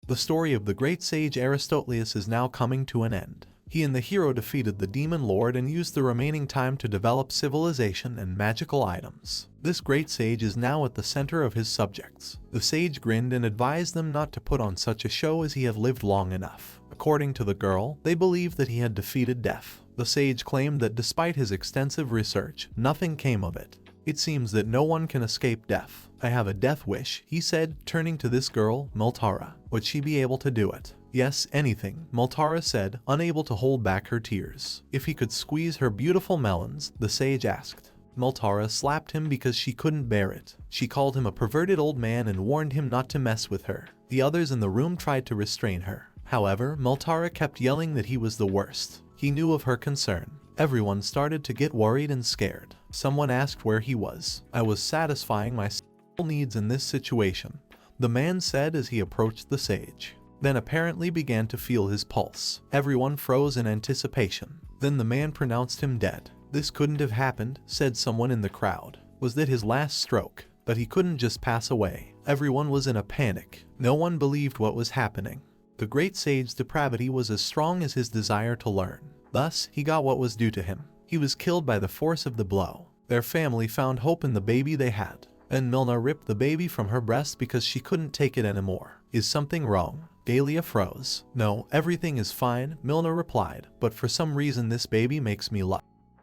The story of the great sage Aristotelius is now coming to an end. He and the hero defeated the demon lord and used the remaining time to develop civilization and magical items. This great sage is now at the center of his subjects. The sage grinned and advised them not to put on such a show as he had lived long enough. According to the girl, they believed that he had defeated death. The sage claimed that despite his extensive research, nothing came of it. It seems that no one can escape death. I have a death wish, he said, turning to this girl, Multara. Would she be able to do it? Yes, anything, Multara said, unable to hold back her tears. If he could squeeze her beautiful melons, the sage asked. Multara slapped him because she couldn't bear it. She called him a perverted old man and warned him not to mess with her. The others in the room tried to restrain her. However, Multara kept yelling that he was the worst. He knew of her concern. Everyone started to get worried and scared. Someone asked where he was. I was satisfying my needs in this situation, the man said as he approached the sage. Then apparently began to feel his pulse. Everyone froze in anticipation. Then the man pronounced him dead. This couldn't have happened, said someone in the crowd. Was that his last stroke? But he couldn't just pass away. Everyone was in a panic. No one believed what was happening. The great sage's depravity was as strong as his desire to learn. Thus, he got what was due to him. He was killed by the force of the blow. Their family found hope in the baby they had. And Milna ripped the baby from her breast because she couldn't take it anymore. Is something wrong? Galia froze. No, everything is fine, Milna replied, but for some reason this baby makes me laugh.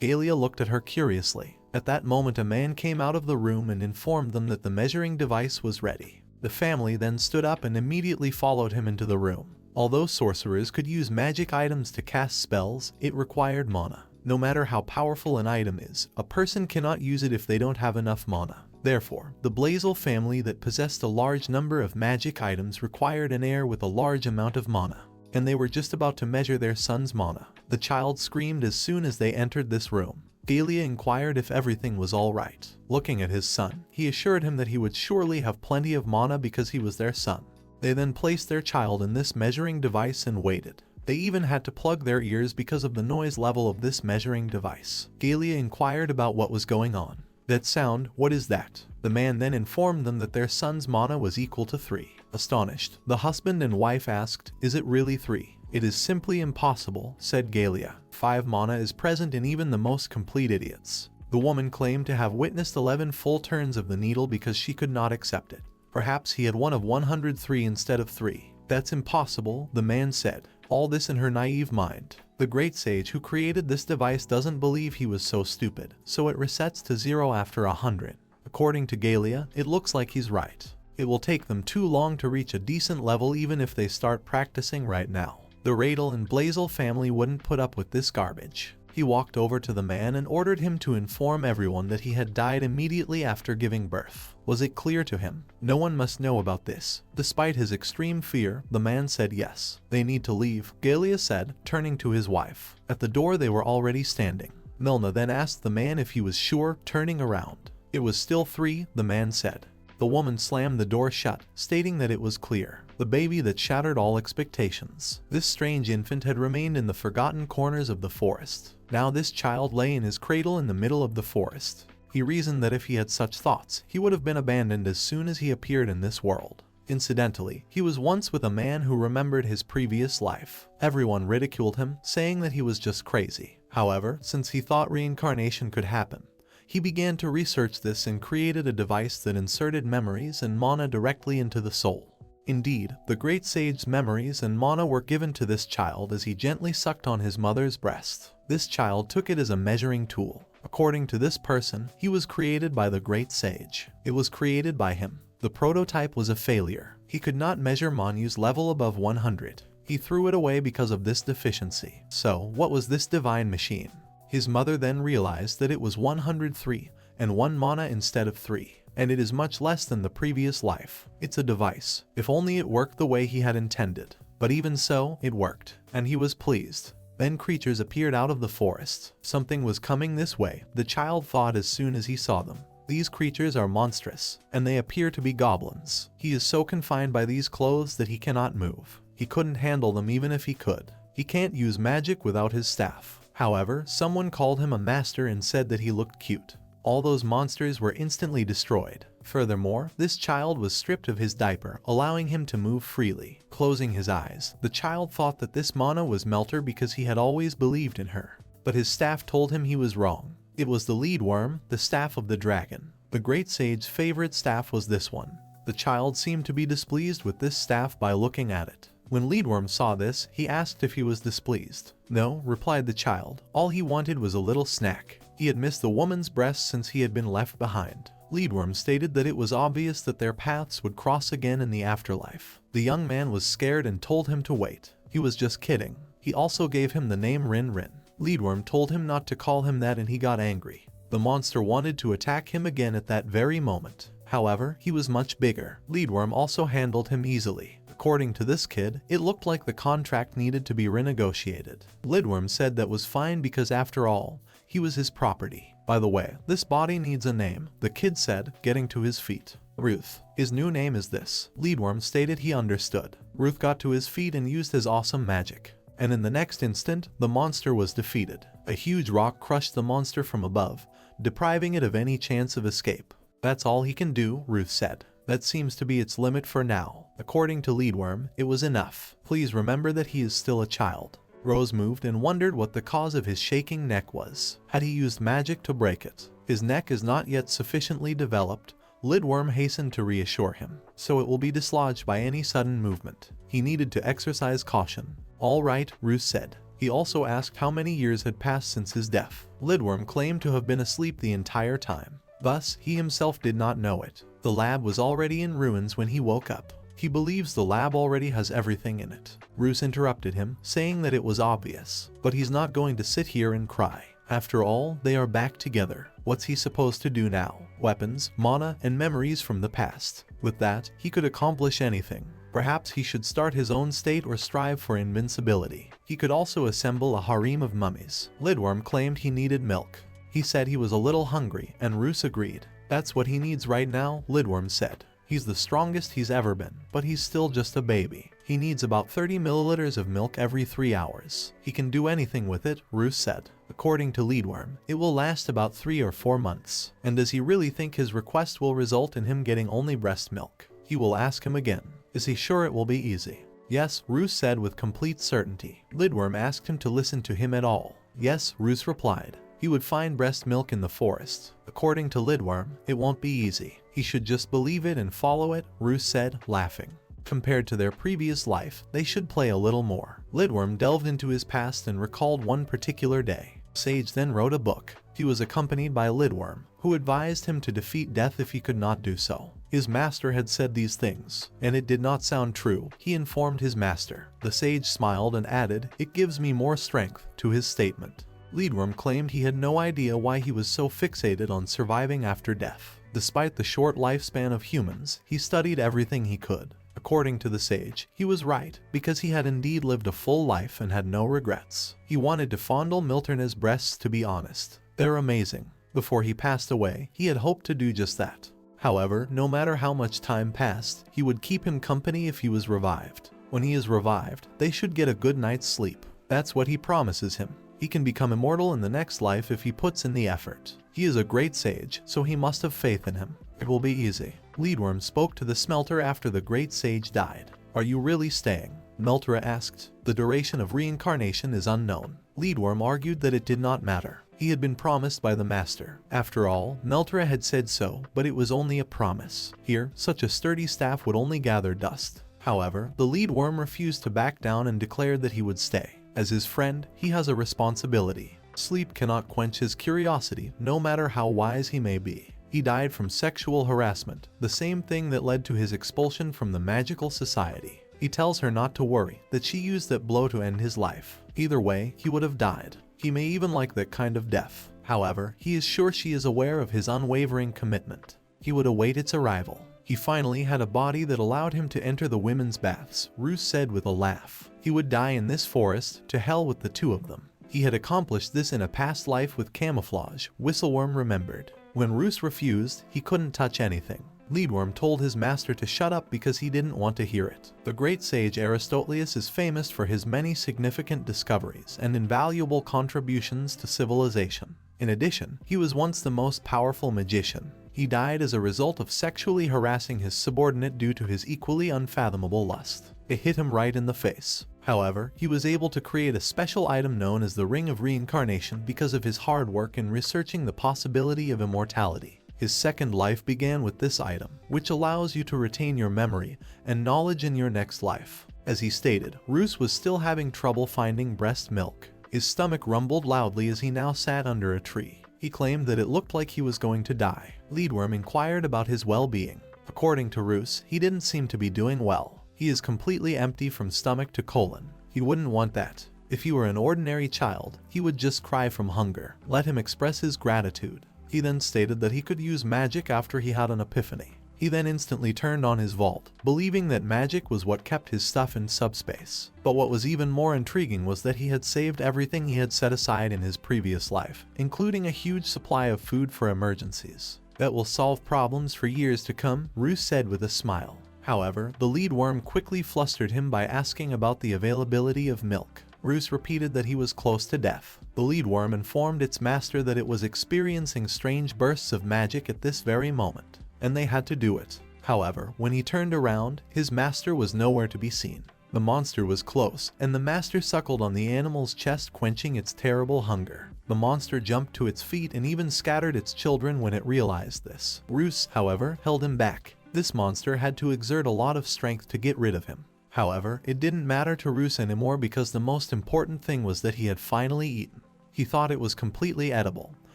Galia looked at her curiously. At that moment a man came out of the room and informed them that the measuring device was ready. The family then stood up and immediately followed him into the room. Although sorcerers could use magic items to cast spells, it required mana. No matter how powerful an item is, a person cannot use it if they don't have enough mana. Therefore, the Blazel family that possessed a large number of magic items required an heir with a large amount of mana. And they were just about to measure their son's mana. The child screamed as soon as they entered this room. Galia inquired if everything was alright. Looking at his son, he assured him that he would surely have plenty of mana because he was their son. They then placed their child in this measuring device and waited. They even had to plug their ears because of the noise level of this measuring device. Galia inquired about what was going on. That sound, what is that? The man then informed them that their son's mana was equal to 3. Astonished, the husband and wife asked, is it really 3? It is simply impossible, said Galia. 5 mana is present in even the most complete idiots. The woman claimed to have witnessed 11 full turns of the needle because she could not accept it. Perhaps he had one of 103 instead of 3. That's impossible, the man said. All this in her naive mind. The great sage who created this device doesn't believe he was so stupid, so it resets to 0 after 100. According to Galia, it looks like he's right. It will take them too long to reach a decent level even if they start practicing right now. The Radel and Blazel family wouldn't put up with this garbage. He walked over to the man and ordered him to inform everyone that he had died immediately after giving birth. Was it clear to him? No one must know about this. Despite his extreme fear, the man said yes. They need to leave, Galia said, turning to his wife. At the door they were already standing. Milna then asked the man if he was sure, turning around. It was still 3, the man said. The woman slammed the door shut, stating that it was clear. The baby that shattered all expectations. This strange infant had remained in the forgotten corners of the forest. Now this child lay in his cradle in the middle of the forest. He reasoned that if he had such thoughts, he would have been abandoned as soon as he appeared in this world. Incidentally, he was once with a man who remembered his previous life. Everyone ridiculed him, saying that he was just crazy. However, since he thought reincarnation could happen, he began to research this and created a device that inserted memories and mana directly into the soul. Indeed, the great sage's memories and mana were given to this child as he gently sucked on his mother's breast. This child took it as a measuring tool. According to this person, he was created by the great sage. It was created by him. The prototype was a failure. He could not measure Manu's level above 100. He threw it away because of this deficiency. So, what was this divine machine? His mother then realized that it was 103 and 1 mana instead of 3. And it is much less than the previous life. It's a device. If only it worked the way he had intended. But even so, it worked, and he was pleased. Then creatures appeared out of the forest. Something was coming this way, the child thought as soon as he saw them. These creatures are monstrous, and they appear to be goblins. He is so confined by these clothes that he cannot move. He couldn't handle them even if he could. He can't use magic without his staff. However, someone called him a master and said that he looked cute. All those monsters were instantly destroyed. Furthermore, this child was stripped of his diaper, allowing him to move freely. Closing his eyes, the child thought that this mana was Melter because he had always believed in her. But his staff told him he was wrong. It was the Lindworm, the staff of the dragon. The great sage's favorite staff was this one. The child seemed to be displeased with this staff by looking at it. When Lindworm saw this, he asked if he was displeased. No, replied the child. All he wanted was a little snack. He had missed the woman's breast since he had been left behind. Lindworm stated that it was obvious that their paths would cross again in the afterlife. The young man was scared and told him to wait. He was just kidding. He also gave him the name Rin Rin. Lindworm told him not to call him that and he got angry. The monster wanted to attack him again at that very moment. However, he was much bigger. Lindworm also handled him easily. According to this kid, it looked like the contract needed to be renegotiated. Lindworm said that was fine because after all, he was his property. By the way, this body needs a name, the kid said, getting to his feet. Ruse. His new name is this. Lindworm stated he understood. Ruse got to his feet and used his awesome magic. And in the next instant, the monster was defeated. A huge rock crushed the monster from above, depriving it of any chance of escape. That's all he can do, Ruse said. That seems to be its limit for now. According to Lindworm, it was enough. Please remember that he is still a child. Rose moved and wondered what the cause of his shaking neck was. Had he used magic to break it? His neck is not yet sufficiently developed. Lindworm hastened to reassure him. So it will be dislodged by any sudden movement. He needed to exercise caution. All right, Ruse said. He also asked how many years had passed since his death. Lindworm claimed to have been asleep the entire time. Thus, he himself did not know it. The lab was already in ruins when he woke up. He believes the lab already has everything in it. Ruse interrupted him, saying that it was obvious. But he's not going to sit here and cry. After all, they are back together. What's he supposed to do now? Weapons, mana, and memories from the past. With that, he could accomplish anything. Perhaps he should start his own state or strive for invincibility. He could also assemble a harem of mummies. Lindworm claimed he needed milk. He said he was a little hungry, and Ruse agreed. That's what he needs right now, Lindworm said. He's the strongest he's ever been, but he's still just a baby. He needs about 30 milliliters of milk every 3 hours. He can do anything with it, Ruse said. According to Lindworm, it will last about 3 or 4 months. And does he really think his request will result in him getting only breast milk? He will ask him again. Is he sure it will be easy? Yes, Ruse said with complete certainty. Lindworm asked him to listen to him at all. Yes, Ruse replied. He would find breast milk in the forest. According to Lindworm, it won't be easy. He should just believe it and follow it, Ruse said, laughing. Compared to their previous life, they should play a little more. Lindworm delved into his past and recalled one particular day. Sage then wrote a book. He was accompanied by Lindworm, who advised him to defeat death if he could not do so. His master had said these things, and it did not sound true, he informed his master. The sage smiled and added, "It gives me more strength," to his statement. Lindworm claimed he had no idea why he was so fixated on surviving after death. Despite the short lifespan of humans, he studied everything he could. According to the sage, he was right, because he had indeed lived a full life and had no regrets. He wanted to fondle Milterna's breasts, to be honest. They're amazing. Before he passed away, he had hoped to do just that. However, no matter how much time passed, he would keep him company if he was revived. When he is revived, they should get a good night's sleep. That's what he promises him. He can become immortal in the next life if he puts in the effort. He is a great sage, so he must have faith in him. It will be easy. Lindworm spoke to the smelter after the great sage died. Are you really staying? Meltera asked. The duration of reincarnation is unknown. Lindworm argued that it did not matter. He had been promised by the master. After all, Meltera had said so, but it was only a promise. Here, such a sturdy staff would only gather dust. However, the Lindworm refused to back down and declared that he would stay. As his friend, he has a responsibility. Sleep cannot quench his curiosity, no matter how wise he may be. He died from sexual harassment, the same thing that led to his expulsion from the magical society. He tells her not to worry, that she used that blow to end his life. Either way, he would have died. He may even like that kind of death. However, he is sure she is aware of his unwavering commitment. He would await its arrival. He finally had a body that allowed him to enter the women's baths, Ruse said with a laugh. He would die in this forest, to hell with the two of them. He had accomplished this in a past life with camouflage, Whistleworm remembered. When Ruse refused, he couldn't touch anything. Lindworm told his master to shut up because he didn't want to hear it. The great sage Aristotelius is famous for his many significant discoveries and invaluable contributions to civilization. In addition, he was once the most powerful magician. He died as a result of sexually harassing his subordinate due to his equally unfathomable lust. It hit him right in the face. However, he was able to create a special item known as the Ring of Reincarnation because of his hard work in researching the possibility of immortality. His second life began with this item, which allows you to retain your memory and knowledge in your next life. As he stated, Ruse was still having trouble finding breast milk. His stomach rumbled loudly as he now sat under a tree. He claimed that it looked like he was going to die. Lindworm inquired about his well-being. According to Ruse, he didn't seem to be doing well. He is completely empty from stomach to colon. He wouldn't want that. If he were an ordinary child, he would just cry from hunger. Let him express his gratitude. He then stated that he could use magic after he had an epiphany. He then instantly turned on his vault, believing that magic was what kept his stuff in subspace. But what was even more intriguing was that he had saved everything he had set aside in his previous life, including a huge supply of food for emergencies. That will solve problems for years to come, Ruse said with a smile. However, the Lindworm quickly flustered him by asking about the availability of milk. Ruse repeated that he was close to death. The Lindworm informed its master that it was experiencing strange bursts of magic at this very moment, and they had to do it. However, when he turned around, his master was nowhere to be seen. The monster was close, and the master suckled on the animal's chest, quenching its terrible hunger. The monster jumped to its feet and even scattered its children when it realized this. Ruse, however, held him back. This monster had to exert a lot of strength to get rid of him. However, it didn't matter to Ruse anymore because the most important thing was that he had finally eaten. He thought it was completely edible,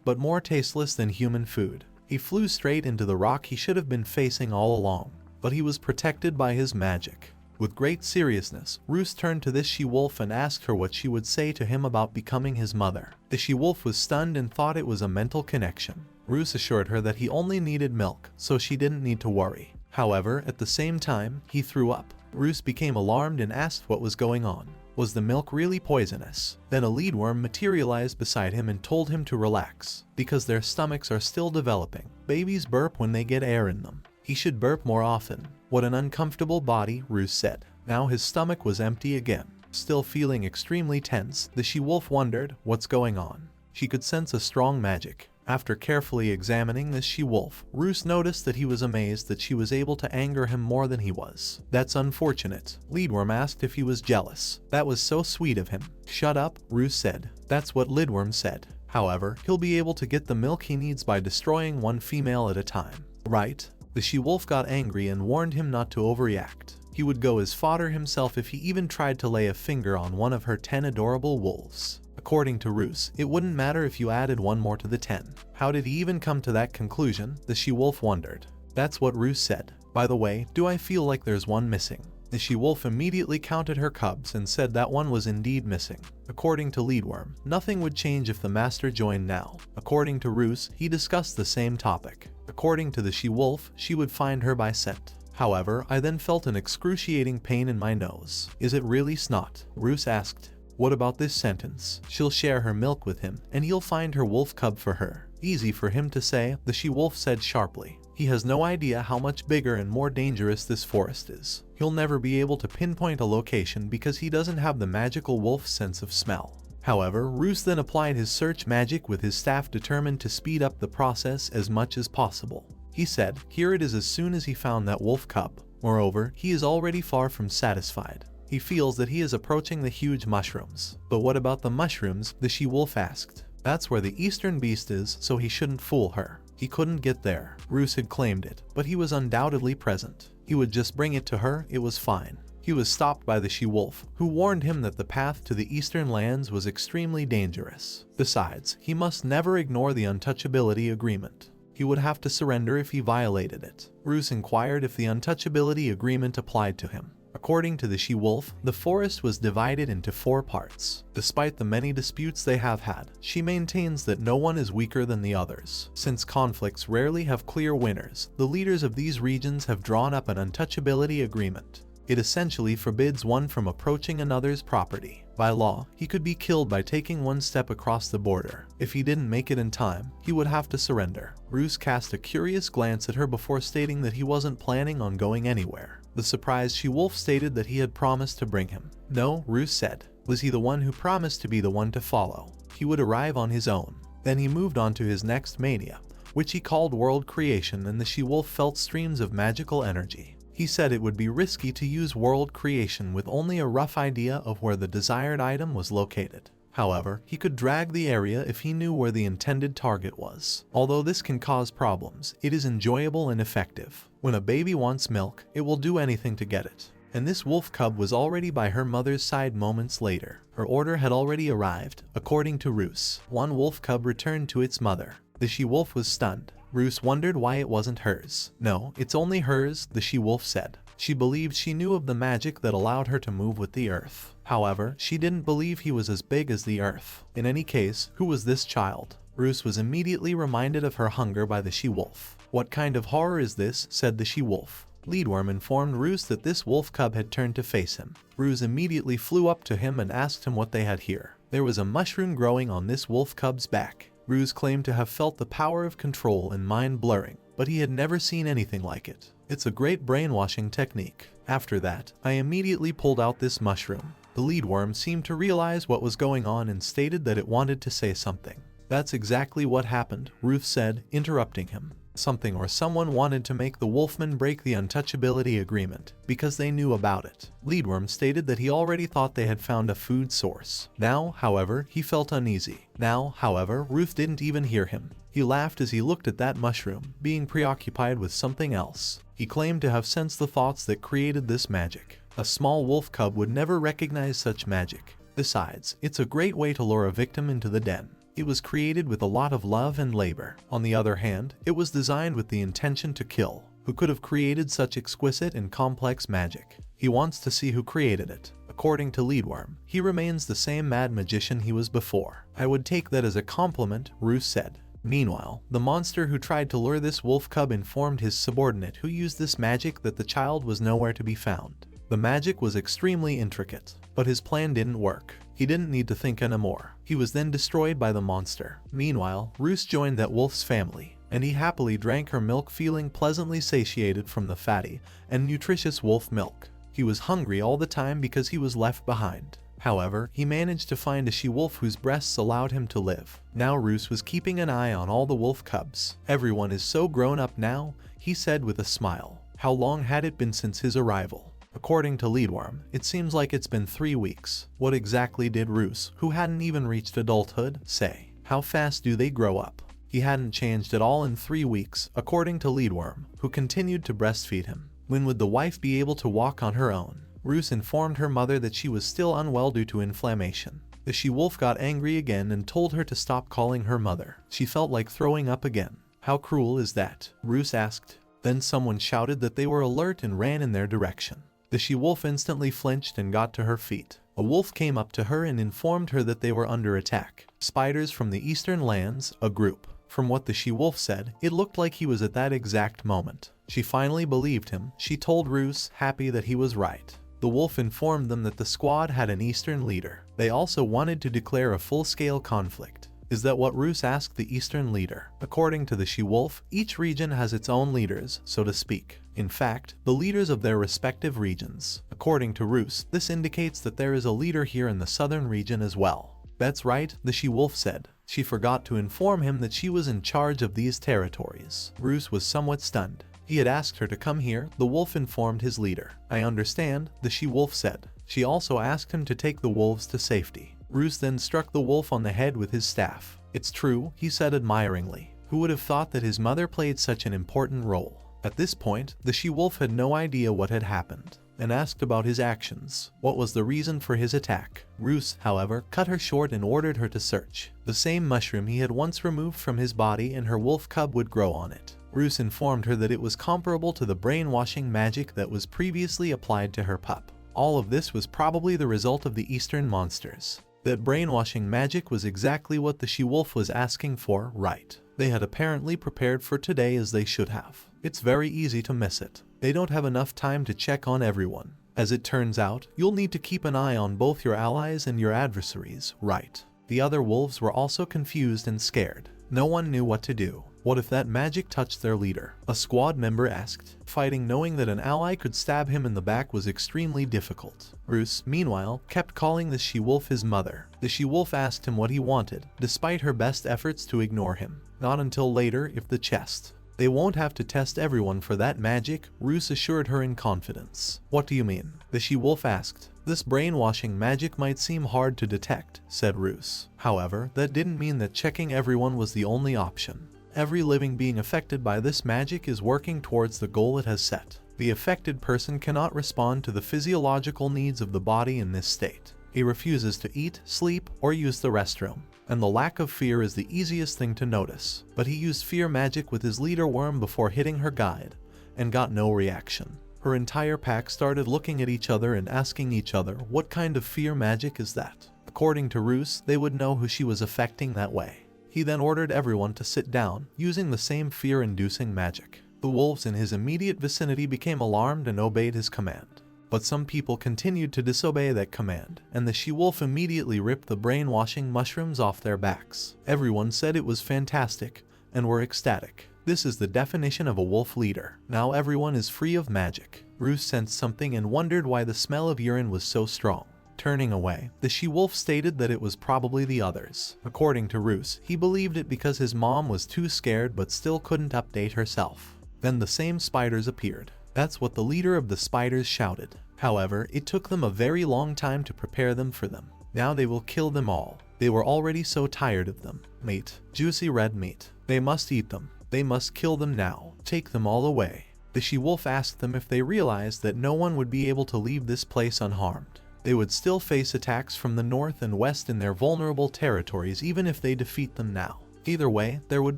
but more tasteless than human food. He flew straight into the rock he should have been facing all along, but he was protected by his magic. With great seriousness, Ruse turned to this she-wolf and asked her what she would say to him about becoming his mother. The she-wolf was stunned and thought it was a mental connection. Ruse assured her that he only needed milk, so she didn't need to worry. However, at the same time, he threw up. Ruse became alarmed and asked what was going on. Was the milk really poisonous? Then a Lindworm materialized beside him and told him to relax, because their stomachs are still developing. Babies burp when they get air in them. He should burp more often. What an uncomfortable body, Ruse said. Now his stomach was empty again. Still feeling extremely tense, the she-wolf wondered what's going on. She could sense a strong magic. After carefully examining this she-wolf, Ruse noticed that he was amazed that she was able to anger him more than he was. That's unfortunate. Lindworm asked if he was jealous. That was so sweet of him. Shut up, Ruse said. That's what Lindworm said. However, he'll be able to get the milk he needs by destroying one female at a time. Right? The she-wolf got angry and warned him not to overreact. He would go as fodder himself if he even tried to lay a finger on one of her 10 adorable wolves. According to Ruse, it wouldn't matter if you added one more to the 10. How did he even come to that conclusion? The she-wolf wondered. That's what Ruse said. By the way, do I feel like there's one missing? The she-wolf immediately counted her cubs and said that one was indeed missing. According to Lindworm, nothing would change if the master joined now. According to Ruse, he discussed the same topic. According to the she-wolf, she would find her by scent. However, I then felt an excruciating pain in my nose. Is it really snot? Ruse asked. What about this sentence? She'll share her milk with him, and he'll find her wolf cub for her. Easy for him to say, the she-wolf said sharply. He has no idea how much bigger and more dangerous this forest is. He'll never be able to pinpoint a location because he doesn't have the magical wolf sense of smell. However, Ruse then applied his search magic with his staff, determined to speed up the process as much as possible. He said, here it is as soon as he found that wolf cub. Moreover, he is already far from satisfied. He feels that he is approaching the huge mushrooms. But what about the mushrooms? The she-wolf asked. That's where the eastern beast is, so he shouldn't fool her. He couldn't get there. Ruse had claimed it, but he was undoubtedly present. He would just bring it to her, it was fine. He was stopped by the she-wolf, who warned him that the path to the eastern lands was extremely dangerous. Besides, he must never ignore the untouchability agreement. He would have to surrender if he violated it. Ruse inquired if the untouchability agreement applied to him. According to the she-wolf, the forest was divided into 4 parts. Despite the many disputes they have had, she maintains that no one is weaker than the others. Since conflicts rarely have clear winners, the leaders of these regions have drawn up an untouchability agreement. It essentially forbids one from approaching another's property. By law, he could be killed by taking one step across the border. If he didn't make it in time, he would have to surrender. Ruse cast a curious glance at her before stating that he wasn't planning on going anywhere. The surprised she-wolf stated that he had promised to bring him. No, Ruse said. Was he the one who promised to be the one to follow? He would arrive on his own. Then he moved on to his next mania, which he called world creation, and the she-wolf felt streams of magical energy. He said it would be risky to use world creation with only a rough idea of where the desired item was located. However, he could drag the area if he knew where the intended target was. Although this can cause problems, it is enjoyable and effective. When a baby wants milk, it will do anything to get it. And this wolf cub was already by her mother's side moments later. Her order had already arrived, according to Ruse. One wolf cub returned to its mother. The she-wolf was stunned. Ruse wondered why it wasn't hers. "No, it's only hers," the she-wolf said. She believed she knew of the magic that allowed her to move with the earth. However, she didn't believe he was as big as the earth. In any case, who was this child? Ruse was immediately reminded of her hunger by the she-wolf. "What kind of horror is this?" said the she-wolf. Lindworm informed Ruse that this wolf cub had turned to face him. Ruse immediately flew up to him and asked him what they had here. There was a mushroom growing on this wolf cub's back. Ruse claimed to have felt the power of control and mind blurring, but he had never seen anything like it. "It's a great brainwashing technique. After that, I immediately pulled out this mushroom." The Lindworm seemed to realize what was going on and stated that it wanted to say something. "That's exactly what happened," Ruse said, interrupting him. Something or someone wanted to make the wolfman break the untouchability agreement, because they knew about it. Lindworm stated that he already thought they had found a food source. Now, however, he felt uneasy. Ruse didn't even hear him. He laughed as he looked at that mushroom, being preoccupied with something else. He claimed to have sensed the thoughts that created this magic. A small wolf cub would never recognize such magic. Besides, it's a great way to lure a victim into the den. It was created with a lot of love and labor. On the other hand, it was designed with the intention to kill. Who could have created such exquisite and complex magic? He wants to see who created it. According to Lindworm, he remains the same mad magician he was before. "I would take that as a compliment," Ruse said. Meanwhile, the monster who tried to lure this wolf cub informed his subordinate who used this magic that the child was nowhere to be found. The magic was extremely intricate, but his plan didn't work. He didn't need to think anymore. He was then destroyed by the monster. Meanwhile, Ruse joined that wolf's family, and he happily drank her milk, feeling pleasantly satiated from the fatty and nutritious wolf milk. He was hungry all the time because he was left behind. However, he managed to find a she-wolf whose breasts allowed him to live. Now Ruse was keeping an eye on all the wolf cubs. "Everyone is so grown up now," he said with a smile. How long had it been since his arrival? According to Lindworm, it seems like it's been 3 weeks. What exactly did Ruse, who hadn't even reached adulthood, say? How fast do they grow up? He hadn't changed at all in 3 weeks, according to Lindworm, who continued to breastfeed him. When would the wife be able to walk on her own? Ruse informed her mother that she was still unwell due to inflammation. The she-wolf got angry again and told her to stop calling her mother. She felt like throwing up again. "How cruel is that?" Ruse asked. Then someone shouted that they were alert and ran in their direction. The she-wolf instantly flinched and got to her feet. A wolf came up to her and informed her that they were under attack. Spiders from the eastern lands, a group. From what the she-wolf said, it looked like he was at that exact moment. She finally believed him. She told Ruse, happy that he was right. The wolf informed them that the squad had an eastern leader. They also wanted to declare a full-scale conflict. Is that what Ruse asked the eastern leader? According to the she-wolf, each region has its own leaders, so to speak. In fact, the leaders of their respective regions. According to Ruse, this indicates that there is a leader here in the southern region as well. "That's right," the she-wolf said. She forgot to inform him that she was in charge of these territories. Ruse was somewhat stunned. He had asked her to come here, the wolf informed his leader. "I understand," the she-wolf said. She also asked him to take the wolves to safety. Ruse then struck the wolf on the head with his staff. "It's true," he said admiringly. Who would have thought that his mother played such an important role? At this point, the she-wolf had no idea what had happened, and asked about his actions. What was the reason for his attack? Ruse, however, cut her short and ordered her to search. The same mushroom he had once removed from his body and her wolf cub would grow on it. Ruse informed her that it was comparable to the brainwashing magic that was previously applied to her pup. All of this was probably the result of the eastern monsters. That brainwashing magic was exactly what the she-wolf was asking for, right? They had apparently prepared for today as they should have. It's very easy to miss it. They don't have enough time to check on everyone. As it turns out, you'll need to keep an eye on both your allies and your adversaries, right? The other wolves were also confused and scared. No one knew what to do. What if that magic touched their leader? A squad member asked. Fighting knowing that an ally could stab him in the back was extremely difficult. Ruse, meanwhile, kept calling the she-wolf his mother. The she-wolf asked him what he wanted, despite her best efforts to ignore him. Not until later if the chest. They won't have to test everyone for that magic, Ruse assured her in confidence. What do you mean? The she-wolf asked. This brainwashing magic might seem hard to detect, said Ruse. However, that didn't mean that checking everyone was the only option. Every living being affected by this magic is working towards the goal it has set. The affected person cannot respond to the physiological needs of the body in this state. He refuses to eat, sleep, or use the restroom. And the lack of fear is the easiest thing to notice. But he used fear magic with his leader worm before hitting her guide, and got no reaction. Her entire pack started looking at each other and asking each other, what kind of fear magic is that? According to Ruse, they would know who she was affecting that way. He then ordered everyone to sit down, using the same fear-inducing magic. The wolves in his immediate vicinity became alarmed and obeyed his command. But some people continued to disobey that command, and the she-wolf immediately ripped the brainwashing mushrooms off their backs. Everyone said it was fantastic, and were ecstatic. This is the definition of a wolf leader. Now everyone is free of magic. Ruse sensed something and wondered why the smell of urine was so strong. Turning away, the she-wolf stated that it was probably the others. According to Ruse, he believed it because his mom was too scared but still couldn't update herself. Then the same spiders appeared. That's what the leader of the spiders shouted. However, it took them a very long time to prepare them for them. Now they will kill them all. They were already so tired of them. Meat. Juicy red meat. They must eat them. They must kill them now. Take them all away. The she-wolf asked them if they realized that no one would be able to leave this place unharmed. They would still face attacks from the north and west in their vulnerable territories even if they defeat them now. Either way, there would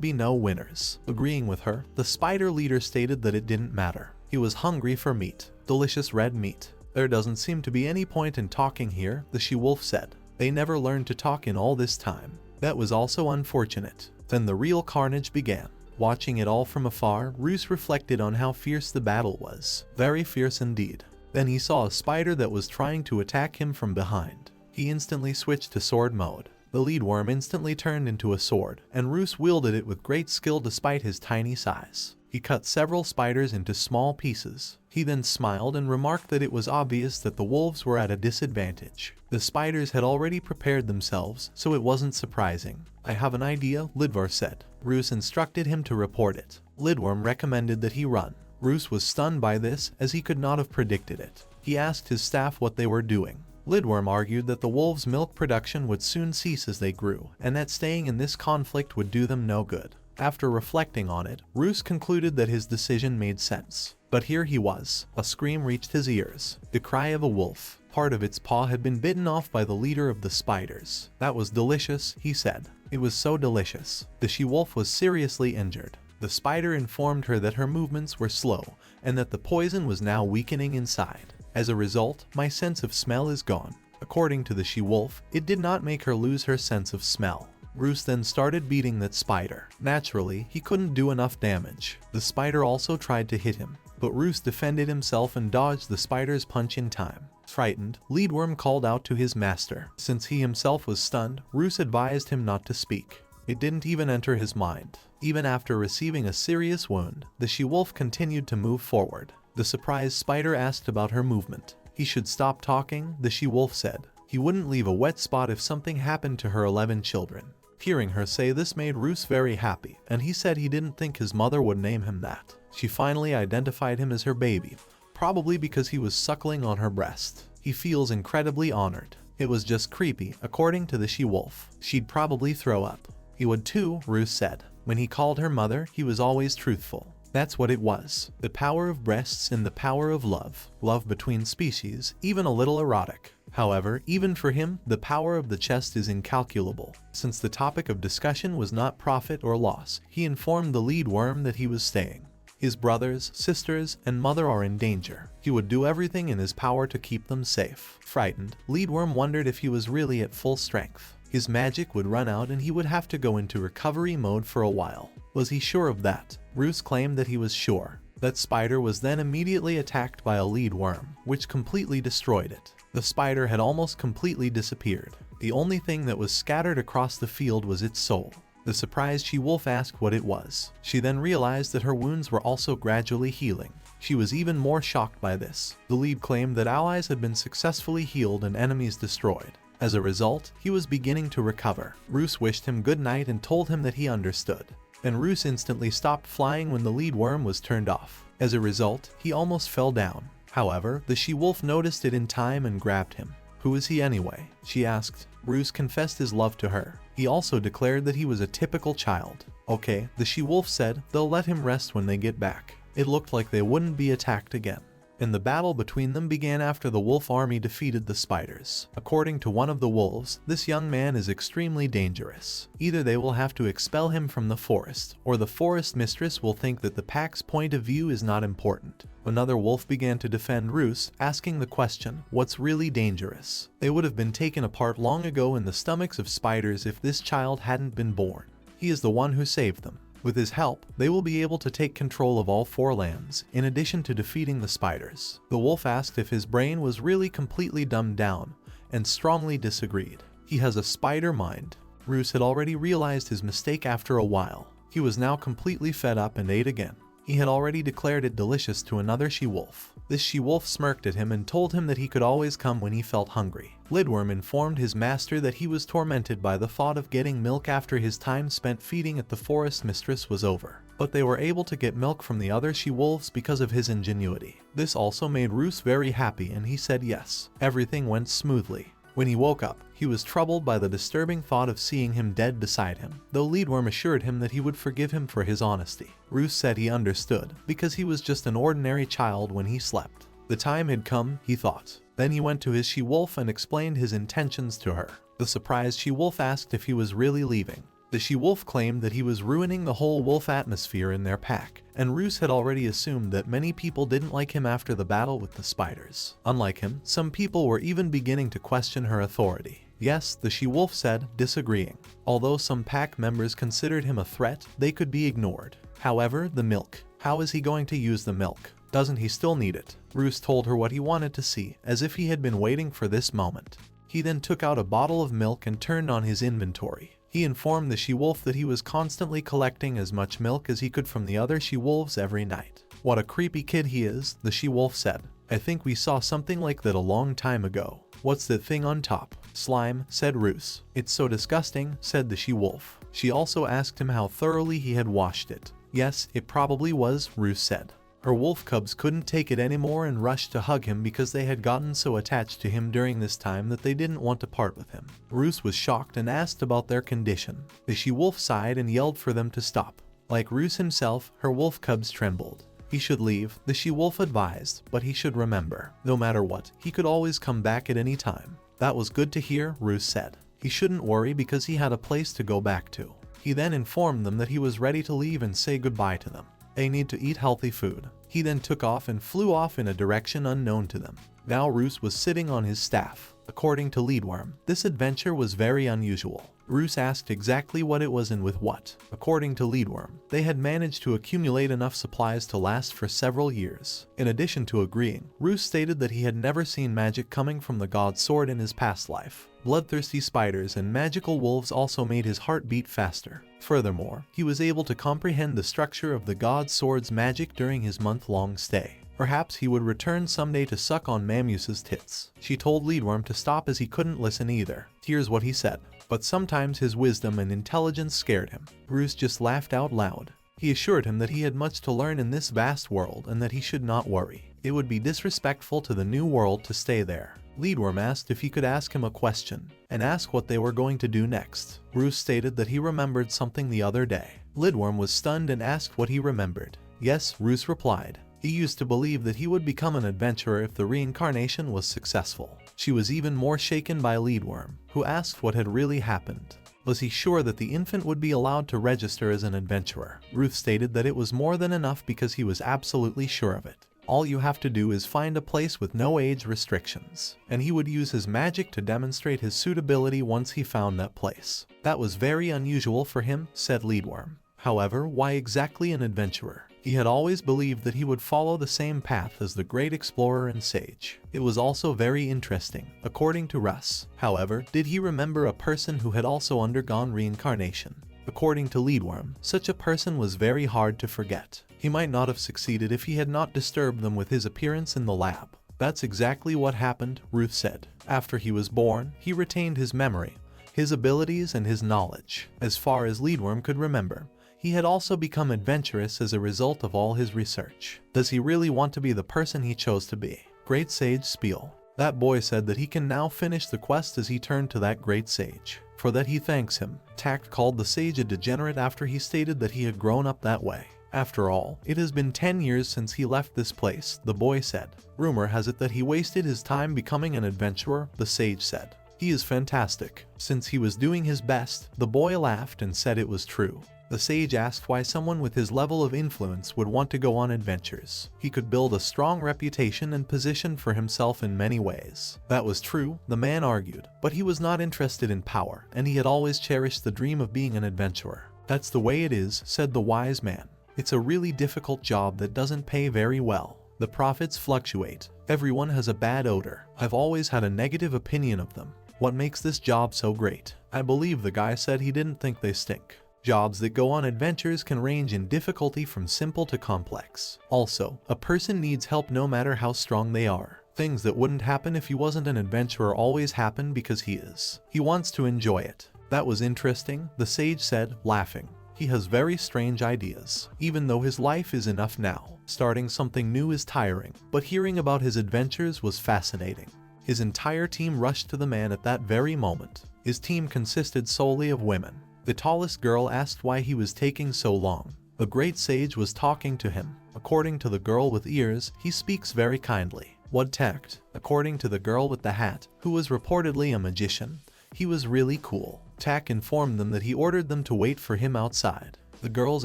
be no winners. Agreeing with her, the spider leader stated that it didn't matter. He was hungry for meat. Delicious red meat. There doesn't seem to be any point in talking here, the she-wolf said. They never learned to talk in all this time. That was also unfortunate. Then the real carnage began. Watching it all from afar, Ruse reflected on how fierce the battle was. Very fierce indeed. Then he saw a spider that was trying to attack him from behind. He instantly switched to sword mode. The Lindworm instantly turned into a sword, and Ruse wielded it with great skill despite his tiny size. He cut several spiders into small pieces. He then smiled and remarked that it was obvious that the wolves were at a disadvantage. The spiders had already prepared themselves, so it wasn't surprising. I have an idea, Lindworm said. Ruse instructed him to report it. Lindworm recommended that he run. Ruse was stunned by this, as he could not have predicted it. He asked his staff what they were doing. Lindworm argued that the wolves' milk production would soon cease as they grew, and that staying in this conflict would do them no good. After reflecting on it, Ruse concluded that his decision made sense. But here he was. A scream reached his ears. The cry of a wolf. Part of its paw had been bitten off by the leader of the spiders. That was delicious, he said. It was so delicious. The she-wolf was seriously injured. The spider informed her that her movements were slow, and that the poison was now weakening inside. As a result, my sense of smell is gone. According to the she-wolf, it did not make her lose her sense of smell. Ruse then started beating that spider. Naturally, he couldn't do enough damage. The spider also tried to hit him, but Ruse defended himself and dodged the spider's punch in time. Frightened, Lindworm called out to his master. Since he himself was stunned, Ruse advised him not to speak. It didn't even enter his mind. Even after receiving a serious wound, the she-wolf continued to move forward. The surprised spider asked about her movement. He should stop talking, the she-wolf said. He wouldn't leave a wet spot if something happened to her 11 children. Hearing her say this made Ruse very happy, and he said he didn't think his mother would name him that. She finally identified him as her baby, probably because he was suckling on her breast. He feels incredibly honored. It was just creepy, according to the she-wolf. She'd probably throw up. He would too, Ruse said. When he called her mother, he was always truthful. That's what it was. The power of breasts and the power of love. Love between species, even a little erotic. However, even for him, the power of the chest is incalculable. Since the topic of discussion was not profit or loss, he informed the Lindworm that he was staying. His brothers, sisters, and mother are in danger. He would do everything in his power to keep them safe. Frightened, Lindworm wondered if he was really at full strength. His magic would run out and he would have to go into recovery mode for a while. Was he sure of that? Ruse claimed that he was sure. That spider was then immediately attacked by a Lindworm, which completely destroyed it. The spider had almost completely disappeared. The only thing that was scattered across the field was its soul. The surprised she-wolf asked what it was. She then realized that her wounds were also gradually healing. She was even more shocked by this. The lead claimed that allies had been successfully healed and enemies destroyed. As a result, he was beginning to recover. Ruse wished him good night and told him that he understood. and Ruse instantly stopped flying when the Lindworm was turned off. As a result, he almost fell down. However, the she-wolf noticed it in time and grabbed him. "Who is he anyway?" she asked. Ruse confessed his love to her. He also declared that he was a typical child. "Okay," the she-wolf said, "they'll let him rest when they get back." It looked like they wouldn't be attacked again. And the battle between them began after the wolf army defeated the spiders. According to one of the wolves, this young man is extremely dangerous. Either they will have to expel him from the forest, or the forest mistress will think that the pack's point of view is not important. Another wolf began to defend Ruse, asking the question, "What's really dangerous?" They would have been taken apart long ago in the stomachs of spiders if this child hadn't been born. He is the one who saved them. With his help, they will be able to take control of all 4 lands, in addition to defeating the spiders. The wolf asked if his brain was really completely dumbed down, and strongly disagreed. He has a spider mind. Ruse had already realized his mistake after a while. He was now completely fed up and ate again. He had already declared it delicious to another she-wolf. This she-wolf smirked at him and told him that he could always come when he felt hungry. Lindworm informed his master that he was tormented by the thought of getting milk after his time spent feeding at the forest mistress was over. But they were able to get milk from the other she-wolves because of his ingenuity. This also made Ruse very happy and he said yes. Everything went smoothly. When he woke up, he was troubled by the disturbing thought of seeing him dead beside him, though Lindworm assured him that he would forgive him for his honesty. Ruse said he understood, because he was just an ordinary child when he slept. The time had come, he thought. Then he went to his she-wolf and explained his intentions to her. The surprised she-wolf asked if he was really leaving. The she-wolf claimed that he was ruining the whole wolf atmosphere in their pack, and Ruse had already assumed that many people didn't like him after the battle with the spiders. Unlike him, some people were even beginning to question her authority. Yes, the she-wolf said, disagreeing. Although some pack members considered him a threat, they could be ignored. However, the milk. How is he going to use the milk? Doesn't he still need it? Ruse told her what he wanted to see, as if he had been waiting for this moment. He then took out a bottle of milk and turned on his inventory. He informed the she-wolf that he was constantly collecting as much milk as he could from the other she-wolves every night. "What a creepy kid he is," the she-wolf said. "I think we saw something like that a long time ago." "What's that thing on top?" "Slime," said Ruse. "It's so disgusting," said the she-wolf. She also asked him how thoroughly he had washed it. "Yes, it probably was," Ruse said. Her wolf cubs couldn't take it anymore and rushed to hug him because they had gotten so attached to him during this time that they didn't want to part with him. Ruse was shocked and asked about their condition. The she-wolf sighed and yelled for them to stop. Like Ruse himself, her wolf cubs trembled. He should leave, the she-wolf advised, but he should remember. No matter what, he could always come back at any time. "That was good to hear," Ruse said. He shouldn't worry because he had a place to go back to. He then informed them that he was ready to leave and say goodbye to them. They need to eat healthy food. He then took off and flew off in a direction unknown to them. Now Ruse was sitting on his staff. According to Lindworm, this adventure was very unusual. Ruse asked exactly what it was and with what. According to Lindworm, they had managed to accumulate enough supplies to last for several years. In addition to agreeing, Ruse stated that he had never seen magic coming from the god sword in his past life. Bloodthirsty spiders and magical wolves also made his heart beat faster. Furthermore, he was able to comprehend the structure of the god sword's magic during his month-long stay. Perhaps he would return someday to suck on Mamuse's tits. She told Lindworm to stop as he couldn't listen either. Here's what he said. But sometimes his wisdom and intelligence scared him. Ruse just laughed out loud. He assured him that he had much to learn in this vast world and that he should not worry. It would be disrespectful to the new world to stay there. Lindworm asked if he could ask him a question, and ask what they were going to do next. Ruse stated that he remembered something the other day. Lindworm was stunned and asked what he remembered. Yes, Ruse replied. He used to believe that he would become an adventurer if the reincarnation was successful. She was even more shaken by Lindworm, who asked what had really happened. Was he sure that the infant would be allowed to register as an adventurer? Ruse stated that it was more than enough because he was absolutely sure of it. All you have to do is find a place with no age restrictions, and he would use his magic to demonstrate his suitability once he found that place. That was very unusual for him, said Lindworm. However, why exactly an adventurer? He had always believed that he would follow the same path as the great explorer and sage. It was also very interesting, according to Ruse. However, did he remember a person who had also undergone reincarnation? According to Lindworm, such a person was very hard to forget. He might not have succeeded if he had not disturbed them with his appearance in the lab. That's exactly what happened, Ruse said. After he was born, he retained his memory, his abilities, and his knowledge. As far as Lindworm could remember, He had also become adventurous as a result of all his research. Does he really want to be the person he chose to be? Great Sage Spiel. That boy said that he can now finish the quest as he turned to that great sage. For that he thanks him. Tact called the sage a degenerate after he stated that he had grown up that way. After all, it has been 10 years since he left this place, the boy said. Rumor has it that he wasted his time becoming an adventurer, the sage said. He is fantastic. Since he was doing his best, the boy laughed and said it was true. The sage asked why someone with his level of influence would want to go on adventures. He could build a strong reputation and position for himself in many ways. That was true, the man argued, but he was not interested in power, and he had always cherished the dream of being an adventurer. That's the way it is, said the wise man. It's a really difficult job that doesn't pay very well. The profits fluctuate. Everyone has a bad odor. I've always had a negative opinion of them. What makes this job so great? I believe the guy said he didn't think they stink. Jobs that go on adventures can range in difficulty from simple to complex. Also, a person needs help no matter how strong they are. Things that wouldn't happen if he wasn't an adventurer always happen because he is. He wants to enjoy it. That was interesting, the sage said, laughing. He has very strange ideas. Even though his life is enough now, starting something new is tiring, but hearing about his adventures was fascinating. His entire team rushed to the man at that very moment. His team consisted solely of women. The tallest girl asked why he was taking so long. The great sage was talking to him. According to the girl with ears, he speaks very kindly. What tact? According to the girl with the hat, who was reportedly a magician, he was really cool. Tak informed them that he ordered them to wait for him outside. The girls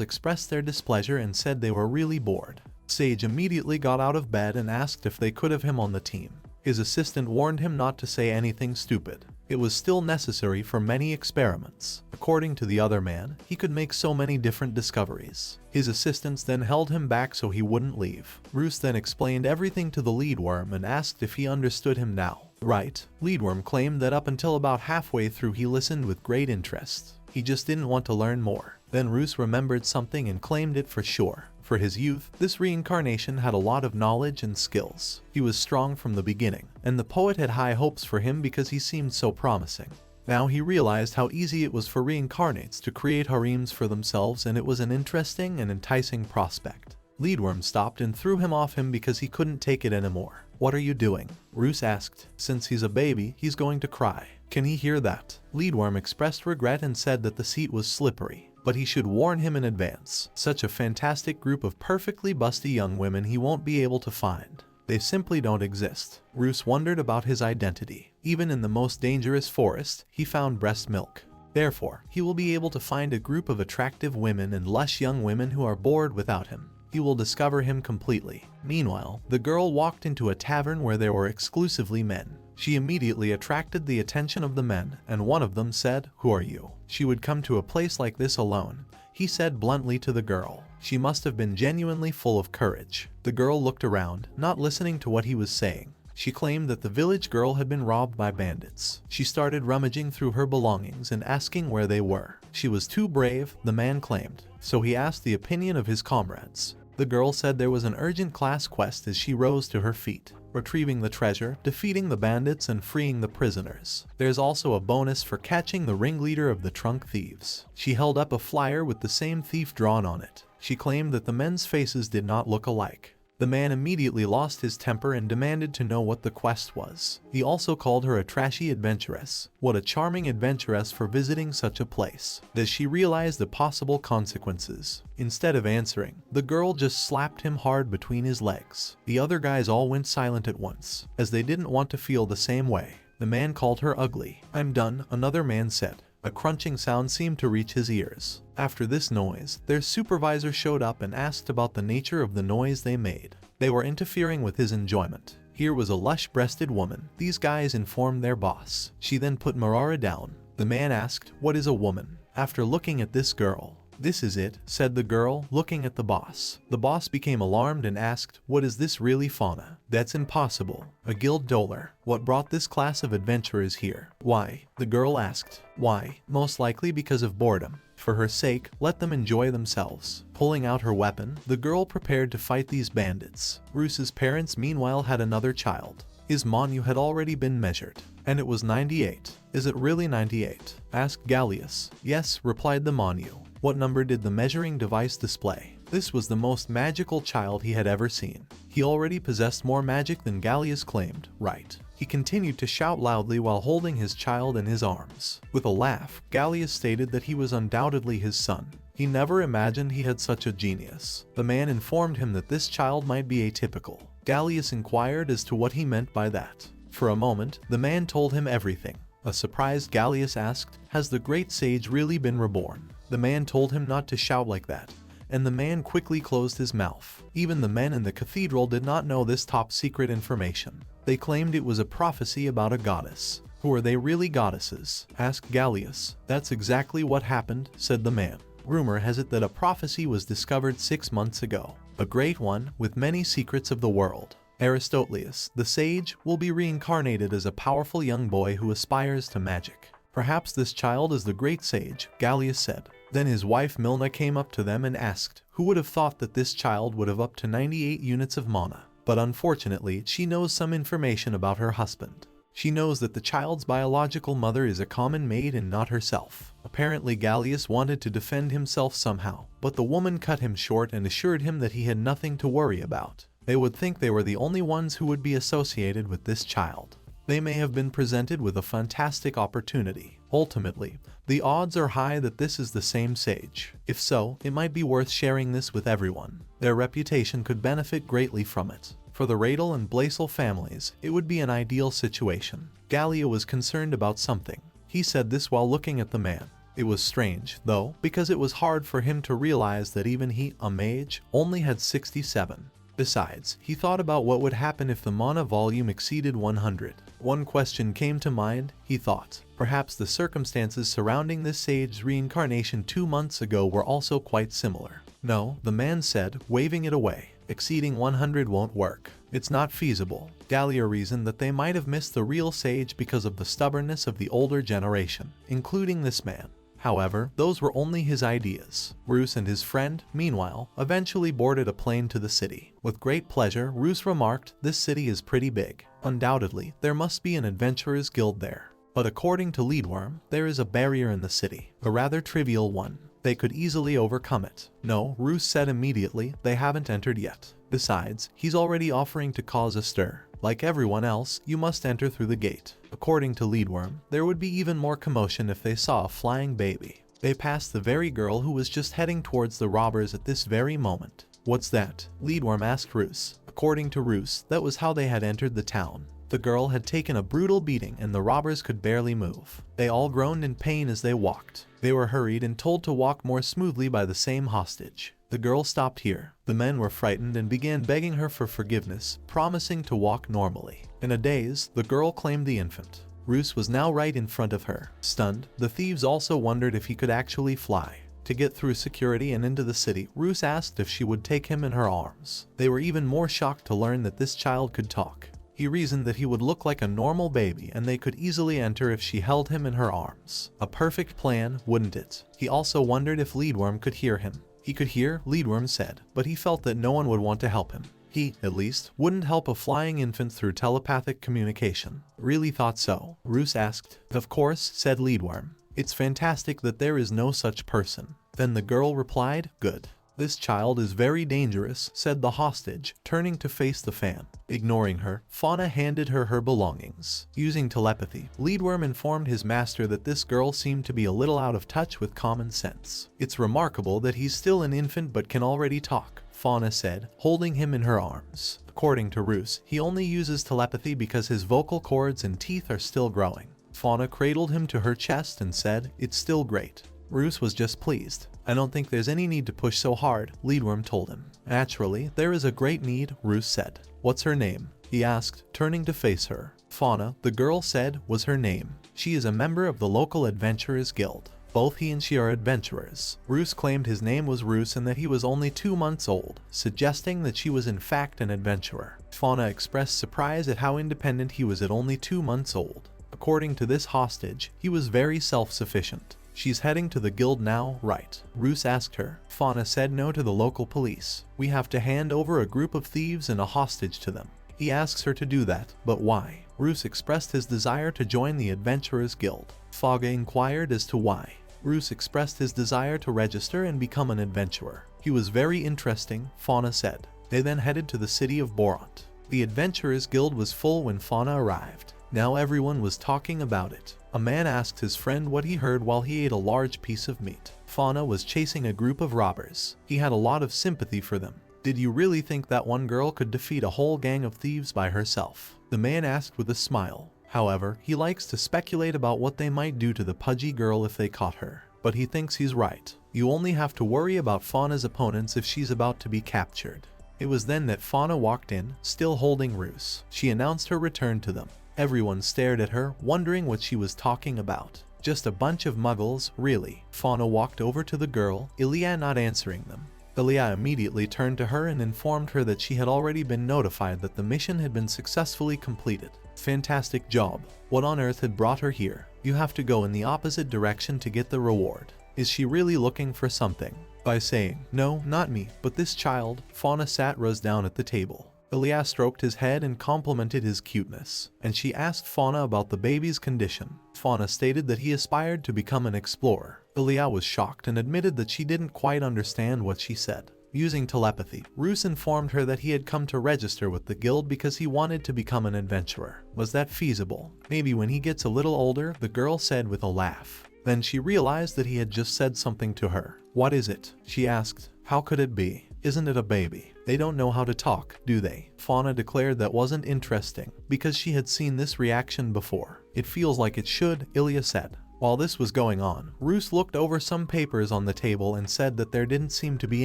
expressed their displeasure and said they were really bored. Sage immediately got out of bed and asked if they could have him on the team. His assistant warned him not to say anything stupid. It was still necessary for many experiments. According to the other man, he could make so many different discoveries. His assistants then held him back so he wouldn't leave. Ruse then explained everything to the Lindworm and asked if he understood him now. Right. Lindworm claimed that up until about halfway through he listened with great interest. He just didn't want to learn more. Then Ruse remembered something and claimed it for sure. For his youth, this reincarnation had a lot of knowledge and skills. He was strong from the beginning, and the poet had high hopes for him because he seemed so promising. Now he realized how easy it was for reincarnates to create harems for themselves, and it was an interesting and enticing prospect. Lindworm stopped and threw him off him because he couldn't take it anymore. What are you doing? Ruse asked. Since he's a baby, he's going to cry. Can he hear that? Lindworm expressed regret and said that the seat was slippery, but he should warn him in advance. Such a fantastic group of perfectly busty young women he won't be able to find. They simply don't exist. Ruse wondered about his identity. Even in the most dangerous forest, he found breast milk. Therefore, he will be able to find a group of attractive women and lush young women who are bored without him. He will discover him completely. Meanwhile, the girl walked into a tavern where there were exclusively men. She immediately attracted the attention of the men, and one of them said, "Who are you?" She would come to a place like this alone, he said bluntly to the girl. She must have been genuinely full of courage. The girl looked around, not listening to what he was saying. She claimed that the village girl had been robbed by bandits. She started rummaging through her belongings and asking where they were. She was too brave, the man claimed, so he asked the opinion of his comrades. The girl said there was an urgent class quest as she rose to her feet. Retrieving the treasure, defeating the bandits, and freeing the prisoners. There's also a bonus for catching the ringleader of the trunk thieves. She held up a flyer with the same thief drawn on it. She claimed that the men's faces did not look alike. The man immediately lost his temper and demanded to know what the quest was. He also called her a trashy adventuress. What a charming adventuress for visiting such a place. Does she realize the possible consequences? Instead of answering, the girl just slapped him hard between his legs. The other guys all went silent at once, as they didn't want to feel the same way. The man called her ugly. "I'm done," another man said. A crunching sound seemed to reach his ears. After this noise, their supervisor showed up and asked about the nature of the noise they made. They were interfering with his enjoyment. Here was a lush-breasted woman. These guys informed their boss. She then put Marara down. The man asked, "What is a woman?" After looking at this girl, "This is it," said the girl, looking at the boss. The boss became alarmed and asked, "What is this really, Fauna?" "That's impossible. A guild dollar. What brought this class of adventurers here?" "Why?" the girl asked. "Why? Most likely because of boredom. For her sake, let them enjoy themselves." Pulling out her weapon, the girl prepared to fight these bandits. Ruse's parents meanwhile had another child. His monu had already been measured, and it was 98. "Is it really 98? asked Gallius. "Yes," replied the monu. What number did the measuring device display? This was the most magical child he had ever seen. He already possessed more magic than Gallius claimed, right? He continued to shout loudly while holding his child in his arms. With a laugh, Gallius stated that he was undoubtedly his son. He never imagined he had such a genius. The man informed him that this child might be atypical. Gallius inquired as to what he meant by that. For a moment, the man told him everything. A surprised Gallius asked, "Has the great sage really been reborn?" The man told him not to shout like that, and the man quickly closed his mouth. Even the men in the cathedral did not know this top secret information. They claimed it was a prophecy about a goddess. "Who are they really goddesses?" asked Gallius. "That's exactly what happened," said the man. "Rumor has it that a prophecy was discovered 6 months ago. A great one, with many secrets of the world. Aristotelius, the sage, will be reincarnated as a powerful young boy who aspires to magic. Perhaps this child is the great sage," Gallius said. Then his wife Milna came up to them and asked, "Who would have thought that this child would have up to 98 units of mana?" But unfortunately, she knows some information about her husband. She knows that the child's biological mother is a common maid and not herself. Apparently Gallius wanted to defend himself somehow, but the woman cut him short and assured him that he had nothing to worry about. They would think they were the only ones who would be associated with this child. They may have been presented with a fantastic opportunity. Ultimately, the odds are high that this is the same sage. If so, it might be worth sharing this with everyone. Their reputation could benefit greatly from it. For the Radel and Blasel families, it would be an ideal situation. Gallia was concerned about something. He said this while looking at the man. It was strange, though, because it was hard for him to realize that even he, a mage, only had 67. Besides, he thought about what would happen if the mana volume exceeded 100. One question came to mind, he thought. Perhaps the circumstances surrounding this sage's reincarnation 2 months ago were also quite similar. "No," the man said, waving it away. "Exceeding 100 won't work. It's not feasible." Gallia reasoned that they might have missed the real sage because of the stubbornness of the older generation, including this man. However, those were only his ideas. Ruse and his friend, meanwhile, eventually boarded a plane to the city. With great pleasure, Ruse remarked, "This city is pretty big. Undoubtedly, there must be an adventurers guild there. But according to Lindworm, there is a barrier in the city, a rather trivial one. They could easily overcome it." "No," Ruse said immediately, "they haven't entered yet. Besides, he's already offering to cause a stir. Like everyone else, you must enter through the gate." According to Lindworm, there would be even more commotion if they saw a flying baby. They passed the very girl who was just heading towards the robbers at this very moment. "What's that?" Lindworm asked Ruse. According to Ruse, that was how they had entered the town. The girl had taken a brutal beating and the robbers could barely move. They all groaned in pain as they walked. They were hurried and told to walk more smoothly by the same hostage. The girl stopped here. The men were frightened and began begging her for forgiveness, promising to walk normally. In a daze, the girl claimed the infant. Ruse was now right in front of her. Stunned, the thieves also wondered if he could actually fly. To get through security and into the city, Ruse asked if she would take him in her arms. They were even more shocked to learn that this child could talk. He reasoned that he would look like a normal baby and they could easily enter if she held him in her arms. A perfect plan, wouldn't it? He also wondered if Lindworm could hear him. He could hear, Lindworm said, but he felt that no one would want to help him. He, at least, wouldn't help a flying infant through telepathic communication. "Really thought so?" Ruse asked. "Of course," said Lindworm. "It's fantastic that there is no such person." Then the girl replied, "Good. This child is very dangerous," said the hostage, turning to face the fan. Ignoring her, Fauna handed her her belongings. Using telepathy, Lindworm informed his master that this girl seemed to be a little out of touch with common sense. "It's remarkable that he's still an infant but can already talk," Fauna said, holding him in her arms. According to Ruse, he only uses telepathy because his vocal cords and teeth are still growing. Fauna cradled him to her chest and said, "It's still great." Ruse was just pleased. "I don't think there's any need to push so hard," Lindworm told him. "Naturally, there is a great need," Ruse said. "What's her name?" he asked, turning to face her. Fauna, the girl said, was her name. "She is a member of the local adventurers guild. Both he and she are adventurers." Ruse claimed his name was Ruse and that he was only 2 months old, suggesting that she was in fact an adventurer. Fauna expressed surprise at how independent he was at only 2 months old. According to this hostage, he was very self-sufficient. "She's heading to the guild now, right?" Ruse asked her. Fauna said no to the local police. "We have to hand over a group of thieves and a hostage to them." He asks her to do that, but why? Ruse expressed his desire to join the Adventurers Guild. Faga inquired as to why. Ruse expressed his desire to register and become an adventurer. He was very interesting, Fauna said. They then headed to the city of Boront. The Adventurers Guild was full when Fauna arrived. Now everyone was talking about it. A man asked his friend what he heard while he ate a large piece of meat. Fauna was chasing a group of robbers. He had a lot of sympathy for them. Did you really think that one girl could defeat a whole gang of thieves by herself? The man asked with a smile. However, he likes to speculate about what they might do to the pudgy girl if they caught her. But he thinks he's right. You only have to worry about Fauna's opponents if she's about to be captured. It was then that Fauna walked in, still holding Ruse. She announced her return to them. Everyone stared at her, wondering what she was talking about. Just a bunch of muggles, really. Fauna walked over to the girl, Ilya not answering them. Ilya immediately turned to her and informed her that she had already been notified that the mission had been successfully completed. Fantastic job. What on earth had brought her here? You have to go in the opposite direction to get the reward. Is she really looking for something? By saying, no, not me, but this child, Fauna sat Ruse down at the table. Ilya stroked his head and complimented his cuteness, and she asked Fauna about the baby's condition. Fauna stated that he aspired to become an explorer. Ilya was shocked and admitted that she didn't quite understand what she said. Using telepathy, Ruse informed her that he had come to register with the guild because he wanted to become an adventurer. Was that feasible? Maybe when he gets a little older, the girl said with a laugh. Then she realized that he had just said something to her. What is it? She asked. How could it be? Isn't it a baby? They don't know how to talk, do they? Fauna declared that wasn't interesting, because she had seen this reaction before. It feels like it should, Ilya said. While this was going on, Ruse looked over some papers on the table and said that there didn't seem to be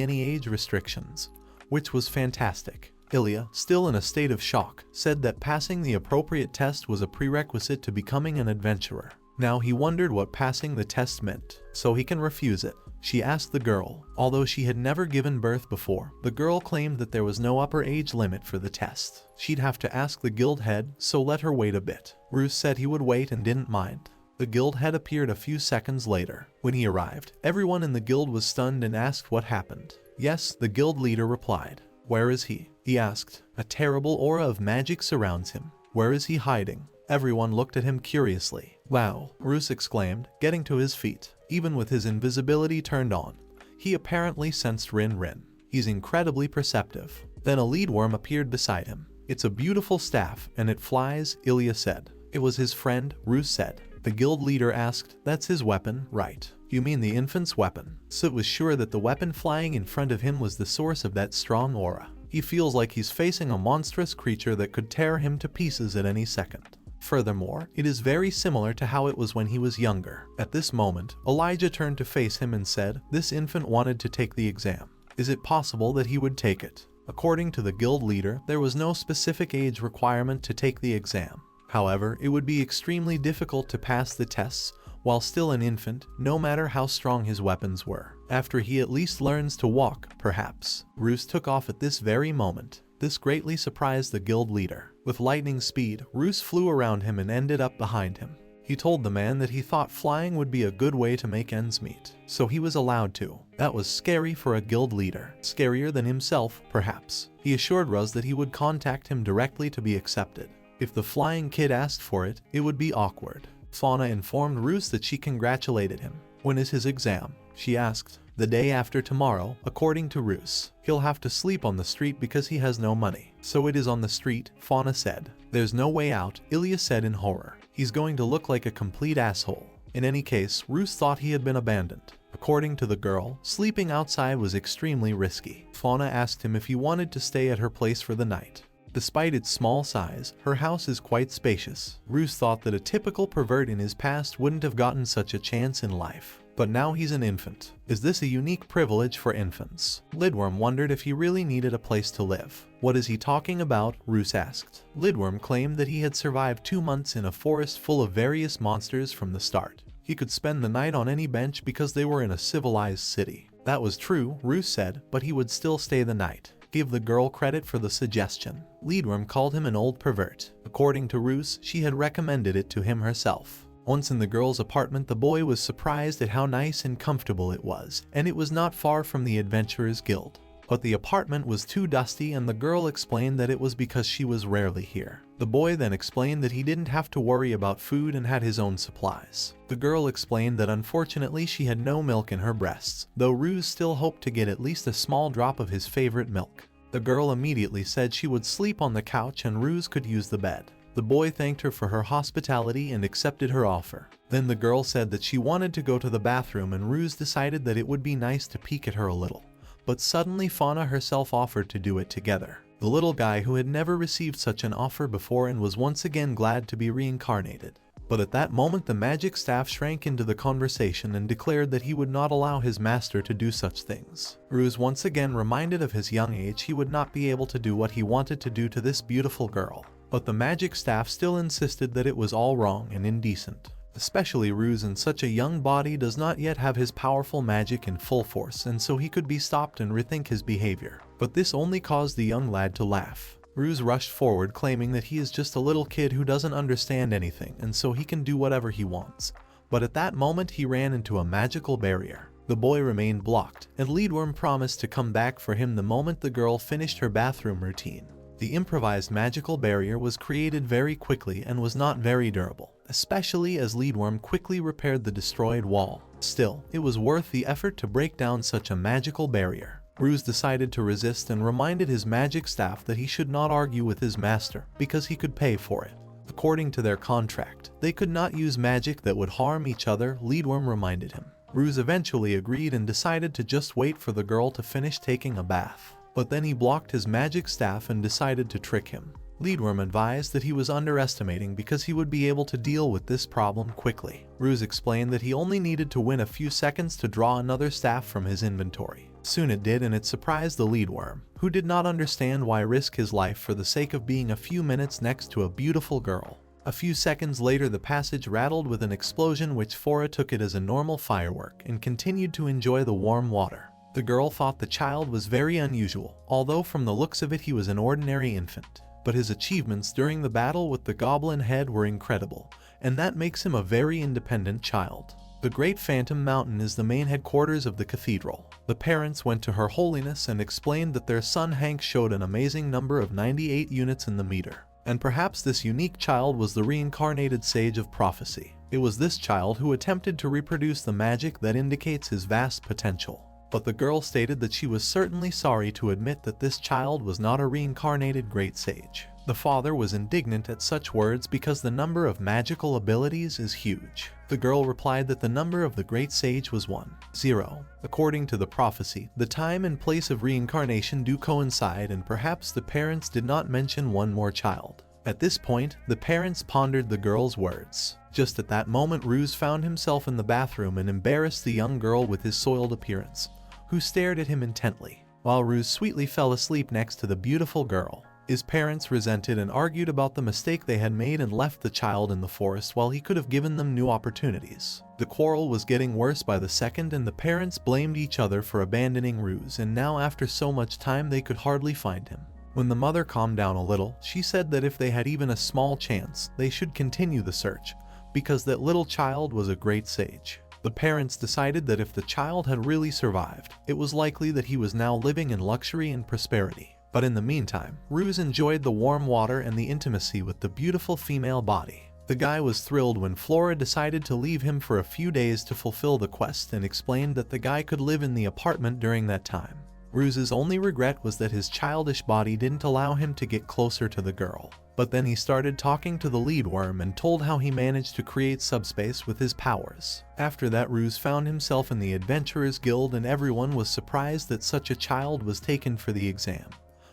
any age restrictions, which was fantastic. Ilya, still in a state of shock, said that passing the appropriate test was a prerequisite to becoming an adventurer. Now he wondered what passing the test meant, so he can refuse it. She asked the girl. Although she had never given birth before, the girl claimed that there was no upper age limit for the test. She'd have to ask the guild head, so let her wait a bit. Ruse said he would wait and didn't mind. The guild head appeared a few seconds later. When he arrived, everyone in the guild was stunned and asked what happened. Yes, the guild leader replied. Where is he? He asked. A terrible aura of magic surrounds him. Where is he hiding? Everyone looked at him curiously. Wow, Ruse exclaimed, getting to his feet. Even with his invisibility turned on, he apparently sensed Rin. He's incredibly perceptive. Then a Lindworm appeared beside him. It's a beautiful staff, and it flies, Ilya said. It was his friend, Ruse said. The guild leader asked, that's his weapon, right? You mean the infant's weapon? Soot was sure that the weapon flying in front of him was the source of that strong aura. He feels like he's facing a monstrous creature that could tear him to pieces at any second. Furthermore, it is very similar to how it was when he was younger. At this moment, Elijah turned to face him and said, this infant wanted to take the exam. Is it possible that he would take it? According to the guild leader, there was no specific age requirement to take the exam. However, it would be extremely difficult to pass the tests while still an infant, no matter how strong his weapons were. After he at least learns to walk, perhaps. Ruse took off at this very moment. This greatly surprised the guild leader. With lightning speed, Ruse flew around him and ended up behind him. He told the man that he thought flying would be a good way to make ends meet, so he was allowed to. That was scary for a guild leader. Scarier than himself, perhaps. He assured Ruse that he would contact him directly to be accepted. If the flying kid asked for it, it would be awkward. Fauna informed Ruse that she congratulated him. When is his exam? She asked. The day after tomorrow, according to Ruse. He'll have to sleep on the street because he has no money. So it is on the street, Fauna said. There's no way out, Ilya said in horror. He's going to look like a complete asshole. In any case, Ruse thought he had been abandoned. According to the girl, sleeping outside was extremely risky. Fauna asked him if he wanted to stay at her place for the night. Despite its small size, her house is quite spacious. Ruse thought that a typical pervert in his past wouldn't have gotten such a chance in life. But now he's an infant. Is this a unique privilege for infants? Lindworm wondered if he really needed a place to live. What is he talking about? Ruse asked. Lindworm claimed that he had survived 2 months in a forest full of various monsters from the start. He could spend the night on any bench because they were in a civilized city. That was true, Ruse said, but he would still stay the night. Give the girl credit for the suggestion. Lindworm called him an old pervert. According to Ruse, she had recommended it to him herself. Once in the girl's apartment, the boy was surprised at how nice and comfortable it was, and it was not far from the Adventurers Guild. But the apartment was too dusty and the girl explained that it was because she was rarely here. The boy then explained that he didn't have to worry about food and had his own supplies. The girl explained that unfortunately she had no milk in her breasts, though Ruse still hoped to get at least a small drop of his favorite milk. The girl immediately said she would sleep on the couch and Ruse could use the bed. The boy thanked her for her hospitality and accepted her offer. Then the girl said that she wanted to go to the bathroom and Ruse decided that it would be nice to peek at her a little. But suddenly Fauna herself offered to do it together. The little guy who had never received such an offer before and was once again glad to be reincarnated. But at that moment the magic staff shrank into the conversation and declared that he would not allow his master to do such things. Ruse once again reminded of his young age he would not be able to do what he wanted to do to this beautiful girl. But the magic staff still insisted that it was all wrong and indecent. Especially Ruse in such a young body does not yet have his powerful magic in full force and so he could be stopped and rethink his behavior. But this only caused the young lad to laugh. Ruse rushed forward claiming that he is just a little kid who doesn't understand anything and so he can do whatever he wants. But at that moment he ran into a magical barrier. The boy remained blocked and Lindworm promised to come back for him the moment the girl finished her bathroom routine. The improvised magical barrier was created very quickly and was not very durable, especially as Lindworm quickly repaired the destroyed wall. Still, it was worth the effort to break down such a magical barrier. Ruse decided to resist and reminded his magic staff that he should not argue with his master because he could pay for it. According to their contract, they could not use magic that would harm each other, Lindworm reminded him. Ruse eventually agreed and decided to just wait for the girl to finish taking a bath. But then he blocked his magic staff and decided to trick him. Lindworm advised that he was underestimating because he would be able to deal with this problem quickly. Ruse explained that he only needed to win a few seconds to draw another staff from his inventory. Soon it did and it surprised the Lindworm, who did not understand why risk his life for the sake of being a few minutes next to a beautiful girl. A few seconds later the passage rattled with an explosion which Fauna took it as a normal firework and continued to enjoy the warm water. The girl thought the child was very unusual, although from the looks of it he was an ordinary infant. But his achievements during the battle with the goblin head were incredible, and that makes him a very independent child. The Great Phantom Mountain is the main headquarters of the cathedral. The parents went to Her Holiness and explained that their son Hank showed an amazing number of 98 units in the meter. And perhaps this unique child was the reincarnated sage of prophecy. It was this child who attempted to reproduce the magic that indicates his vast potential. But the girl stated that she was certainly sorry to admit that this child was not a reincarnated great sage. The father was indignant at such words because the number of magical abilities is huge. The girl replied that the number of the great sage was 0. According to the prophecy, the time and place of reincarnation do coincide and perhaps the parents did not mention one more child. At this point, the parents pondered the girl's words. Just at that moment Ruse found himself in the bathroom and embarrassed the young girl with his soiled appearance, who stared at him intently, while Ruse sweetly fell asleep next to the beautiful girl. His parents resented and argued about the mistake they had made and left the child in the forest while he could have given them new opportunities. The quarrel was getting worse by the second and the parents blamed each other for abandoning Ruse, and now after so much time they could hardly find him. When the mother calmed down a little, she said that if they had even a small chance, they should continue the search, because that little child was a great sage. The parents decided that if the child had really survived, it was likely that he was now living in luxury and prosperity. But in the meantime, Ruse enjoyed the warm water and the intimacy with the beautiful female body. The guy was thrilled when Flora decided to leave him for a few days to fulfill the quest and explained that the guy could live in the apartment during that time. Ruse's only regret was that his childish body didn't allow him to get closer to the girl. But then he started talking to the Lindworm and told how he managed to create subspace with his powers. After that, Ruse found himself in the Adventurers Guild and everyone was surprised that such a child was taken for the exam,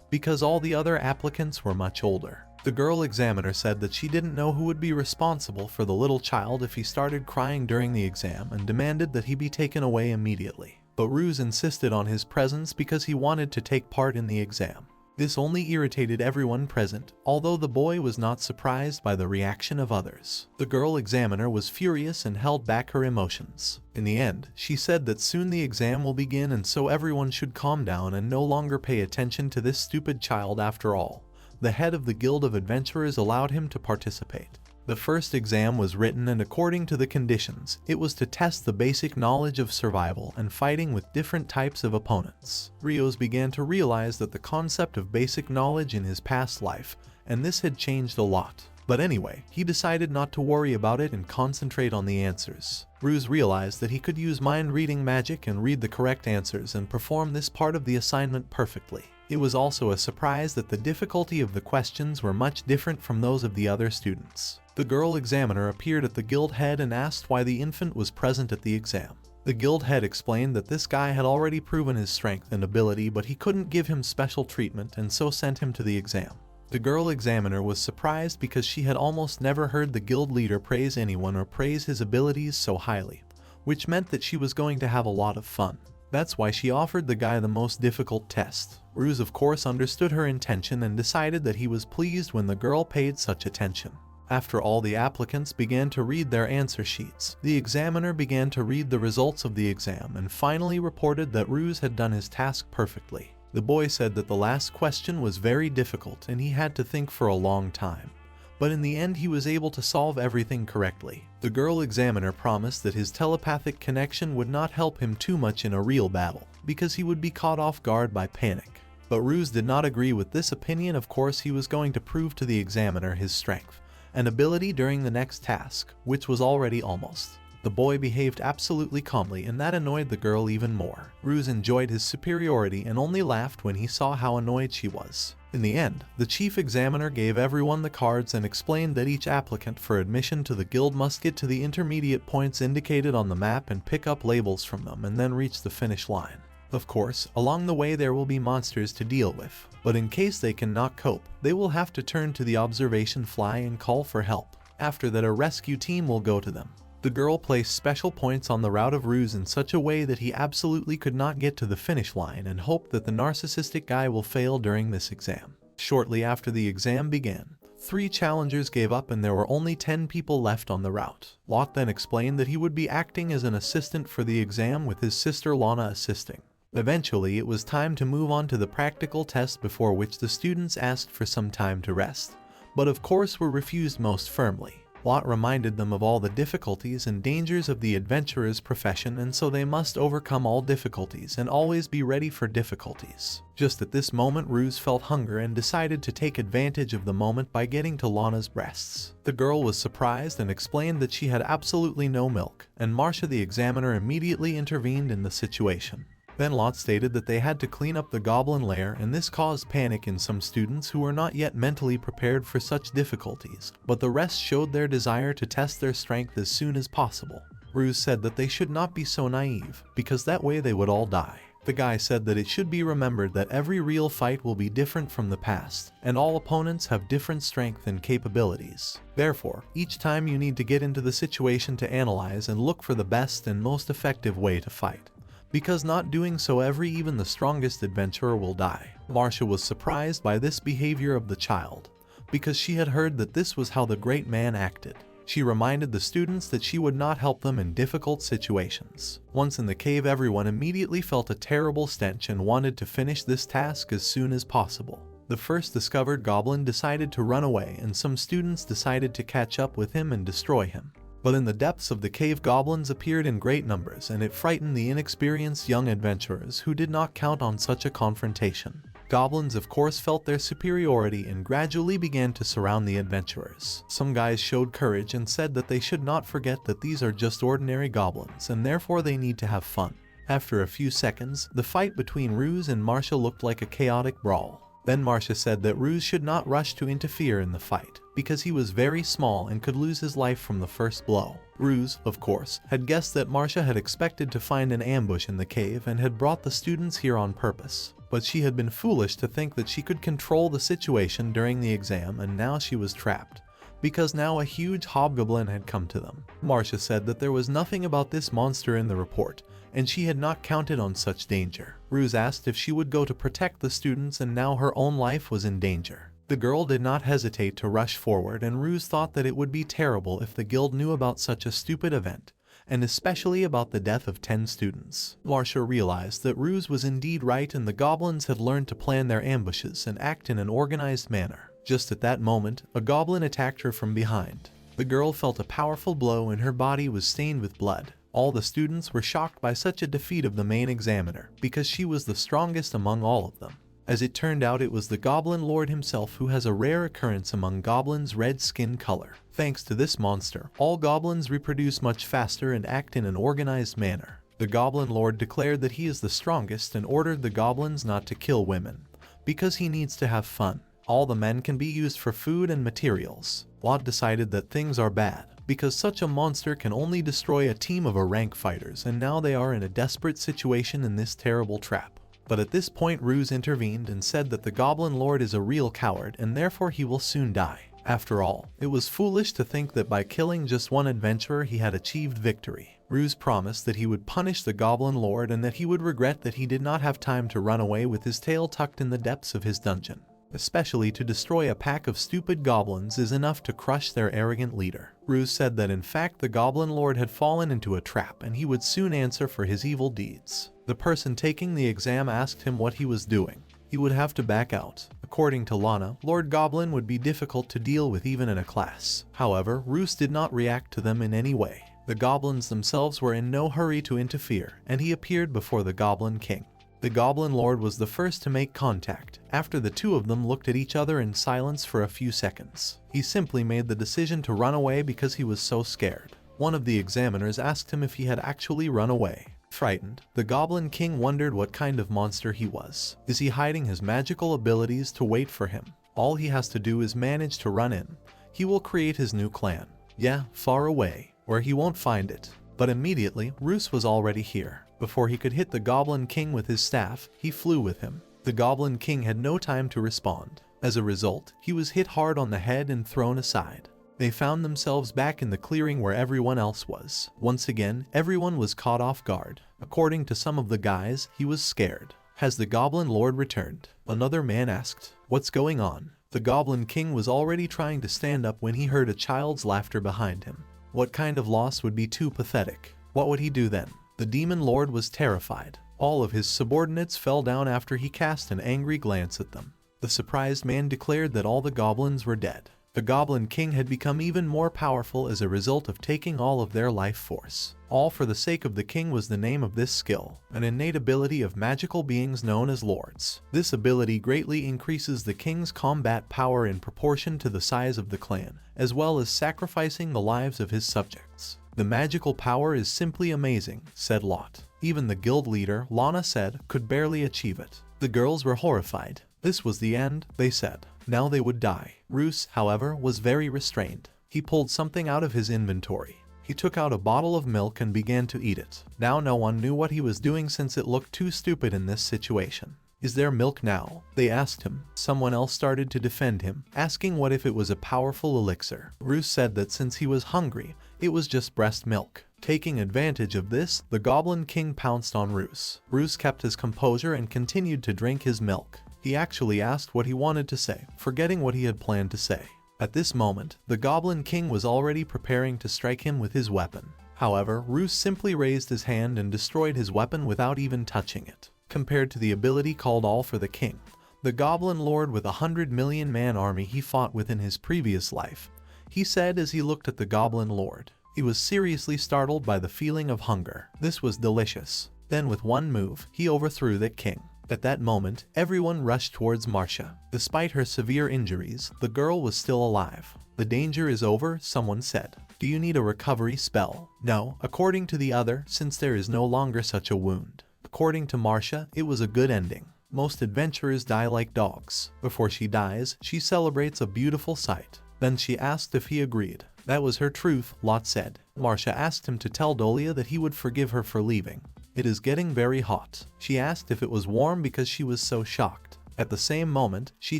because all the other applicants were much older. The girl examiner said that she didn't know who would be responsible for the little child if he started crying during the exam and demanded that he be taken away immediately. But Ruse insisted on his presence because he wanted to take part in the exam. This only irritated everyone present, although the boy was not surprised by the reaction of others. The girl examiner was furious and held back her emotions. In the end, she said that soon the exam will begin and so everyone should calm down and no longer pay attention to this stupid child after all. The head of the Guild of Adventurers allowed him to participate. The first exam was written, and according to the conditions, it was to test the basic knowledge of survival and fighting with different types of opponents. Ruse began to realize that the concept of basic knowledge in his past life, and this had changed a lot. But anyway, he decided not to worry about it and concentrate on the answers. Ruse realized that he could use mind-reading magic and read the correct answers and perform this part of the assignment perfectly. It was also a surprise that the difficulty of the questions were much different from those of the other students. The girl examiner appeared at the guild head and asked why the infant was present at the exam. The guild head explained that this guy had already proven his strength and ability, but he couldn't give him special treatment and so sent him to the exam. The girl examiner was surprised because she had almost never heard the guild leader praise anyone or praise his abilities so highly, which meant that she was going to have a lot of fun. That's why she offered the guy the most difficult test. Ruse of course understood her intention and decided that he was pleased when the girl paid such attention. After all the applicants began to read their answer sheets, the examiner began to read the results of the exam and finally reported that Ruse had done his task perfectly. The boy said that the last question was very difficult and he had to think for a long time. But in the end he was able to solve everything correctly. The girl examiner promised that his telepathic connection would not help him too much in a real battle, because he would be caught off guard by panic. But Ruse did not agree with this opinion. Of course he was going to prove to the examiner his strength and ability during the next task, which was already almost. The boy behaved absolutely calmly, and that annoyed the girl even more. Ruse enjoyed his superiority and only laughed when he saw how annoyed she was. In the end, the chief examiner gave everyone the cards and explained that each applicant for admission to the guild must get to the intermediate points indicated on the map and pick up labels from them and then reach the finish line. Of course, along the way there will be monsters to deal with, but in case they cannot cope, they will have to turn to the observation fly and call for help. After that, a rescue team will go to them. The girl placed special points on the route of Ruse in such a way that he absolutely could not get to the finish line and hoped that the narcissistic guy will fail during this exam. Shortly after the exam began, 3 challengers gave up and there were only 10 people left on the route. Lot then explained that he would be acting as an assistant for the exam with his sister Lana assisting. Eventually, it was time to move on to the practical test, before which the students asked for some time to rest, but of course were refused most firmly. Lot reminded them of all the difficulties and dangers of the adventurer's profession, and so they must overcome all difficulties and always be ready for difficulties. Just at this moment, Ruse felt hunger and decided to take advantage of the moment by getting to Lana's breasts. The girl was surprised and explained that she had absolutely no milk, and Marcia the examiner immediately intervened in the situation. Then Lot stated that they had to clean up the goblin lair, and this caused panic in some students who were not yet mentally prepared for such difficulties, but the rest showed their desire to test their strength as soon as possible. Ruse said that they should not be so naive, because that way they would all die. The guy said that it should be remembered that every real fight will be different from the past, and all opponents have different strength and capabilities. Therefore, each time you need to get into the situation to analyze and look for the best and most effective way to fight, because not doing so even the strongest adventurer will die. Marcia was surprised by this behavior of the child, because she had heard that this was how the great man acted. She reminded the students that she would not help them in difficult situations. Once in the cave, everyone immediately felt a terrible stench and wanted to finish this task as soon as possible. The first discovered goblin decided to run away, and some students decided to catch up with him and destroy him. But in the depths of the cave, goblins appeared in great numbers, and it frightened the inexperienced young adventurers who did not count on such a confrontation. Goblins of course felt their superiority and gradually began to surround the adventurers. Some guys showed courage and said that they should not forget that these are just ordinary goblins and therefore they need to have fun. After a few seconds, the fight between Ruse and Marcia looked like a chaotic brawl. Then Marcia said that Ruse should not rush to interfere in the fight, because he was very small and could lose his life from the first blow. Ruse, of course, had guessed that Marcia had expected to find an ambush in the cave and had brought the students here on purpose. But she had been foolish to think that she could control the situation during the exam, and now she was trapped, because now a huge hobgoblin had come to them. Marcia said that there was nothing about this monster in the report, and she had not counted on such danger. Ruse asked if she would go to protect the students, and now her own life was in danger. The girl did not hesitate to rush forward, and Ruse thought that it would be terrible if the guild knew about such a stupid event, and especially about the death of 10 students. Marcia realized that Ruse was indeed right, and the goblins had learned to plan their ambushes and act in an organized manner. Just at that moment, a goblin attacked her from behind. The girl felt a powerful blow and her body was stained with blood. All the students were shocked by such a defeat of the main examiner, because she was the strongest among all of them. As it turned out, it was the Goblin Lord himself, who has a rare occurrence among goblins' red skin color. Thanks to this monster, all goblins reproduce much faster and act in an organized manner. The Goblin Lord declared that he is the strongest and ordered the goblins not to kill women, because he needs to have fun. All the men can be used for food and materials. Lot decided that things are bad, because such a monster can only destroy a team of rank fighters, and now they are in a desperate situation in this terrible trap. But at this point Ruse intervened and said that the Goblin Lord is a real coward and therefore he will soon die. After all, it was foolish to think that by killing just one adventurer he had achieved victory. Ruse promised that he would punish the Goblin Lord and that he would regret that he did not have time to run away with his tail tucked in the depths of his dungeon. Especially to destroy a pack of stupid goblins is enough to crush their arrogant leader. Ruse said that in fact the Goblin Lord had fallen into a trap and he would soon answer for his evil deeds. The person taking the exam asked him what he was doing. He would have to back out. According to Lana, Lord Goblin would be difficult to deal with even in a class. However, Ruse did not react to them in any way. The goblins themselves were in no hurry to interfere, and he appeared before the Goblin King. The Goblin Lord was the first to make contact. After the two of them looked at each other in silence for a few seconds, he simply made the decision to run away because he was so scared. One of the examiners asked him if he had actually run away. Frightened, the Goblin King wondered what kind of monster he was. Is he hiding his magical abilities to wait for him? All he has to do is manage to run in. He will create his new clan. Yeah, far away, where he won't find it. But immediately, Ruse was already here. Before he could hit the Goblin King with his staff, he flew with him. The Goblin King had no time to respond. As a result, he was hit hard on the head and thrown aside. They found themselves back in the clearing where everyone else was. Once again, everyone was caught off guard. According to some of the guys, he was scared. Has the Goblin Lord returned? Another man asked. What's going on? The Goblin King was already trying to stand up when he heard a child's laughter behind him. What kind of loss would be too pathetic? What would he do then? The Demon Lord was terrified. All of his subordinates fell down after he cast an angry glance at them. The surprised man declared that all the goblins were dead. The Goblin King had become even more powerful as a result of taking all of their life force. All for the sake of the king was the name of this skill, an innate ability of magical beings known as lords. This ability greatly increases the king's combat power in proportion to the size of the clan, as well as sacrificing the lives of his subjects. The magical power is simply amazing, said Lot. Even the guild leader, Lana said, could barely achieve it. The girls were horrified. This was the end, they said. Now they would die. Ruse, however, was very restrained. He pulled something out of his inventory. He took out a bottle of milk and began to eat it. Now no one knew what he was doing since it looked too stupid in this situation. Is there milk now? They asked him. Someone else started to defend him, asking what if it was a powerful elixir. Ruse said that since he was hungry, it was just breast milk. Taking advantage of this, the Goblin King pounced on Ruse. Ruse kept his composure and continued to drink his milk. He actually asked what he wanted to say, forgetting what he had planned to say. At this moment, the Goblin King was already preparing to strike him with his weapon. However, Ruse simply raised his hand and destroyed his weapon without even touching it. Compared to the ability called All for the King, the Goblin Lord with 100 million man army he fought with in his previous life, he said as he looked at the Goblin Lord. He was seriously startled by the feeling of hunger. This was delicious. Then with one move, he overthrew that king. At that moment, everyone rushed towards Marcia. Despite her severe injuries, the girl was still alive. The danger is over, someone said. Do you need a recovery spell? No, according to the other, since there is no longer such a wound. According to Marcia, it was a good ending. Most adventurers die like dogs. Before she dies, she celebrates a beautiful sight. Then she asked if he agreed. That was her truth, Lot said. Marcia asked him to tell Dolia that he would forgive her for leaving. It is getting very hot. She asked if it was warm because she was so shocked. At the same moment, she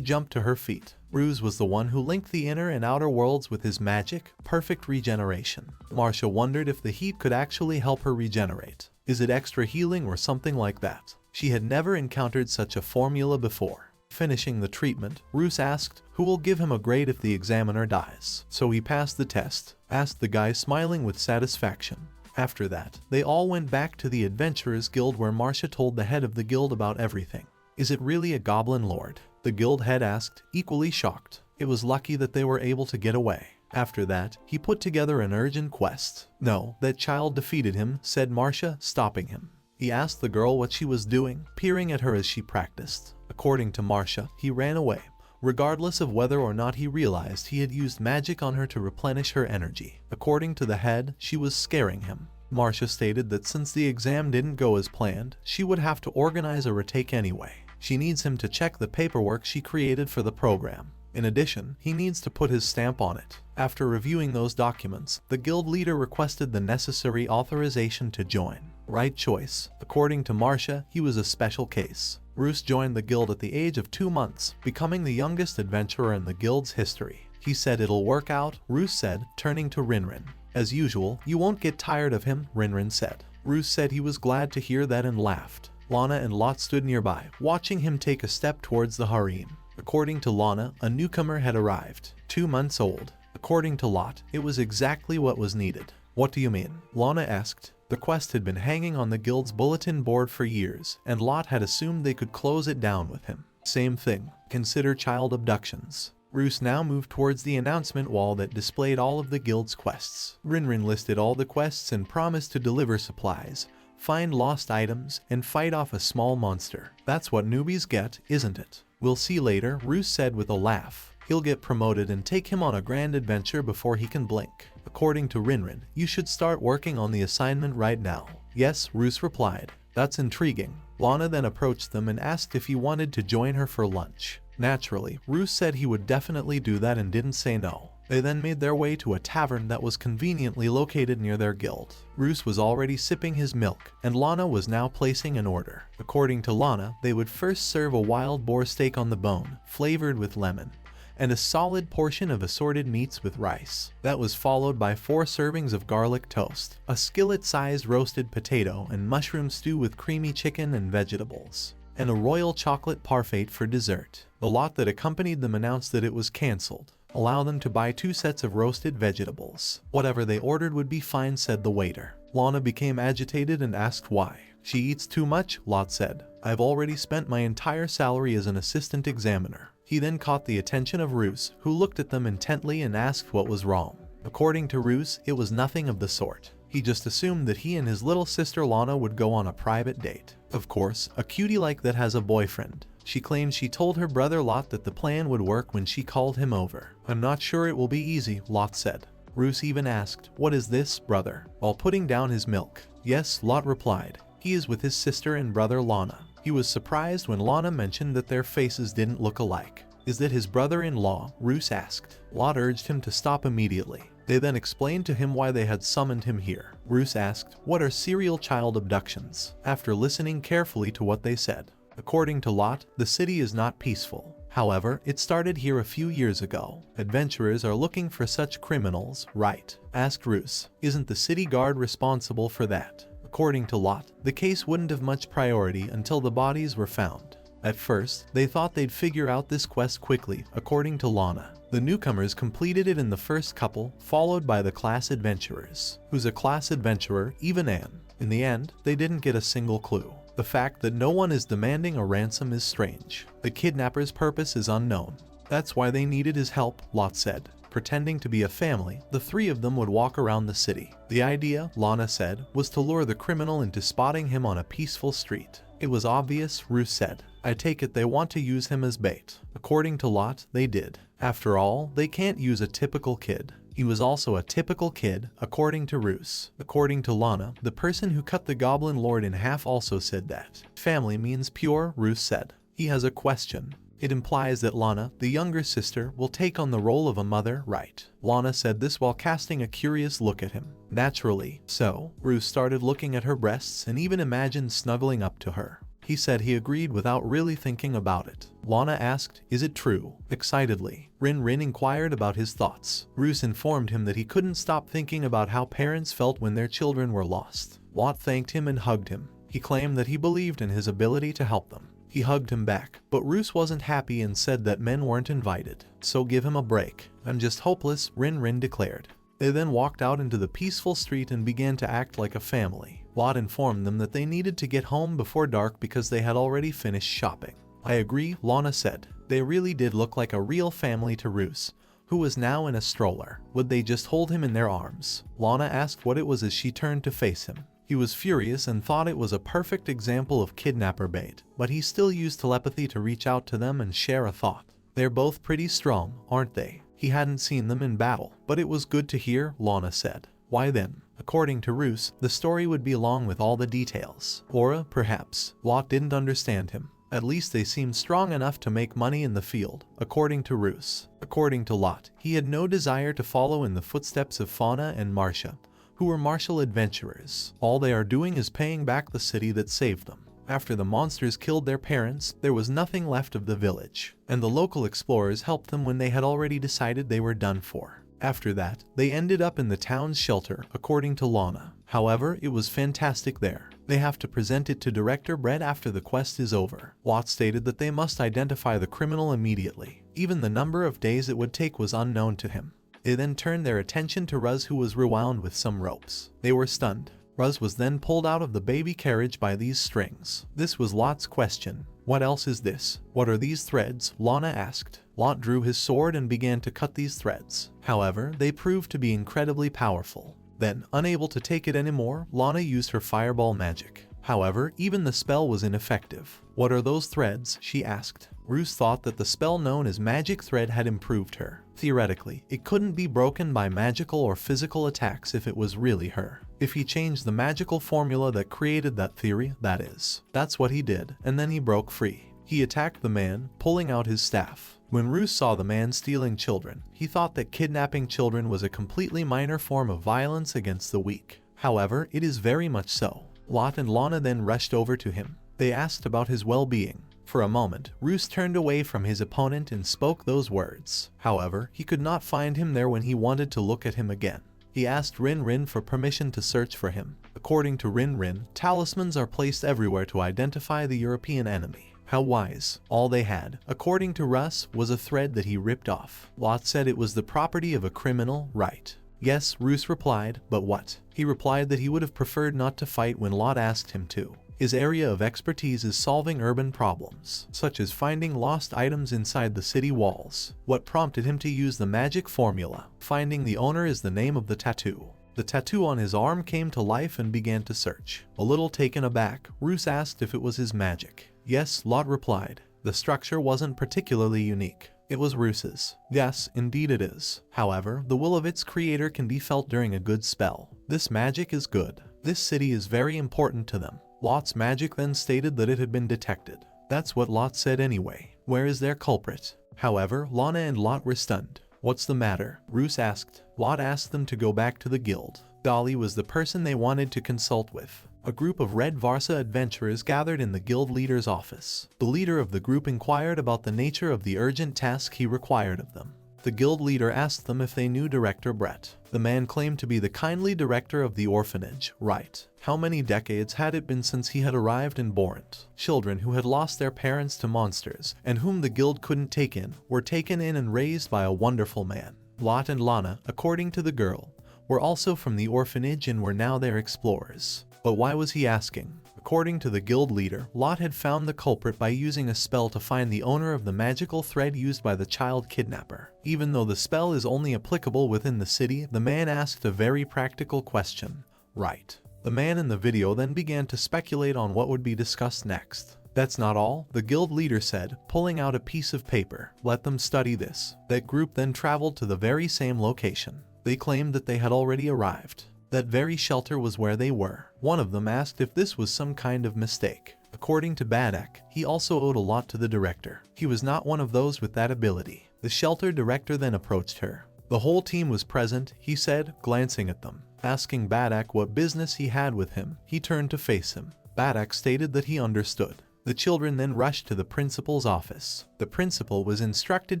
jumped to her feet. Ruse was the one who linked the inner and outer worlds with his magic, perfect regeneration. Marcia wondered if the heat could actually help her regenerate. Is it extra healing or something like that? She had never encountered such a formula before. Finishing the treatment, Ruse asked who will give him a grade if the examiner dies. So he passed the test, asked the guy, smiling with satisfaction. After that, they all went back to the Adventurers Guild where Marcia told the head of the guild about everything. Is it really a Goblin Lord? The guild head asked, equally shocked. It was lucky that they were able to get away. After that, he put together an urgent quest. No, that child defeated him, said Marcia, stopping him. He asked the girl what she was doing, peering at her as she practiced. According to Marcia, he ran away, regardless of whether or not he realized he had used magic on her to replenish her energy. According to the head, she was scaring him. Marcia stated that since the exam didn't go as planned, she would have to organize a retake anyway. She needs him to check the paperwork she created for the program. In addition, he needs to put his stamp on it. After reviewing those documents, the guild leader requested the necessary authorization to join. Right choice. According to Marcia, he was a special case. Ruse joined the guild at the age of 2 months, becoming the youngest adventurer in the guild's history. He said it'll work out, Ruse said, turning to Rinrin. As usual, you won't get tired of him, Rinrin said. Ruse said he was glad to hear that and laughed. Lana and Lot stood nearby, watching him take a step towards the harem. According to Lana, a newcomer had arrived, 2 months old. According to Lot, it was exactly what was needed. What do you mean? Lana asked. The quest had been hanging on the guild's bulletin board for years, and Lot had assumed they could close it down with him. Same thing. Consider child abductions. Ruse now moved towards the announcement wall that displayed all of the guild's quests. Rinrin listed all the quests and promised to deliver supplies, find lost items, and fight off a small monster. That's what newbies get, isn't it? We'll see later, Ruse said with a laugh. He'll get promoted and take him on a grand adventure before he can blink. According to Rinrin, you should start working on the assignment right now. Yes, Ruse replied. That's intriguing. Lana then approached them and asked if he wanted to join her for lunch. Naturally, Ruse said he would definitely do that and didn't say no. They then made their way to a tavern that was conveniently located near their guild. Ruse was already sipping his milk, and Lana was now placing an order. According to Lana, they would first serve a wild boar steak on the bone, flavored with lemon, and a solid portion of assorted meats with rice. That was followed by 4 servings of garlic toast, a skillet-sized roasted potato and mushroom stew with creamy chicken and vegetables, and a royal chocolate parfait for dessert. The lot that accompanied them announced that it was cancelled. Allow them to buy 2 sets of roasted vegetables. Whatever they ordered would be fine, said the waiter. Lana became agitated and asked why. She eats too much, Lot said. I've already spent my entire salary as an assistant examiner. He then caught the attention of Ruse, who looked at them intently and asked what was wrong. According to Ruse, it was nothing of the sort. He just assumed that he and his little sister Lana would go on a private date. Of course, a cutie like that has a boyfriend. She claimed she told her brother Lot that the plan would work when she called him over. I'm not sure it will be easy, Lot said. Ruse even asked, what is this, brother? While putting down his milk. Yes, Lot replied. He is with his sister and brother Lana. He was surprised when Lana mentioned that their faces didn't look alike. Is that his brother-in-law? Ruse asked. Lot urged him to stop immediately. They then explained to him why they had summoned him here. Ruse asked, what are serial child abductions? After listening carefully to what they said. According to Lot, the city is not peaceful. However, it started here a few years ago. Adventurers are looking for such criminals, right? Asked Ruse. Isn't the city guard responsible for that? According to Lot, the case wouldn't have much priority until the bodies were found. At first, they thought they'd figure out this quest quickly, according to Lana. The newcomers completed it in the first couple, followed by the class adventurers. Who's a class adventurer? Even Anne. In the end, they didn't get a single clue. The fact that no one is demanding a ransom is strange. The kidnapper's purpose is unknown. That's why they needed his help, Lot said. Pretending to be a family, the 3 of them would walk around the city. The idea, Lana said, was to lure the criminal into spotting him on a peaceful street. It was obvious, Ruse said. I take it they want to use him as bait. According to Lot, they did. After all, they can't use a typical kid. He was also a typical kid, according to Ruse. According to Lana, the person who cut the Goblin Lord in half also said that. Family means pure, Ruse said. He has a question. It implies that Lana, the younger sister, will take on the role of a mother, right? Lana said this while casting a curious look at him. Naturally. So, Ruse started looking at her breasts and even imagined snuggling up to her. He said he agreed without really thinking about it. Lana asked, is it true? Excitedly, Rin inquired about his thoughts. Ruse informed him that he couldn't stop thinking about how parents felt when their children were lost. Lot thanked him and hugged him. He claimed that he believed in his ability to help them. He hugged him back, but Ruse wasn't happy and said that men weren't invited. So give him a break. I'm just hopeless, Rin declared. They then walked out into the peaceful street and began to act like a family. Lot informed them that they needed to get home before dark because they had already finished shopping. I agree, Lana said. They really did look like a real family to Ruse, who was now in a stroller. Would they just hold him in their arms? Lana asked what it was as she turned to face him. He was furious and thought it was a perfect example of kidnapper bait, but he still used telepathy to reach out to them and share a thought. They're both pretty strong, aren't they? He hadn't seen them in battle, but it was good to hear, Lana said. Why then? According to Ruse, the story would be long with all the details. Or, perhaps, Lot didn't understand him. At least they seemed strong enough to make money in the field, according to Ruse. According to Lot, he had no desire to follow in the footsteps of Fauna and Marcia, who were martial adventurers. All they are doing is paying back the city that saved them. After the monsters killed their parents, there was nothing left of the village, and the local explorers helped them when they had already decided they were done for. After that, they ended up in the town's shelter, according to Lana. However, it was fantastic there. They have to present it to Director Brett after the quest is over. Watt stated that they must identify the criminal immediately. Even the number of days it would take was unknown to him. They then turned their attention to Ruse, who was rewound with some ropes. They were stunned. Ruse was then pulled out of the baby carriage by these strings. This was Lot's question. What else is this? What are these threads? Lana asked. Lot drew his sword and began to cut these threads. However, they proved to be incredibly powerful. Then, unable to take it anymore, Lana used her fireball magic. However, even the spell was ineffective. What are those threads? She asked. Ruse thought that the spell known as Magic Thread had improved her. Theoretically, it couldn't be broken by magical or physical attacks if it was really her. If he changed the magical formula that created that theory, that is. That's what he did, and then he broke free. He attacked the man, pulling out his staff. When Ruse saw the man stealing children, he thought that kidnapping children was a completely minor form of violence against the weak. However, it is very much so. Lot and Lana then rushed over to him. They asked about his well-being. For a moment, Ruse turned away from his opponent and spoke those words. However, he could not find him there when he wanted to look at him again. He asked Rin for permission to search for him. According to Rin, talismans are placed everywhere to identify the European enemy. How wise. All they had, according to Ruse, was a thread that he ripped off. Lot said it was the property of a criminal, right? Yes, Ruse replied, but what? He replied that he would have preferred not to fight when Lot asked him to. His area of expertise is solving urban problems, such as finding lost items inside the city walls. What prompted him to use the magic formula? Finding the owner is the name of the tattoo. The tattoo on his arm came to life and began to search. A little taken aback, Ruse asked if it was his magic. Yes, Lot replied. The structure wasn't particularly unique. It was Ruse's. Yes, indeed it is. However, the will of its creator can be felt during a good spell. This magic is good. This city is very important to them. Lot's magic then stated that it had been detected. That's what Lot said anyway. Where is their culprit? However, Lana and Lot were stunned. What's the matter? Ruse asked. Lot asked them to go back to the guild. Dolly was the person they wanted to consult with. A group of Red Varsa adventurers gathered in the guild leader's office. The leader of the group inquired about the nature of the urgent task he required of them. The guild leader asked them if they knew Director Brett. The man claimed to be the kindly director of the orphanage, right? How many decades had it been since he had arrived in Borant? Children who had lost their parents to monsters, and whom the guild couldn't take in, were taken in and raised by a wonderful man. Lot and Lana, according to the girl, were also from the orphanage and were now their explorers. But why was he asking? According to the guild leader, Lot had found the culprit by using a spell to find the owner of the magical thread used by the child kidnapper. Even though the spell is only applicable within the city, the man asked a very practical question. Right. The man in the video then began to speculate on what would be discussed next. That's not all, the guild leader said, pulling out a piece of paper. Let them study this. That group then traveled to the very same location. They claimed that they had already arrived. That very shelter was where they were. One of them asked if this was some kind of mistake. According to Badak, he also owed a lot to the director. He was not one of those with that ability. The shelter director then approached her. The whole team was present, he said, glancing at them. Asking Badak what business he had with him, he turned to face him. Badak stated that he understood. The children then rushed to the principal's office. The principal was instructed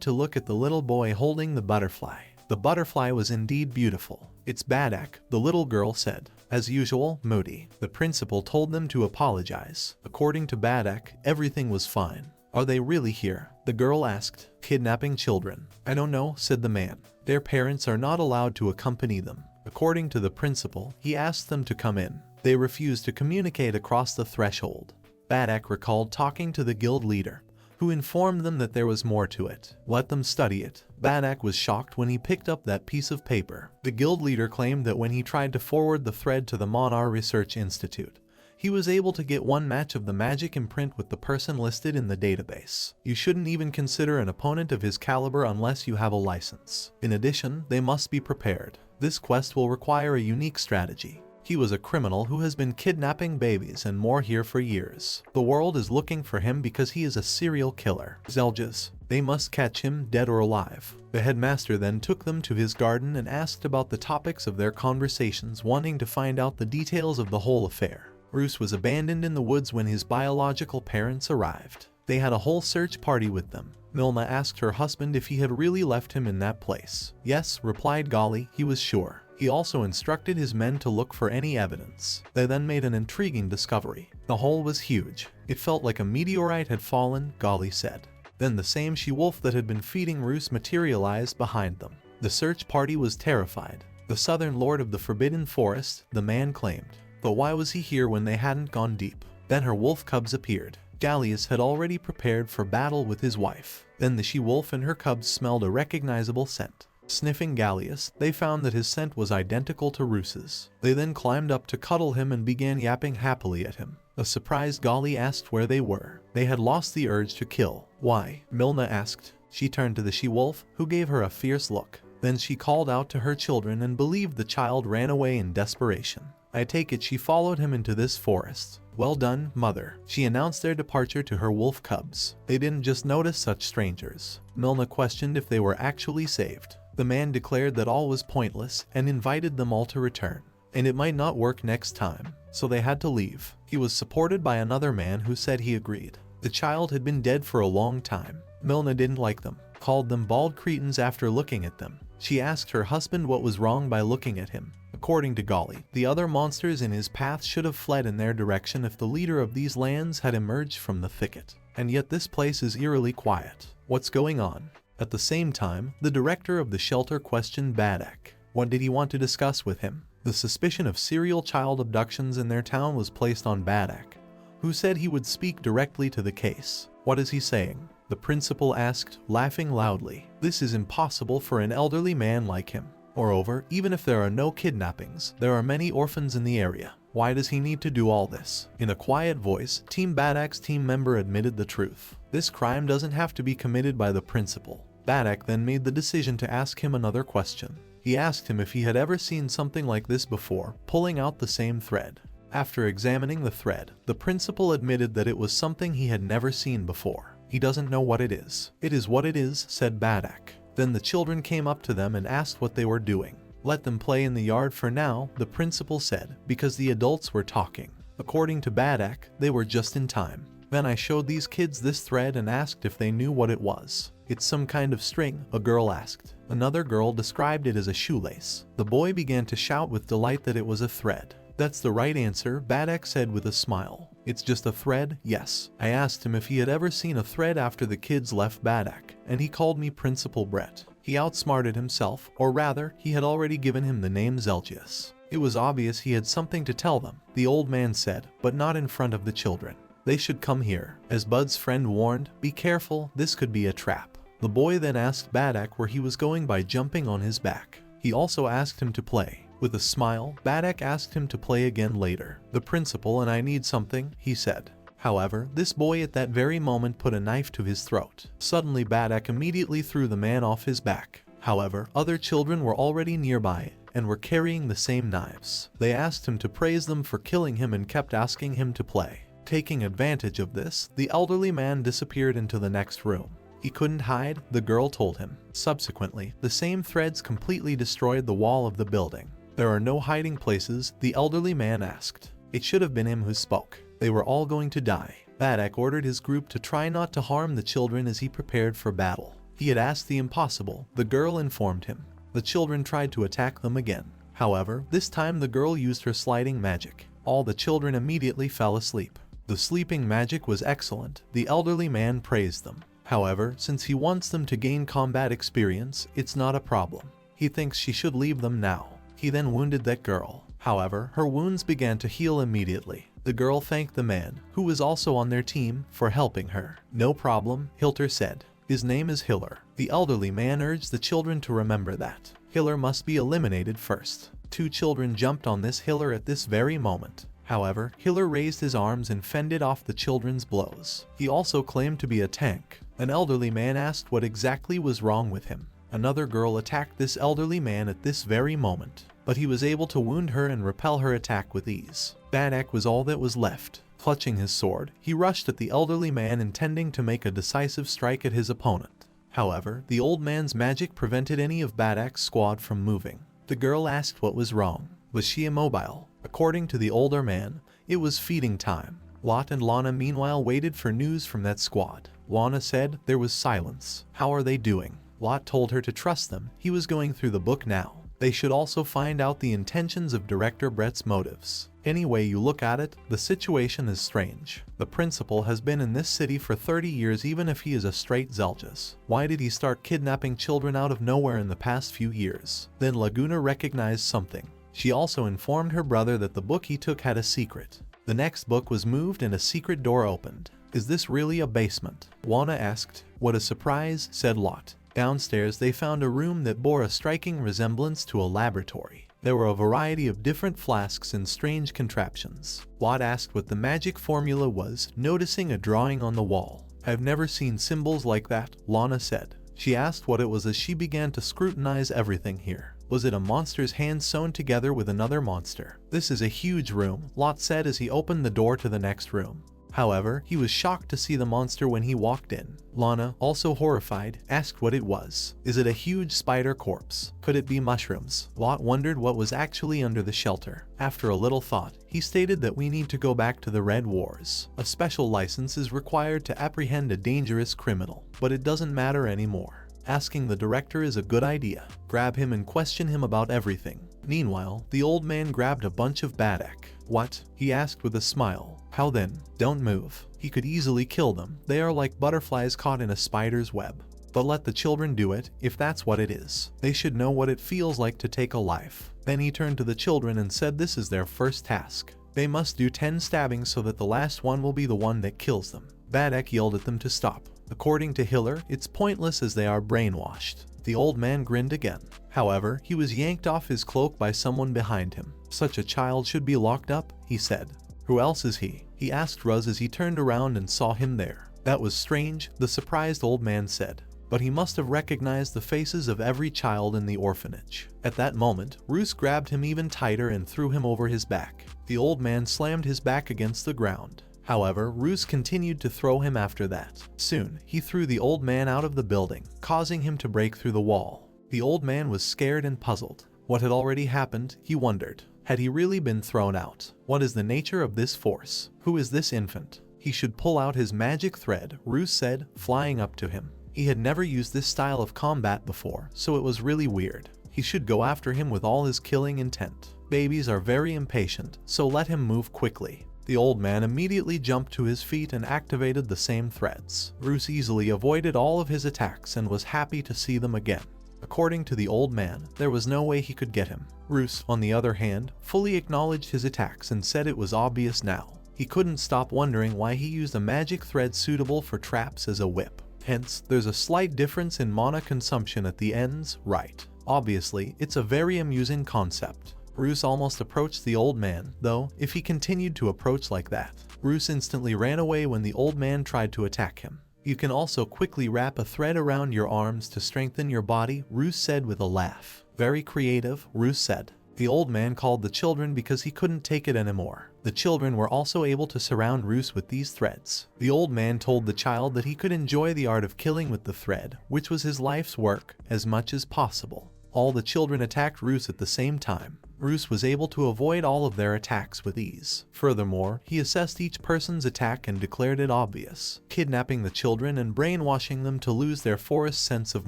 to look at the little boy holding the butterfly. The butterfly was indeed beautiful. It's Badak, the little girl said. As usual, moody. The principal told them to apologize. According to Badak, everything was fine. Are they really here? The girl asked. Kidnapping children. I don't know, said the man. Their parents are not allowed to accompany them. According to the principal, he asked them to come in. They refused to communicate across the threshold. Badak recalled talking to the guild leader. who informed them that there was more to it. Let them study it. Badak was shocked when he picked up that piece of paper. The guild leader claimed that when he tried to forward the thread to the Monar Research Institute, he was able to get one match of the magic imprint with the person listed in the database. You shouldn't even consider an opponent of his caliber unless you have a license. In addition, they must be prepared. This quest will require a unique strategy. He was a criminal who has been kidnapping babies and more here for years. The world is looking for him because he is a serial killer. Zelgius. They must catch him, dead or alive. The headmaster then took them to his garden and asked about the topics of their conversations, wanting to find out the details of the whole affair. Ruse was abandoned in the woods when his biological parents arrived. They had a whole search party with them. Milna asked her husband if he had really left him in that place. Yes, replied Gali, he was sure. He also instructed his men to look for any evidence. They then made an intriguing discovery. The hole was huge. It felt like a meteorite had fallen, Gali said. Then the same she-wolf that had been feeding Ruse materialized behind them. The search party was terrified. The southern lord of the Forbidden Forest, the man claimed. But why was he here when they hadn't gone deep? Then her wolf cubs appeared. Gallius had already prepared for battle with his wife. Then the she-wolf and her cubs smelled a recognizable scent. Sniffing Gallius, they found that his scent was identical to Ruse's. They then climbed up to cuddle him and began yapping happily at him. A surprised Gali asked where they were. They had lost the urge to kill. Why? Milna asked. She turned to the she-wolf, who gave her a fierce look. Then she called out to her children and believed the child ran away in desperation. I take it she followed him into this forest. Well done, mother. She announced their departure to her wolf cubs. They didn't just notice such strangers. Milna questioned if they were actually saved. The man declared that all was pointless and invited them all to return. And it might not work next time, so they had to leave. He was supported by another man who said he agreed. The child had been dead for a long time. Milna didn't like them, called them bald cretins after looking at them. She asked her husband what was wrong by looking at him. According to Gali, the other monsters in his path should have fled in their direction if the leader of these lands had emerged from the thicket. And yet this place is eerily quiet. What's going on? At the same time, the director of the shelter questioned Badak. What did he want to discuss with him? The suspicion of serial child abductions in their town was placed on Badak, who said he would speak directly to the case. What is he saying? The principal asked, laughing loudly. This is impossible for an elderly man like him. Moreover, even if there are no kidnappings, there are many orphans in the area. Why does he need to do all this? In a quiet voice, Team Badak's team member admitted the truth. This crime doesn't have to be committed by the principal. Badak then made the decision to ask him another question. He asked him if he had ever seen something like this before, pulling out the same thread. After examining the thread, the principal admitted that it was something he had never seen before. He doesn't know what it is. It is what it is, said Badak. Then the children came up to them and asked what they were doing. Let them play in the yard for now, the principal said, because the adults were talking. According to Badak, they were just in time. Then I showed these kids this thread and asked if they knew what it was. It's some kind of string, a girl asked. Another girl described it as a shoelace. The boy began to shout with delight that it was a thread. That's the right answer, Badak said with a smile. It's just a thread, yes. I asked him if he had ever seen a thread after the kids left Badak, and he called me Principal Brett. He outsmarted himself, or rather, he had already given him the name Zelgius. It was obvious he had something to tell them, the old man said, but not in front of the children. They should come here. As Bud's friend warned, be careful, this could be a trap. The boy then asked Badak where he was going by jumping on his back. He also asked him to play. With a smile, Badak asked him to play again later. The principal and I need something, he said. However, this boy at that very moment put a knife to his throat. Suddenly Badak immediately threw the man off his back. However, other children were already nearby and were carrying the same knives. They asked him to praise them for killing him and kept asking him to play. Taking advantage of this, the elderly man disappeared into the next room. He couldn't hide, the girl told him. Subsequently, the same threads completely destroyed the wall of the building. There are no hiding places, the elderly man asked. It should have been him who spoke. They were all going to die. Badak ordered his group to try not to harm the children as he prepared for battle. He had asked the impossible, the girl informed him. The children tried to attack them again. However, this time the girl used her sliding magic. All the children immediately fell asleep. The sleeping magic was excellent, the elderly man praised them. However, since he wants them to gain combat experience, it's not a problem. He thinks she should leave them now. He then wounded that girl. However, her wounds began to heal immediately. The girl thanked the man, who was also on their team, for helping her. "No problem," Hilter said. "His name is Hiller." The elderly man urged the children to remember that Hiller must be eliminated first. 2 children jumped on this Hiller at this very moment. However, Hiller raised his arms and fended off the children's blows. He also claimed to be a tank. An elderly man asked what exactly was wrong with him. Another girl attacked this elderly man at this very moment, but he was able to wound her and repel her attack with ease. Badek was all that was left. Clutching his sword, he rushed at the elderly man, intending to make a decisive strike at his opponent. However, the old man's magic prevented any of Badek's squad from moving. The girl asked what was wrong. Was she immobile? According to the older man, it was feeding time. Lot and Lana meanwhile waited for news from that squad. Lana said there was silence. "How are they doing?" Lot told her to trust them. He was going through the book now. They should also find out the intentions of Director Brett's motives. Any way you look at it, the situation is strange. The principal has been in this city for 30 years even if he is a straight Zelgius. Why did he start kidnapping children out of nowhere in the past few years? Then Laguna recognized something. She also informed her brother that the book he took had a secret. The next book was moved and a secret door opened. "Is this really a basement?" Wana asked. "What a surprise," said Lot. Downstairs they found a room that bore a striking resemblance to a laboratory. There were a variety of different flasks and strange contraptions. Lot asked what the magic formula was, noticing a drawing on the wall. "I've never seen symbols like that," Lana said. She asked what it was as she began to scrutinize everything here. Was it a monster's hand sewn together with another monster? "This is a huge room," Lot said as he opened the door to the next room. However, he was shocked to see the monster when he walked in. Lana, also horrified, asked what it was. "Is it a huge spider corpse? Could it be mushrooms?" Lot wondered what was actually under the shelter. After a little thought, he stated that we need to go back to the Red Wars. A special license is required to apprehend a dangerous criminal, but it doesn't matter anymore. Asking the director is a good idea. Grab him and question him about everything. Meanwhile, the old man grabbed a bunch of Badek. "What?" he asked with a smile. "How then?" "Don't move. He could easily kill them. They are like butterflies caught in a spider's web. But let the children do it, if that's what it is. They should know what it feels like to take a life." Then he turned to the children and said this is their first task. They must do 10 stabbings so that the last one will be the one that kills them. Badek yelled at them to stop. According to Hiller, it's pointless as they are brainwashed. The old man grinned again. However, he was yanked off his cloak by someone behind him. "Such a child should be locked up," he said. "Who else is he?" he asked Ruse as he turned around and saw him there. "That was strange," the surprised old man said. "But he must have recognized the faces of every child in the orphanage." At that moment, Ruse grabbed him even tighter and threw him over his back. The old man slammed his back against the ground. However, Ruse continued to throw him after that. Soon, he threw the old man out of the building, causing him to break through the wall. The old man was scared and puzzled. What had already happened, he wondered. Had he really been thrown out? What is the nature of this force? Who is this infant? He should pull out his magic thread, Ruse said, flying up to him. He had never used this style of combat before, so it was really weird. He should go after him with all his killing intent. Babies are very impatient, so let him move quickly. The old man immediately jumped to his feet and activated the same threads. Ruse easily avoided all of his attacks and was happy to see them again. According to the old man, there was no way he could get him. Ruse, on the other hand, fully acknowledged his attacks and said it was obvious now. He couldn't stop wondering why he used a magic thread suitable for traps as a whip. Hence, there's a slight difference in mana consumption at the ends, right? Obviously, it's a very amusing concept. Ruse almost approached the old man, though, if he continued to approach like that. Ruse instantly ran away when the old man tried to attack him. "You can also quickly wrap a thread around your arms to strengthen your body," Ruse said with a laugh. "Very creative," Ruse said. The old man called the children because he couldn't take it anymore. The children were also able to surround Ruse with these threads. The old man told the child that he could enjoy the art of killing with the thread, which was his life's work, as much as possible. All the children attacked Ruse at the same time. Ruse was able to avoid all of their attacks with ease. Furthermore, he assessed each person's attack and declared it obvious, kidnapping the children and brainwashing them to lose their forest sense of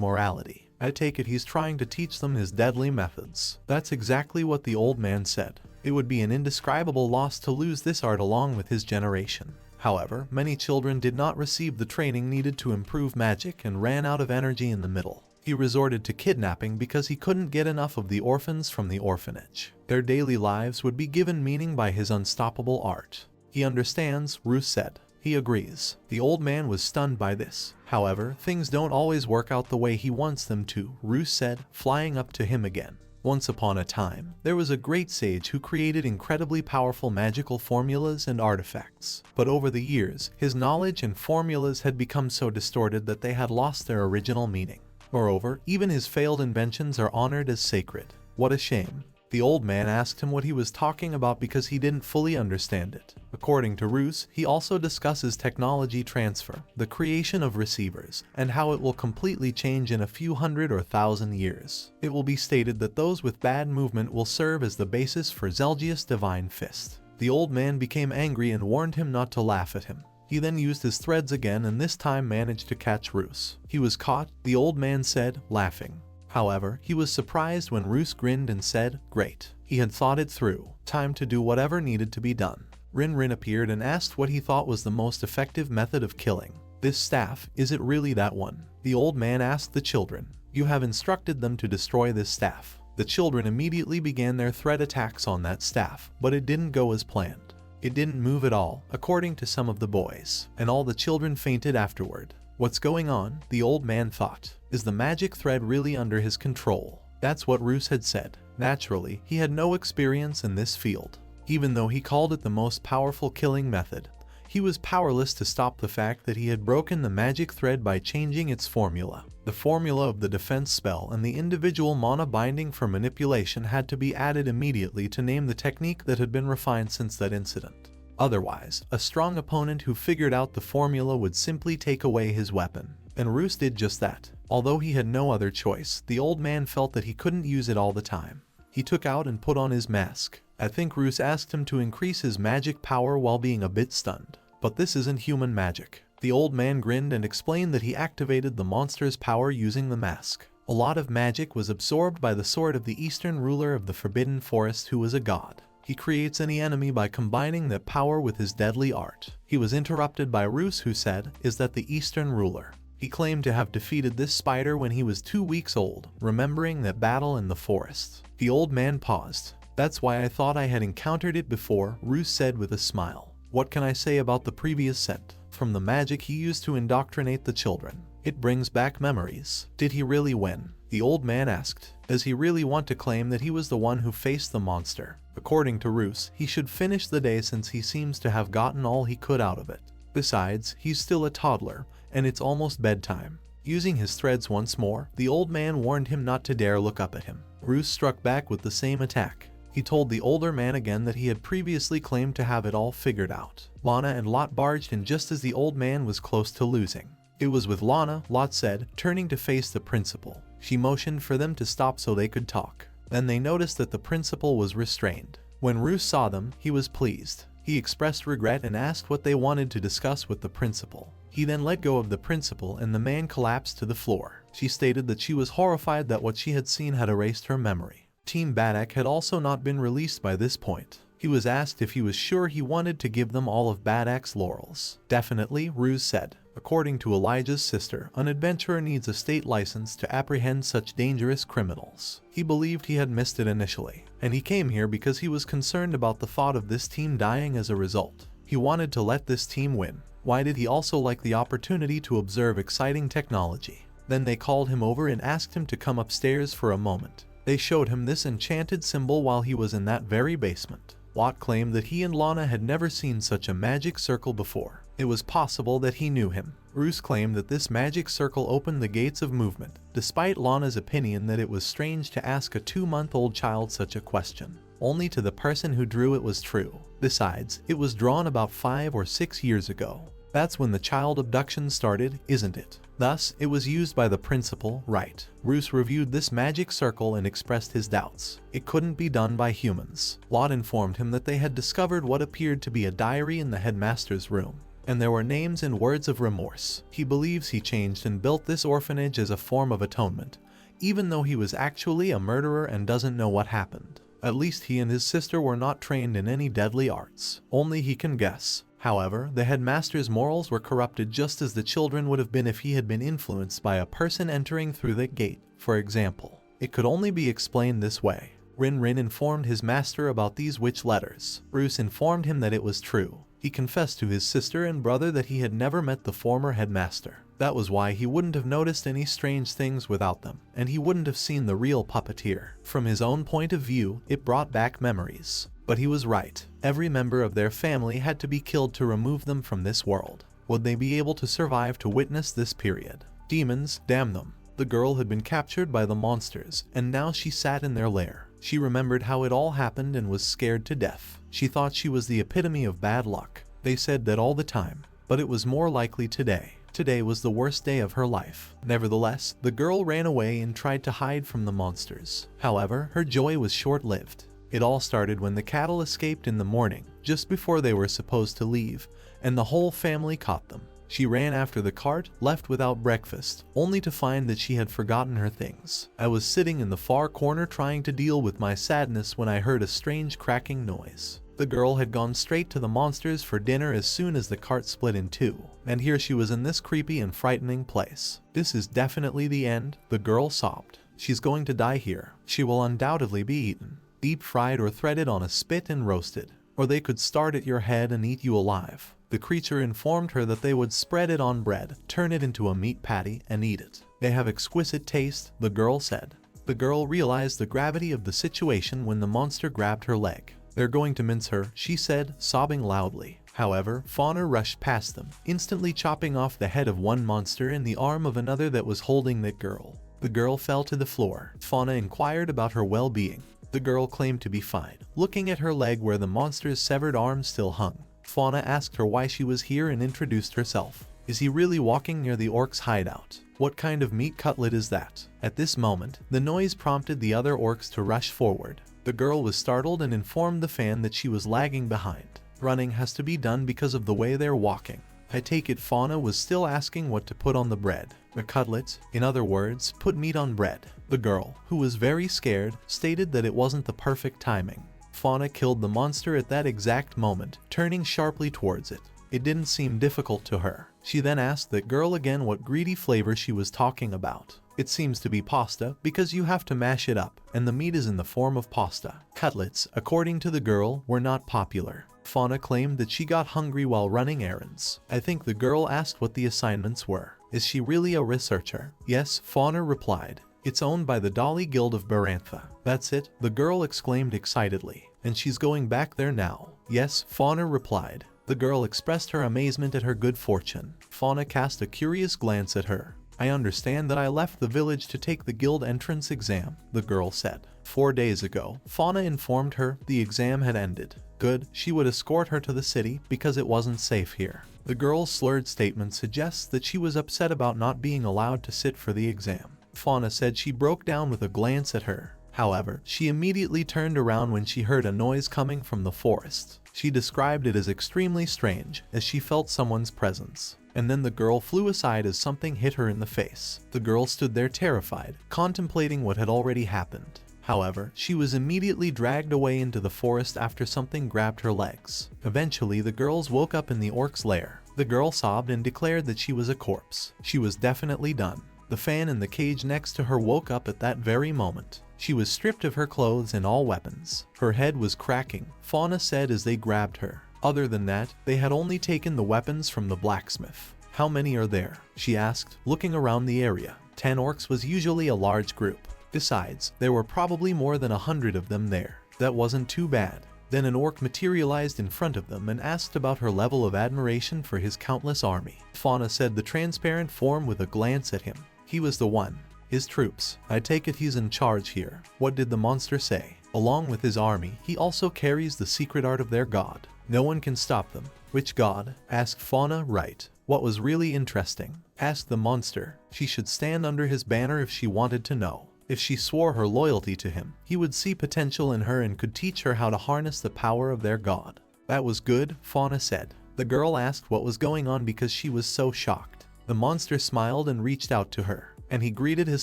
morality. I take it he's trying to teach them his deadly methods. That's exactly what the old man said. It would be an indescribable loss to lose this art along with his generation. However, many children did not receive the training needed to improve magic and ran out of energy in the middle. He resorted to kidnapping because he couldn't get enough of the orphans from the orphanage. Their daily lives would be given meaning by his unstoppable art. He understands, Ruse said. He agrees. The old man was stunned by this. However, things don't always work out the way he wants them to, Ruse said, flying up to him again. Once upon a time, there was a great sage who created incredibly powerful magical formulas and artifacts. But over the years, his knowledge and formulas had become so distorted that they had lost their original meaning. Moreover, even his failed inventions are honored as sacred. What a shame. The old man asked him what he was talking about because he didn't fully understand it. According to Ruse, he also discusses technology transfer, the creation of receivers, and how it will completely change in a few hundred or thousand years. It will be stated that those with bad movement will serve as the basis for Zelgius' divine fist. The old man became angry and warned him not to laugh at him. He then used his threads again and this time managed to catch Ruse. He was caught, the old man said, laughing. However, he was surprised when Ruse grinned and said, "Great." He had thought it through. Time to do whatever needed to be done. Rin appeared and asked what he thought was the most effective method of killing. "This staff, is it really that one?" The old man asked the children. "You have instructed them to destroy this staff." The children immediately began their threat attacks on that staff, but it didn't go as planned. It didn't move at all, according to some of the boys, and all the children fainted afterward. What's going on, the old man thought. Is the magic thread really under his control? That's what Ruse had said. Naturally, he had no experience in this field. Even though he called it the most powerful killing method, he was powerless to stop the fact that he had broken the magic thread by changing its formula. The formula of the defense spell and the individual mana binding for manipulation had to be added immediately to name the technique that had been refined since that incident. Otherwise, a strong opponent who figured out the formula would simply take away his weapon. And Ruse did just that. Although he had no other choice, the old man felt that he couldn't use it all the time. He took out and put on his mask. I think Ruse asked him to increase his magic power while being a bit stunned. But this isn't human magic. The old man grinned and explained that he activated the monster's power using the mask. A lot of magic was absorbed by the sword of the eastern ruler of the Forbidden Forest who was a god. He creates any enemy by combining that power with his deadly art. He was interrupted by Ruse who said, "Is that the eastern ruler?" He claimed to have defeated this spider when he was 2 weeks old, remembering that battle in the forest. The old man paused. "That's why I thought I had encountered it before," Ruse said with a smile. "What can I say about the previous scent? From the magic he used to indoctrinate the children. It brings back memories." "Did he really win?" the old man asked. "Does he really want to claim that he was the one who faced the monster?" According to Ruse, he should finish the day since he seems to have gotten all he could out of it. Besides, he's still a toddler, and it's almost bedtime. Using his threads once more, the old man warned him not to dare look up at him. Ruse struck back with the same attack. He told the older man again that he had previously claimed to have it all figured out. Lana and Lot barged in just as the old man was close to losing. "It was with Lana," Lot said, turning to face the principal. She motioned for them to stop so they could talk. Then they noticed that the principal was restrained. When Ruse saw them, he was pleased. He expressed regret and asked what they wanted to discuss with the principal. He then let go of the principal and the man collapsed to the floor. She stated that she was horrified that what she had seen had erased her memory. Team Badak had also not been released by this point. He was asked if he was sure he wanted to give them all of Badak's laurels. "Definitely," Ruse said. According to Elijah's sister, an adventurer needs a state license to apprehend such dangerous criminals. He believed he had missed it initially, and he came here because he was concerned about the thought of this team dying as a result. He wanted to let this team win. Why did he also like the opportunity to observe exciting technology? Then they called him over and asked him to come upstairs for a moment. They showed him this enchanted symbol while he was in that very basement. Lot claimed that he and Lana had never seen such a magic circle before. It was possible that he knew him. Ruse claimed that this magic circle opened the gates of movement, despite Lana's opinion that it was strange to ask a 2-month-old child such a question. Only to the person who drew it was true. Besides, it was drawn about 5 or 6 years ago. That's when the child abduction started, isn't it? Thus, it was used by the principal, right? Ruse reviewed this magic circle and expressed his doubts. It couldn't be done by humans. Lot informed him that they had discovered what appeared to be a diary in the headmaster's room, and there were names and words of remorse. He believes he changed and built this orphanage as a form of atonement, even though he was actually a murderer and doesn't know what happened. At least he and his sister were not trained in any deadly arts. Only he can guess. However, the headmaster's morals were corrupted just as the children would have been if he had been influenced by a person entering through the gate, for example. It could only be explained this way. Rin informed his master about these witch letters. Ruse informed him that it was true. He confessed to his sister and brother that he had never met the former headmaster. That was why he wouldn't have noticed any strange things without them, and he wouldn't have seen the real puppeteer. From his own point of view, it brought back memories. But he was right. Every member of their family had to be killed to remove them from this world. Would they be able to survive to witness this period? Demons, damn them. The girl had been captured by the monsters, and now she sat in their lair. She remembered how it all happened and was scared to death. She thought she was the epitome of bad luck. They said that all the time, but it was more likely today. Today was the worst day of her life. Nevertheless, the girl ran away and tried to hide from the monsters. However, her joy was short-lived. It all started when the cattle escaped in the morning, just before they were supposed to leave, and the whole family caught them. She ran after the cart, left without breakfast, only to find that she had forgotten her things. I was sitting in the far corner trying to deal with my sadness when I heard a strange cracking noise. The girl had gone straight to the monsters for dinner as soon as the cart split in two, and here she was in this creepy and frightening place. This is definitely the end, the girl sobbed. She's going to die here. She will undoubtedly be eaten, deep fried or threaded on a spit and roasted, or they could start at your head and eat you alive. The creature informed her that they would spread it on bread, turn it into a meat patty, and eat it. They have exquisite taste, the girl said. The girl realized the gravity of the situation when the monster grabbed her leg. They're going to mince her, she said, sobbing loudly. However, Fauna rushed past them, instantly chopping off the head of one monster and the arm of another that was holding that girl. The girl fell to the floor. Fauna inquired about her well-being. The girl claimed to be fine, looking at her leg where the monster's severed arm still hung. Fauna asked her why she was here and introduced herself. Is he really walking near the orcs' hideout? What kind of meat cutlet is that? At this moment, the noise prompted the other orcs to rush forward. The girl was startled and informed the fan that she was lagging behind. Running has to be done because of the way they're walking. I take it Fauna was still asking what to put on the bread. A cutlet, in other words, put meat on bread. The girl, who was very scared, stated that it wasn't the perfect timing. Fauna killed the monster at that exact moment, turning sharply towards it. It didn't seem difficult to her. She then asked that girl again what greedy flavor she was talking about. It seems to be pasta, because you have to mash it up, and the meat is in the form of pasta. Cutlets, according to the girl, were not popular. Fauna claimed that she got hungry while running errands. I think the girl asked what the assignments were. Is she really a researcher? Yes, Fauna replied. It's owned by the Dolly Guild of Barantha. That's it, the girl exclaimed excitedly. And she's going back there now. Yes, Fauna replied. The girl expressed her amazement at her good fortune. Fauna cast a curious glance at her. I understand that I left the village to take the guild entrance exam, the girl said. 4 days ago, Fauna informed her the exam had ended. Good, she would escort her to the city because it wasn't safe here. The girl's slurred statement suggests that she was upset about not being allowed to sit for the exam. Fauna said she broke down with a glance at her. However, she immediately turned around when she heard a noise coming from the forest. She described it as extremely strange, as she felt someone's presence. And then the girl flew aside as something hit her in the face. The girl stood there terrified, contemplating what had already happened. However, she was immediately dragged away into the forest after something grabbed her legs. Eventually, the girls woke up in the orc's lair. The girl sobbed and declared that she was a corpse. She was definitely done. The fan in the cage next to her woke up at that very moment. She was stripped of her clothes and all weapons. Her head was cracking, Fauna said as they grabbed her. Other than that, they had only taken the weapons from the blacksmith. How many are there? She asked, looking around the area. 10 orcs was usually a large group. Besides, there were probably more than 100 of them there. That wasn't too bad. Then an orc materialized in front of them and asked about her level of admiration for his countless army. Fauna said the transparent form with a glance at him. He was the one. His troops. I take it he's in charge here. What did the monster say? Along with his army, he also carries the secret art of their god. No one can stop them. Which god? Asked Fauna. Right. What was really interesting? Asked the monster. She should stand under his banner if she wanted to know. If she swore her loyalty to him, he would see potential in her and could teach her how to harness the power of their god. That was good, Fauna said. The girl asked what was going on because she was so shocked. The monster smiled and reached out to her, and he greeted his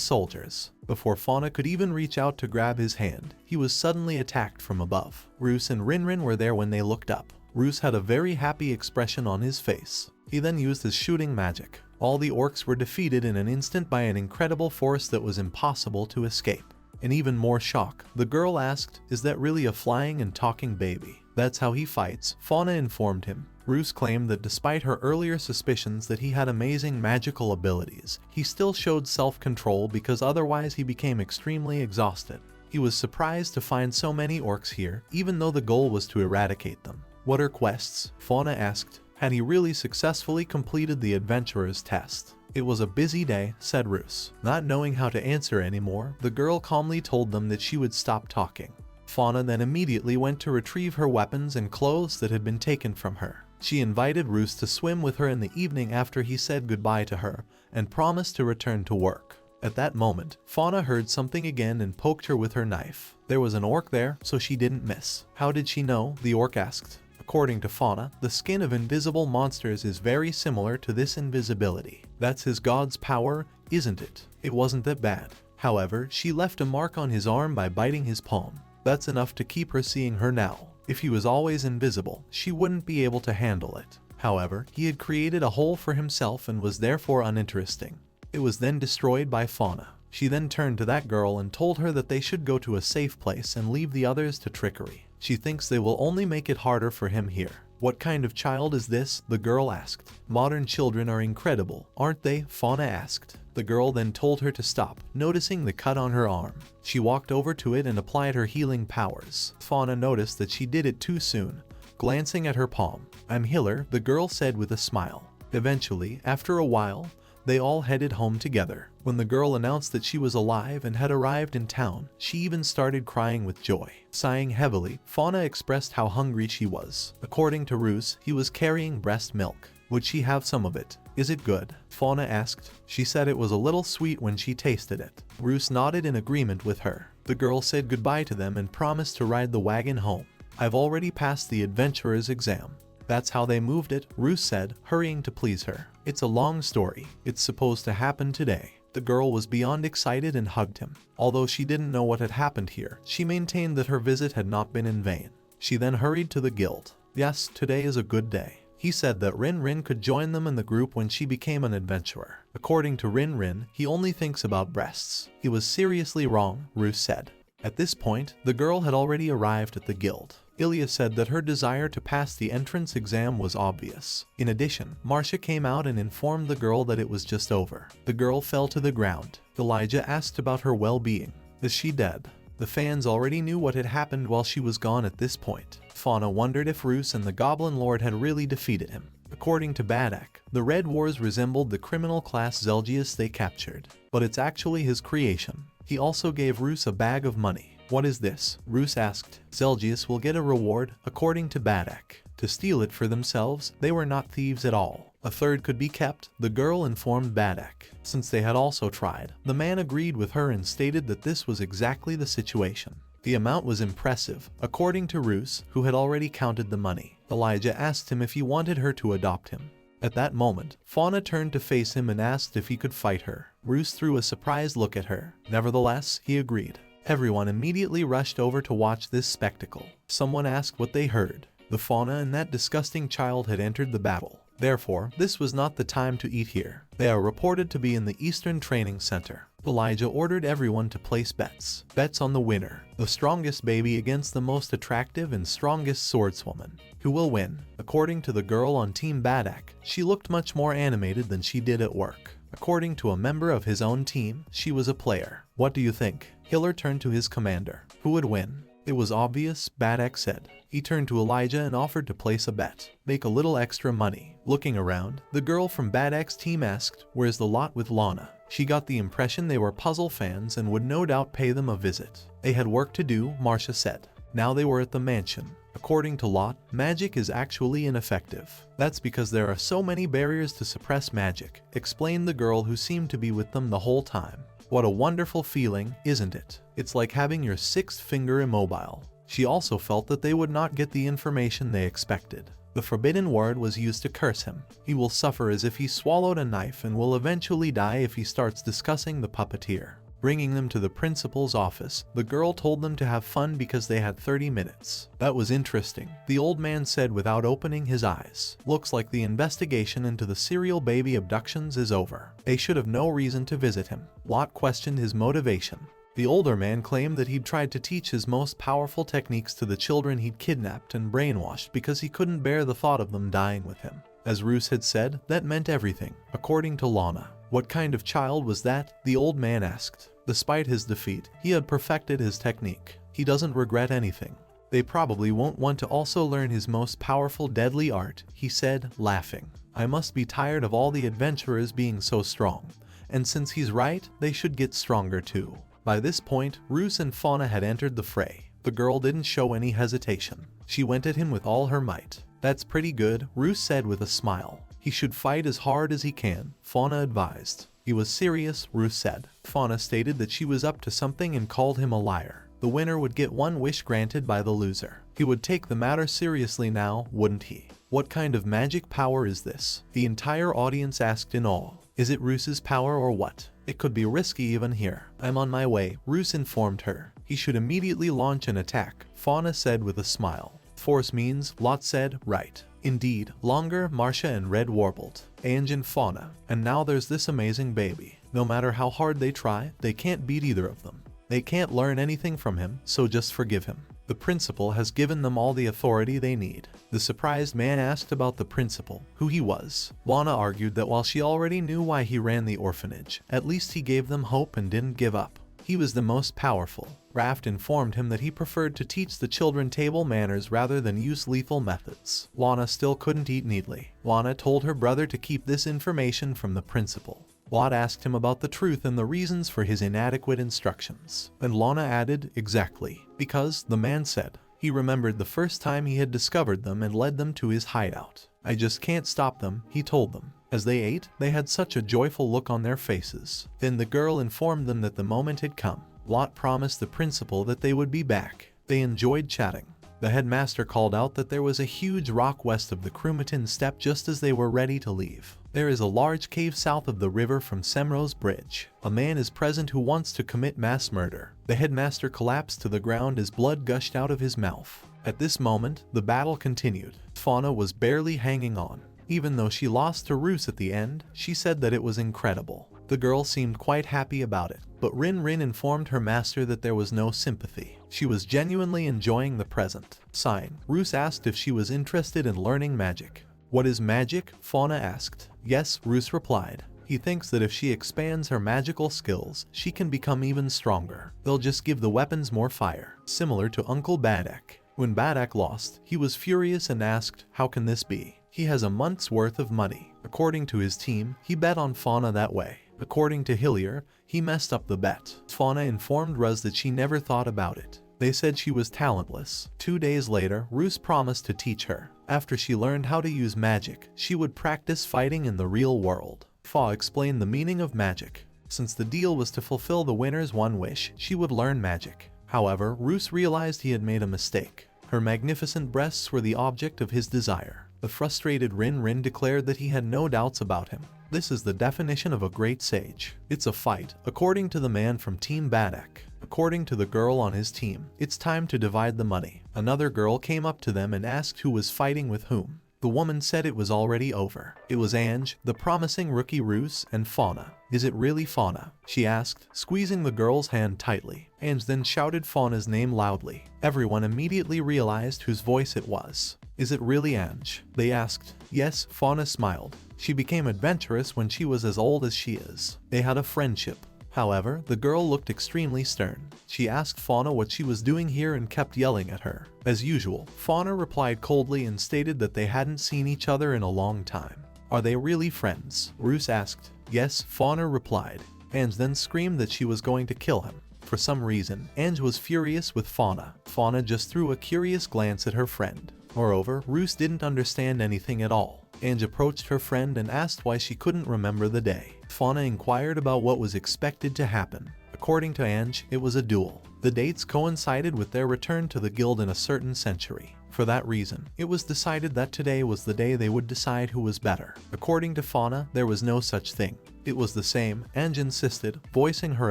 soldiers. Before Fauna could even reach out to grab his hand, he was suddenly attacked from above. Ruse and Rinrin were there when they looked up. Ruse had a very happy expression on his face. He then used his shooting magic. All the orcs were defeated in an instant by an incredible force that was impossible to escape. In even more shock, the girl asked, "Is that really a flying and talking baby?" That's how he fights, Fauna informed him. Ruse claimed that despite her earlier suspicions that he had amazing magical abilities, he still showed self-control because otherwise he became extremely exhausted. He was surprised to find so many orcs here, even though the goal was to eradicate them. What are quests? Fauna asked. Had he really successfully completed the adventurer's test? It was a busy day, said Ruse. Not knowing how to answer anymore, the girl calmly told them that she would stop talking. Fauna then immediately went to retrieve her weapons and clothes that had been taken from her. She invited Ruse to swim with her in the evening after he said goodbye to her, and promised to return to work. At that moment, Fauna heard something again and poked her with her knife. There was an orc there, so she didn't miss. How did she know? The orc asked. According to Fauna, the skin of invisible monsters is very similar to this invisibility. That's his god's power, isn't it? It wasn't that bad. However, she left a mark on his arm by biting his palm. That's enough to keep her seeing her now. If he was always invisible, she wouldn't be able to handle it. However, he had created a hole for himself and was therefore uninteresting. It was then destroyed by Fauna. She then turned to that girl and told her that they should go to a safe place and leave the others to trickery. She thinks they will only make it harder for him here. What kind of child is this? The girl asked. Modern children are incredible, aren't they? Fauna asked. The girl then told her to stop, noticing the cut on her arm. She walked over to it and applied her healing powers. Fauna noticed that she did it too soon, glancing at her palm. I'm healer, the girl said with a smile. Eventually, after a while, they all headed home together. When the girl announced that she was alive and had arrived in town, she even started crying with joy. Sighing heavily, Fauna expressed how hungry she was. According to Ruse, he was carrying breast milk. Would she have some of it? Is it good? Fauna asked. She said it was a little sweet when she tasted it. Ruse nodded in agreement with her. The girl said goodbye to them and promised to ride the wagon home. I've already passed the adventurer's exam. That's how they moved it, Ruse said, hurrying to please her. It's a long story. It's supposed to happen today. The girl was beyond excited and hugged him. Although she didn't know what had happened here, she maintained that her visit had not been in vain. She then hurried to the guild. Yes, today is a good day. He said that Rin could join them in the group when she became an adventurer. According to Rin, he only thinks about breasts. He was seriously wrong, Ruse said. At this point, the girl had already arrived at the guild. Ilya said that her desire to pass the entrance exam was obvious. In addition, Marcia came out and informed the girl that it was just over. The girl fell to the ground. Elijah asked about her well-being. Is she dead? The fans already knew what had happened while she was gone at this point. Fauna wondered if Ruse and the Goblin Lord had really defeated him. According to Badak, the Red Wars resembled the criminal class Zelgius they captured. But it's actually his creation. He also gave Ruse a bag of money. What is this? Ruse asked. Zelgius will get a reward, according to Badak. To steal it for themselves, they were not thieves at all. A third could be kept, the girl informed Badak. Since they had also tried, the man agreed with her and stated that this was exactly the situation. The amount was impressive, according to Ruse, who had already counted the money. Elijah asked him if he wanted her to adopt him. At that moment, Fauna turned to face him and asked if he could fight her. Ruse threw a surprised look at her. Nevertheless, he agreed. Everyone immediately rushed over to watch this spectacle. Someone asked what they heard. The Fauna and that disgusting child had entered the battle. Therefore, this was not the time to eat here. They are reported to be in the Eastern Training Center. Elijah ordered everyone to place bets. Bets on the winner. The strongest baby against the most attractive and strongest swordswoman. Who will win? According to the girl on Team Badak, she looked much more animated than she did at work. According to a member of his own team, she was a player. What do you think? Hiller turned to his commander. Who would win? It was obvious, Badak said. He turned to Elijah and offered to place a bet. Make a little extra money. Looking around, the girl from Badak's team asked, where's the lot with Lana? She got the impression they were puzzle fans and would no doubt pay them a visit. They had work to do, Marcia said. Now they were at the mansion. According to Lot, magic is actually ineffective. That's because there are so many barriers to suppress magic, explained the girl who seemed to be with them the whole time. What a wonderful feeling, isn't it? It's like having your sixth finger immobile. She also felt that they would not get the information they expected. The forbidden word was used to curse him. He will suffer as if he swallowed a knife and will eventually die if he starts discussing the puppeteer. Bringing them to the principal's office, the girl told them to have fun because they had 30 minutes. That was interesting, the old man said without opening his eyes. Looks like the investigation into the serial baby abductions is over. They should have no reason to visit him. Lot questioned his motivation. The older man claimed that he'd tried to teach his most powerful techniques to the children he'd kidnapped and brainwashed because he couldn't bear the thought of them dying with him. As Ruse had said, that meant everything, according to Lana. What kind of child was that? The old man asked. Despite his defeat, he had perfected his technique. He doesn't regret anything. They probably won't want to also learn his most powerful deadly art, he said, laughing. I must be tired of all the adventurers being so strong. And since he's right, they should get stronger too. By this point, Ruse and Fauna had entered the fray. The girl didn't show any hesitation. She went at him with all her might. That's pretty good, Ruse said with a smile. He should fight as hard as he can, Fauna advised. He was serious, Ruse said. Fauna stated that she was up to something and called him a liar. The winner would get one wish granted by the loser. He would take the matter seriously now, wouldn't he? What kind of magic power is this? The entire audience asked in awe. Is it Ruse's power or what? It could be risky even here. I'm on my way, Ruse informed her. He should immediately launch an attack, Fauna said with a smile. Force means, Lot said, right. Indeed, Longer, Marcia and Red warbled. Ange and Fauna. And now there's this amazing baby. No matter how hard they try, they can't beat either of them. They can't learn anything from him, so just forgive him. The principal has given them all the authority they need. The surprised man asked about the principal, who he was. Lana argued that while she already knew why he ran the orphanage, at least he gave them hope and didn't give up. He was the most powerful. Raft informed him that he preferred to teach the children table manners rather than use lethal methods. Lana still couldn't eat neatly. Lana told her brother to keep this information from the principal. Lot asked him about the truth and the reasons for his inadequate instructions. And Lana added, exactly. Because, the man said. He remembered the first time he had discovered them and led them to his hideout. I just can't stop them, he told them. As they ate, they had such a joyful look on their faces. Then the girl informed them that the moment had come. Lot promised the principal that they would be back. They enjoyed chatting. The headmaster called out that there was a huge rock west of the Crumatin Steppe just as they were ready to leave. There is a large cave south of the river from Semrose Bridge. A man is present who wants to commit mass murder. The headmaster collapsed to the ground as blood gushed out of his mouth. At this moment, the battle continued. Fauna was barely hanging on. Even though she lost to Ruse at the end, she said that it was incredible. The girl seemed quite happy about it, but Rin informed her master that there was no sympathy. She was genuinely enjoying the present. Sighing, Ruse asked if she was interested in learning magic. What is magic? Fauna asked. Yes, Ruse replied. He thinks that if she expands her magical skills, she can become even stronger. They'll just give the weapons more fire, similar to Uncle Badak. When Badak lost, he was furious and asked, how can this be? He has a month's worth of money. According to his team, he bet on Fauna that way. According to Hillier, he messed up the bet. Fauna informed Ruse that she never thought about it. They said she was talentless. 2 days later, Ruse promised to teach her. After she learned how to use magic, she would practice fighting in the real world. Fa explained the meaning of magic. Since the deal was to fulfill the winner's one wish, she would learn magic. However, Ruse realized he had made a mistake. Her magnificent breasts were the object of his desire. The frustrated Rin declared that he had no doubts about him. This is the definition of a great sage. It's a fight, according to the man from Team Badak. According to the girl on his team, it's time to divide the money. Another girl came up to them and asked who was fighting with whom. The woman said it was already over. It was Ange, the promising rookie Ruse, and Fauna. Is it really Fauna? She asked, squeezing the girl's hand tightly. Ange then shouted Fauna's name loudly. Everyone immediately realized whose voice it was. Is it really Ange? They asked. Yes, Fauna smiled. She became adventurous when she was as old as she is. They had a friendship. However, the girl looked extremely stern. She asked Fauna what she was doing here and kept yelling at her. As usual, Fauna replied coldly and stated that they hadn't seen each other in a long time. Are they really friends? Ruse asked. Yes, Fauna replied. Ange then screamed that she was going to kill him. For some reason, Ange was furious with Fauna. Fauna just threw a curious glance at her friend. Moreover, Ruse didn't understand anything at all. Ange approached her friend and asked why she couldn't remember the day. Fauna inquired about what was expected to happen. According to Ange, it was a duel. The dates coincided with their return to the guild in a certain century. For that reason, it was decided that today was the day they would decide who was better. According to Fauna, there was no such thing. It was the same, Ange insisted, voicing her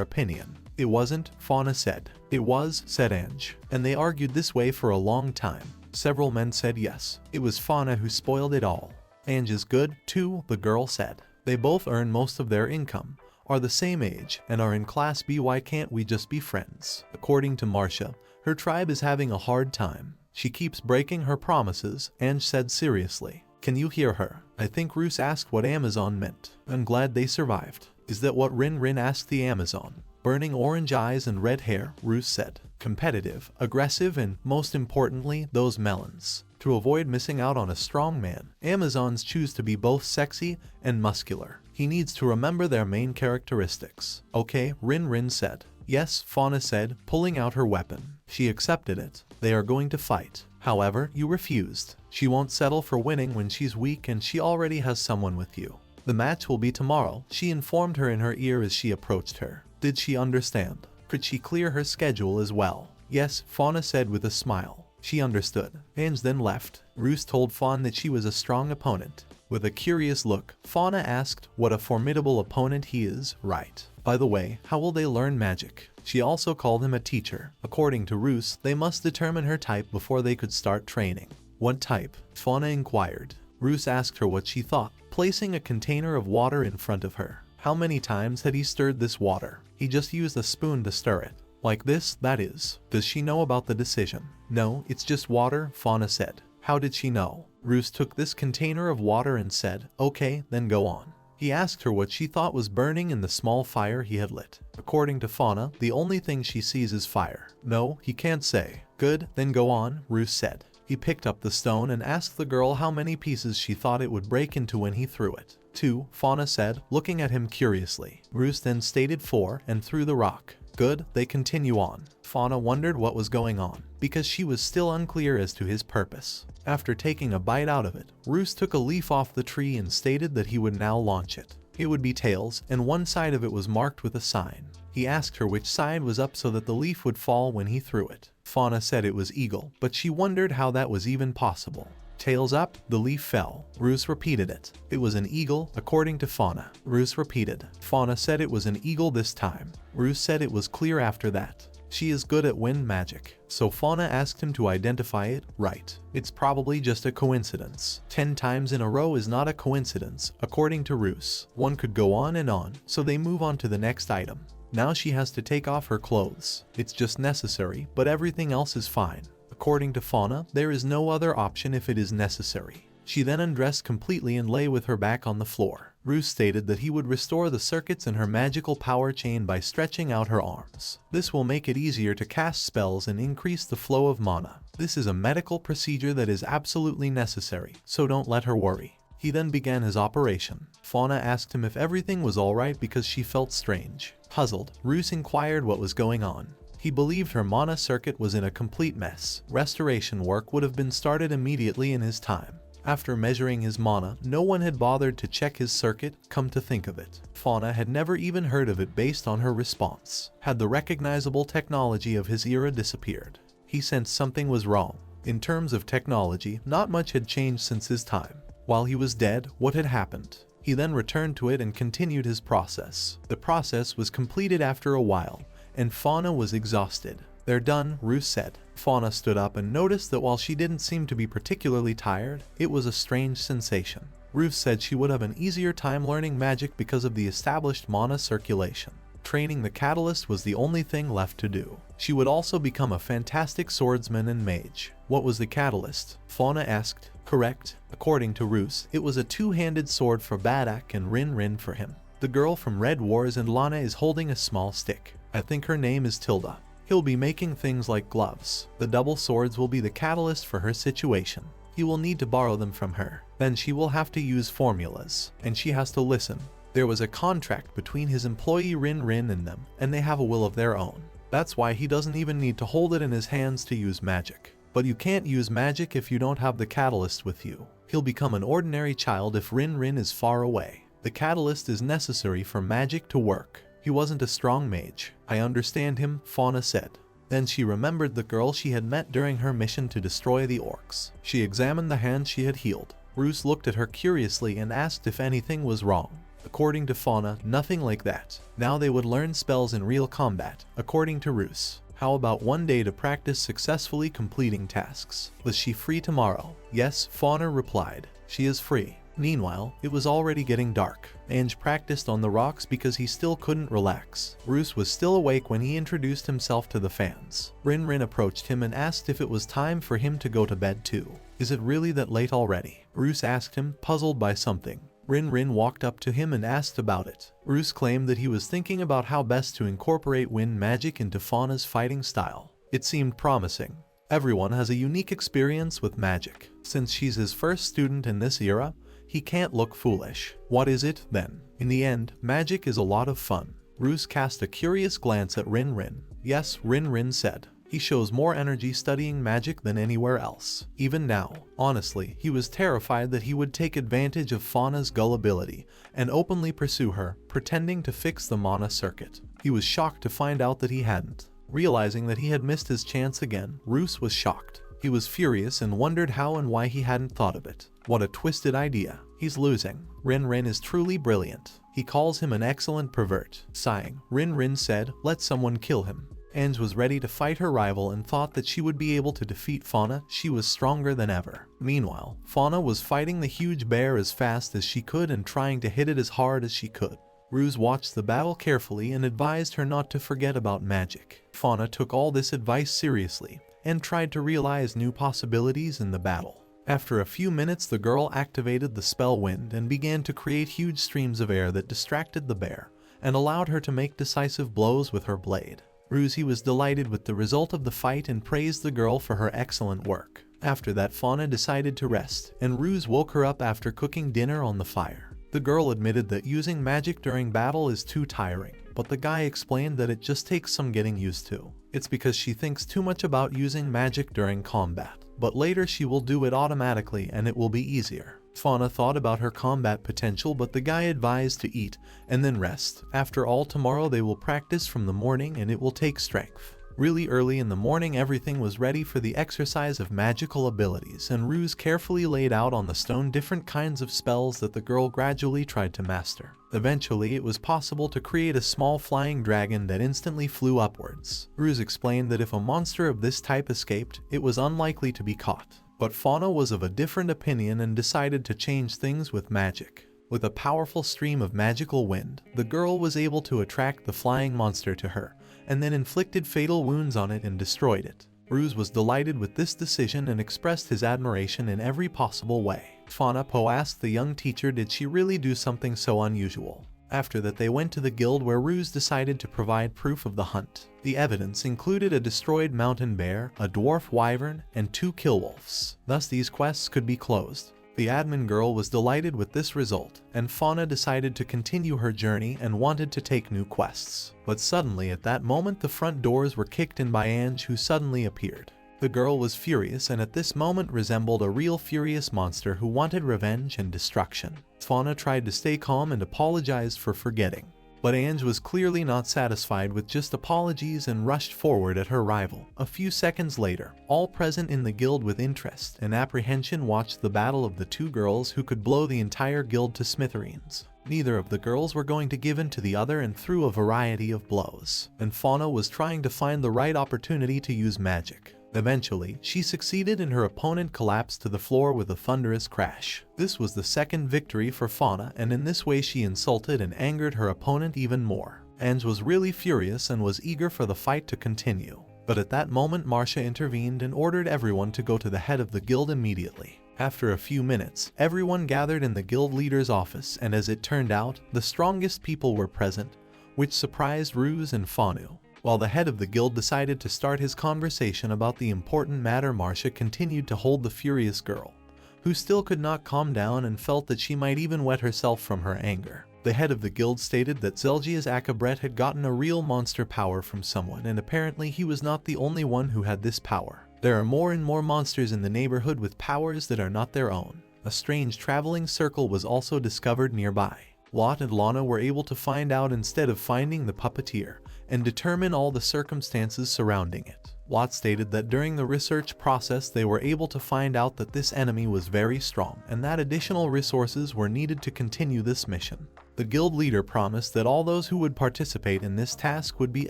opinion. It wasn't, Fauna said. It was, said Ange. And they argued this way for a long time. Several men said yes. It was Fauna who spoiled it all. Ange is good, too, the girl said. They both earn most of their income. are the same age and are in Class B. Why can't we just be friends? According to Marcia, her tribe is having a hard time. She keeps breaking her promises, Ange said seriously. Can you hear her? I think Ruse asked what Amazon meant. I'm glad they survived. Is that what Rin Rin asked the Amazon? Burning orange eyes and red hair, Ruse said. Competitive, aggressive, and most importantly, those melons. To avoid missing out on a strong man, Amazons choose to be both sexy and muscular. He needs to remember their main characteristics. Okay, Rin Rin said. Yes, Fauna said, pulling out her weapon. She accepted it. They are going to fight. However, you refused. She won't settle for winning when she's weak and she already has someone with you. The match will be tomorrow, she informed her in her ear as she approached her. Did she understand? Could she clear her schedule as well? Yes, Fauna said with a smile. She understood. Ange then left. Ruse told Fawn that she was a strong opponent. With a curious look, Fauna asked what a formidable opponent he is, right? By the way, how will they learn magic? She also called him a teacher. According to Ruse, they must determine her type before they could start training. What type? Fauna inquired. Ruse asked her what she thought, placing a container of water in front of her. How many times had he stirred this water? He just used a spoon to stir it. Like this, that is. Does she know about the decision? No, it's just water, Fauna said. How did she know? Ruse took this container of water and said, okay, then go on. He asked her what she thought was burning in the small fire he had lit. According to Fauna, the only thing she sees is fire. No, he can't say. Good, then go on, Ruse said. He picked up the stone and asked the girl how many pieces she thought it would break into when he threw it. 2, Fauna said, looking at him curiously. Ruse then stated 4 and threw the rock. Good, they continue on. Fauna wondered what was going on, because she was still unclear as to his purpose. After taking a bite out of it, Ruse took a leaf off the tree and stated that he would now launch it. It would be tails, and one side of it was marked with a sign. He asked her which side was up so that the leaf would fall when he threw it. Fauna said it was eagle, but she wondered how that was even possible. Tails up, the leaf fell. Ruse repeated it. It was an eagle, according to Fauna. Ruse repeated. Fauna said it was an eagle this time. Ruse said it was clear after that. She is good at wind magic. So Fauna asked him to identify it, right. It's probably just a coincidence. 10 times in a row is not a coincidence, according to Ruse. One could go on and on, so they move on to the next item. Now she has to take off her clothes. It's just necessary, but everything else is fine. According to Fauna, there is no other option if it is necessary. She then undressed completely and lay with her back on the floor. Ruse stated that he would restore the circuits in her magical power chain by stretching out her arms. This will make it easier to cast spells and increase the flow of mana. This is a medical procedure that is absolutely necessary, so don't let her worry. He then began his operation. Fauna asked him if everything was alright because she felt strange. Puzzled, Ruse inquired what was going on. He believed her mana circuit was in a complete mess. Restoration work would have been started immediately in his time. After measuring his mana, no one had bothered to check his circuit, come to think of it. Fauna had never even heard of it based on her response. Had the recognizable technology of his era disappeared? He sensed something was wrong. In terms of technology, not much had changed since his time. While he was dead, what had happened? He then returned to it and continued his process. The process was completed after a while, and Fauna was exhausted. They're done, Ruse said. Fauna stood up and noticed that while she didn't seem to be particularly tired, it was a strange sensation. Ruse said she would have an easier time learning magic because of the established mana circulation. Training the catalyst was the only thing left to do. She would also become a fantastic swordsman and mage. What was the catalyst? Fauna asked. Correct. According to Ruse, it was a two-handed sword for Badak and Rin Rin for him. The girl from Red Wars and Lana is holding a small stick. I think her name is Tilda. He'll be making things like gloves. The double swords will be the catalyst for her situation. He will need to borrow them from her. Then she will have to use formulas, and she has to listen. There was a contract between his employee Rin Rin and them, and they have a will of their own. That's why he doesn't even need to hold it in his hands to use magic. But you can't use magic if you don't have the catalyst with you. He'll become an ordinary child if Rin Rin is far away. The catalyst is necessary for magic to work. He wasn't a strong mage. I understand him, Fauna said. Then she remembered the girl she had met during her mission to destroy the orcs. She examined the hand she had healed. Ruse looked at her curiously and asked if anything was wrong. According to Fauna, nothing like that. Now they would learn spells in real combat, according to Ruse. How about one day to practice successfully completing tasks? Was she free tomorrow? Yes, Fauna replied. She is free. Meanwhile, it was already getting dark. Ange practiced on the rocks because he still couldn't relax. Ruse was still awake when he introduced himself to the fans. Rin approached him and asked if it was time for him to go to bed too. Is it really that late already? Ruse asked him, puzzled by something. Rin walked up to him and asked about it. Ruse claimed that he was thinking about how best to incorporate wind magic into Fauna's fighting style. It seemed promising. Everyone has a unique experience with magic. Since she's his first student in this era, he can't look foolish. What is it, then? In the end, magic is a lot of fun. Ruse cast a curious glance at Rin. Yes, Rin said. He shows more energy studying magic than anywhere else. Even now, honestly, he was terrified that he would take advantage of Fauna's gullibility and openly pursue her, pretending to fix the mana circuit. He was shocked to find out that he hadn't. Realizing that he had missed his chance again, Ruse was shocked. He was furious and wondered how and why he hadn't thought of it. What a twisted idea. He's losing. Rin is truly brilliant. He calls him an excellent pervert. Sighing, Rin said, let someone kill him. Ange was ready to fight her rival and thought that she would be able to defeat Fauna. She was stronger than ever. Meanwhile, Fauna was fighting the huge bear as fast as she could and trying to hit it as hard as she could. Ruse watched the battle carefully and advised her not to forget about magic. Fauna took all this advice seriously and tried to realize new possibilities in the battle. After a few minutes, the girl activated the spell Wind and began to create huge streams of air that distracted the bear and allowed her to make decisive blows with her blade. Ruse was delighted with the result of the fight and praised the girl for her excellent work. After that, Fauna decided to rest, and Ruse woke her up after cooking dinner on the fire. The girl admitted that using magic during battle is too tiring, but the guy explained that it just takes some getting used to. It's because she thinks too much about using magic during combat, but later she will do it automatically and it will be easier. Fauna thought about her combat potential, but the guy advised to eat and then rest. After all, tomorrow they will practice from the morning and it will take strength. Really early in the morning, everything was ready for the exercise of magical abilities, and Ruse carefully laid out on the stone different kinds of spells that the girl gradually tried to master. Eventually, it was possible to create a small flying dragon that instantly flew upwards. Ruse explained that if a monster of this type escaped, it was unlikely to be caught. But Fauna was of a different opinion and decided to change things with magic. With a powerful stream of magical wind, the girl was able to attract the flying monster to her, and then inflicted fatal wounds on it and destroyed it. Ruse was delighted with this decision and expressed his admiration in every possible way. Fauna asked the young teacher did she really do something so unusual. After that, they went to the guild where Ruse decided to provide proof of the hunt. The evidence included a destroyed mountain bear, a dwarf wyvern, and 2 killwolves. Thus these quests could be closed. The admin girl was delighted with this result, and Fauna decided to continue her journey and wanted to take new quests. But suddenly at that moment the front doors were kicked in by Ange, who suddenly appeared. The girl was furious and at this moment resembled a real furious monster who wanted revenge and destruction. Fauna tried to stay calm and apologized for forgetting. But Ange was clearly not satisfied with just apologies and rushed forward at her rival. A few seconds later, all present in the guild with interest and apprehension watched the battle of the 2 girls who could blow the entire guild to smithereens. Neither of the girls were going to give in to the other and threw a variety of blows. And Fauna was trying to find the right opportunity to use magic. Eventually, she succeeded and her opponent collapsed to the floor with a thunderous crash. This was the second victory for Fauna, and in this way she insulted and angered her opponent even more. Ange was really furious and was eager for the fight to continue. But at that moment Marcia intervened and ordered everyone to go to the head of the guild immediately. After a few minutes, everyone gathered in the guild leader's office, and as it turned out, the strongest people were present, which surprised Ruse and Fauna. While the head of the guild decided to start his conversation about the important matter, Marcia continued to hold the furious girl, who still could not calm down and felt that she might even wet herself from her anger. The head of the guild stated that Zelgius Akabret had gotten a real monster power from someone, and apparently he was not the only one who had this power. There are more and more monsters in the neighborhood with powers that are not their own. A strange traveling circle was also discovered nearby. Lot and Lana were able to find out instead of finding the puppeteer, and determine all the circumstances surrounding it. Lot stated that during the research process they were able to find out that this enemy was very strong and that additional resources were needed to continue this mission. The guild leader promised that all those who would participate in this task would be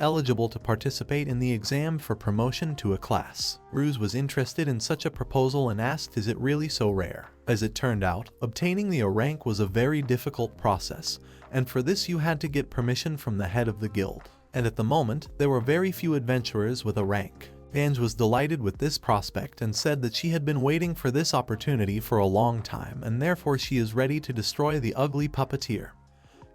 eligible to participate in the exam for promotion to a class. Ruse was interested in such a proposal and asked, is it really so rare? As it turned out, obtaining the A rank was a very difficult process, and for this you had to get permission from the head of the guild. And at the moment, there were very few adventurers with a rank. Ange was delighted with this prospect and said that she had been waiting for this opportunity for a long time, and therefore she is ready to destroy the ugly puppeteer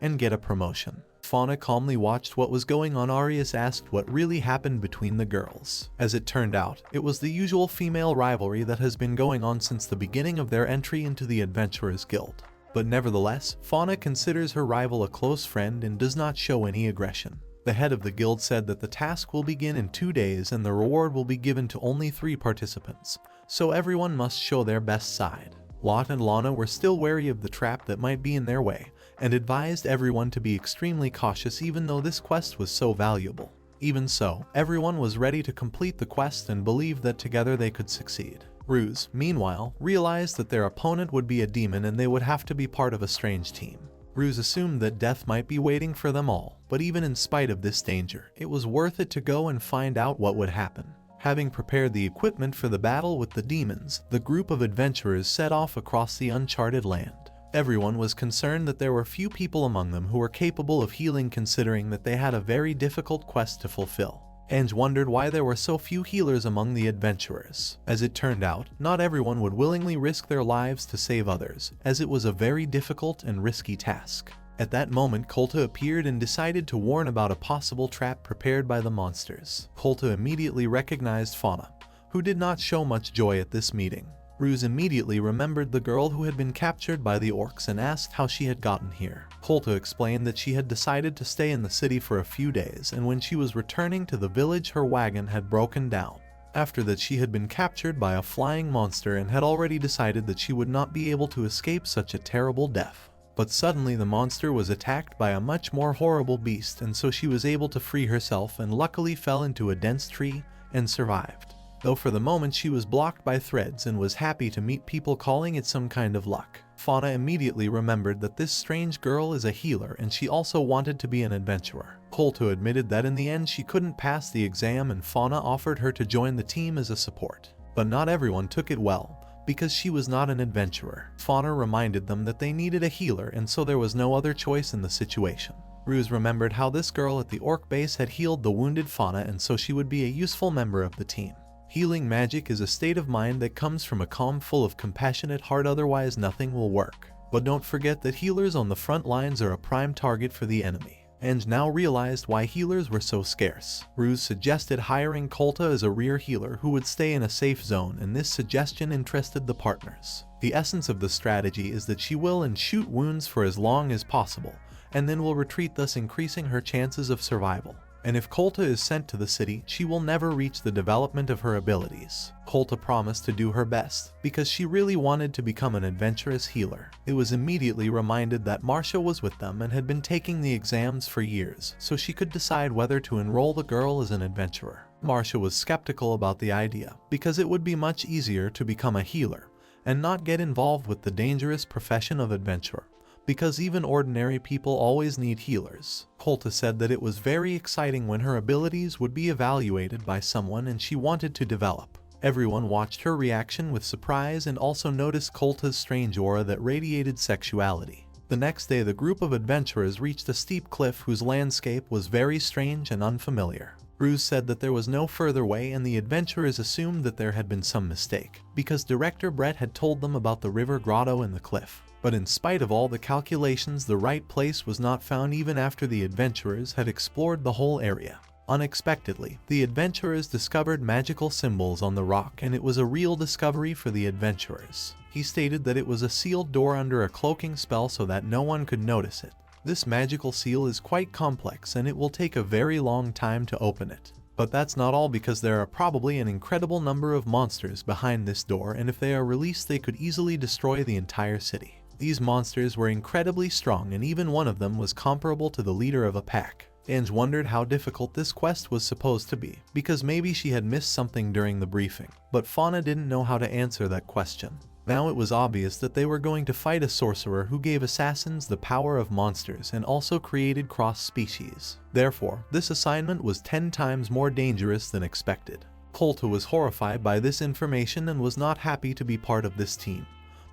and get a promotion. Fauna calmly watched what was going on. Arius asked what really happened between the girls. As it turned out, it was the usual female rivalry that has been going on since the beginning of their entry into the Adventurers Guild. But nevertheless, Fauna considers her rival a close friend and does not show any aggression. The head of the guild said that the task will begin in 2 days and the reward will be given to only 3 participants, so everyone must show their best side. Lot and Lana were still wary of the trap that might be in their way, and advised everyone to be extremely cautious even though this quest was so valuable. Even so, everyone was ready to complete the quest and believed that together they could succeed. Ruse, meanwhile, realized that their opponent would be a demon and they would have to be part of a strange team. Ruse assumed that death might be waiting for them all, but even in spite of this danger, it was worth it to go and find out what would happen. Having prepared the equipment for the battle with the demons, the group of adventurers set off across the uncharted land. Everyone was concerned that there were few people among them who were capable of healing, considering that they had a very difficult quest to fulfill. Ange wondered why there were so few healers among the adventurers. As it turned out, not everyone would willingly risk their lives to save others, as it was a very difficult and risky task. At that moment, Colta appeared and decided to warn about a possible trap prepared by the monsters. Colta immediately recognized Fauna, who did not show much joy at this meeting. Ruse immediately remembered the girl who had been captured by the orcs and asked how she had gotten here. Colta explained that she had decided to stay in the city for a few days, and when she was returning to the village her wagon had broken down. After that, she had been captured by a flying monster and had already decided that she would not be able to escape such a terrible death. But suddenly the monster was attacked by a much more horrible beast, and so she was able to free herself and luckily fell into a dense tree and survived. Though for the moment she was blocked by threads and was happy to meet people, calling it some kind of luck. Fauna immediately remembered that this strange girl is a healer and she also wanted to be an adventurer. Colta admitted that in the end she couldn't pass the exam and Fauna offered her to join the team as a support. But not everyone took it well, because she was not an adventurer. Fauna reminded them that they needed a healer, and so there was no other choice in the situation. Ruse remembered how this girl at the orc base had healed the wounded Fauna, and so she would be a useful member of the team. Healing magic is a state of mind that comes from a calm full of compassionate heart, otherwise nothing will work. But don't forget that healers on the front lines are a prime target for the enemy. Ange now realized why healers were so scarce. Ruse suggested hiring Colta as a rear healer who would stay in a safe zone, and this suggestion interested the partners. The essence of the strategy is that she will shoot wounds for as long as possible, and then will retreat, thus increasing her chances of survival. And if Colta is sent to the city, she will never reach the development of her abilities. Colta promised to do her best, because she really wanted to become an adventurous healer. It was immediately reminded that Marcia was with them and had been taking the exams for years, so she could decide whether to enroll the girl as an adventurer. Marcia was skeptical about the idea, because it would be much easier to become a healer, and not get involved with the dangerous profession of adventurer, because even ordinary people always need healers. Colta said that it was very exciting when her abilities would be evaluated by someone and she wanted to develop. Everyone watched her reaction with surprise and also noticed Colta's strange aura that radiated sexuality. The next day, the group of adventurers reached a steep cliff whose landscape was very strange and unfamiliar. Ruse said that there was no further way, and the adventurers assumed that there had been some mistake, because Director Brett had told them about the river grotto in the cliff. But in spite of all the calculations, the right place was not found even after the adventurers had explored the whole area. Unexpectedly, the adventurers discovered magical symbols on the rock, and it was a real discovery for the adventurers. He stated that it was a sealed door under a cloaking spell so that no one could notice it. This magical seal is quite complex and it will take a very long time to open it. But that's not all, because there are probably an incredible number of monsters behind this door, and if they are released they could easily destroy the entire city. These monsters were incredibly strong, and even one of them was comparable to the leader of a pack. Ange wondered how difficult this quest was supposed to be, because maybe she had missed something during the briefing, but Fauna didn't know how to answer that question. Now it was obvious that they were going to fight a sorcerer who gave assassins the power of monsters and also created cross-species. Therefore, this assignment was 10 times more dangerous than expected. Colta was horrified by this information and was not happy to be part of this team.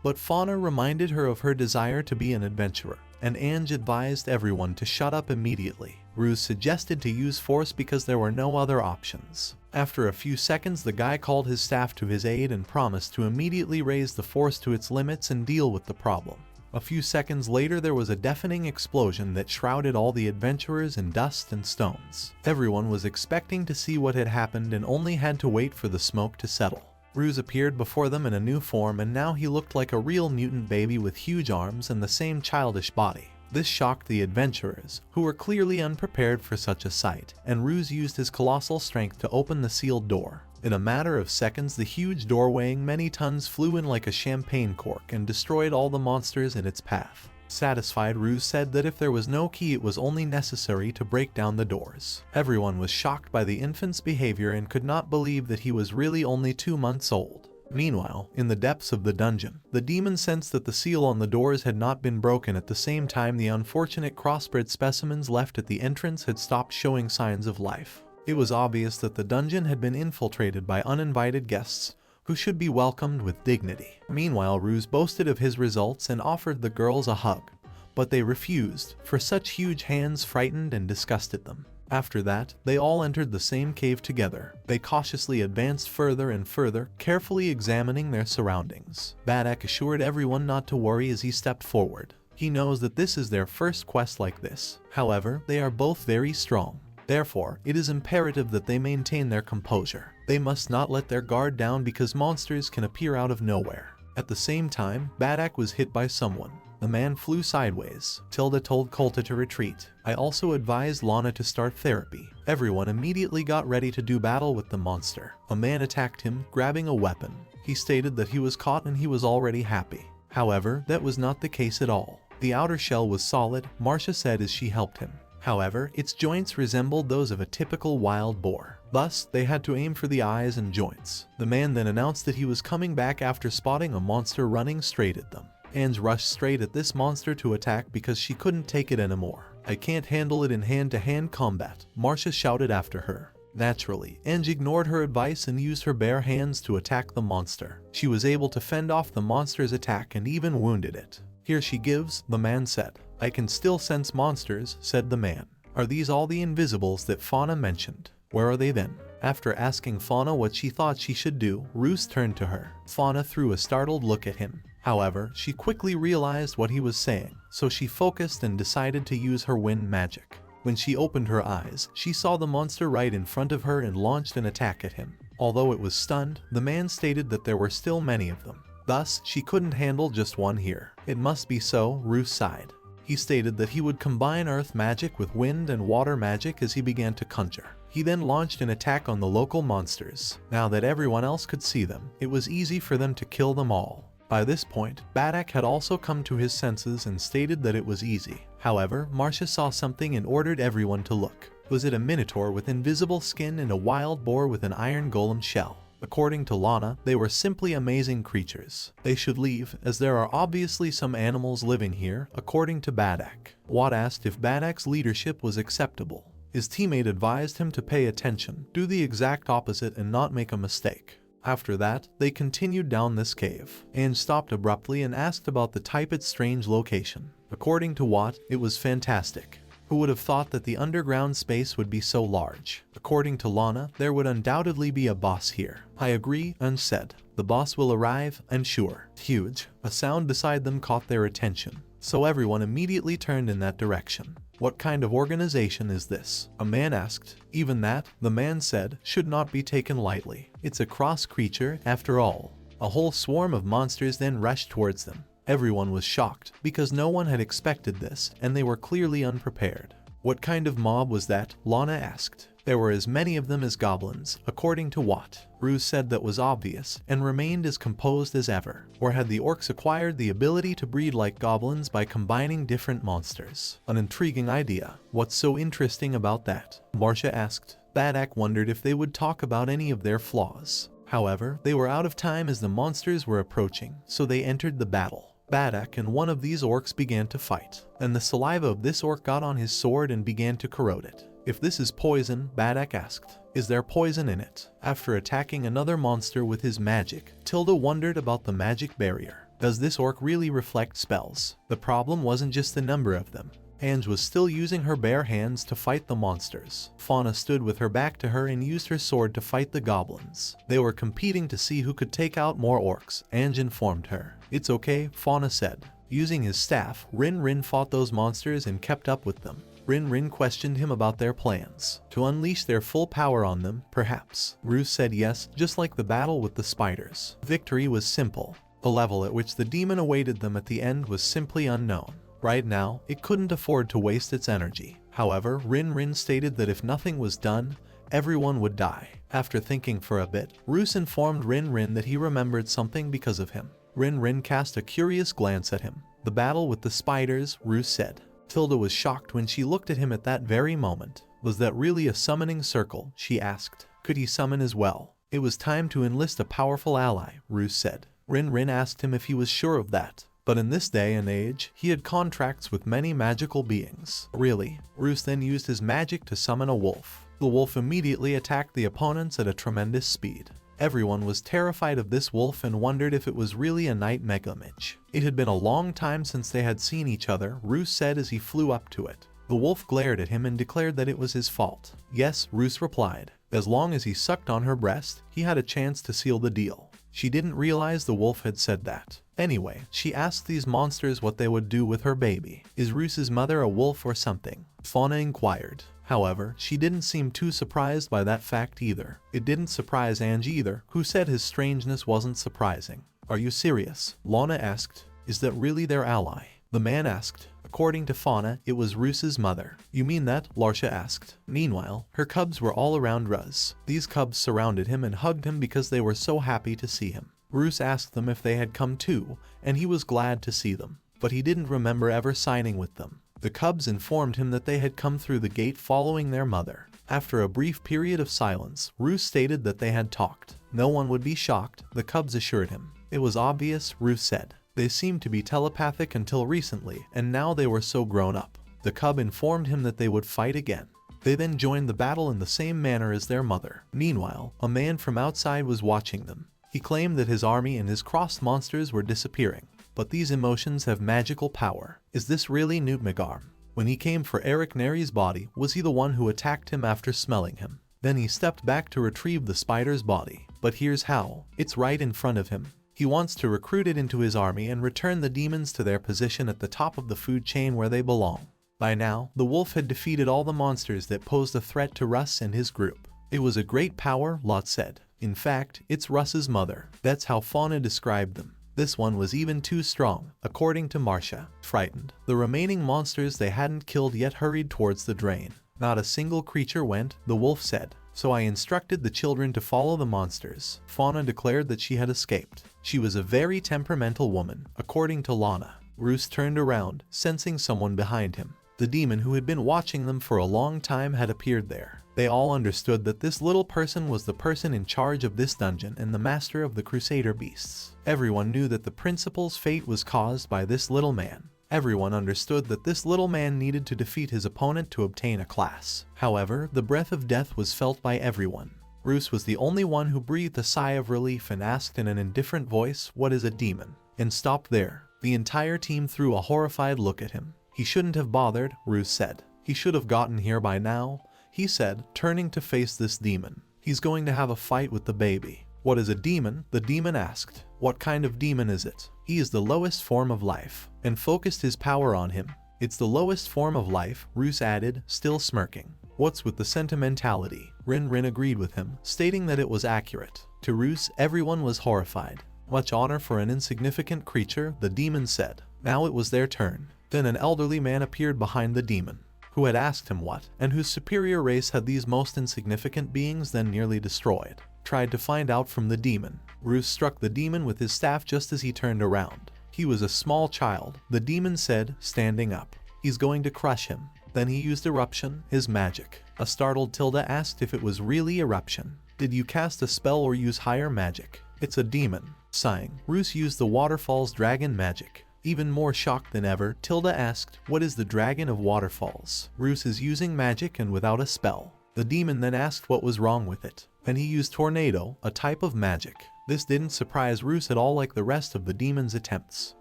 But Fauna reminded her of her desire to be an adventurer, and Ange advised everyone to shut up immediately. Ruse suggested to use force because there were no other options. After a few seconds, the guy called his staff to his aid and promised to immediately raise the force to its limits and deal with the problem. A few seconds later, there was a deafening explosion that shrouded all the adventurers in dust and stones. Everyone was expecting to see what had happened and only had to wait for the smoke to settle. Ruse appeared before them in a new form, and now he looked like a real mutant baby with huge arms and the same childish body. This shocked the adventurers, who were clearly unprepared for such a sight, and Ruse used his colossal strength to open the sealed door. In a matter of seconds, the huge door weighing many tons flew in like a champagne cork and destroyed all the monsters in its path. Satisfied, Ruse said that if there was no key, it was only necessary to break down the doors. Everyone was shocked by the infant's behavior and could not believe that he was really only 2 months old. Meanwhile, in the depths of the dungeon, the demon sensed that the seal on the doors had not been broken. At the same time, the unfortunate crossbred specimens left at the entrance had stopped showing signs of life. It was obvious that the dungeon had been infiltrated by uninvited guests, who should be welcomed with dignity. Meanwhile, Ruse boasted of his results and offered the girls a hug, but they refused, for such huge hands frightened and disgusted them. After that, they all entered the same cave together. They cautiously advanced further and further, carefully examining their surroundings. Badak assured everyone not to worry as he stepped forward. He knows that this is their first quest like this. However, they are both very strong. Therefore, it is imperative that they maintain their composure. They must not let their guard down because monsters can appear out of nowhere. At the same time, Badak was hit by someone. The man flew sideways. Tilda told Colta to retreat. I also advised Lana to start therapy. Everyone immediately got ready to do battle with the monster. A man attacked him, grabbing a weapon. He stated that he was caught and he was already happy. However, that was not the case at all. The outer shell was solid, Marcia said as she helped him. However, its joints resembled those of a typical wild boar. Thus, they had to aim for the eyes and joints. The man then announced that he was coming back after spotting a monster running straight at them. Ange rushed straight at this monster to attack because she couldn't take it anymore. I can't handle it in hand-to-hand combat, Marcia shouted after her. Naturally, Ange ignored her advice and used her bare hands to attack the monster. She was able to fend off the monster's attack and even wounded it. Here she gives, the man said. I can still sense monsters, said the man. Are these all the invisibles that Fauna mentioned? Where are they then? After asking Fauna what she thought she should do, Ruse turned to her. Fauna threw a startled look at him. However, she quickly realized what he was saying, so she focused and decided to use her wind magic. When she opened her eyes, she saw the monster right in front of her and launched an attack at him. Although it was stunned, the man stated that there were still many of them. Thus, she couldn't handle just one here. It must be so, Ruse sighed. He stated that he would combine earth magic with wind and water magic as he began to conjure. He then launched an attack on the local monsters. Now that everyone else could see them, it was easy for them to kill them all. By this point, Badak had also come to his senses and stated that it was easy. However, Marcia saw something and ordered everyone to look. Was it a minotaur with invisible skin and a wild boar with an iron golem shell? According to Lana, they were simply amazing creatures. They should leave, as there are obviously some animals living here, according to Badak. Watt asked if Badak's leadership was acceptable. His teammate advised him to pay attention, do the exact opposite and not make a mistake. After that, they continued down this cave. Ange stopped abruptly and asked about the type its strange location. According to Watt, it was fantastic. Who would have thought that the underground space would be so large? According to Lana, there would undoubtedly be a boss here. I agree, Ange said. The boss will arrive, I'm sure. Huge. A sound beside them caught their attention, so everyone immediately turned in that direction. What kind of organization is this? A man asked. Even that, the man said, should not be taken lightly. It's a cross creature, after all. A whole swarm of monsters then rushed towards them. Everyone was shocked, because no one had expected this, and they were clearly unprepared. What kind of mob was that? Lana asked. There were as many of them as goblins, according to Watt. Ruse said that was obvious, and remained as composed as ever. Or had the orcs acquired the ability to breed like goblins by combining different monsters? An intriguing idea. What's so interesting about that? Marcia asked. Badak wondered if they would talk about any of their flaws. However, they were out of time as the monsters were approaching, so they entered the battle. Badak and one of these orcs began to fight, and the saliva of this orc got on his sword and began to corrode it. If this is poison, Badak asked, is there poison in it? After attacking another monster with his magic, Tilda wondered about the magic barrier. Does this orc really reflect spells? The problem wasn't just the number of them. Ange was still using her bare hands to fight the monsters. Fauna stood with her back to her and used her sword to fight the goblins. They were competing to see who could take out more orcs. Ange informed her. It's okay, Fauna said. Using his staff, Rin fought those monsters and kept up with them. Rin questioned him about their plans. To unleash their full power on them, perhaps. Ruse said yes, just like the battle with the spiders. Victory was simple. The level at which the demon awaited them at the end was simply unknown. Right now, it couldn't afford to waste its energy. However, Rin stated that if nothing was done, everyone would die. After thinking for a bit, Ruse informed Rin that he remembered something because of him. Rin cast a curious glance at him. The battle with the spiders, Ruse said. Tilda was shocked when she looked at him at that very moment. Was that really a summoning circle? She asked. Could he summon as well? It was time to enlist a powerful ally, Ruse said. Rin asked him if he was sure of that. But in this day and age, he had contracts with many magical beings. Really? Ruse then used his magic to summon a wolf. The wolf immediately attacked the opponents at a tremendous speed. Everyone was terrified of this wolf and wondered if it was really a night megamich. It had been a long time since they had seen each other, Ruse said as he flew up to it. The wolf glared at him and declared that it was his fault. Yes, Ruse replied. As long as he sucked on her breast, he had a chance to seal the deal. She didn't realize the wolf had said that. Anyway, she asked these monsters what they would do with her baby. Is Ruse's mother a wolf or something? Fauna inquired. However, she didn't seem too surprised by that fact either. It didn't surprise Ange either, who said his strangeness wasn't surprising. Are you serious? Lana asked. Is that really their ally? The man asked. According to Fauna, it was Ruse's mother. You mean that? Larsha asked. Meanwhile, her cubs were all around Ruse. These cubs surrounded him and hugged him because they were so happy to see him. Ruse asked them if they had come too, and he was glad to see them. But he didn't remember ever signing with them. The cubs informed him that they had come through the gate following their mother. After a brief period of silence, Ruse stated that they had talked. No one would be shocked, the cubs assured him. It was obvious, Ruse said. They seemed to be telepathic until recently, and now they were so grown up. The cub informed him that they would fight again. They then joined the battle in the same manner as their mother. Meanwhile, a man from outside was watching them. He claimed that his army and his crossed monsters were disappearing. But these emotions have magical power. Is this really Nutmegarm? When he came for Eric Neri's body, was he the one who attacked him after smelling him? Then he stepped back to retrieve the spider's body. But here's how. It's right in front of him. He wants to recruit it into his army and return the demons to their position at the top of the food chain where they belong. By now, the wolf had defeated all the monsters that posed a threat to Ruse and his group. It was a great power, Lot said. In fact, it's Russ's mother. That's how Fauna described them. This one was even too strong, according to Marcia. Frightened, the remaining monsters they hadn't killed yet hurried towards the drain. Not a single creature went, the wolf said. So I instructed the children to follow the monsters. Fauna declared that she had escaped. She was a very temperamental woman, according to Lana. Ruse turned around, sensing someone behind him. The demon who had been watching them for a long time had appeared there. They all understood that this little person was the person in charge of this dungeon and the master of the Crusader beasts. Everyone knew that the principal's fate was caused by this little man. Everyone understood that this little man needed to defeat his opponent to obtain a class. However, the breath of death was felt by everyone. Ruse was the only one who breathed a sigh of relief and asked in an indifferent voice, "What is a demon?" and stopped there. The entire team threw a horrified look at him. He shouldn't have bothered, Ruse said. He should have gotten here by now, he said, turning to face this demon. He's going to have a fight with the baby. What is a demon? The demon asked. What kind of demon is it? He is the lowest form of life, and focused his power on him. It's the lowest form of life, Ruse added, still smirking. What's with the sentimentality? Rin agreed with him, stating that it was accurate. To Ruse, everyone was horrified. Much honor for an insignificant creature, the demon said. Now it was their turn. Then an elderly man appeared behind the demon, who had asked him what, and whose superior race had these most insignificant beings then nearly destroyed. Tried to find out from the demon. Ruse struck the demon with his staff just as he turned around. He was a small child, the demon said, standing up. He's going to crush him. Then he used eruption, his magic. A startled Tilda asked if it was really eruption. Did you cast a spell or use higher magic? It's a demon. Sighing, Ruse used the waterfall's dragon magic. Even more shocked than ever, Tilda asked, what is the dragon of waterfalls? Ruse is using magic and without a spell. The demon then asked what was wrong with it. Then he used tornado, a type of magic. This didn't surprise Ruse at all like the rest of the demon's attempts.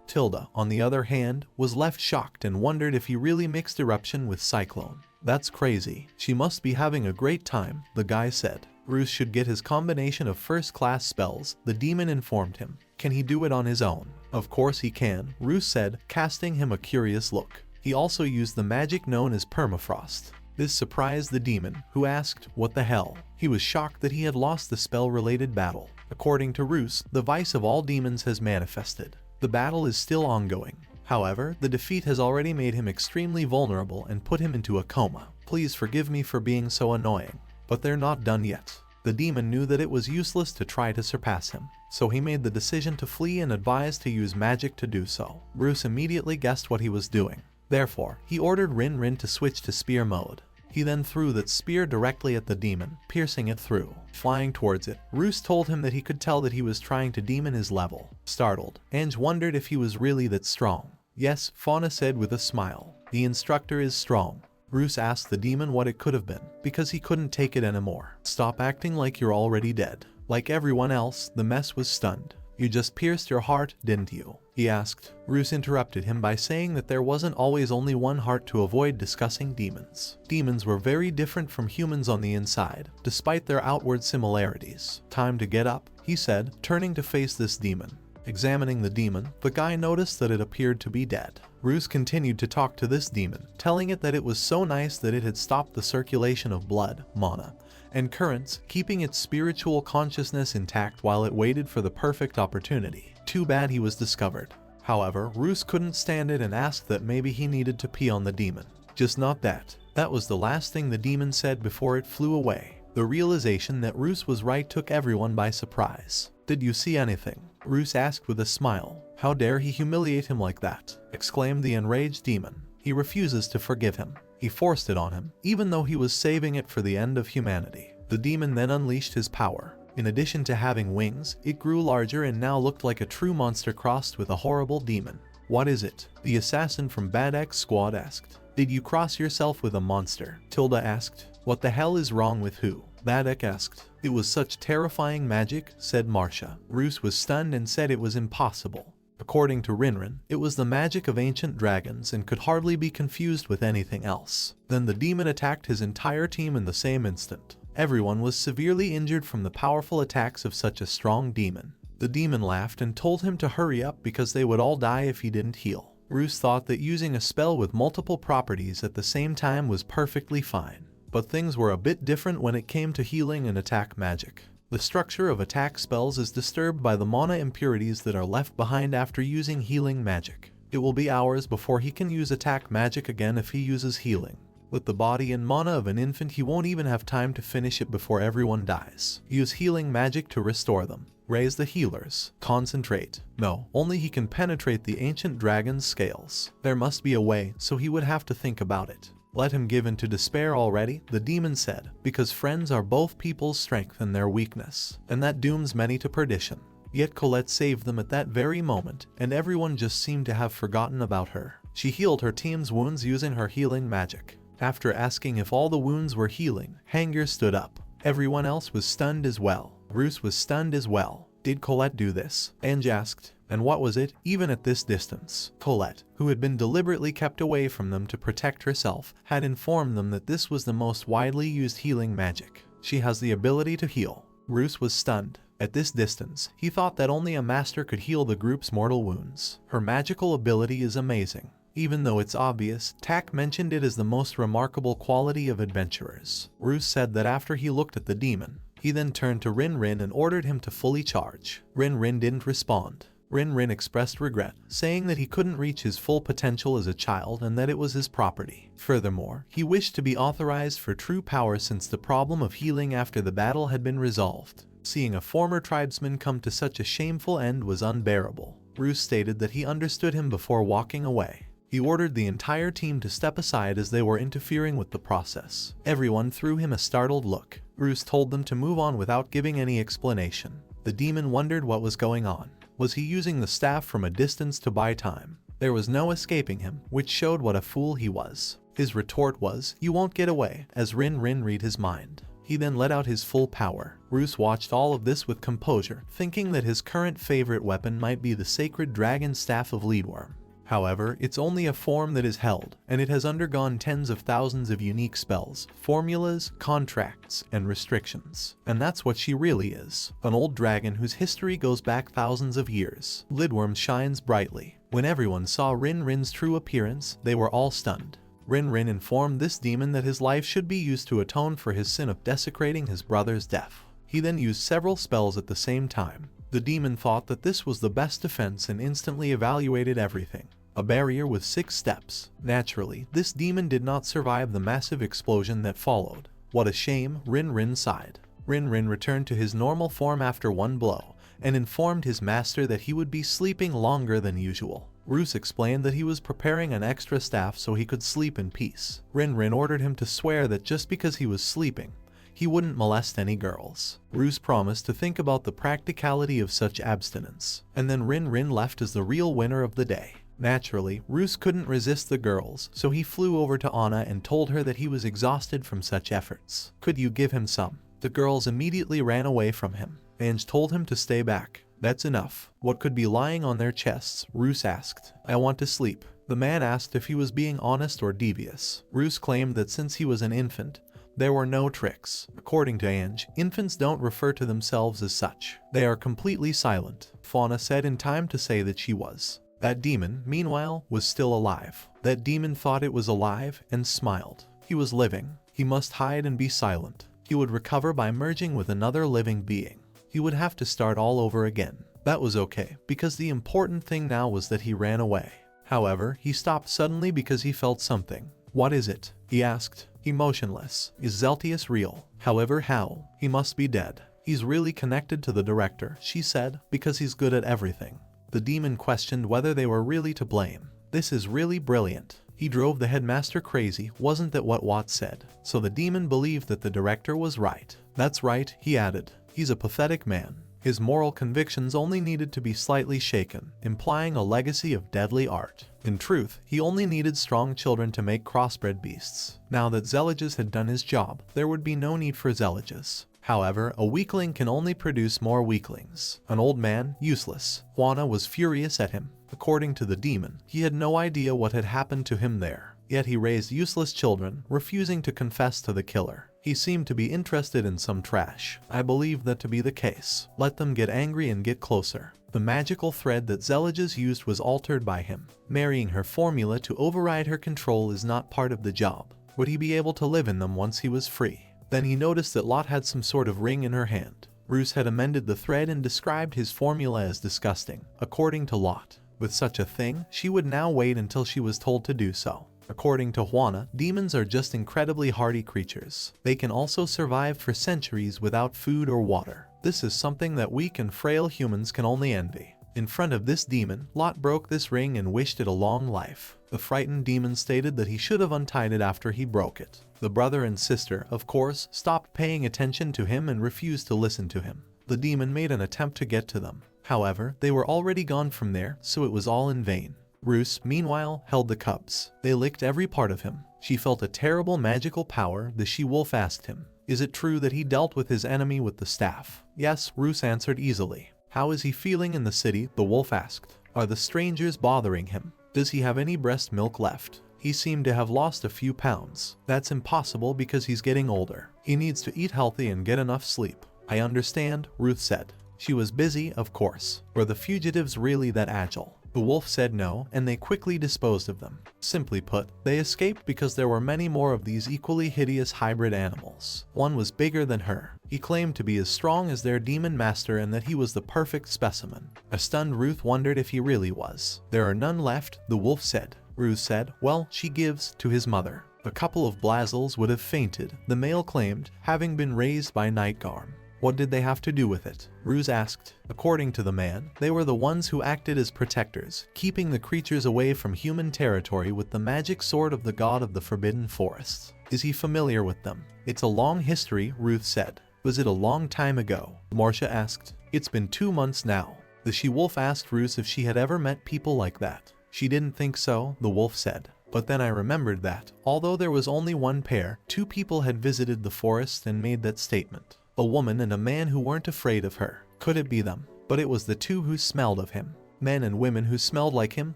Tilda, on the other hand, was left shocked and wondered if he really mixed eruption with cyclone. That's crazy. She must be having a great time, the guy said. Ruse should get his combination of first-class spells, the demon informed him. Can he do it on his own? Of course he can, Ruse said, casting him a curious look. He also used the magic known as permafrost. This surprised the demon, who asked, what the hell? He was shocked that he had lost the spell-related battle. According to Ruse, the vice of all demons has manifested. The battle is still ongoing. However, the defeat has already made him extremely vulnerable and put him into a coma. Please forgive me for being so annoying. But they're not done yet. The demon knew that it was useless to try to surpass him, so he made the decision to flee and advised to use magic to do so. Ruse immediately guessed what he was doing. Therefore, he ordered Rin to switch to spear mode. He then threw that spear directly at the demon, piercing it through. Flying towards it, Ruse told him that he could tell that he was trying to demon his level. Startled, Ange wondered if he was really that strong. Yes, Fauna said with a smile. The instructor is strong. Ruse asked the demon what it could have been, because he couldn't take it anymore. Stop acting like you're already dead. Like everyone else, the mess was stunned. You just pierced your heart, didn't you? He asked. Ruse interrupted him by saying that there wasn't always only one heart to avoid discussing demons. Demons were very different from humans on the inside, despite their outward similarities. Time to get up, he said, turning to face this demon. Examining the demon, the guy noticed that it appeared to be dead. Ruse continued to talk to this demon, telling it that it was so nice that it had stopped the circulation of blood, mana, and currents, keeping its spiritual consciousness intact while it waited for the perfect opportunity. Too bad he was discovered. However, Ruse couldn't stand it and asked that maybe he needed to pee on the demon. Just not that. That was the last thing the demon said before it flew away. The realization that Ruse was right took everyone by surprise. Did you see anything? Ruse asked with a smile. How dare he humiliate him like that? Exclaimed the enraged demon. He refuses to forgive him. He forced it on him, even though he was saving it for the end of humanity. The demon then unleashed his power. In addition to having wings, it grew larger and now looked like a true monster crossed with a horrible demon. What is it? The assassin from Bad X Squad asked. Did you cross yourself with a monster? Tilda asked. What the hell is wrong with who? Badek asked. It was such terrifying magic, said Marcia. Ruse was stunned and said it was impossible. According to Rin, it was the magic of ancient dragons and could hardly be confused with anything else. Then the demon attacked his entire team in the same instant. Everyone was severely injured from the powerful attacks of such a strong demon. The demon laughed and told him to hurry up because they would all die if he didn't heal. Ruse thought that using a spell with multiple properties at the same time was perfectly fine. But things were a bit different when it came to healing and attack magic. The structure of attack spells is disturbed by the mana impurities that are left behind after using healing magic. It will be hours before he can use attack magic again if he uses healing. With the body and mana of an infant, he won't even have time to finish it before everyone dies. Use healing magic to restore them. Raise the healers. Concentrate. No, only he can penetrate the ancient dragon's scales. There must be a way, so he would have to think about it. Let him give in to despair already, the demon said, because friends are both people's strength and their weakness, and that dooms many to perdition. Yet Colette saved them at that very moment, and everyone just seemed to have forgotten about her. She healed her team's wounds using her healing magic. After asking if all the wounds were healing, Hanger stood up. Everyone else was stunned as well. Ruse was stunned as well. Did Colette do this? Ange asked. And what was it, even at this distance? Colette, who had been deliberately kept away from them to protect herself, had informed them that this was the most widely used healing magic. She has the ability to heal. Ruse was stunned. At this distance, he thought that only a master could heal the group's mortal wounds. Her magical ability is amazing. Even though it's obvious, Tak mentioned it as the most remarkable quality of adventurers. Ruse said that after he looked at the demon, he then turned to Rin and ordered him to fully charge. Rin didn't respond. Rin expressed regret, saying that he couldn't reach his full potential as a child and that it was his property. Furthermore, he wished to be authorized for true power since the problem of healing after the battle had been resolved. Seeing a former tribesman come to such a shameful end was unbearable. Ruse stated that he understood him before walking away. He ordered the entire team to step aside as they were interfering with the process. Everyone threw him a startled look. Ruse told them to move on without giving any explanation. The demon wondered what was going on. Was he using the staff from a distance to buy time? There was no escaping him, which showed what a fool he was. His retort was, "You won't get away," as Rin read his mind. He then let out his full power. Ruse watched all of this with composure, thinking that his current favorite weapon might be the sacred dragon staff of Lindworm. However, it's only a form that is held, and it has undergone tens of thousands of unique spells, formulas, contracts, and restrictions. And that's what she really is. An old dragon whose history goes back thousands of years. Lindworm shines brightly. When everyone saw Rin's true appearance, they were all stunned. Rin informed this demon that his life should be used to atone for his sin of desecrating his brother's death. He then used several spells at the same time. The demon thought that this was the best defense and instantly evaluated everything. A barrier with 6 steps. Naturally, this demon did not survive the massive explosion that followed. What a shame, Rin sighed. Rin returned to his normal form after one blow, and informed his master that he would be sleeping longer than usual. Ruse explained that he was preparing an extra staff so he could sleep in peace. Rin ordered him to swear that just because he was sleeping, he wouldn't molest any girls. Ruse promised to think about the practicality of such abstinence, and then Rin left as the real winner of the day. Naturally, Ruse couldn't resist the girls, so he flew over to Anna and told her that he was exhausted from such efforts. Could you give him some? The girls immediately ran away from him. Ange told him to stay back. That's enough. What could be lying on their chests? Ruse asked. I want to sleep. The man asked if he was being honest or devious. Ruse claimed that since he was an infant, there were no tricks. According to Ange, infants don't refer to themselves as such. They are completely silent. Fauna said in time to say that she was. That demon, meanwhile, was still alive. That demon thought it was alive and smiled. He was living. He must hide and be silent. He would recover by merging with another living being. He would have to start all over again. That was okay, because the important thing now was that he ran away. However, he stopped suddenly because he felt something. What is it? He asked. Emotionless. Is Zelgius real? However, how? He must be dead. He's really connected to the director, she said, because he's good at everything. The demon questioned whether they were really to blame. This is really brilliant. He drove the headmaster crazy, wasn't that what Watt said? So the demon believed that the director was right. That's right, he added. He's a pathetic man. His moral convictions only needed to be slightly shaken, implying a legacy of deadly art. In truth, he only needed strong children to make crossbred beasts. Now that Zelgius had done his job, there would be no need for Zelgius. However, a weakling can only produce more weaklings. An old man, useless. Fauna was furious at him. According to the demon, he had no idea what had happened to him there. Yet he raised useless children, refusing to confess to the killer. He seemed to be interested in some trash. I believe that to be the case. Let them get angry and get closer. The magical thread that Zelgius used was altered by him. Marrying her formula to override her control is not part of the job. Would he be able to live in them once he was free? Then he noticed that Lot had some sort of ring in her hand. Ruse had amended the thread and described his formula as disgusting. According to Lot, with such a thing, she would now wait until she was told to do so. According to Juana, demons are just incredibly hardy creatures. They can also survive for centuries without food or water. This is something that weak and frail humans can only envy. In front of this demon, Lot broke this ring and wished it a long life. The frightened demon stated that he should have untied it after he broke it. The brother and sister, of course, stopped paying attention to him and refused to listen to him. The demon made an attempt to get to them. However, they were already gone from there, so it was all in vain. Ruse, meanwhile, held the cubs. They licked every part of him. She felt a terrible magical power. The she-wolf asked him, is it true that he dealt with his enemy with the staff? Yes, Ruse answered easily. How is he feeling in the city? The wolf asked. Are the strangers bothering him? Does he have any breast milk left? He seemed to have lost a few pounds. That's impossible because he's getting older. He needs to eat healthy and get enough sleep. I understand, Ruth said. She was busy, of course. Were the fugitives really that agile? The wolf said no, and they quickly disposed of them. Simply put, they escaped because there were many more of these equally hideous hybrid animals. One was bigger than her. He claimed to be as strong as their demon master and that he was the perfect specimen. A stunned Ruth wondered if he really was. There are none left, the wolf said. Ruse said, well, she gives to his mother. A couple of Blazels would have fainted, the male claimed, having been raised by Nightgarm. What did they have to do with it? Ruse asked. According to the man, they were the ones who acted as protectors, keeping the creatures away from human territory with the magic sword of the god of the Forbidden Forests. Is he familiar with them? It's a long history, Ruth said. Was it a long time ago? Marcia asked. It's been 2 months now. The she-wolf asked Ruse if she had ever met people like that. She didn't think so, the wolf said. But then I remembered that, although there was only one pair, 2 people had visited the forest and made that statement. A woman and a man who weren't afraid of her. Could it be them? But it was the 2 who smelled of him. Men and women who smelled like him,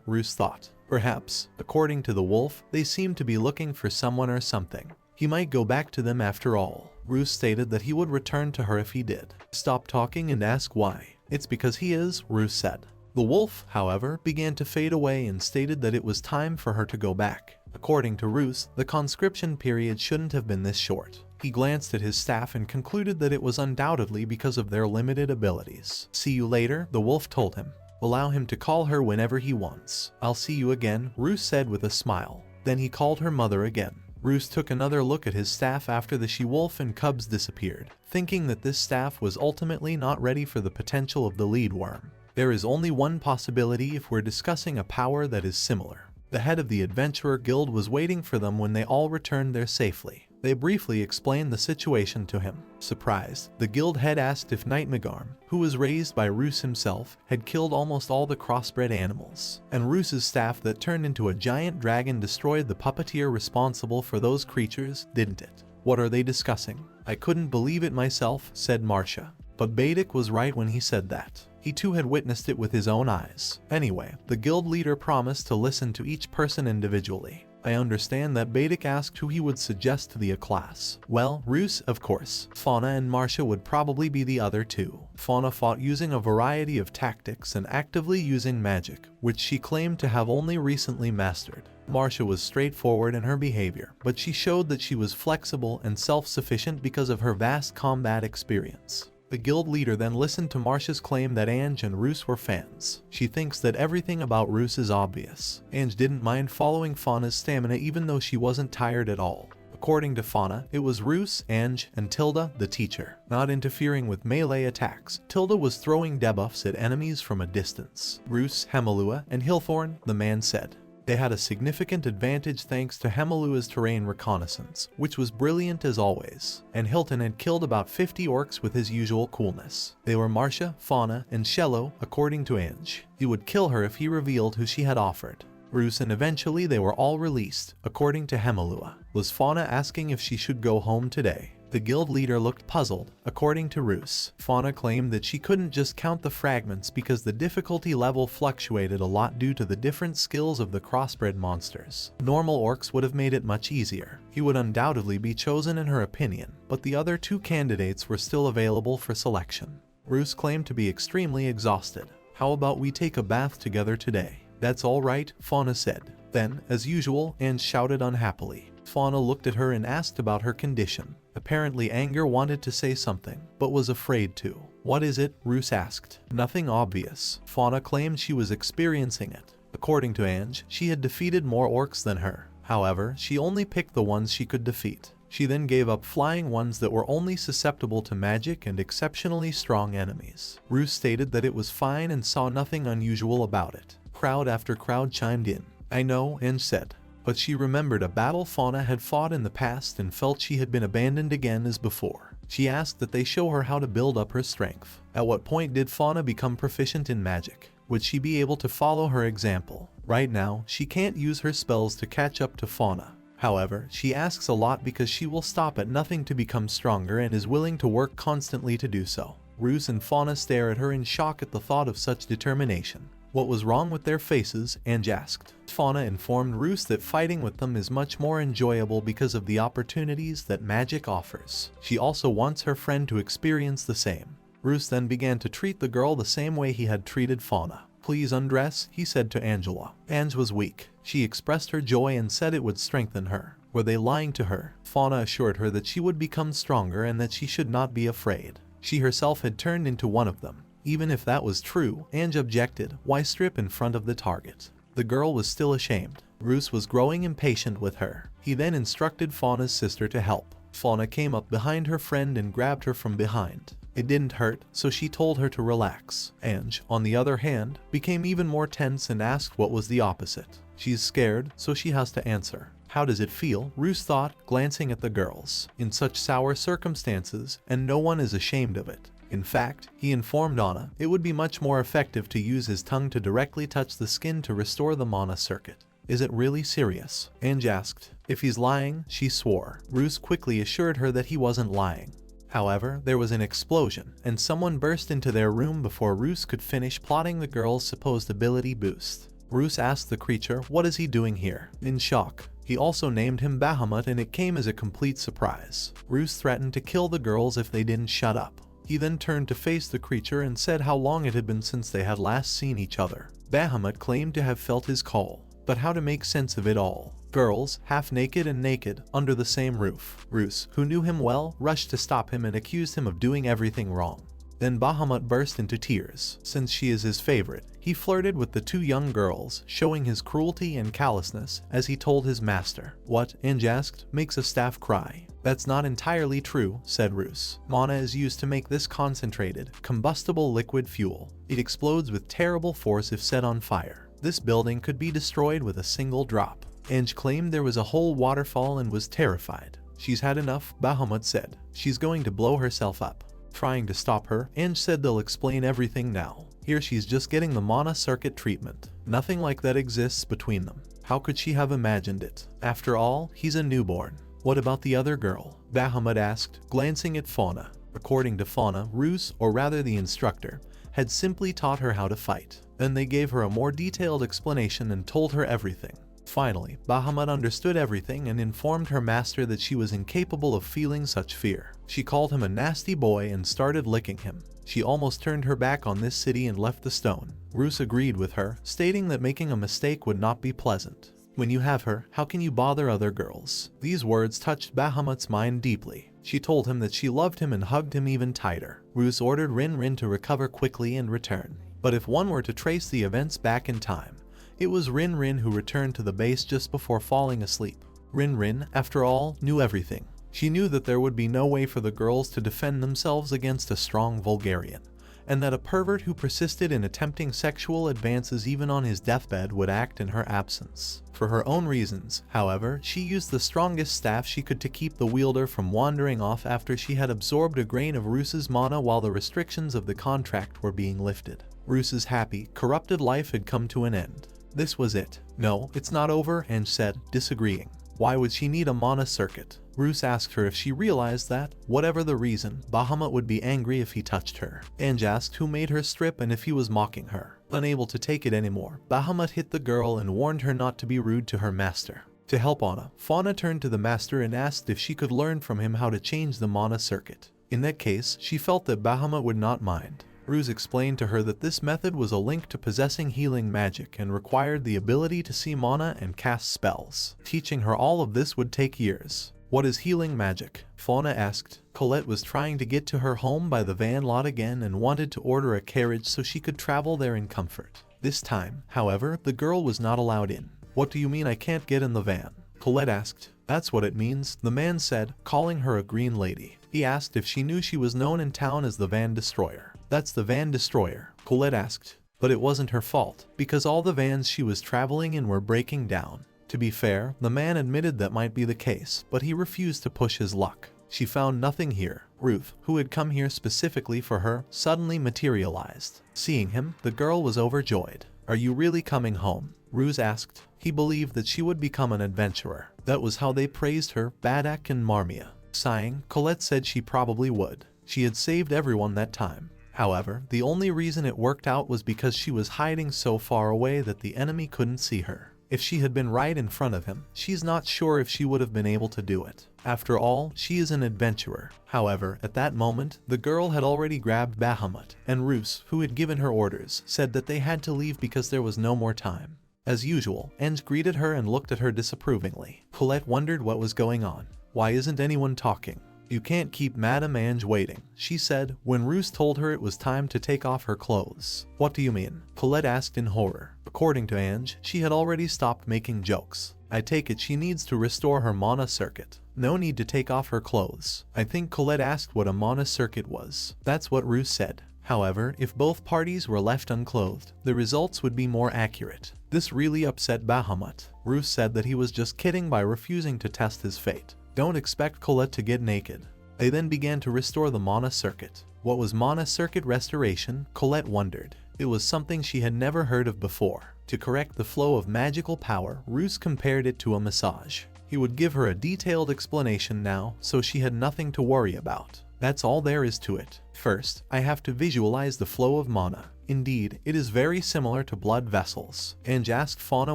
Ruse thought. Perhaps, according to the wolf, they seemed to be looking for someone or something. He might go back to them after all. Ruse stated that he would return to her if he did. Stop talking and ask why. It's because he is, Ruse said. The wolf, however, began to fade away and stated that it was time for her to go back. According to Ruse, the conscription period shouldn't have been this short. He glanced at his staff and concluded that it was undoubtedly because of their limited abilities. See you later, the wolf told him. Allow him to call her whenever he wants. I'll see you again, Ruse said with a smile. Then he called her mother again. Ruse took another look at his staff after the she-wolf and cubs disappeared, thinking that this staff was ultimately not ready for the potential of the Lindworm. There is only one possibility if we're discussing a power that is similar. The head of the Adventurer Guild was waiting for them when they all returned there safely. They briefly explained the situation to him. Surprised, the guild head asked if Nightmagarm, who was raised by Ruse himself, had killed almost all the crossbred animals. And Ruse's staff that turned into a giant dragon destroyed the puppeteer responsible for those creatures, didn't it? What are they discussing? I couldn't believe it myself, said Marcia. But Badik was right when he said that. He too had witnessed it with his own eyes. Anyway, the guild leader promised to listen to each person individually. I understand that Badik asked who he would suggest to the class. Well, Ruse, of course. Fauna and Marcia would probably be the other 2. Fauna fought using a variety of tactics and actively using magic, which she claimed to have only recently mastered. Marcia was straightforward in her behavior, but she showed that she was flexible and self-sufficient because of her vast combat experience. The guild leader then listened to Marcia's claim that Ange and Ruse were fans. She thinks that everything about Ruse is obvious. Ange didn't mind following Fauna's stamina even though she wasn't tired at all. According to Fauna, it was Ruse, Ange, and Tilda, the teacher, not interfering with melee attacks. Tilda was throwing debuffs at enemies from a distance. Ruse, Hemalua, and Hilthorn, the man said. They had a significant advantage thanks to Hemalua's terrain reconnaissance, which was brilliant as always, and Hilton had killed about 50 orcs with his usual coolness. They were Marcia, Fauna, and Shello, according to Ange. He would kill her if he revealed who she had offered. Ruse, and eventually they were all released, according to Hemalua. Was Fauna asking if she should go home today? The guild leader looked puzzled. According to Ruse, Fauna claimed that she couldn't just count the fragments because the difficulty level fluctuated a lot due to the different skills of the crossbred monsters. Normal orcs would have made it much easier. He would undoubtedly be chosen in her opinion, but the other 2 candidates were still available for selection. Ruse claimed to be extremely exhausted. How about we take a bath together today? That's all right, Fauna said. Then, as usual, Ange shouted unhappily. Fauna looked at her and asked about her condition. Apparently Anger wanted to say something, but was afraid to. What is it? Ruse asked. Nothing obvious. Fauna claimed she was experiencing it. According to Ange, she had defeated more orcs than her. However, she only picked the ones she could defeat. She then gave up flying ones that were only susceptible to magic and exceptionally strong enemies. Ruse stated that it was fine and saw nothing unusual about it. Crowd after crowd chimed in. I know, Ange said. But she remembered a battle Fauna had fought in the past and felt she had been abandoned again as before. She asked that they show her how to build up her strength. At what point did Fauna become proficient in magic? Would she be able to follow her example? Right now, she can't use her spells to catch up to Fauna. However, she asks a lot because she will stop at nothing to become stronger and is willing to work constantly to do so. Ruse and Fauna stare at her in shock at the thought of such determination. What was wrong with their faces? Ange asked. Fauna informed Ruse that fighting with them is much more enjoyable because of the opportunities that magic offers. She also wants her friend to experience the same. Ruse then began to treat the girl the same way he had treated Fauna. Please undress, he said to Angela. Ange was weak. She expressed her joy and said it would strengthen her. Were they lying to her? Fauna assured her that she would become stronger and that she should not be afraid. She herself had turned into one of them. Even if that was true, Ange objected. Why strip in front of the target? The girl was still ashamed. Ruse was growing impatient with her. He then instructed Fauna's sister to help. Fauna came up behind her friend and grabbed her from behind. It didn't hurt, so she told her to relax. Ange, on the other hand, became even more tense and asked what was the opposite. She's scared, so she has to answer. How does it feel? Ruse thought, glancing at the girls. In such sour circumstances, and no one is ashamed of it. In fact, he informed Anna, it would be much more effective to use his tongue to directly touch the skin to restore the mana circuit. Is it really serious? Ange asked. If he's lying, she swore. Ruse quickly assured her that he wasn't lying. However, there was an explosion, and someone burst into their room before Ruse could finish plotting the girl's supposed ability boost. Ruse asked the creature, what is he doing here? In shock. He also named him Bahamut, and it came as a complete surprise. Ruse threatened to kill the girls if they didn't shut up. He then turned to face the creature and said how long it had been since they had last seen each other. Bahamut claimed to have felt his call, but how to make sense of it all? Girls, half naked and naked, under the same roof. Ruse, who knew him well, rushed to stop him and accused him of doing everything wrong. Then Bahamut burst into tears. Since she is his favorite, he flirted with the two young girls, showing his cruelty and callousness as he told his master. What, Ange asked, makes a staff cry? That's not entirely true, said Ruse. Mana is used to make this concentrated, combustible liquid fuel. It explodes with terrible force if set on fire. This building could be destroyed with a single drop. Ange claimed there was a whole waterfall and was terrified. She's had enough, Bahamut said. She's going to blow herself up. Trying to stop her, Ange said they'll explain everything now. Here she's just getting the mana circuit treatment. Nothing like that exists between them. How could she have imagined it? After all, he's a newborn. What about the other girl? Bahamut asked, glancing at Fauna. According to Fauna, Ruse, or rather the instructor, had simply taught her how to fight. Then they gave her a more detailed explanation and told her everything. Finally, Bahamut understood everything and informed her master that she was incapable of feeling such fear. She called him a nasty boy and started licking him. She almost turned her back on this city and left the stone. Ruse agreed with her, stating that making a mistake would not be pleasant. When you have her, how can you bother other girls? These words touched Bahamut's mind deeply. She told him that she loved him and hugged him even tighter. Ruse ordered Rin to recover quickly and return. But if one were to trace the events back in time, it was Rin who returned to the base just before falling asleep. Rin, after all, knew everything. She knew that there would be no way for the girls to defend themselves against a strong Vulgarian, and that a pervert who persisted in attempting sexual advances even on his deathbed would act in her absence. For her own reasons, however, she used the strongest staff she could to keep the wielder from wandering off after she had absorbed a grain of Ruse's mana while the restrictions of the contract were being lifted. Ruse's happy, corrupted life had come to an end. This was it. No, it's not over, Ange said, disagreeing. Why would she need a mana circuit? Ruse asked her if she realized that, whatever the reason, Bahamut would be angry if he touched her. Ange asked who made her strip and if he was mocking her. Unable to take it anymore, Bahamut hit the girl and warned her not to be rude to her master. To help Anna, Fauna turned to the master and asked if she could learn from him how to change the mana circuit. In that case, she felt that Bahamut would not mind. Ruse explained to her that this method was a link to possessing healing magic and required the ability to see mana and cast spells. Teaching her all of this would take years. What is healing magic? Fauna asked. Colette was trying to get to her home by the van lot again and wanted to order a carriage so she could travel there in comfort. This time, however, the girl was not allowed in. What do you mean I can't get in the van? Colette asked. That's what it means, the man said, calling her a green lady. He asked if she knew she was known in town as the Van Destroyer. That's the Van Destroyer, Colette asked. But it wasn't her fault, because all the vans she was traveling in were breaking down. To be fair, the man admitted that might be the case, but he refused to push his luck. She found nothing here. Ruth, who had come here specifically for her, suddenly materialized. Seeing him, the girl was overjoyed. Are you really coming home? Ruse asked. He believed that she would become an adventurer. That was how they praised her, Badak and Marmia. Sighing, Colette said she probably would. She had saved everyone that time. However, the only reason it worked out was because she was hiding so far away that the enemy couldn't see her. If she had been right in front of him, she's not sure if she would have been able to do it. After all, she is an adventurer. However, at that moment, the girl had already grabbed Bahamut, and Ruse, who had given her orders, said that they had to leave because there was no more time. As usual, Ange greeted her and looked at her disapprovingly. Colette wondered what was going on. Why isn't anyone talking? You can't keep Madame Ange waiting, she said, when Ruse told her it was time to take off her clothes. What do you mean? Colette asked in horror. According to Ange, she had already stopped making jokes. I take it she needs to restore her mana circuit. No need to take off her clothes. I think Colette asked what a mana circuit was. That's what Ruse said. However, if both parties were left unclothed, the results would be more accurate. This really upset Bahamut. Ruse said that he was just kidding by refusing to test his fate. Don't expect Colette to get naked. They then began to restore the mana circuit. What was mana circuit restoration? Colette wondered. It was something she had never heard of before. To correct the flow of magical power, Ruse compared it to a massage. He would give her a detailed explanation now, so she had nothing to worry about. That's all there is to it. First, I have to visualize the flow of mana. Indeed, it is very similar to blood vessels. Ange asked Fauna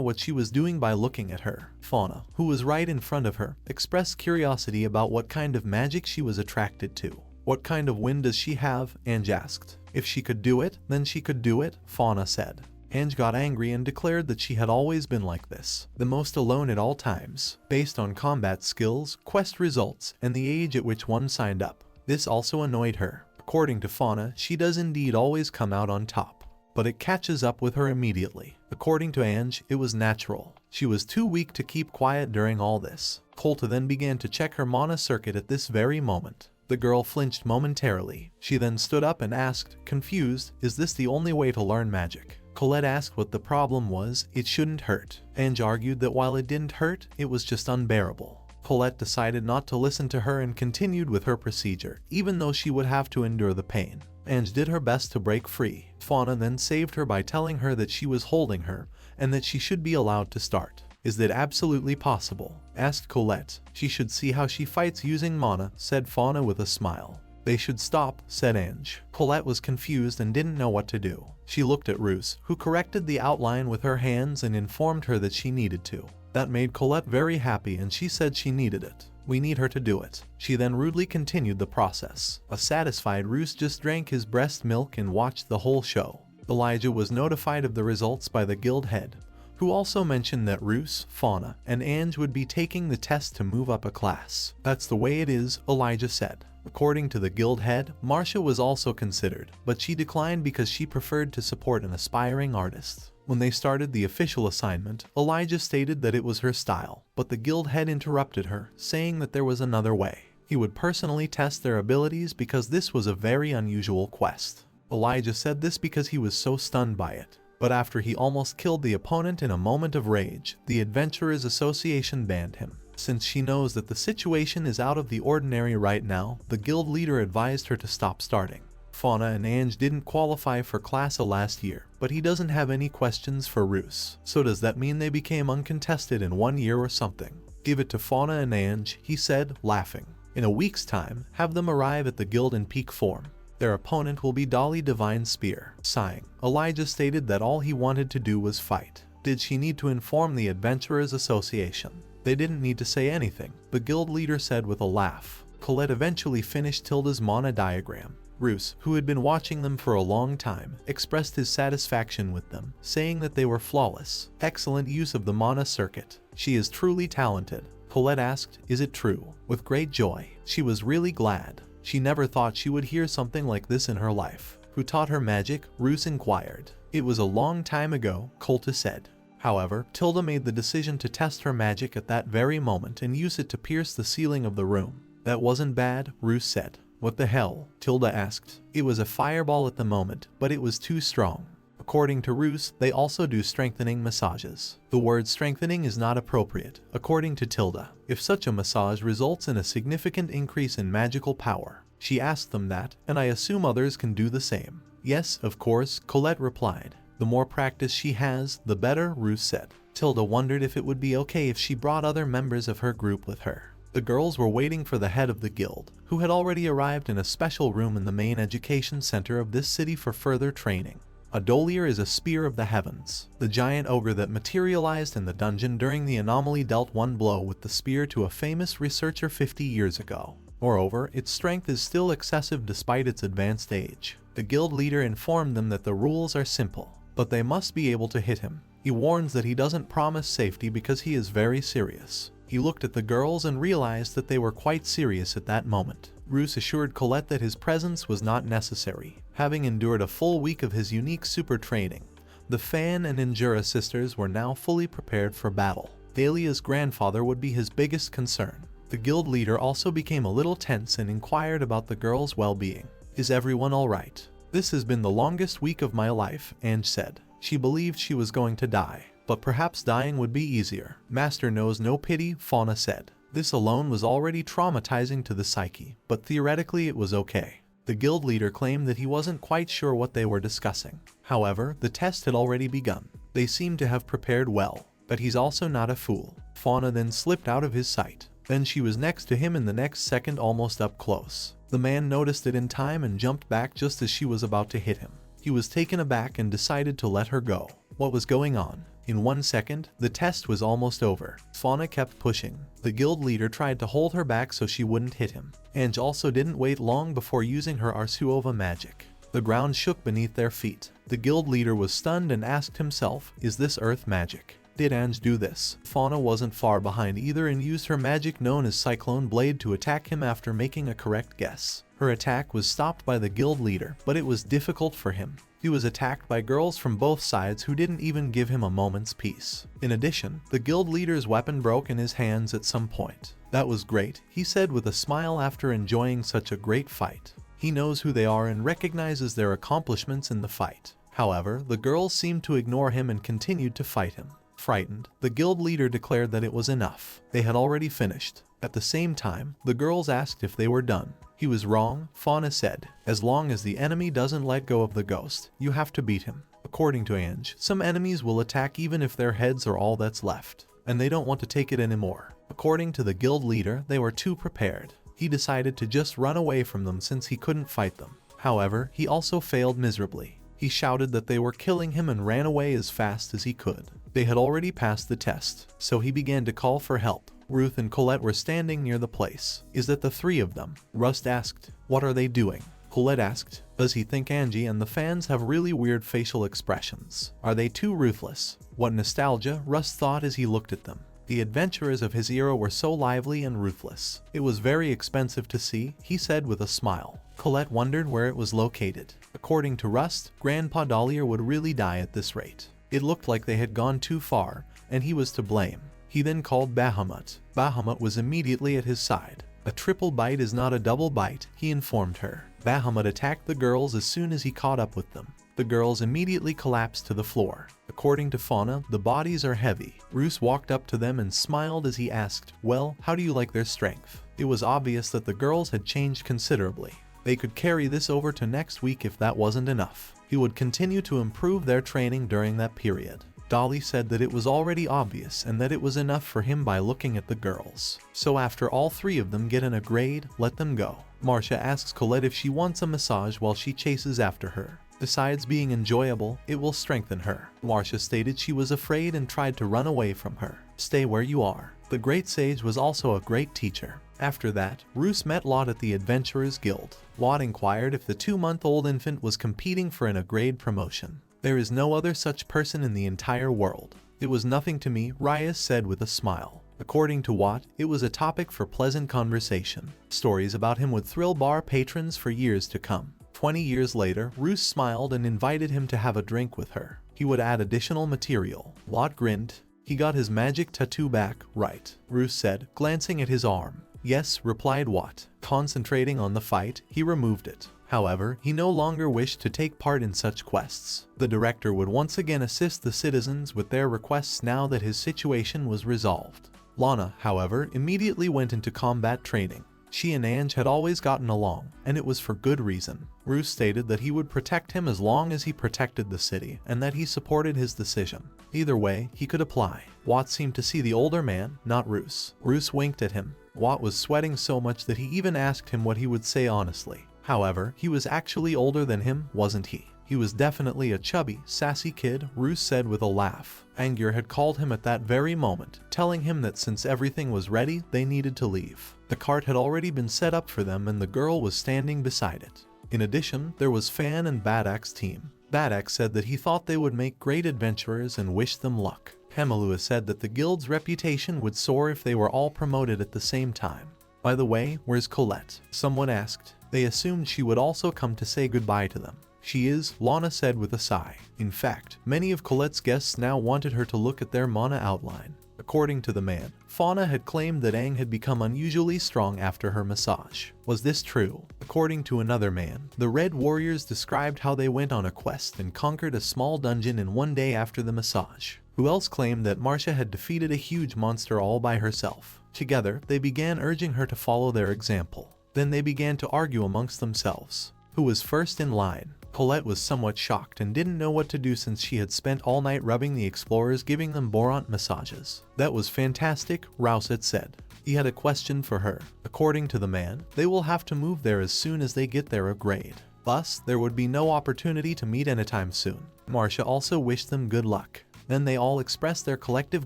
what she was doing by looking at her. Fauna, who was right in front of her, expressed curiosity about what kind of magic she was attracted to. What kind of wind does she have? Ange asked. If she could do it, then she could do it, Fauna said. Ange got angry and declared that she had always been like this, the most alone at all times, based on combat skills, quest results, and the age at which one signed up. This also annoyed her. According to Fauna, she does indeed always come out on top, but it catches up with her immediately. According to Ange, it was natural. She was too weak to keep quiet during all this. Colta then began to check her mana circuit at this very moment. The girl flinched momentarily. She then stood up and asked, confused, is this the only way to learn magic? Colette asked what the problem was. It shouldn't hurt. Ange argued that while it didn't hurt, it was just unbearable. Colette decided not to listen to her and continued with her procedure, even though she would have to endure the pain. Ange did her best to break free. Fauna then saved her by telling her that she was holding her, and that she should be allowed to start. Is that absolutely possible? Asked Colette. She should see how she fights using mana, said Fauna with a smile. They should stop, said Ange. Colette was confused and didn't know what to do. She looked at Ruse, who corrected the outline with her hands and informed her that she needed to. That made Colette very happy and she said she needed it. We need her to do it. She then rudely continued the process. A satisfied Ruse just drank his breast milk and watched the whole show. Elijah was notified of the results by the guild head, who also mentioned that Ruse, Fauna, and Ange would be taking the test to move up a class. That's the way it is, Elijah said. According to the guild head, Marcia was also considered, but she declined because she preferred to support an aspiring artist. When they started the official assignment, Elijah stated that it was her style, but the guild head interrupted her, saying that there was another way. He would personally test their abilities because this was a very unusual quest. Elijah said this because he was so stunned by it. But after he almost killed the opponent in a moment of rage, the Adventurers Association banned him. Since she knows that the situation is out of the ordinary right now, the guild leader advised her to stop starting. Fauna and Ange didn't qualify for Class A last year, but he doesn't have any questions for Ruse. So does that mean they became uncontested in 1 year or something? Give it to Fauna and Ange, he said, laughing. In a week's time, have them arrive at the guild in peak form. Their opponent will be Dolly Divine Spear. Sighing, Elijah stated that all he wanted to do was fight. Did she need to inform the Adventurers Association? They didn't need to say anything, the guild leader said with a laugh. Colette eventually finished Tilda's mana diagram. Ruse, who had been watching them for a long time, expressed his satisfaction with them, saying that they were flawless. Excellent use of the mana circuit. She is truly talented. Colette asked, is it true? With great joy. She was really glad. She never thought she would hear something like this in her life. Who taught her magic? Ruse inquired. It was a long time ago, Colta said. However, Tilda made the decision to test her magic at that very moment and use it to pierce the ceiling of the room. That wasn't bad, Ruse said. What the hell? Tilda asked. It was a fireball at the moment, but it was too strong. According to Ruse, they also do strengthening massages. The word strengthening is not appropriate, according to Tilda. If such a massage results in a significant increase in magical power. She asked them that, and I assume others can do the same. Yes, of course, Colette replied. The more practice she has, the better, Ruse said. Tilda wondered if it would be okay if she brought other members of her group with her. The girls were waiting for the head of the guild, who had already arrived in a special room in the main education center of this city for further training. A Dolier is a spear of the heavens. The giant ogre that materialized in the dungeon during the anomaly dealt one blow with the spear to a famous researcher 50 years ago. Moreover, its strength is still excessive despite its advanced age. The guild leader informed them that the rules are simple, but they must be able to hit him. He warns that he doesn't promise safety because he is very serious. He looked at the girls and realized that they were quite serious at that moment. Ruse assured Colette that his presence was not necessary. Having endured a full week of his unique super training, the Fan and Injura sisters were now fully prepared for battle. Dahlia's grandfather would be his biggest concern. The guild leader also became a little tense and inquired about the girl's well-being. "Is everyone alright? This has been the longest week of my life," Ange said. She believed she was going to die, but perhaps dying would be easier. "Master knows no pity," Fauna said. This alone was already traumatizing to the psyche, but theoretically it was okay. The guild leader claimed that he wasn't quite sure what they were discussing. However, the test had already begun. They seemed to have prepared well, but he's also not a fool. Fauna then slipped out of his sight. Then she was next to him in the next second, almost up close. The man noticed it in time and jumped back just as she was about to hit him. He was taken aback and decided to let her go. What was going on? In 1 second, the test was almost over. Fauna kept pushing. The guild leader tried to hold her back so she wouldn't hit him. Ange also didn't wait long before using her Arsuova magic. The ground shook beneath their feet. The guild leader was stunned and asked himself, "Is this earth magic? Did Ange do this?" Fauna wasn't far behind either and used her magic known as Cyclone Blade to attack him after making a correct guess. Her attack was stopped by the guild leader, but it was difficult for him. He was attacked by girls from both sides who didn't even give him a moment's peace. In addition, the guild leader's weapon broke in his hands at some point. "That was great," he said with a smile after enjoying such a great fight. He knows who they are and recognizes their accomplishments in the fight. However, the girls seemed to ignore him and continued to fight him. Frightened, the guild leader declared that it was enough. They had already finished. At the same time, the girls asked if they were done. He was wrong, Fauna said. "As long as the enemy doesn't let go of the ghost, you have to beat him." According to Ange, some enemies will attack even if their heads are all that's left, and they don't want to take it anymore. According to the guild leader, they were too prepared. He decided to just run away from them since he couldn't fight them. However, he also failed miserably. He shouted that they were killing him and ran away as fast as he could. They had already passed the test, so he began to call for help. Ruth and Colette were standing near the place. "Is that the three of them?" Rust asked. "What are they doing?" Colette asked. "Does he think Angie and the fans have really weird facial expressions? Are they too ruthless?" What nostalgia, Rust thought as he looked at them. The adventurers of his era were so lively and ruthless. "It was very expensive to see," he said with a smile. Colette wondered where it was located. According to Rust, Grandpa Dahlia would really die at this rate. It looked like they had gone too far, and he was to blame. He then called Bahamut. Bahamut was immediately at his side. "A triple bite is not a double bite," he informed her. Bahamut attacked the girls as soon as he caught up with them. The girls immediately collapsed to the floor. According to Fauna, the bodies are heavy. Ruse walked up to them and smiled as he asked, "Well, how do you like their strength?" It was obvious that the girls had changed considerably. They could carry this over to next week if that wasn't enough. He would continue to improve their training during that period. Dolly said that it was already obvious and that it was enough for him by looking at the girls. So after all three of them get in a grade, let them go. Marcia asks Colette if she wants a massage while she chases after her. Besides being enjoyable, it will strengthen her. Marcia stated she was afraid and tried to run away from her. "Stay where you are." The great sage was also a great teacher. After that, Ruse met Lot at the Adventurers Guild. Lot inquired if the 2-month-old infant was competing for an A-grade promotion. "There is no other such person in the entire world. It was nothing to me," Reyes said with a smile. According to Watt, it was a topic for pleasant conversation. Stories about him would thrill bar patrons for years to come. 20 years later, Ruse smiled and invited him to have a drink with her. He would add additional material. Watt grinned. "He got his magic tattoo back, right?" Ruse said, glancing at his arm. "Yes," replied Watt. Concentrating on the fight, he removed it. However, he no longer wished to take part in such quests. The director would once again assist the citizens with their requests now that his situation was resolved. Lana, however, immediately went into combat training. She and Ange had always gotten along, and it was for good reason. Ruse stated that he would protect him as long as he protected the city, and that he supported his decision. Either way, he could apply. Watt seemed to see the older man, not Ruse. Ruse winked at him. Watt was sweating so much that he even asked him what he would say honestly. However, he was actually older than him, wasn't he? He was definitely a chubby, sassy kid, Ruse said with a laugh. Angier had called him at that very moment, telling him that since everything was ready, they needed to leave. The cart had already been set up for them and the girl was standing beside it. In addition, there was Fan and Badak's team. Badak said that he thought they would make great adventurers and wished them luck. Hemalua said that the guild's reputation would soar if they were all promoted at the same time. "By the way, where's Colette?" someone asked. They assumed she would also come to say goodbye to them. "She is," Lana said with a sigh. In fact, many of Colette's guests now wanted her to look at their mana outline. According to the man, Fauna had claimed that Aang had become unusually strong after her massage. Was this true? According to another man, the Red Warriors described how they went on a quest and conquered a small dungeon in one day after the massage. Who else claimed that Marcia had defeated a huge monster all by herself? Together, they began urging her to follow their example. Then they began to argue amongst themselves. Who was first in line? Colette was somewhat shocked and didn't know what to do since she had spent all night rubbing the explorers, giving them Borant massages. That was fantastic, Ruse had said. He had a question for her. According to the man, they will have to move there as soon as they get their grade. Thus, there would be no opportunity to meet anytime soon. Marcia also wished them good luck. Then they all expressed their collective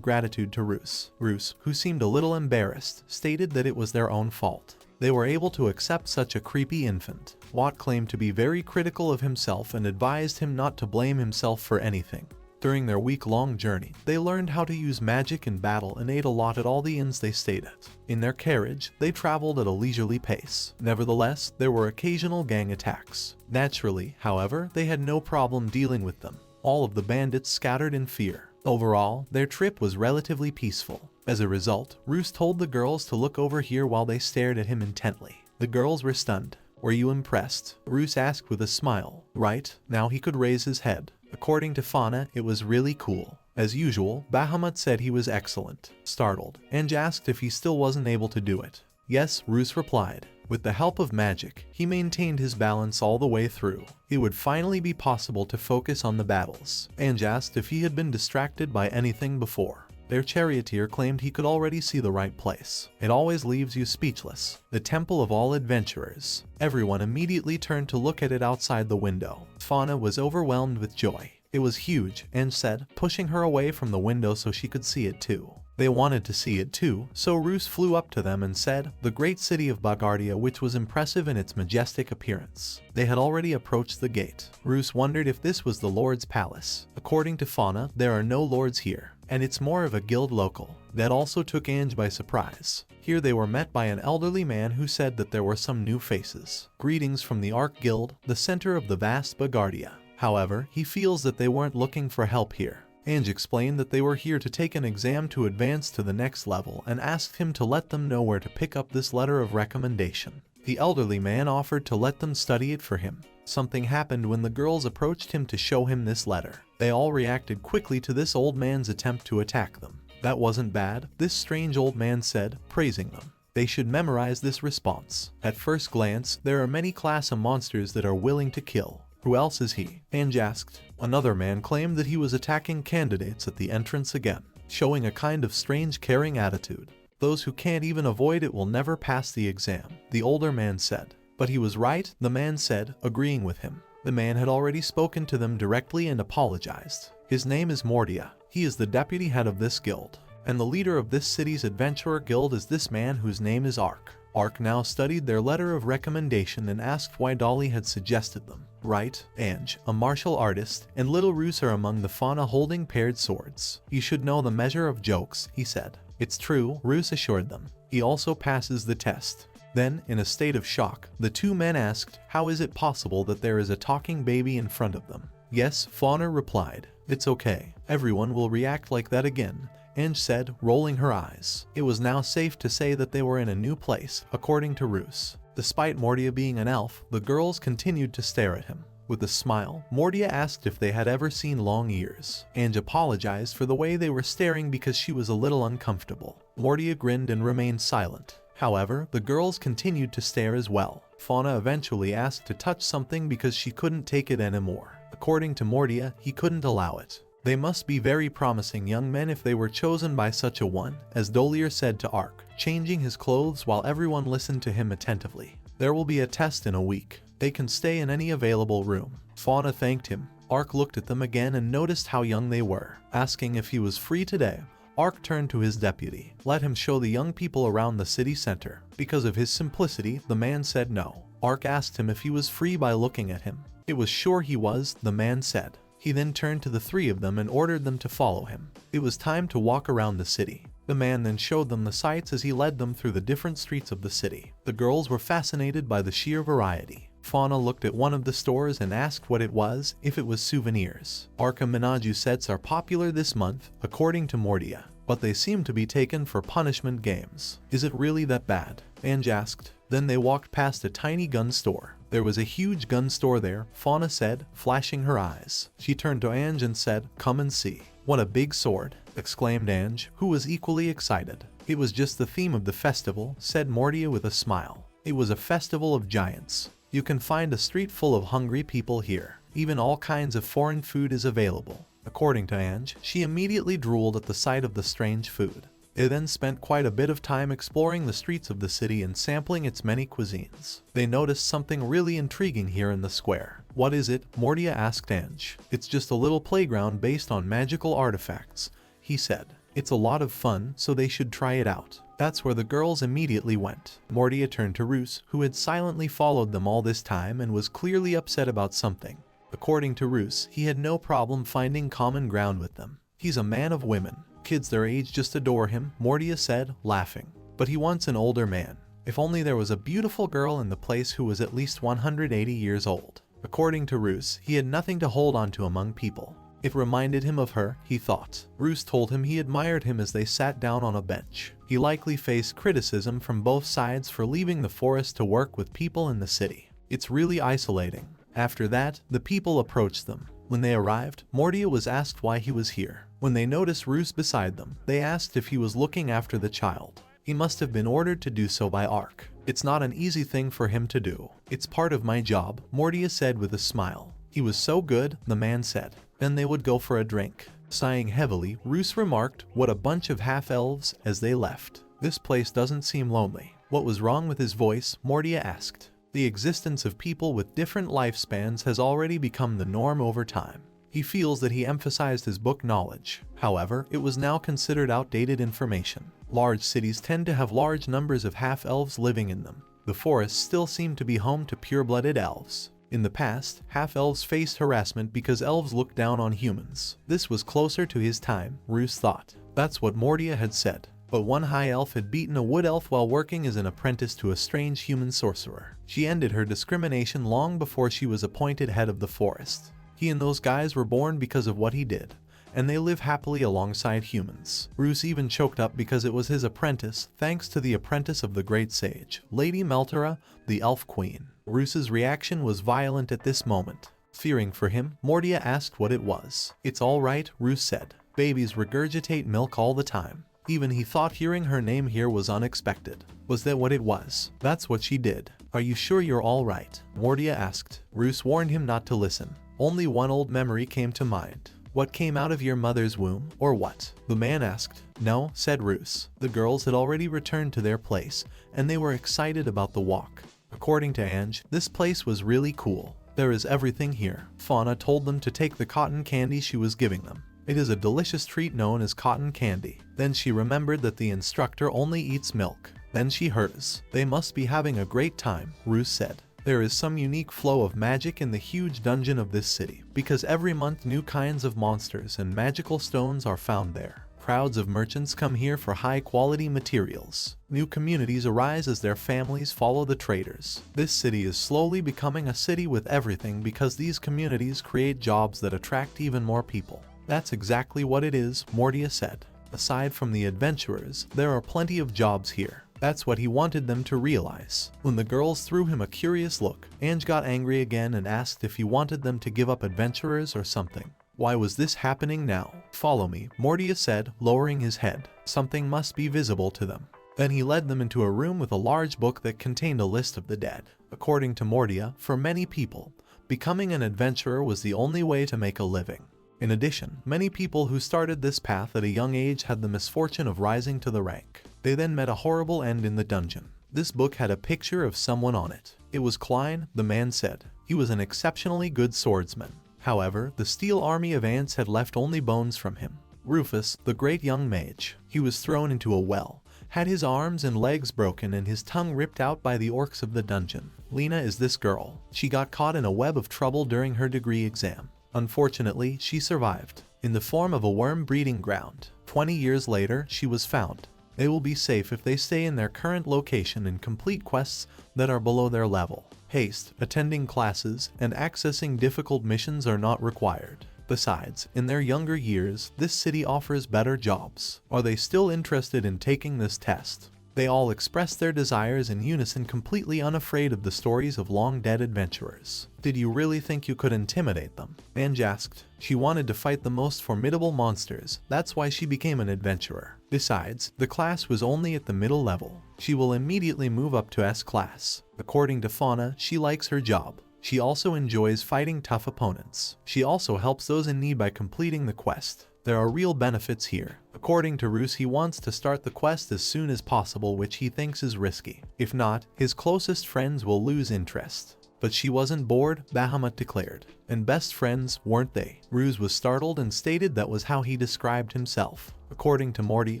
gratitude to Ruse. Ruse, who seemed a little embarrassed, stated that it was their own fault. They were able to accept such a creepy infant. Watt claimed to be very critical of himself and advised him not to blame himself for anything. During their week-long journey, they learned how to use magic in battle and ate a lot at all the inns they stayed at. In their carriage, they traveled at a leisurely pace. Nevertheless, there were occasional gang attacks. Naturally, however, they had no problem dealing with them. All of the bandits scattered in fear. Overall, their trip was relatively peaceful. As a result, Ruse told the girls to look over here while they stared at him intently. The girls were stunned. Were you impressed? Ruse asked with a smile. Right, now he could raise his head. According to Fauna, it was really cool. As usual, Bahamut said he was excellent. Startled, Ange asked if he still wasn't able to do it. Yes, Ruse replied. With the help of magic, he maintained his balance all the way through. It would finally be possible to focus on the battles. Ange asked if he had been distracted by anything before. Their charioteer claimed he could already see the right place. It always leaves you speechless. The Temple of All Adventurers. Everyone immediately turned to look at it outside the window. Fauna was overwhelmed with joy. It was huge, Ange said, pushing her away from the window so she could see it too. They wanted to see it too, so Ruse flew up to them and said, the great city of Bagardia, which was impressive in its majestic appearance. They had already approached the gate. Ruse wondered if this was the Lord's palace. According to Fauna, there are no lords here, and it's more of a guild local. That also took Ange by surprise. Here they were met by an elderly man who said that there were some new faces. Greetings from the Ark Guild, the center of the vast Bagardia. However, he feels that they weren't looking for help here. Ange explained that they were here to take an exam to advance to the next level and asked him to let them know where to pick up this letter of recommendation. The elderly man offered to let them study it for him. Something happened when the girls approached him to show him this letter. They all reacted quickly to this old man's attempt to attack them. That wasn't bad, this strange old man said, praising them. They should memorize this response. At first glance, there are many class of monsters that are willing to kill. Who else is he? Ange asked. Another man claimed that he was attacking candidates at the entrance again, showing a kind of strange caring attitude. Those who can't even avoid it will never pass the exam, the older man said. But he was right, the man said, agreeing with him. The man had already spoken to them directly and apologized. His name is Mordia. He is the deputy head of this guild. And the leader of this city's adventurer guild is this man whose name is Ark. Ark now studied their letter of recommendation and asked why Dolly had suggested them. Right, Ange, a martial artist, and little Ruse are among the Fauna holding paired swords. You should know the measure of jokes, he said. It's true, Ruse assured them. He also passes the test. Then, in a state of shock, the two men asked, how is it possible that there is a talking baby in front of them? Yes, Fauna replied. It's okay. Everyone will react like that again. Ange said, rolling her eyes. It was now safe to say that they were in a new place, according to Ruse. Despite Mordia being an elf, the girls continued to stare at him. With a smile, Mordia asked if they had ever seen long ears. Ange apologized for the way they were staring because she was a little uncomfortable. Mordia grinned and remained silent. However, the girls continued to stare as well. Fauna eventually asked to touch something because she couldn't take it anymore. According to Mordia, he couldn't allow it. They must be very promising young men if they were chosen by such a one, as Dolier said to Ark, changing his clothes while everyone listened to him attentively. There will be a test in a week. They can stay in any available room. Fauna thanked him. Ark looked at them again and noticed how young they were. Asking if he was free today, Ark turned to his deputy. Let him show the young people around the city center. Because of his simplicity, the man said no. Ark asked him if he was free by looking at him. It was sure he was, the man said. He then turned to the three of them and ordered them to follow him. It was time to walk around the city. The man then showed them the sights as he led them through the different streets of the city. The girls were fascinated by the sheer variety. Fauna looked at one of the stores and asked what it was, if it was souvenirs. Arkham Menaju sets are popular this month, according to Mordia. but they seem to be taken for punishment games. Is it really that bad? Ange asked. Then they walked past a tiny gun store. There was a huge gun store there, Fauna said, flashing her eyes. She turned to Ange and said, "Come and see." "What a big sword," exclaimed Ange, who was equally excited. "It was just the theme of the festival," said Mortia with a smile. "It was a festival of giants. You can find a street full of hungry people here. Even all kinds of foreign food is available." According to Ange, she immediately drooled at the sight of the strange food. They then spent quite a bit of time exploring the streets of the city and sampling its many cuisines. They noticed something really intriguing here in the square. "What is it?" Mortia asked Ange. "It's just a little playground based on magical artifacts," he said. "It's a lot of fun, so they should try it out." That's where the girls immediately went. Mortia turned to Ruse, who had silently followed them all this time and was clearly upset about something. According to Ruse, he had no problem finding common ground with them. "He's a man of women. Kids their age just adore him," Mortia said, laughing. "But he wants an older man. If only there was a beautiful girl in the place who was at least 180 years old." According to Ruse, he had nothing to hold on to among people. It reminded him of her, he thought. Ruse told him he admired him as they sat down on a bench. He likely faced criticism from both sides for leaving the forest to work with people in the city. "It's really isolating." After that, the people approached them. When they arrived, Mortia was asked why he was here. When they noticed Ruse beside them, they asked if he was looking after the child. "He must have been ordered to do so by Ark. It's not an easy thing for him to do. It's part of my job," Mortia said with a smile. "He was so good," the man said. Then they would go for a drink. Sighing heavily, Ruse remarked, "What a bunch of half-elves," as they left. "This place doesn't seem lonely." What was wrong with his voice? Mortia asked. The existence of people with different lifespans has already become the norm over time. He feels that he emphasized his book knowledge. However, it was now considered outdated information. Large cities tend to have large numbers of half-elves living in them. The forests still seem to be home to pure-blooded elves. In the past, half-elves faced harassment because elves looked down on humans. This was closer to his time, Ruse thought. That's what Mortia had said. But one high elf had beaten a wood elf while working as an apprentice to a strange human sorcerer. She ended her discrimination long before she was appointed head of the forest. He and those guys were born because of what he did, and they live happily alongside humans. Ruse even choked up because it was his apprentice, thanks to the apprentice of the great sage, Lady Meltera, the elf queen. Ruse's reaction was violent at this moment. Fearing for him, Mortia asked what it was. "It's all right," Ruse said. "Babies regurgitate milk all the time." Even he thought hearing her name here was unexpected. Was that what it was? That's what she did. "Are you sure you're all right?" Mortia asked. Ruse warned him not to listen. Only one old memory came to mind. "What came out of your mother's womb, or what?" the man asked. "No," said Ruse. The girls had already returned to their place, and they were excited about the walk. According to Ange, this place was really cool. "There is everything here." Fauna told them to take the cotton candy she was giving them. It is a delicious treat known as cotton candy. Then she remembered that the instructor only eats milk. Then she hers. "They must be having a great time," Ruse said. "There is some unique flow of magic in the huge dungeon of this city, because every month new kinds of monsters and magical stones are found there. Crowds of merchants come here for high-quality materials. New communities arise as their families follow the traders. This city is slowly becoming a city with everything because these communities create jobs that attract even more people." "That's exactly what it is," Mortia said. "Aside from the adventurers, there are plenty of jobs here." That's what he wanted them to realize. When the girls threw him a curious look, Ange got angry again and asked if he wanted them to give up adventurers or something. Why was this happening now? "Follow me," Mortia said, lowering his head. Something must be visible to them. Then he led them into a room with a large book that contained a list of the dead. According to Mortia, for many people, becoming an adventurer was the only way to make a living. In addition, many people who started this path at a young age had the misfortune of rising to the rank. They then met a horrible end in the dungeon. This book had a picture of someone on it. It was Klein, the man said. He was an exceptionally good swordsman. However, the steel army of ants had left only bones from him. Rufus, the great young mage. He was thrown into a well, had his arms and legs broken and his tongue ripped out by the orcs of the dungeon. Lena is this girl. She got caught in a web of trouble during her degree exam. Unfortunately, she survived, in the form of a worm breeding ground. 20 years later, she was found. They will be safe if they stay in their current location and complete quests that are below their level. Haste, attending classes, and accessing difficult missions are not required. Besides, in their younger years, this city offers better jobs. Are they still interested in taking this test? They all expressed their desires in unison, completely unafraid of the stories of long-dead adventurers. Did you really think you could intimidate them? Ange asked. She wanted to fight the most formidable monsters, that's why she became an adventurer. Besides, the class was only at the middle level. She will immediately move up to S class. According to Fauna, she likes her job. She also enjoys fighting tough opponents. She also helps those in need by completing the quest. There are real benefits here. According to Ruse, he wants to start the quest as soon as possible, which he thinks is risky. If not, his closest friends will lose interest. But she wasn't bored, Bahamut declared. And best friends, weren't they? Ruse was startled and stated that was how he described himself. According to Morty,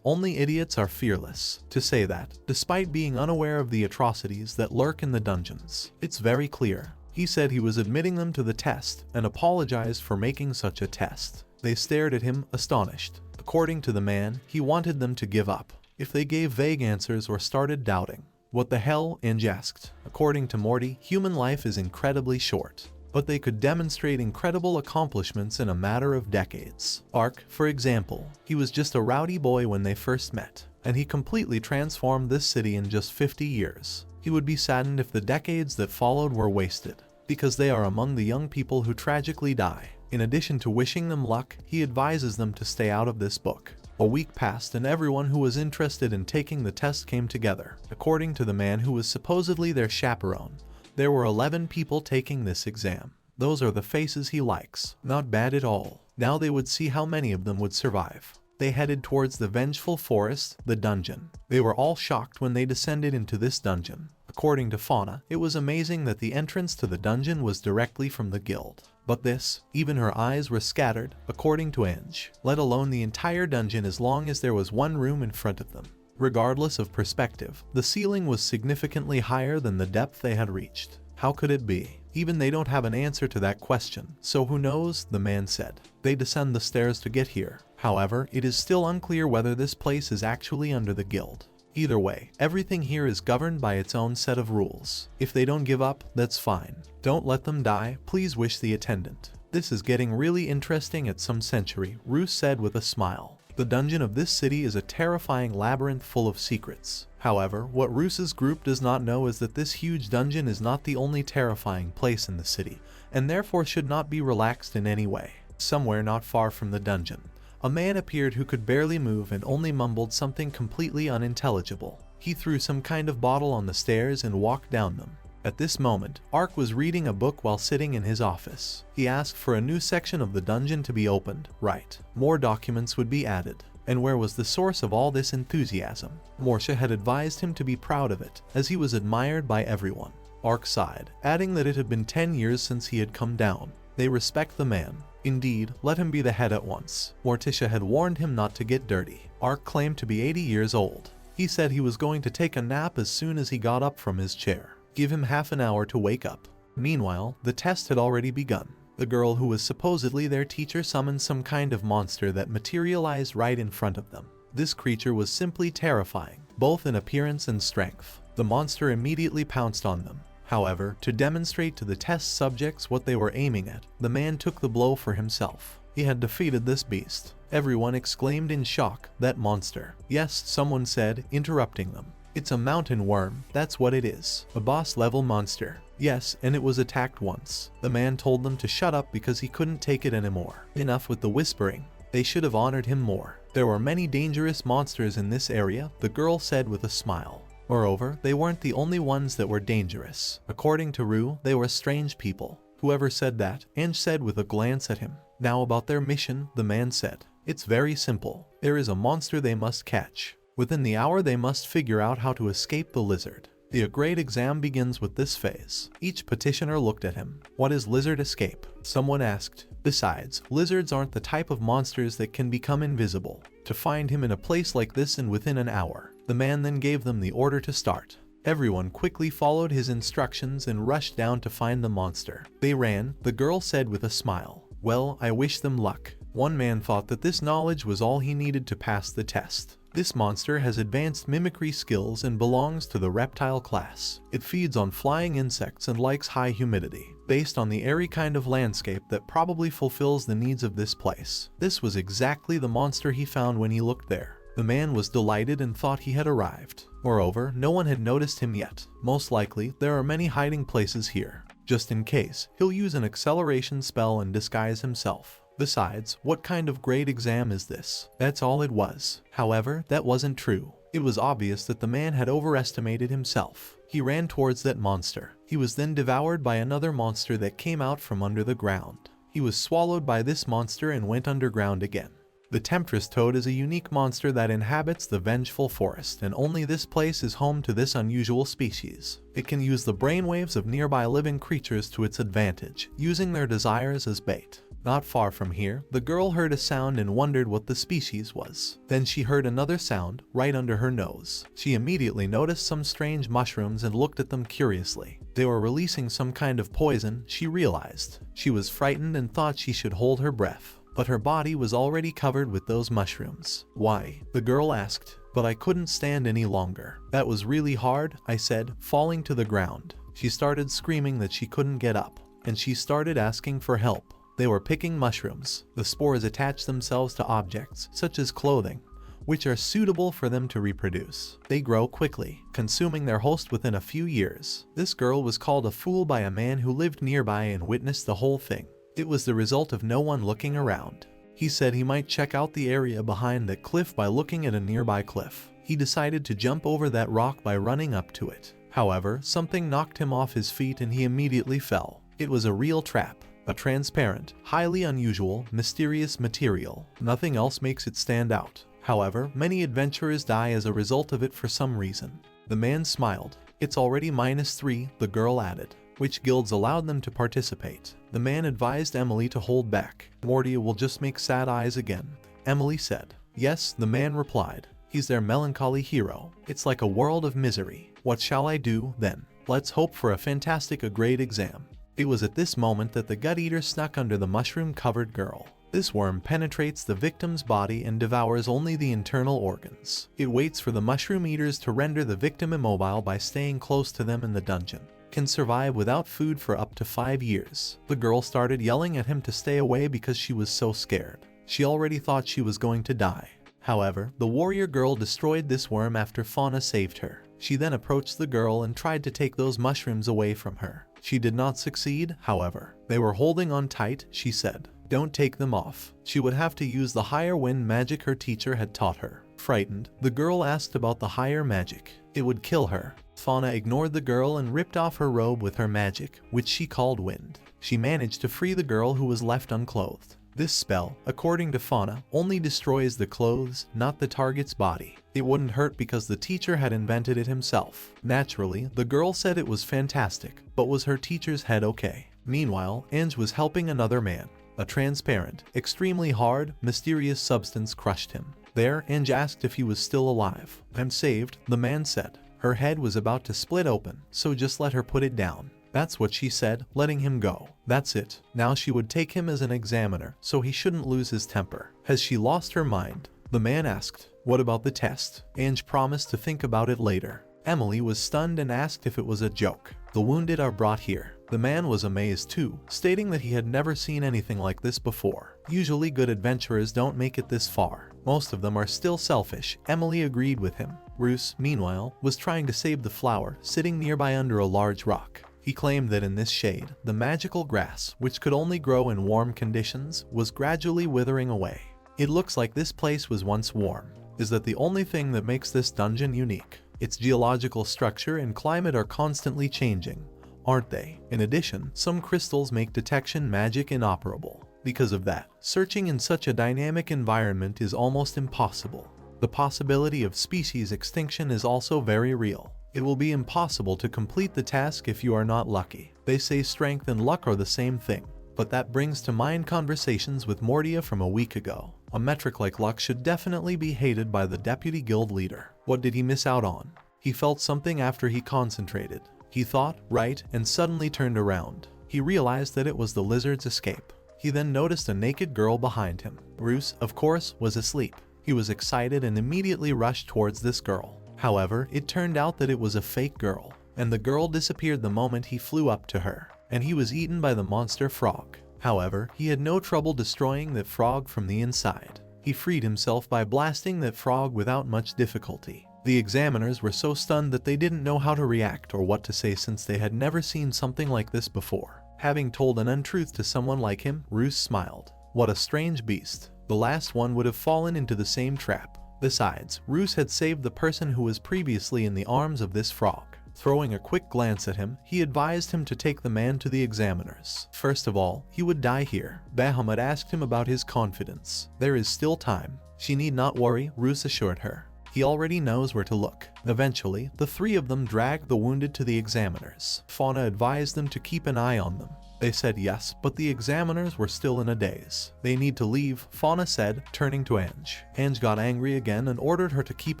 only idiots are fearless. To say that, despite being unaware of the atrocities that lurk in the dungeons, it's very clear. He said he was admitting them to the test and apologized for making such a test. They stared at him, astonished. According to the man, he wanted them to give up if they gave vague answers or started doubting. What the hell? Ange asked. According to Morty, human life is incredibly short, but they could demonstrate incredible accomplishments in a matter of decades. Ark, for example, he was just a rowdy boy when they first met, and he completely transformed this city in just 50 years. He would be saddened if the decades that followed were wasted, because they are among the young people who tragically die. In addition to wishing them luck, he advises them to stay out of this book. A week passed and everyone who was interested in taking the test came together. According to the man who was supposedly their chaperone, there were 11 people taking this exam. Those are the faces he likes. Not bad at all. Now they would see how many of them would survive. They headed towards the vengeful forest, the dungeon. They were all shocked when they descended into this dungeon. According to Fauna, it was amazing that the entrance to the dungeon was directly from the guild. But this, even her eyes were scattered, according to Ange, let alone the entire dungeon as long as there was one room in front of them. Regardless of perspective, the ceiling was significantly higher than the depth they had reached. How could it be? Even they don't have an answer to that question, so who knows, the man said. They descend the stairs to get here. However, it is still unclear whether this place is actually under the guild. Either way, everything here is governed by its own set of rules. If they don't give up, that's fine. Don't let them die, please, wish the attendant. This is getting really interesting at some century, Ruse said with a smile. The dungeon of this city is a terrifying labyrinth full of secrets. However, what Ruse's group does not know is that this huge dungeon is not the only terrifying place in the city, and therefore should not be relaxed in any way. Somewhere not far from the dungeon, a man appeared who could barely move and only mumbled something completely unintelligible. He threw some kind of bottle on the stairs and walked down them. At this moment, Ark was reading a book while sitting in his office. He asked for a new section of the dungeon to be opened. Right. More documents would be added. And where was the source of all this enthusiasm? Morsha had advised him to be proud of it, as he was admired by everyone. Ark sighed, adding that it had been 10 years since he had come down. They respect the man. Indeed, let him be the head at once. Morticia had warned him not to get dirty. Ark claimed to be 80 years old. He said he was going to take a nap as soon as he got up from his chair. Give him half an hour to wake up. Meanwhile, the test had already begun. The girl who was supposedly their teacher summoned some kind of monster that materialized right in front of them. This creature was simply terrifying, both in appearance and strength. The monster immediately pounced on them. However, to demonstrate to the test subjects what they were aiming at, the man took the blow for himself. He had defeated this beast. Everyone exclaimed in shock, "That monster." "Yes," someone said, interrupting them. "It's a mountain worm, that's what it is. A boss-level monster." "Yes, and it was attacked once." The man told them to shut up because he couldn't take it anymore. Enough with the whispering. They should have honored him more. There were many dangerous monsters in this area, the girl said with a smile. Moreover, they weren't the only ones that were dangerous. According to Rue, they were strange people. Whoever said that, Ange said with a glance at him. Now about their mission, the man said. It's very simple. There is a monster they must catch. Within the hour they must figure out how to escape the lizard. The great exam begins with this phase. Each petitioner looked at him. What is lizard escape? Someone asked. Besides, lizards aren't the type of monsters that can become invisible. To find him in a place like this and within an hour. The man then gave them the order to start. Everyone quickly followed his instructions and rushed down to find the monster. They ran, the girl said with a smile. Well, I wish them luck. One man thought that this knowledge was all he needed to pass the test. This monster has advanced mimicry skills and belongs to the reptile class. It feeds on flying insects and likes high humidity, based on the airy kind of landscape that probably fulfills the needs of this place. This was exactly the monster he found when he looked there. The man was delighted and thought he had arrived. Moreover, no one had noticed him yet. Most likely, there are many hiding places here. Just in case, he'll use an acceleration spell and disguise himself. Besides, what kind of grade exam is this? That's all it was. However, that wasn't true. It was obvious that the man had overestimated himself. He ran towards that monster. He was then devoured by another monster that came out from under the ground. He was swallowed by this monster and went underground again. The Temptress Toad is a unique monster that inhabits the vengeful forest, and only this place is home to this unusual species. It can use the brainwaves of nearby living creatures to its advantage, using their desires as bait. Not far from here, the girl heard a sound and wondered what the species was. Then she heard another sound right under her nose. She immediately noticed some strange mushrooms and looked at them curiously. They were releasing some kind of poison, she realized. She was frightened and thought she should hold her breath. But her body was already covered with those mushrooms. Why? The girl asked. But I couldn't stand any longer. That was really hard, I said, falling to the ground. She started screaming that she couldn't get up, and she started asking for help. They were picking mushrooms. The spores attach themselves to objects, such as clothing, which are suitable for them to reproduce. They grow quickly, consuming their host within a few years. This girl was called a fool by a man who lived nearby and witnessed the whole thing. It was the result of no one looking around. He said he might check out the area behind that cliff by looking at a nearby cliff. He decided to jump over that rock by running up to it. However, something knocked him off his feet and he immediately fell. It was a real trap. A transparent, highly unusual, mysterious material. Nothing else makes it stand out. However, many adventurers die as a result of it for some reason. The man smiled. It's already -3, the girl added. Which guilds allowed them to participate? The man advised Emily to hold back. Mordia will just make sad eyes again. Emily said. Yes, the man replied. He's their melancholy hero. It's like a world of misery. What shall I do, then? Let's hope for a fantastic grade exam. It was at this moment that the gut eater snuck under the mushroom-covered girl. This worm penetrates the victim's body and devours only the internal organs. It waits for the mushroom eaters to render the victim immobile by staying close to them in the dungeon. Can survive without food for up to 5 years. The girl started yelling at him to stay away because she was so scared. She already thought she was going to die. However, the warrior girl destroyed this worm after Fauna saved her. She then approached the girl and tried to take those mushrooms away from her. She did not succeed, however. They were holding on tight, she said. Don't take them off. She would have to use the higher wind magic her teacher had taught her. Frightened, the girl asked about the higher magic. It would kill her. Fauna ignored the girl and ripped off her robe with her magic, which she called wind. She managed to free the girl who was left unclothed. This spell, according to Fauna, only destroys the clothes, not the target's body. It wouldn't hurt because the teacher had invented it himself. Naturally, the girl said it was fantastic, but was her teacher's head okay? Meanwhile, Ange was helping another man. A transparent, extremely hard, mysterious substance crushed him. There, Ange asked if he was still alive. I'm saved, the man said. Her head was about to split open, so just let her put it down. That's what she said, letting him go. That's it. Now she would take him as an examiner, so he shouldn't lose his temper. Has she lost her mind? The man asked. What about the test? Ange promised to think about it later. Emily was stunned and asked if it was a joke. The wounded are brought here. The man was amazed too, stating that he had never seen anything like this before. Usually good adventurers don't make it this far. Most of them are still selfish. Emily agreed with him. Ruse, meanwhile, was trying to save the flower, sitting nearby under a large rock. He claimed that in this shade, the magical grass, which could only grow in warm conditions, was gradually withering away. It looks like this place was once warm. Is that the only thing that makes this dungeon unique? Its geological structure and climate are constantly changing, aren't they? In addition, some crystals make detection magic inoperable. Because of that, searching in such a dynamic environment is almost impossible. The possibility of species extinction is also very real. It will be impossible to complete the task if you are not lucky. They say strength and luck are the same thing. But that brings to mind conversations with Mordia from a week ago. A metric like luck should definitely be hated by the deputy guild leader. What did he miss out on? He felt something after he concentrated. He thought, right, and suddenly turned around. He realized that it was the lizard's escape. He then noticed a naked girl behind him. Ruse, of course, was asleep. He was excited and immediately rushed towards this girl. However, it turned out that it was a fake girl, and the girl disappeared the moment he flew up to her, and he was eaten by the monster frog. However, he had no trouble destroying that frog from the inside. He freed himself by blasting that frog without much difficulty. The examiners were so stunned that they didn't know how to react or what to say since they had never seen something like this before. Having told an untruth to someone like him, Ruse smiled. What a strange beast. The last one would have fallen into the same trap. Besides, Ruse had saved the person who was previously in the arms of this frog. Throwing a quick glance at him, he advised him to take the man to the examiners. First of all, he would die here. Bahamut asked him about his confidence. There is still time. She need not worry, Ruse assured her. He already knows where to look. Eventually, the three of them dragged the wounded to the examiners. Fauna advised them to keep an eye on them. They said yes, but the examiners were still in a daze. They need to leave, Fauna said, turning to Ange. Ange got angry again and ordered her to keep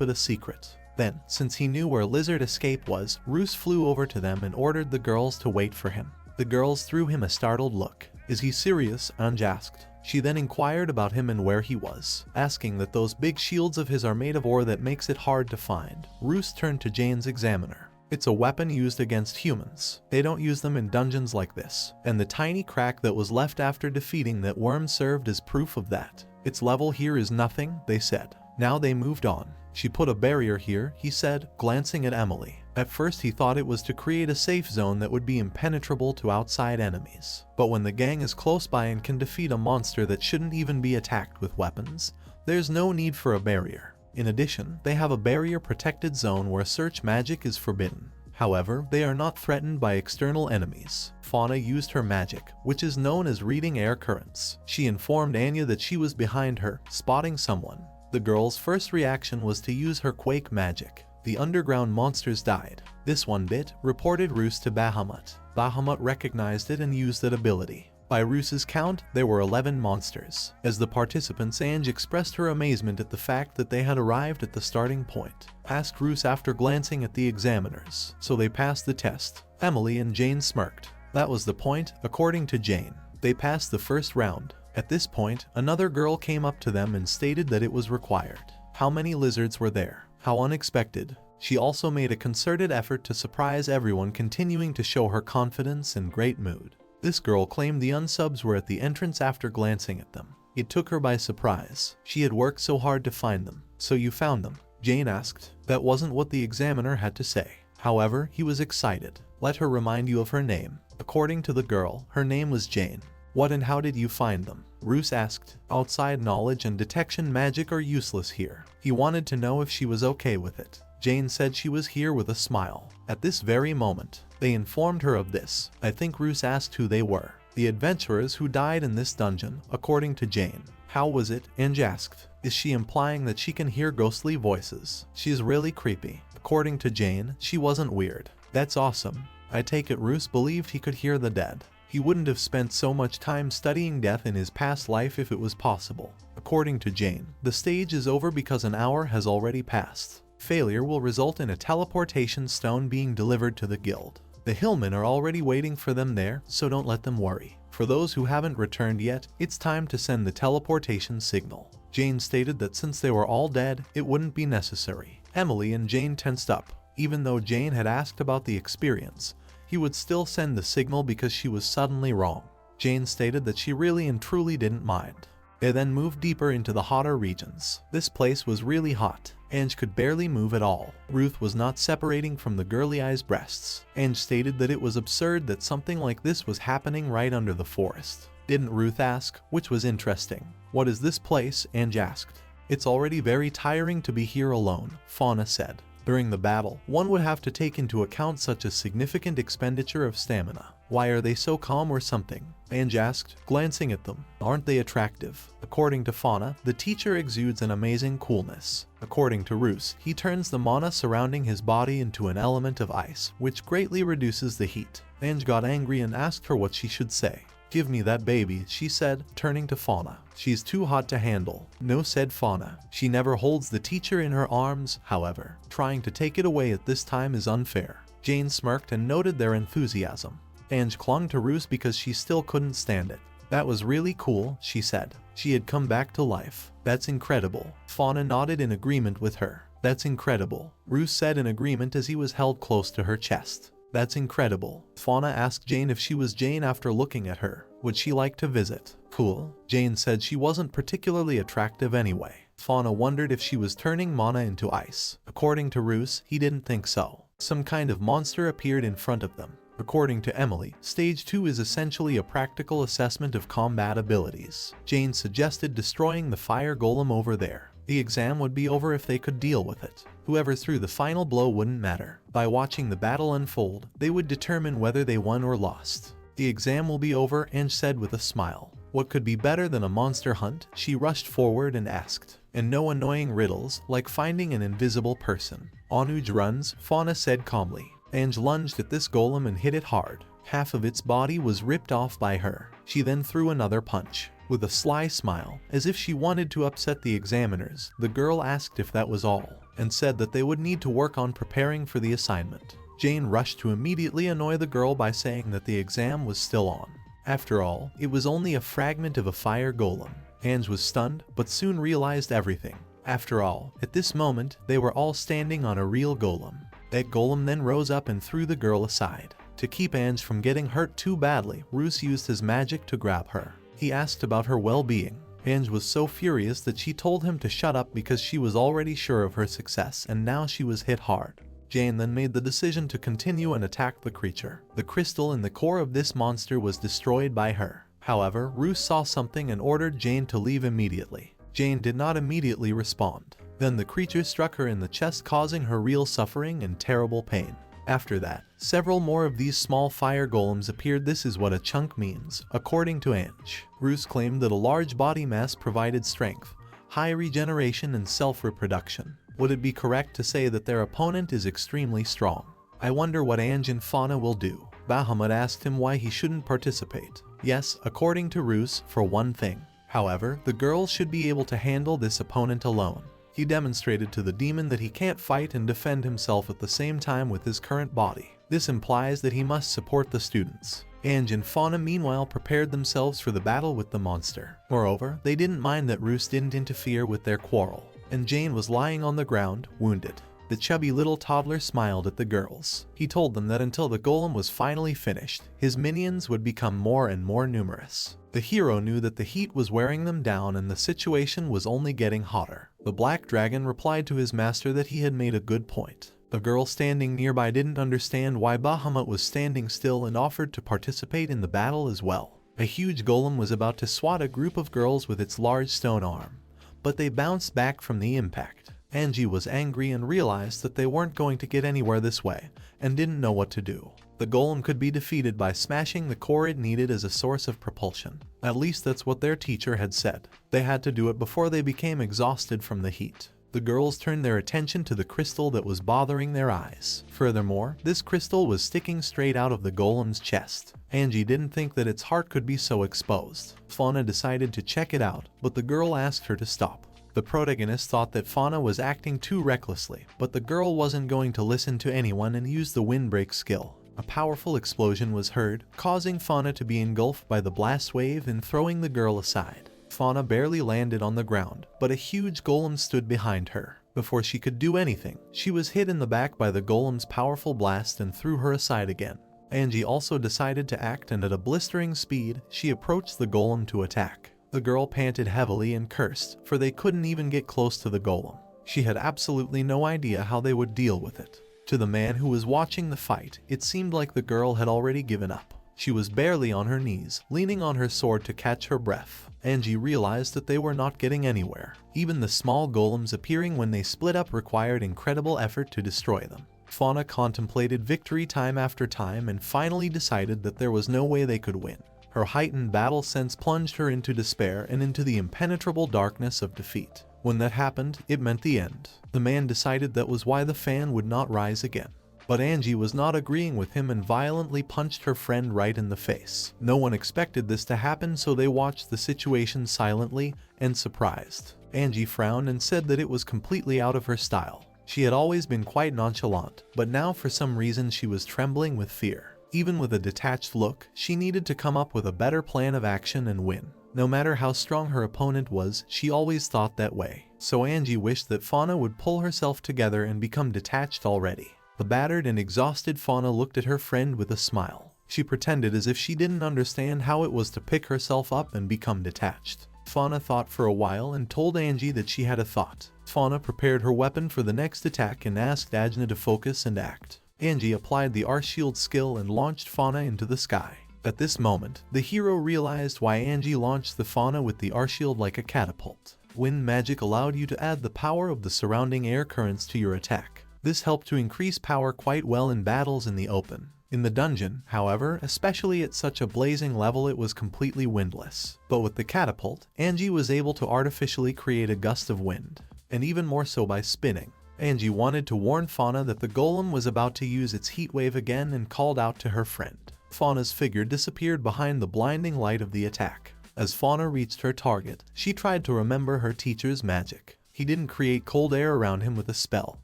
it a secret. Then, since he knew where Lizard Escape was, Ruse flew over to them and ordered the girls to wait for him. The girls threw him a startled look. Is he serious? Ange asked. She then inquired about him and where he was, asking that those big shields of his are made of ore that makes it hard to find. Ruse turned to Jane's examiner. It's a weapon used against humans. They don't use them in dungeons like this. And the tiny crack that was left after defeating that worm served as proof of that. Its level here is nothing, they said. Now they moved on. She put a barrier here, he said, glancing at Emily. At first he thought it was to create a safe zone that would be impenetrable to outside enemies. But when the gang is close by and can defeat a monster that shouldn't even be attacked with weapons, there's no need for a barrier. In addition, they have a barrier-protected zone where search magic is forbidden. However, they are not threatened by external enemies. Fauna used her magic, which is known as reading air currents. She informed Anya that she was behind her, spotting someone. The girl's first reaction was to use her quake magic. The underground monsters died. This one bit, reported Ruse to Bahamut. Bahamut recognized it and used that ability. By Ruse's count, there were 11 monsters. As the participants, Ange expressed her amazement at the fact that they had arrived at the starting point. Asked Ruse after glancing at the examiners. So they passed the test. Emily and Jane smirked. That was the point, according to Jane. They passed the first round. At this point, another girl came up to them and stated that it was required. How many lizards were there? How unexpected. She also made a concerted effort to surprise everyone, continuing to show her confidence and great mood. This girl claimed the unsubs were at the entrance after glancing at them. It took her by surprise. She had worked so hard to find them. So you found them? Jane asked. That wasn't what the examiner had to say. However, he was excited. Let her remind you of her name. According to the girl, her name was Jane. What and how did you find them? Ruse asked. Outside knowledge and detection magic are useless here. He wanted to know if she was okay with it. Jane said she was here with a smile. At this very moment, they informed her of this. I think Ruse asked who they were. The adventurers who died in this dungeon, according to Jane. How was it? Ange asked. Is she implying that she can hear ghostly voices? She's really creepy. According to Jane, she wasn't weird. That's awesome. I take it Ruse believed he could hear the dead. He wouldn't have spent so much time studying death in his past life if it was possible. According to Jane, the stage is over because an hour has already passed. Failure will result in a teleportation stone being delivered to the guild. The hillmen are already waiting for them there, so don't let them worry. For those who haven't returned yet, it's time to send the teleportation signal. Jane stated that since they were all dead, it wouldn't be necessary. Emily and Jane tensed up. Even though Jane had asked about the experience, he would still send the signal because she was suddenly wrong. Jane stated that she really and truly didn't mind. They then moved deeper into the hotter regions. This place was really hot. Ange could barely move at all. Ruth was not separating from the girly eye's breasts. Ange stated that it was absurd that something like this was happening right under the forest. Didn't Ruth ask, which was interesting. What is this place? Ange asked. It's already very tiring to be here alone, Fauna said. During the battle, one would have to take into account such a significant expenditure of stamina. Why are they so calm or something? Ange asked, glancing at them. Aren't they attractive? According to Fauna, the teacher exudes an amazing coolness. According to Ruse, he turns the mana surrounding his body into an element of ice, which greatly reduces the heat. Ange got angry and asked her what she should say. Give me that baby, she said, turning to Fauna. She's too hot to handle. No, said Fauna. She never holds the teacher in her arms, however. Trying to take it away at this time is unfair. Jane smirked and noted their enthusiasm. Ange clung to Ruse because she still couldn't stand it. That was really cool, she said. She had come back to life. That's incredible. Fauna nodded in agreement with her. That's incredible, Ruse said in agreement as he was held close to her chest. That's incredible. Fauna asked Jane if she was Jane after looking at her. Would she like to visit? Cool. Jane said she wasn't particularly attractive anyway. Fauna wondered if she was turning Mana into ice. According to Ruse, he didn't think so. Some kind of monster appeared in front of them. According to Emily, Stage 2 is essentially a practical assessment of combat abilities. Jane suggested destroying the fire golem over there. The exam would be over if they could deal with it. Whoever threw the final blow wouldn't matter. By watching the battle unfold, they would determine whether they won or lost. The exam will be over, Ange said with a smile. What could be better than a monster hunt? She rushed forward and asked. And no annoying riddles, like finding an invisible person. Anuj runs, Fauna said calmly. Ange lunged at this golem and hit it hard. Half of its body was ripped off by her. She then threw another punch. With a sly smile, as if she wanted to upset the examiners, the girl asked if that was all, and said that they would need to work on preparing for the assignment. Jane rushed to immediately annoy the girl by saying that the exam was still on. After all, it was only a fragment of a fire golem. Ange was stunned, but soon realized everything. After all, at this moment, they were all standing on a real golem. That golem then rose up and threw the girl aside. To keep Ange from getting hurt too badly, Ruse used his magic to grab her. He asked about her well-being. Ange was so furious that she told him to shut up because she was already sure of her success and now she was hit hard. Jane then made the decision to continue and attack the creature. The crystal in the core of this monster was destroyed by her. However, Ruse saw something and ordered Jane to leave immediately. Jane did not immediately respond. Then the creature struck her in the chest, causing her real suffering and terrible pain. After that, several more of these small fire golems appeared. This is what a chunk means, according to Ange. Ruse claimed that a large body mass provided strength, high regeneration and self-reproduction. Would it be correct to say that their opponent is extremely strong? I wonder what Ange and Fauna will do. Bahamut asked him why he shouldn't participate. Yes, according to Ruse, for one thing. However, the girls should be able to handle this opponent alone. He demonstrated to the demon that he can't fight and defend himself at the same time with his current body. This implies that he must support the students. Ange and Fauna meanwhile prepared themselves for the battle with the monster. Moreover, they didn't mind that Ruse didn't interfere with their quarrel, and Jane was lying on the ground, wounded. The chubby little toddler smiled at the girls. He told them that until the golem was finally finished, his minions would become more and more numerous. The hero knew that the heat was wearing them down and the situation was only getting hotter. The black dragon replied to his master that he had made a good point. The girl standing nearby didn't understand why Bahamut was standing still and offered to participate in the battle as well. A huge golem was about to swat a group of girls with its large stone arm, but they bounced back from the impact. Angie was angry and realized that they weren't going to get anywhere this way, and didn't know what to do. The golem could be defeated by smashing the core it needed as a source of propulsion. At least that's what their teacher had said. They had to do it before they became exhausted from the heat. The girls turned their attention to the crystal that was bothering their eyes. Furthermore, this crystal was sticking straight out of the golem's chest. Angie didn't think that its heart could be so exposed. Fauna decided to check it out, but the girl asked her to stop. The protagonist thought that Fauna was acting too recklessly, but the girl wasn't going to listen to anyone and used the windbreak skill. A powerful explosion was heard, causing Fauna to be engulfed by the blast wave and throwing the girl aside. Fauna barely landed on the ground, but a huge golem stood behind her. Before she could do anything, she was hit in the back by the golem's powerful blast and threw her aside again. Angie also decided to act, and at a blistering speed, she approached the golem to attack. The girl panted heavily and cursed, for they couldn't even get close to the golem. She had absolutely no idea how they would deal with it. To the man who was watching the fight, it seemed like the girl had already given up. She was barely on her knees, leaning on her sword to catch her breath. Angie realized that they were not getting anywhere. Even the small golems appearing when they split up required incredible effort to destroy them. Fauna contemplated victory time after time and finally decided that there was no way they could win. Her heightened battle sense plunged her into despair and into the impenetrable darkness of defeat. When that happened, it meant the end. The man decided that was why the fan would not rise again. But Angie was not agreeing with him and violently punched her friend right in the face. No one expected this to happen, so they watched the situation silently and surprised. Angie frowned and said that it was completely out of her style. She had always been quite nonchalant, but now for some reason she was trembling with fear. Even with a detached look, she needed to come up with a better plan of action and win. No matter how strong her opponent was, she always thought that way. So Angie wished that Fauna would pull herself together and become detached already. The battered and exhausted Fauna looked at her friend with a smile. She pretended as if she didn't understand how it was to pick herself up and become detached. Fauna thought for a while and told Angie that she had a thought. Fauna prepared her weapon for the next attack and asked Ajna to focus and act. Angie applied the R-Shield skill and launched Fauna into the sky. At this moment, the hero realized why Angie launched the Fauna with the R-Shield like a catapult. Wind magic allowed you to add the power of the surrounding air currents to your attack. This helped to increase power quite well in battles in the open. In the dungeon, however, especially at such a blazing level, it was completely windless. But with the catapult, Angie was able to artificially create a gust of wind, and even more so by spinning. Angie wanted to warn Fauna that the golem was about to use its heat wave again and called out to her friend. Fauna's figure disappeared behind the blinding light of the attack. As Fauna reached her target, she tried to remember her teacher's magic. He didn't create cold air around him with a spell,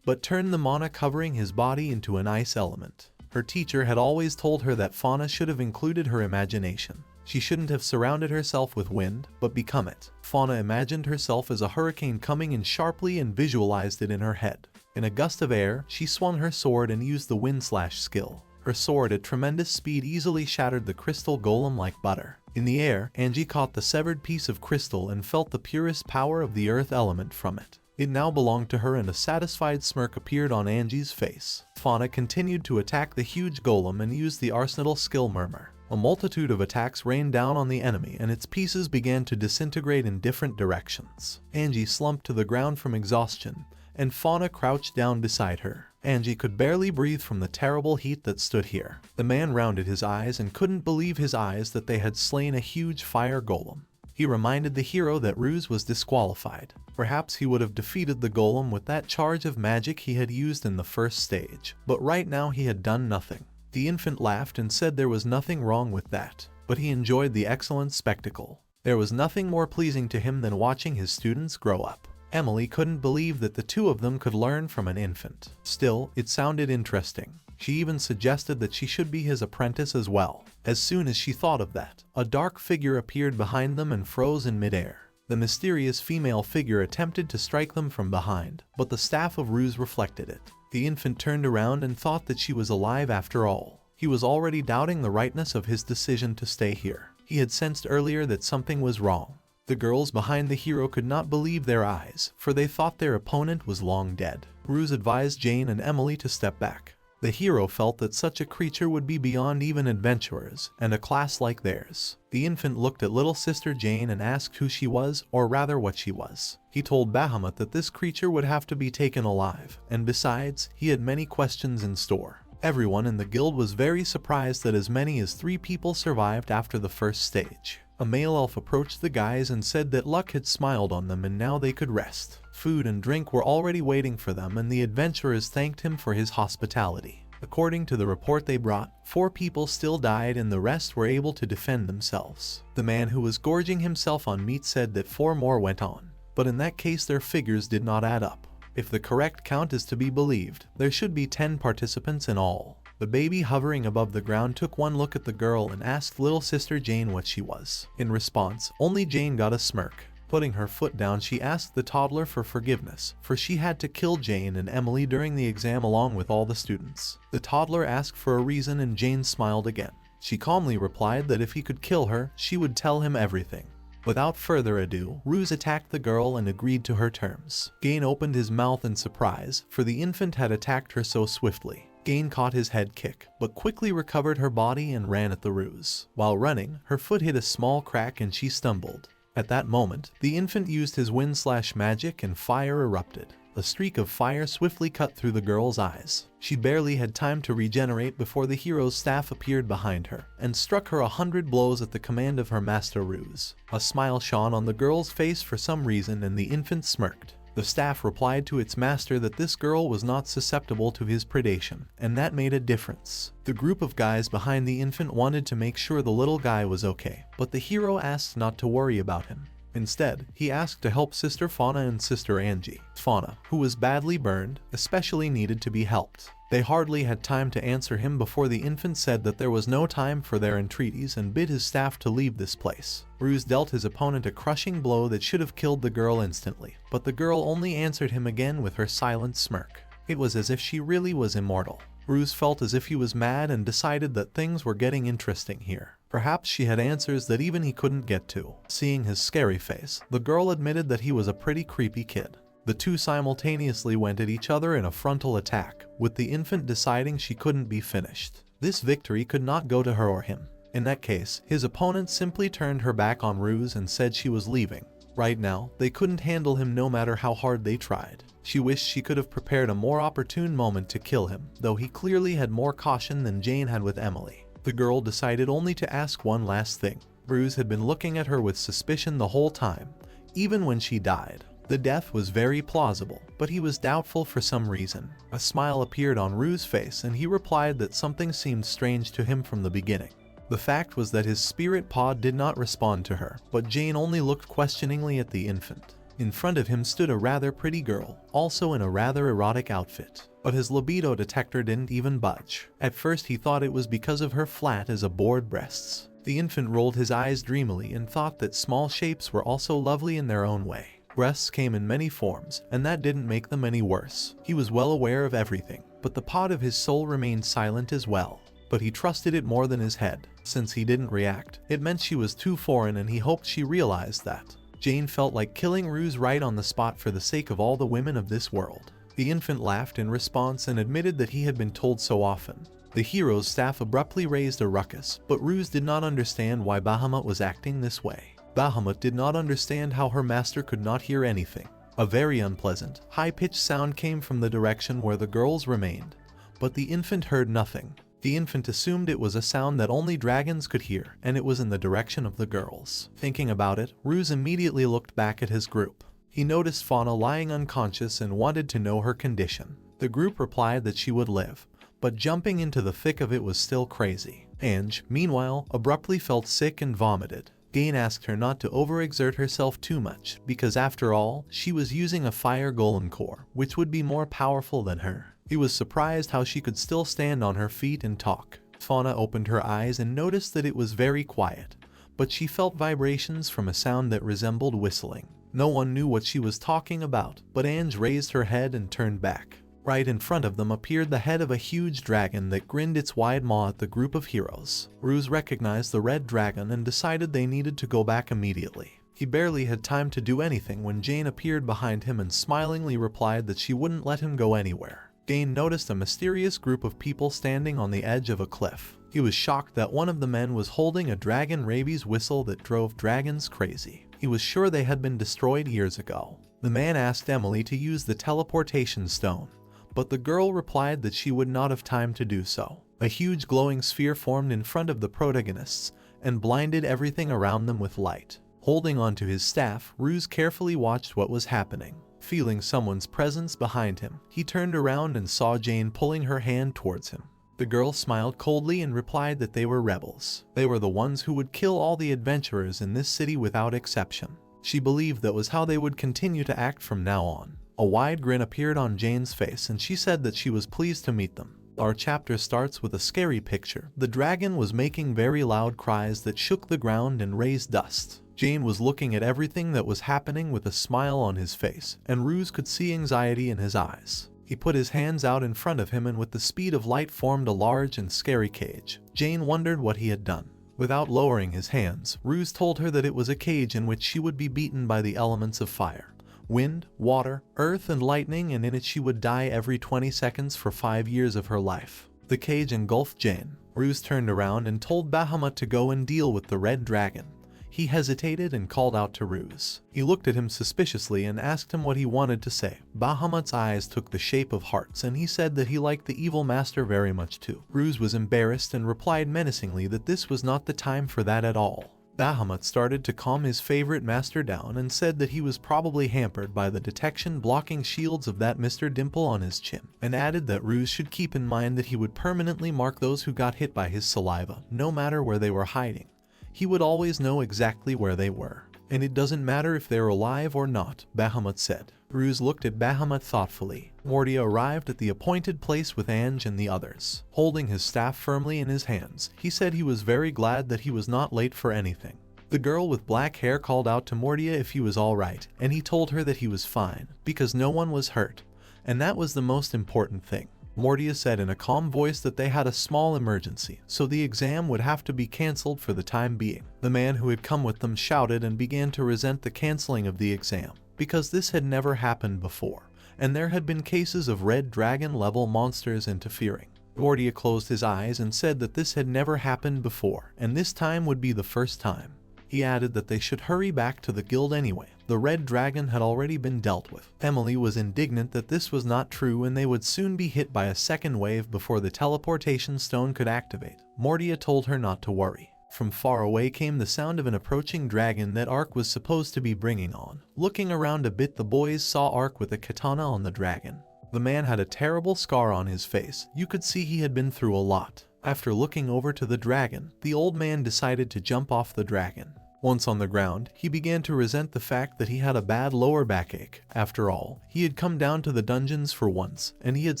but turned the mana covering his body into an ice element. Her teacher had always told her that Fauna should have included her imagination. She shouldn't have surrounded herself with wind, but become it. Fauna imagined herself as a hurricane coming in sharply and visualized it in her head. In a gust of air, she swung her sword and used the wind slash skill. Her sword at tremendous speed easily shattered the crystal golem like butter. In the air, Angie caught the severed piece of crystal and felt the purest power of the earth element from it. It now belonged to her, and a satisfied smirk appeared on Angie's face. Fauna continued to attack the huge golem and used the arsenal skill Murmur. A multitude of attacks rained down on the enemy and its pieces began to disintegrate in different directions. Angie slumped to the ground from exhaustion, and Fauna crouched down beside her. Angie could barely breathe from the terrible heat that stood here. The man rounded his eyes and couldn't believe his eyes that they had slain a huge fire golem. He reminded the hero that Ruse was disqualified. Perhaps he would have defeated the golem with that charge of magic he had used in the first stage, but right now he had done nothing. The infant laughed and said there was nothing wrong with that, but he enjoyed the excellent spectacle. There was nothing more pleasing to him than watching his students grow up. Emily couldn't believe that the two of them could learn from an infant. Still, it sounded interesting. She even suggested that she should be his apprentice as well. As soon as she thought of that, a dark figure appeared behind them and froze in midair. The mysterious female figure attempted to strike them from behind, but the staff of Ruse reflected it. The infant turned around and thought that she was alive after all. He was already doubting the rightness of his decision to stay here. He had sensed earlier that something was wrong. The girls behind the hero could not believe their eyes, for they thought their opponent was long dead. Ruse advised Jane and Emily to step back. The hero felt that such a creature would be beyond even adventurers, and a class like theirs. The infant looked at little sister Jane and asked who she was, or rather what she was. He told Bahamut that this creature would have to be taken alive, and besides, he had many questions in store. Everyone in the guild was very surprised that as many as 3 people survived after the first stage. A male elf approached the guys and said that luck had smiled on them and now they could rest. Food and drink were already waiting for them, and the adventurers thanked him for his hospitality. According to the report they brought, 4 people still died and the rest were able to defend themselves. The man who was gorging himself on meat said that 4 more went on, but in that case their figures did not add up. If the correct count is to be believed, there should be 10 participants in all. The baby hovering above the ground took one look at the girl and asked little sister Jane what she was. In response, only Jane got a smirk. Putting her foot down, she asked the toddler for forgiveness, for she had to kill Jane and Emily during the exam along with all the students. The toddler asked for a reason and Jane smiled again. She calmly replied that if he could kill her, she would tell him everything. Without further ado, Ruse attacked the girl and agreed to her terms. Gain opened his mouth in surprise, for the infant had attacked her so swiftly. Gain caught his head kick, but quickly recovered her body and ran at the Ruse. While running, her foot hit a small crack and she stumbled. At that moment, the infant used his wind/magic and fire erupted. A streak of fire swiftly cut through the girl's eyes. She barely had time to regenerate before the hero's staff appeared behind her and struck her 100 blows at the command of her master Ruse. A smile shone on the girl's face for some reason and the infant smirked. The staff replied to its master that this girl was not susceptible to his predation, and that made a difference. The group of guys behind the infant wanted to make sure the little guy was okay, but the hero asked not to worry about him. Instead, he asked to help Sister Fauna and Sister Angie. Fauna, who was badly burned, especially needed to be helped. They hardly had time to answer him before the infant said that there was no time for their entreaties and bid his staff to leave this place. Ruse dealt his opponent a crushing blow that should have killed the girl instantly, but the girl only answered him again with her silent smirk. It was as if she really was immortal. Ruse felt as if he was mad and decided that things were getting interesting here. Perhaps she had answers that even he couldn't get to. Seeing his scary face, the girl admitted that he was a pretty creepy kid. The two simultaneously went at each other in a frontal attack, with the infant deciding she couldn't be finished. This victory could not go to her or him. In that case, his opponent simply turned her back on Ruse and said she was leaving. Right now, they couldn't handle him no matter how hard they tried. She wished she could have prepared a more opportune moment to kill him, though he clearly had more caution than Jane had with Emily. The girl decided only to ask one last thing. Ruse had been looking at her with suspicion the whole time, even when she died. The death was very plausible, but he was doubtful for some reason. A smile appeared on Ruse's face and he replied that something seemed strange to him from the beginning. The fact was that his spirit pod did not respond to her, but Jane only looked questioningly at the infant. In front of him stood a rather pretty girl, also in a rather erotic outfit, but his libido detector didn't even budge. At first he thought it was because of her flat as a board breasts. The infant rolled his eyes dreamily and thought that small shapes were also lovely in their own way. Breasts came in many forms, and that didn't make them any worse. He was well aware of everything, but the pod of his soul remained silent as well. But he trusted it more than his head. Since he didn't react, it meant she was too foreign and he hoped she realized that. Jane felt like killing Ruse right on the spot for the sake of all the women of this world. The infant laughed in response and admitted that he had been told so often. The hero's staff abruptly raised a ruckus, but Ruse did not understand why Bahamut was acting this way. Bahamut did not understand how her master could not hear anything. A very unpleasant, high-pitched sound came from the direction where the girls remained, but the infant heard nothing. The infant assumed it was a sound that only dragons could hear, and it was in the direction of the girls. Thinking about it, Ruse immediately looked back at his group. He noticed Fauna lying unconscious and wanted to know her condition. The group replied that she would live, but jumping into the thick of it was still crazy. Ange, meanwhile, abruptly felt sick and vomited. Gain asked her not to overexert herself too much, because after all, she was using a fire golem core, which would be more powerful than her. He was surprised how she could still stand on her feet and talk. Fauna opened her eyes and noticed that it was very quiet, but she felt vibrations from a sound that resembled whistling. No one knew what she was talking about, but Ange raised her head and turned back. Right in front of them appeared the head of a huge dragon that grinned its wide maw at the group of heroes. Ruse recognized the red dragon and decided they needed to go back immediately. He barely had time to do anything when Jane appeared behind him and smilingly replied that she wouldn't let him go anywhere. Jane noticed a mysterious group of people standing on the edge of a cliff. He was shocked that one of the men was holding a dragon rabies whistle that drove dragons crazy. He was sure they had been destroyed years ago. The man asked Emily to use the teleportation stone, but the girl replied that she would not have time to do so. A huge glowing sphere formed in front of the protagonists and blinded everything around them with light. Holding onto his staff, Ruse carefully watched what was happening. Feeling someone's presence behind him, he turned around and saw Jane pulling her hand towards him. The girl smiled coldly and replied that they were rebels. They were the ones who would kill all the adventurers in this city without exception. She believed that was how they would continue to act from now on. A wide grin appeared on Jane's face and she said that she was pleased to meet them. Our chapter starts with a scary picture. The dragon was making very loud cries that shook the ground and raised dust. Jane was looking at everything that was happening with a smile on his face, and Ruse could see anxiety in his eyes. He put his hands out in front of him and with the speed of light formed a large and scary cage. Jane wondered what he had done. Without lowering his hands, Ruse told her that it was a cage in which she would be beaten by the elements of fire. Wind, water, earth, and lightning, and in it she would die every 20 seconds for 5 years of her life. The cage engulfed Jane. Ruse turned around and told Bahamut to go and deal with the red dragon. He hesitated and called out to Ruse. He looked at him suspiciously and asked him what he wanted to say. Bahamut's eyes took the shape of hearts and he said that he liked the evil master very much too. Ruse was embarrassed and replied menacingly that this was not the time for that at all. Bahamut started to calm his favorite master down and said that he was probably hampered by the detection-blocking shields of that Mr. Dimple on his chin, and added that Ruse should keep in mind that he would permanently mark those who got hit by his saliva, no matter where they were hiding. He would always know exactly where they were. And it doesn't matter if they're alive or not, Bahamut said. Ruse looked at Bahamut thoughtfully. Mordia arrived at the appointed place with Ange and the others. Holding his staff firmly in his hands, he said he was very glad that he was not late for anything. The girl with black hair called out to Mordia if he was alright, and he told her that he was fine, because no one was hurt, and that was the most important thing. Mordia said in a calm voice that they had a small emergency, so the exam would have to be cancelled for the time being. The man who had come with them shouted and began to resent the cancelling of the exam, because this had never happened before, and there had been cases of red dragon-level monsters interfering. Mordia closed his eyes and said that this had never happened before, and this time would be the first time. He added that they should hurry back to the guild anyway. The red dragon had already been dealt with. Emily was indignant that this was not true and they would soon be hit by a second wave before the teleportation stone could activate. Mordia told her not to worry. From far away came the sound of an approaching dragon that Ark was supposed to be bringing on. Looking around a bit, the boys saw Ark with a katana on the dragon. The man had a terrible scar on his face. You could see he had been through a lot. After looking over to the dragon, the old man decided to jump off the dragon. Once on the ground, he began to resent the fact that he had a bad lower backache. After all, he had come down to the dungeons for once, and he had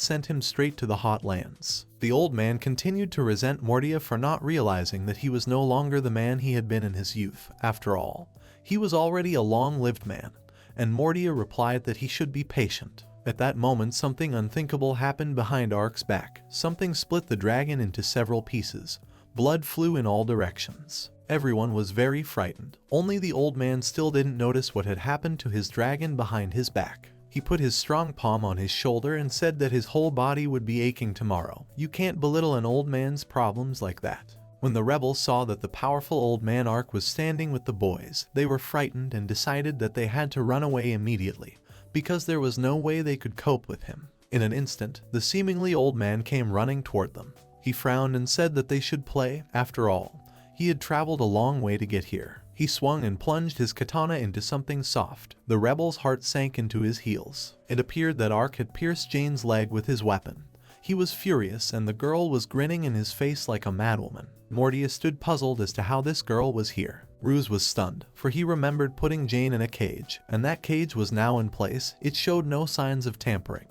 sent him straight to the hot lands. The old man continued to resent Mordia for not realizing that he was no longer the man he had been in his youth. After all, he was already a long-lived man, and Mordia replied that he should be patient. At that moment, something unthinkable happened behind Ark's back. Something split the dragon into several pieces. Blood flew in all directions. Everyone was very frightened. Only the old man still didn't notice what had happened to his dragon behind his back. He put his strong palm on his shoulder and said that his whole body would be aching tomorrow. You can't belittle an old man's problems like that. When the rebels saw that the powerful old man Ark was standing with the boys, they were frightened and decided that they had to run away immediately, because there was no way they could cope with him. In an instant, the seemingly old man came running toward them. He frowned and said that they should play. After all, he had traveled a long way to get here. He swung and plunged his katana into something soft. The rebel's heart sank into his heels. It appeared that Ark had pierced Jane's leg with his weapon. He was furious, and the girl was grinning in his face like a madwoman. Mordia stood puzzled as to how this girl was here. Ruse was stunned, for he remembered putting Jane in a cage, and that cage was now in place. It showed no signs of tampering.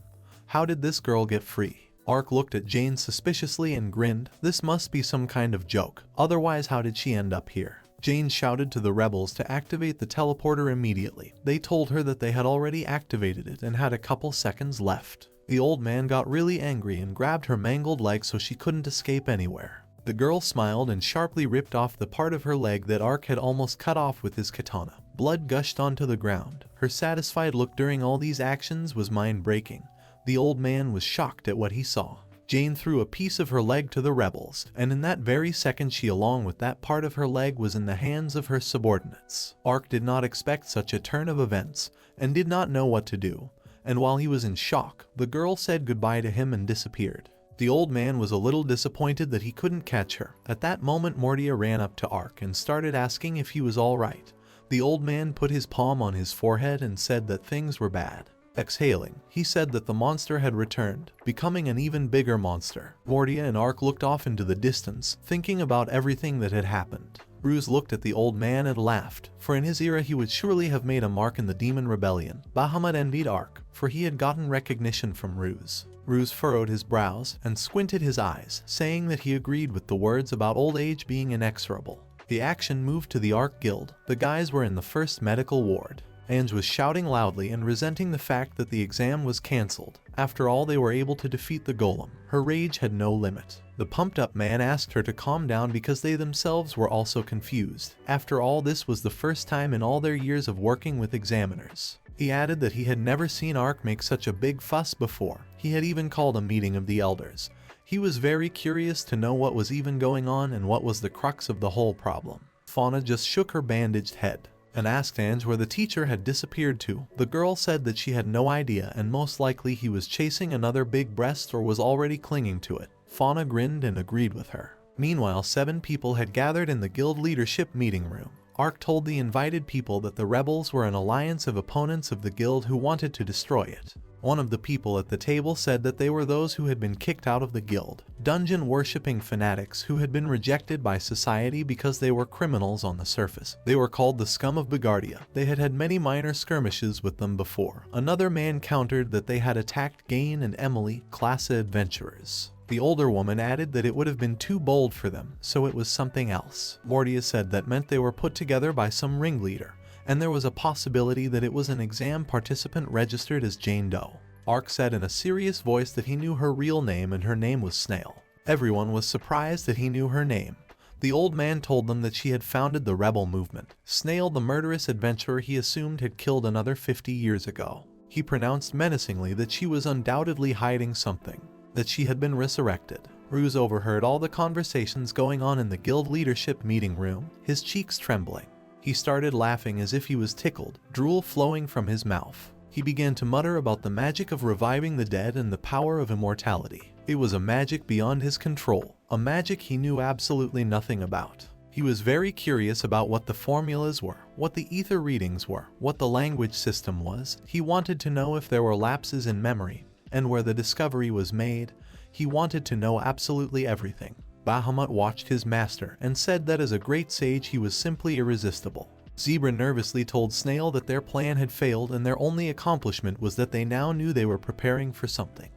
How did this girl get free? Ark looked at Jane suspiciously and grinned. This must be some kind of joke. Otherwise, how did she end up here? Jane shouted to the rebels to activate the teleporter immediately. They told her that they had already activated it and had a couple seconds left. The old man got really angry and grabbed her mangled leg so she couldn't escape anywhere. The girl smiled and sharply ripped off the part of her leg that Ark had almost cut off with his katana. Blood gushed onto the ground. Her satisfied look during all these actions was mind-breaking. The old man was shocked at what he saw. Jane threw a piece of her leg to the rebels, and in that very second she along with that part of her leg was in the hands of her subordinates. Ark did not expect such a turn of events, and did not know what to do, and while he was in shock, the girl said goodbye to him and disappeared. The old man was a little disappointed that he couldn't catch her. At that moment, Mordia ran up to Ark and started asking if he was alright. The old man put his palm on his forehead and said that things were bad. Exhaling, he said that the monster had returned, becoming an even bigger monster. Mordia and Ark looked off into the distance, thinking about everything that had happened. Ruse looked at the old man and laughed, for in his era he would surely have made a mark in the Demon Rebellion. Bahamut envied Ark, for he had gotten recognition from Ruse. Ruse furrowed his brows and squinted his eyes, saying that he agreed with the words about old age being inexorable. The action moved to the Ark Guild. The guys were in the first medical ward. Ange was shouting loudly and resenting the fact that the exam was cancelled. After all, they were able to defeat the golem. Her rage had no limit. The pumped-up man asked her to calm down because they themselves were also confused. After all, this was the first time in all their years of working with examiners. He added that he had never seen Ark make such a big fuss before. He had even called a meeting of the elders. He was very curious to know what was even going on and what was the crux of the whole problem. Fauna just shook her bandaged head and asked Ange where the teacher had disappeared to. The girl said that she had no idea, and most likely he was chasing another big breast or was already clinging to it. Fauna grinned and agreed with her. Meanwhile, 7 people had gathered in the guild leadership meeting room. Ark told the invited people that the rebels were an alliance of opponents of the guild who wanted to destroy it. One of the people at the table said that they were those who had been kicked out of the guild, dungeon-worshipping fanatics who had been rejected by society because they were criminals on the surface. They were called the scum of Begardia. They had had many minor skirmishes with them before. Another man countered that they had attacked Gain and Emily, Classa adventurers. The older woman added that it would have been too bold for them, so it was something else. Mortia said that meant they were put together by some ringleader, and there was a possibility that it was an exam participant registered as Jane Doe. Ark said in a serious voice that he knew her real name and her name was Snail. Everyone was surprised that he knew her name. The old man told them that she had founded the rebel movement. Snail, the murderous adventurer he assumed had killed another 50 years ago. He pronounced menacingly that she was undoubtedly hiding something, that she had been resurrected. Ruse overheard all the conversations going on in the guild leadership meeting room, his cheeks trembling. He started laughing as if he was tickled, drool flowing from his mouth. He began to mutter about the magic of reviving the dead and the power of immortality. It was a magic beyond his control, a magic he knew absolutely nothing about. He was very curious about what the formulas were, what the ether readings were, what the language system was. He wanted to know if there were lapses in memory, and where the discovery was made. He wanted to know absolutely everything. Bahamut watched his master and said that as a great sage he was simply irresistible. Zebra nervously told Snail that their plan had failed and their only accomplishment was that they now knew they were preparing for something.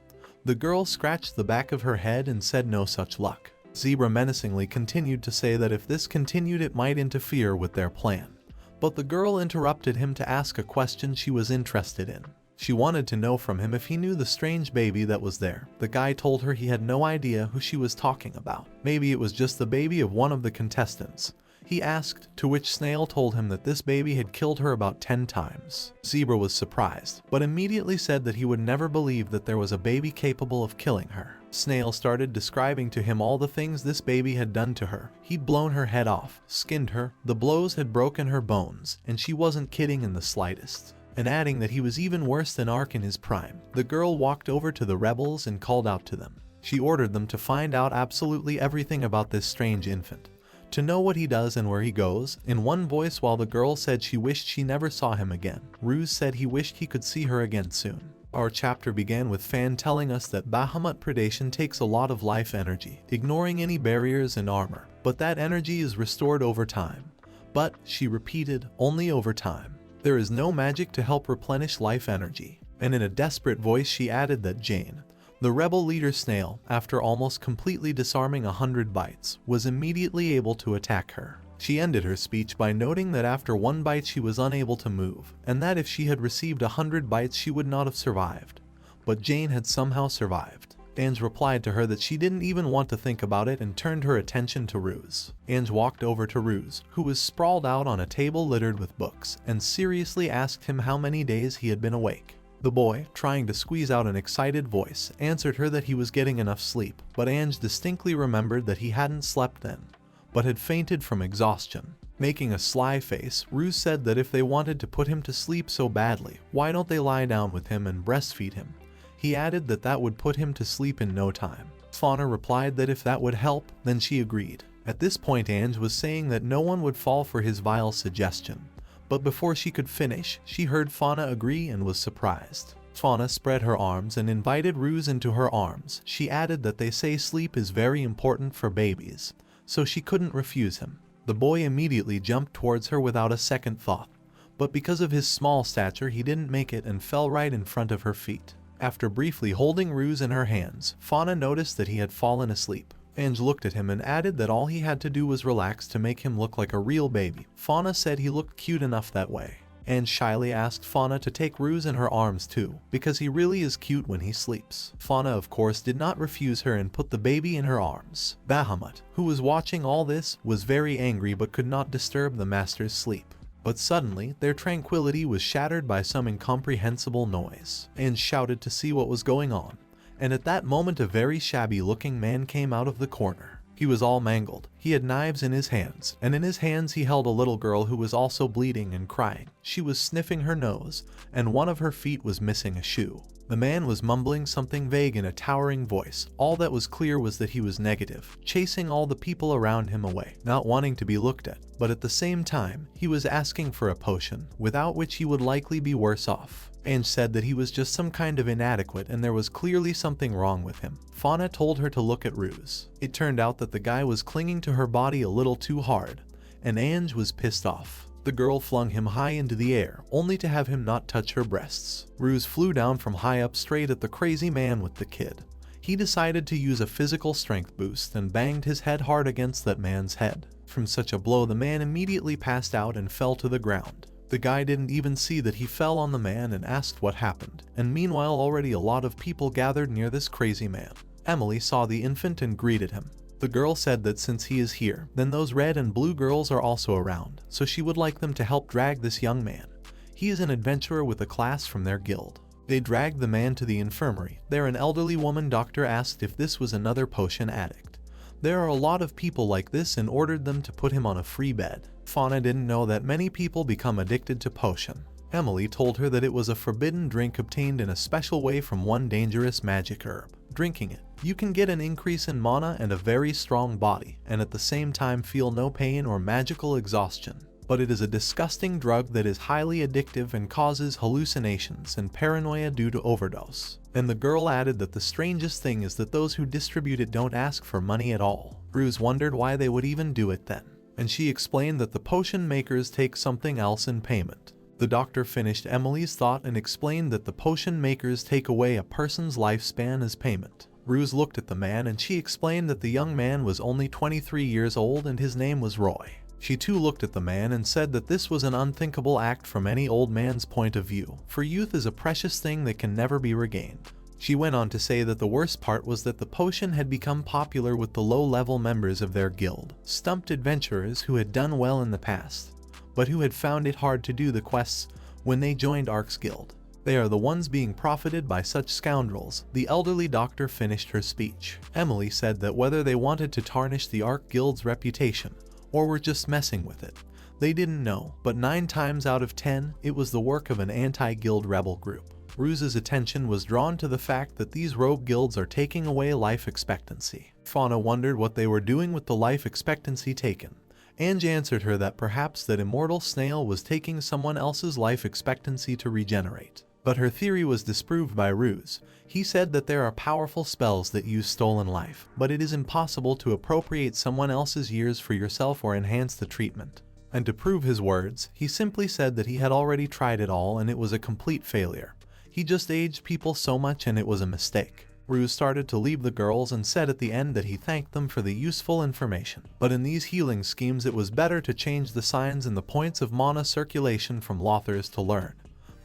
The girl scratched the back of her head and said no such luck. Zebra menacingly continued to say that if this continued it might interfere with their plan. But the girl interrupted him to ask a question she was interested in. She wanted to know from him if he knew the strange baby that was there. The guy told her he had no idea who she was talking about. Maybe it was just the baby of one of the contestants. He asked, to which Snail told him that this baby had killed her about 10 times. Zebra was surprised, but immediately said that he would never believe that there was a baby capable of killing her. Snail started describing to him all the things this baby had done to her. He'd blown her head off, skinned her, the blows had broken her bones, and she wasn't kidding in the slightest. And adding that he was even worse than Ark in his prime. The girl walked over to the rebels and called out to them. She ordered them to find out absolutely everything about this strange infant, to know what he does and where he goes, in one voice, while the girl said she wished she never saw him again. Ruse said he wished he could see her again soon. Our chapter began with Fan telling us that Bahamut predation takes a lot of life energy, ignoring any barriers and armor, but that energy is restored over time. But, she repeated, only over time. There is no magic to help replenish life energy. And in a desperate voice she added that Jane, the rebel leader Snail, after almost completely disarming 100 bites, was immediately able to attack her. She ended her speech by noting that after 1 bite she was unable to move, and that if she had received 100 bites she would not have survived. But Jane had somehow survived. Ange replied to her that she didn't even want to think about it and turned her attention to Ruse. Ange walked over to Ruse, who was sprawled out on a table littered with books, and seriously asked him how many days he had been awake. The boy, trying to squeeze out an excited voice, answered her that he was getting enough sleep, but Ange distinctly remembered that he hadn't slept then, but had fainted from exhaustion. Making a sly face, Ruse said that if they wanted to put him to sleep so badly, why don't they lie down with him and breastfeed him? He added that that would put him to sleep in no time. Fauna replied that if that would help, then she agreed. At this point Ange was saying that no one would fall for his vile suggestion. But before she could finish, she heard Fauna agree and was surprised. Fauna spread her arms and invited Ruse into her arms. She added that they say sleep is very important for babies, so she couldn't refuse him. The boy immediately jumped towards her without a second thought, but because of his small stature he didn't make it and fell right in front of her feet. After briefly holding Ruse in her hands, Fauna noticed that he had fallen asleep. Ange looked at him and added that all he had to do was relax to make him look like a real baby. Fauna said he looked cute enough that way. Ange shyly asked Fauna to take Ruse in her arms too, because he really is cute when he sleeps. Fauna of course did not refuse her and put the baby in her arms. Bahamut, who was watching all this, was very angry but could not disturb the master's sleep. But suddenly, their tranquility was shattered by some incomprehensible noise. Ange shouted to see what was going on, and at that moment a very shabby-looking man came out of the corner. He was all mangled. He had knives in his hands, and in his hands he held a little girl who was also bleeding and crying. She was sniffing her nose, and one of her feet was missing a shoe. The man was mumbling something vague in a towering voice. All that was clear was that he was negative, chasing all the people around him away, not wanting to be looked at. But at the same time, he was asking for a potion, without which he would likely be worse off. Ange said that he was just some kind of inadequate and there was clearly something wrong with him. Fauna told her to look at Ruse. It turned out that the guy was clinging to her body a little too hard, and Ange was pissed off. The girl flung him high into the air, only to have him not touch her breasts. Ruse flew down from high up straight at the crazy man with the kid. He decided to use a physical strength boost and banged his head hard against that man's head. From such a blow, the man immediately passed out and fell to the ground. The guy didn't even see that he fell on the man and asked what happened. And meanwhile, already a lot of people gathered near this crazy man. Emily saw the infant and greeted him. The girl said that since he is here, then those red and blue girls are also around, so she would like them to help drag this young man. He is an adventurer with a class from their guild. They dragged the man to the infirmary. There, an elderly woman doctor asked if this was another potion addict. There are a lot of people like this and ordered them to put him on a free bed. Fauna didn't know that many people become addicted to potion. Emily told her that it was a forbidden drink obtained in a special way from one dangerous magic herb. Drinking it, you can get an increase in mana and a very strong body, and at the same time feel no pain or magical exhaustion. But it is a disgusting drug that is highly addictive and causes hallucinations and paranoia due to overdose. And the girl added that the strangest thing is that those who distribute it don't ask for money at all. Ruse wondered why they would even do it then, and she explained that the potion makers take something else in payment. The doctor finished Emily's thought and explained that the potion makers take away a person's lifespan as payment. Ruse looked at the man and she explained that the young man was only 23 years old and his name was Roy. She too looked at the man and said that this was an unthinkable act from any old man's point of view, for youth is a precious thing that can never be regained. She went on to say that the worst part was that the potion had become popular with the low-level members of their guild, stumped adventurers who had done well in the past, but who had found it hard to do the quests when they joined Ark's guild. They are the ones being profited by such scoundrels. The elderly doctor finished her speech. Emily said that whether they wanted to tarnish the Ark guild's reputation or were just messing with it, they didn't know, but 9 times out of 10, it was the work of an anti-guild rebel group. Ruse's attention was drawn to the fact that these rogue guilds are taking away life expectancy. Fauna wondered what they were doing with the life expectancy taken. Ange answered her that perhaps that immortal Snail was taking someone else's life expectancy to regenerate. But her theory was disproved by Ruse. He said that there are powerful spells that use stolen life, but it is impossible to appropriate someone else's years for yourself or enhance the treatment. And to prove his words, he simply said that he had already tried it all and it was a complete failure. He just aged people so much and it was a mistake. Ruse started to leave the girls and said at the end that he thanked them for the useful information. But in these healing schemes it was better to change the signs and the points of mana circulation from Lothars to learn,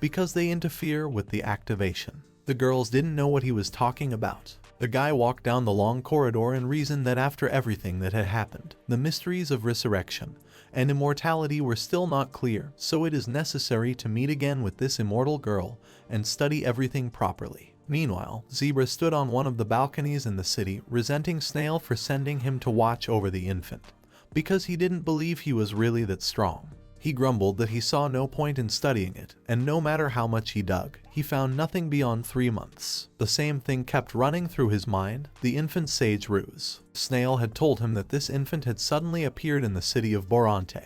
because they interfere with the activation. The girls didn't know what he was talking about. The guy walked down the long corridor and reasoned that after everything that had happened, the mysteries of resurrection and immortality were still not clear, so it is necessary to meet again with this immortal girl and study everything properly. Meanwhile, Zebra stood on one of the balconies in the city, resenting Snail for sending him to watch over the infant, because he didn't believe he was really that strong. He grumbled that he saw no point in studying it, and no matter how much he dug, he found nothing beyond 3 months. The same thing kept running through his mind, the infant sage Ruse. Snail had told him that this infant had suddenly appeared in the city of Borante,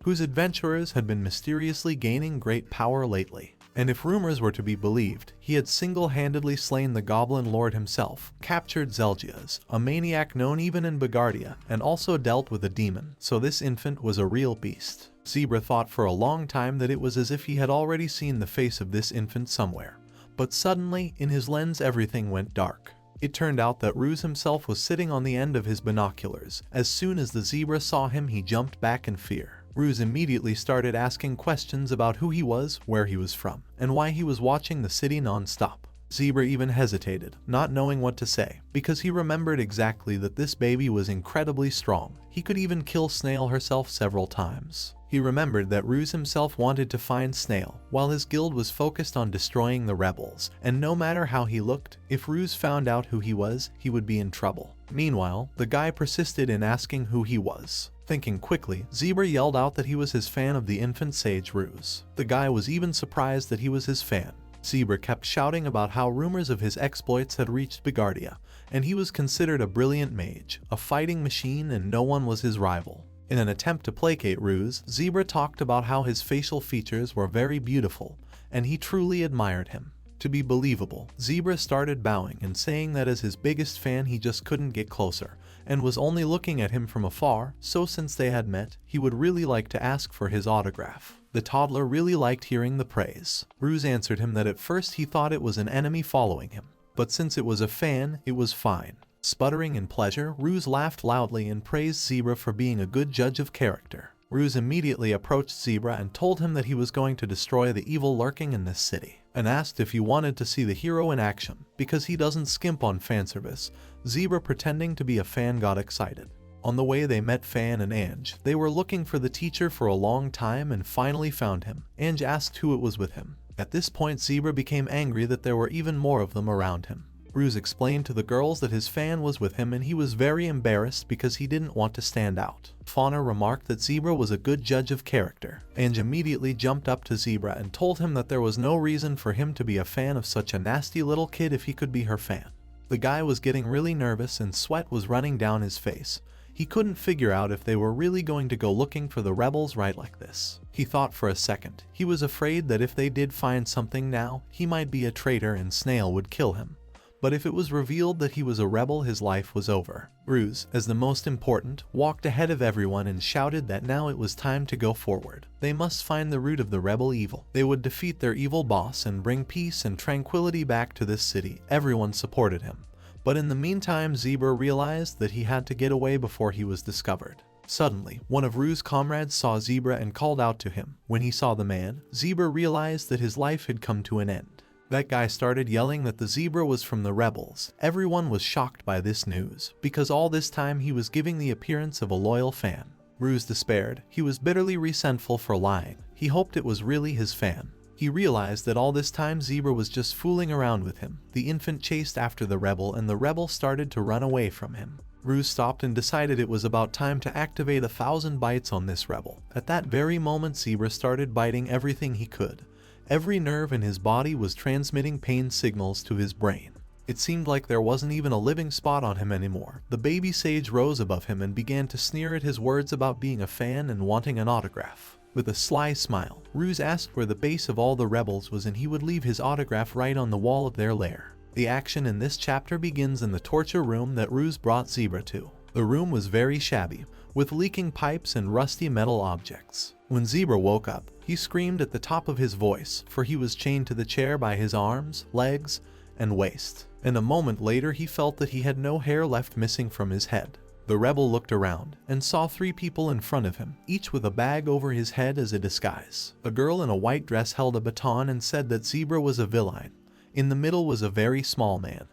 whose adventurers had been mysteriously gaining great power lately. And if rumors were to be believed, he had single-handedly slain the Goblin Lord himself, captured Zelgius, a maniac known even in Bigardia, and also dealt with a demon, so this infant was a real beast. Zebra thought for a long time that it was as if he had already seen the face of this infant somewhere, but suddenly, in his lens everything went dark. It turned out that Ruse himself was sitting on the end of his binoculars. As soon as the zebra saw him, he jumped back in fear. Ruse immediately started asking questions about who he was, where he was from, and why he was watching the city non-stop. Zebra even hesitated, not knowing what to say, because he remembered exactly that this baby was incredibly strong. He could even kill Snail herself several times. He remembered that Ruse himself wanted to find Snail, while his guild was focused on destroying the rebels, and no matter how he looked, if Ruse found out who he was, he would be in trouble. Meanwhile, the guy persisted in asking who he was. Thinking quickly, Zebra yelled out that he was his fan of the infant sage Ruse. The guy was even surprised that he was his fan. Zebra kept shouting about how rumors of his exploits had reached Bigardia, and he was considered a brilliant mage, a fighting machine, and no one was his rival. In an attempt to placate Ruse, Zebra talked about how his facial features were very beautiful, and he truly admired him. To be believable, Zebra started bowing and saying that as his biggest fan he just couldn't get closer, and was only looking at him from afar, so since they had met, he would really like to ask for his autograph. The toddler really liked hearing the praise. Ruse answered him that at first he thought it was an enemy following him, but since it was a fan, it was fine. Sputtering in pleasure, Ruse laughed loudly and praised Zebra for being a good judge of character. Ruse immediately approached Zebra and told him that he was going to destroy the evil lurking in this city, and asked if he wanted to see the hero in action, because he doesn't skimp on fanservice. Zebra, pretending to be a fan, got excited. On the way they met Fan and Ange. They were looking for the teacher for a long time and finally found him. Ange asked who it was with him. At this point Zebra became angry that there were even more of them around him. Ruse explained to the girls that his fan was with him and he was very embarrassed because he didn't want to stand out. Fauna remarked that Zebra was a good judge of character. Ange immediately jumped up to Zebra and told him that there was no reason for him to be a fan of such a nasty little kid if he could be her fan. The guy was getting really nervous and sweat was running down his face. He couldn't figure out if they were really going to go looking for the rebels right like this. He thought for a second. He was afraid that if they did find something now, he might be a traitor and Snail would kill him. But if it was revealed that he was a rebel, his life was over. Ruse, as the most important, walked ahead of everyone and shouted that now it was time to go forward. They must find the root of the rebel evil. They would defeat their evil boss and bring peace and tranquility back to this city. Everyone supported him. But in the meantime, Zebra realized that he had to get away before he was discovered. Suddenly, one of Ruse's comrades saw Zebra and called out to him. When he saw the man, Zebra realized that his life had come to an end. That guy started yelling that the Zebra was from the rebels. Everyone was shocked by this news, because all this time he was giving the appearance of a loyal fan. Ruse despaired. He was bitterly resentful for lying. He hoped it was really his fan. He realized that all this time Zebra was just fooling around with him. The infant chased after the rebel and the rebel started to run away from him. Ruse stopped and decided it was about time to activate 1,000 bites on this rebel. At that very moment Zebra started biting everything he could. Every nerve in his body was transmitting pain signals to his brain. It seemed like there wasn't even a living spot on him anymore. The baby sage rose above him and began to sneer at his words about being a fan and wanting an autograph. With a sly smile, Ruse asked where the base of all the rebels was and he would leave his autograph right on the wall of their lair. The action in this chapter begins in the torture room that Ruse brought Zebra to. The room was very shabby, with leaking pipes and rusty metal objects. When Zebra woke up, he screamed at the top of his voice, for he was chained to the chair by his arms, legs, and waist. And a moment later he felt that he had no hair left missing from his head. The rebel looked around and saw 3 people in front of him, each with a bag over his head as a disguise. A girl in a white dress held a baton and said that Zebra was a villain. In the middle was a very small man,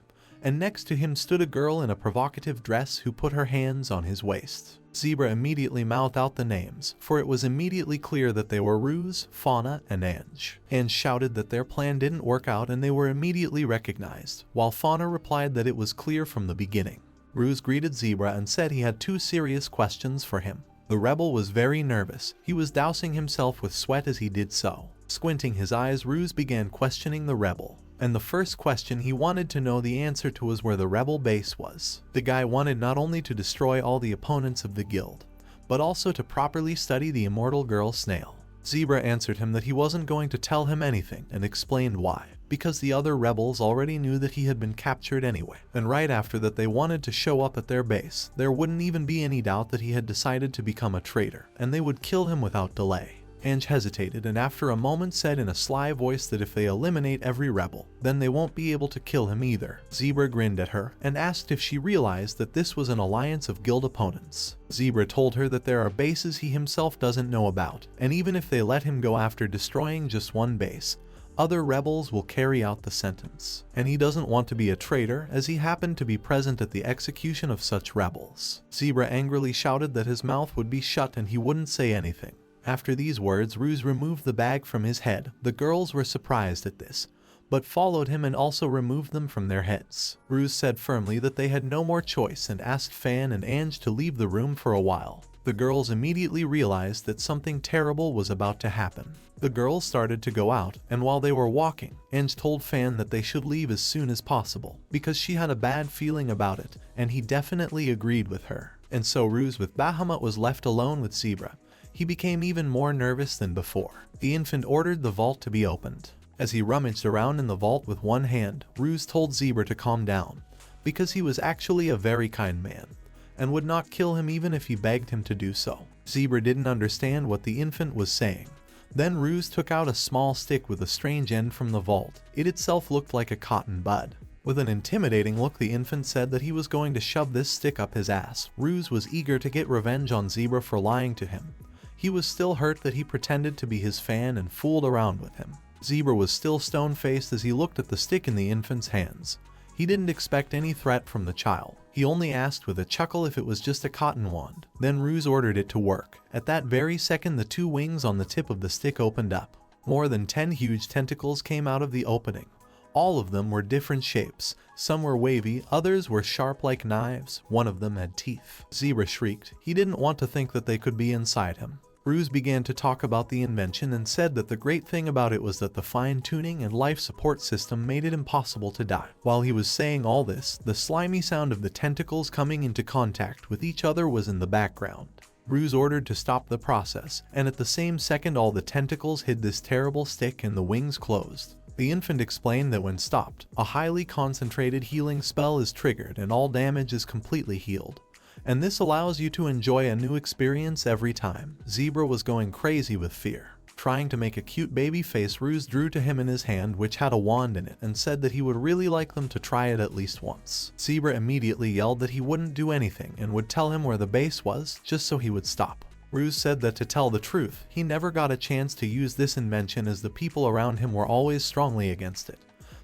and next to him stood a girl in a provocative dress who put her hands on his waist. Zebra immediately mouthed out the names, for it was immediately clear that they were Ruse, Fauna, and Ange. Ange shouted that their plan didn't work out and they were immediately recognized, while Fauna replied that it was clear from the beginning. Ruse greeted Zebra and said he had 2 serious questions for him. The rebel was very nervous. He was dousing himself with sweat as he did so. Squinting his eyes, Ruse began questioning the rebel. And the first question he wanted to know the answer to was where the rebel base was. The guy wanted not only to destroy all the opponents of the guild, but also to properly study the immortal girl Snail. Zebra answered him that he wasn't going to tell him anything and explained why. Because the other rebels already knew that he had been captured anyway, and right after that they wanted to show up at their base. There wouldn't even be any doubt that he had decided to become a traitor, and they would kill him without delay. Ange hesitated and after a moment said in a sly voice that if they eliminate every rebel, then they won't be able to kill him either. Zebra grinned at her and asked if she realized that this was an alliance of guild opponents. Zebra told her that there are bases he himself doesn't know about, and even if they let him go after destroying just one base, other rebels will carry out the sentence. And he doesn't want to be a traitor as he happened to be present at the execution of such rebels. Zebra angrily shouted that his mouth would be shut and he wouldn't say anything. After these words, Ruse removed the bag from his head. The girls were surprised at this, but followed him and also removed them from their heads. Ruse said firmly that they had no more choice and asked Fan and Ange to leave the room for a while. The girls immediately realized that something terrible was about to happen. The girls started to go out, and while they were walking, Ange told Fan that they should leave as soon as possible, because she had a bad feeling about it, and he definitely agreed with her. And so Ruse with Bahamut was left alone with Zebra. He became even more nervous than before. The infant ordered the vault to be opened. As he rummaged around in the vault with one hand, Ruse told Zebra to calm down, because he was actually a very kind man, and would not kill him even if he begged him to do so. Zebra didn't understand what the infant was saying. Then Ruse took out a small stick with a strange end from the vault. It itself looked like a cotton bud. With an intimidating look, the infant said that he was going to shove this stick up his ass. Ruse was eager to get revenge on Zebra for lying to him. He was still hurt that he pretended to be his fan and fooled around with him. Zebra was still stone-faced as he looked at the stick in the infant's hands. He didn't expect any threat from the child. He only asked with a chuckle if it was just a cotton wand. Then Ruse ordered it to work. At that very second, the two wings on the tip of the stick opened up. More than 10 huge tentacles came out of the opening. All of them were different shapes. Some were wavy, others were sharp like knives. One of them had teeth. Zebra shrieked. He didn't want to think that they could be inside him. Ruse began to talk about the invention and said that the great thing about it was that the fine-tuning and life support system made it impossible to die. While he was saying all this, the slimy sound of the tentacles coming into contact with each other was in the background. Ruse ordered to stop the process, and at the same second all the tentacles hid this terrible stick and the wings closed. The infant explained that when stopped, a highly concentrated healing spell is triggered and all damage is completely healed. And this allows you to enjoy a new experience every time. Zebra was going crazy with fear. Trying to make a cute baby face, Ruse drew to him in his hand, which had a wand in it, and said that he would really like them to try it at least once. Zebra immediately yelled that he wouldn't do anything and would tell him where the base was, just so he would stop. Ruse said that to tell the truth, he never got a chance to use this invention as the people around him were always strongly against it.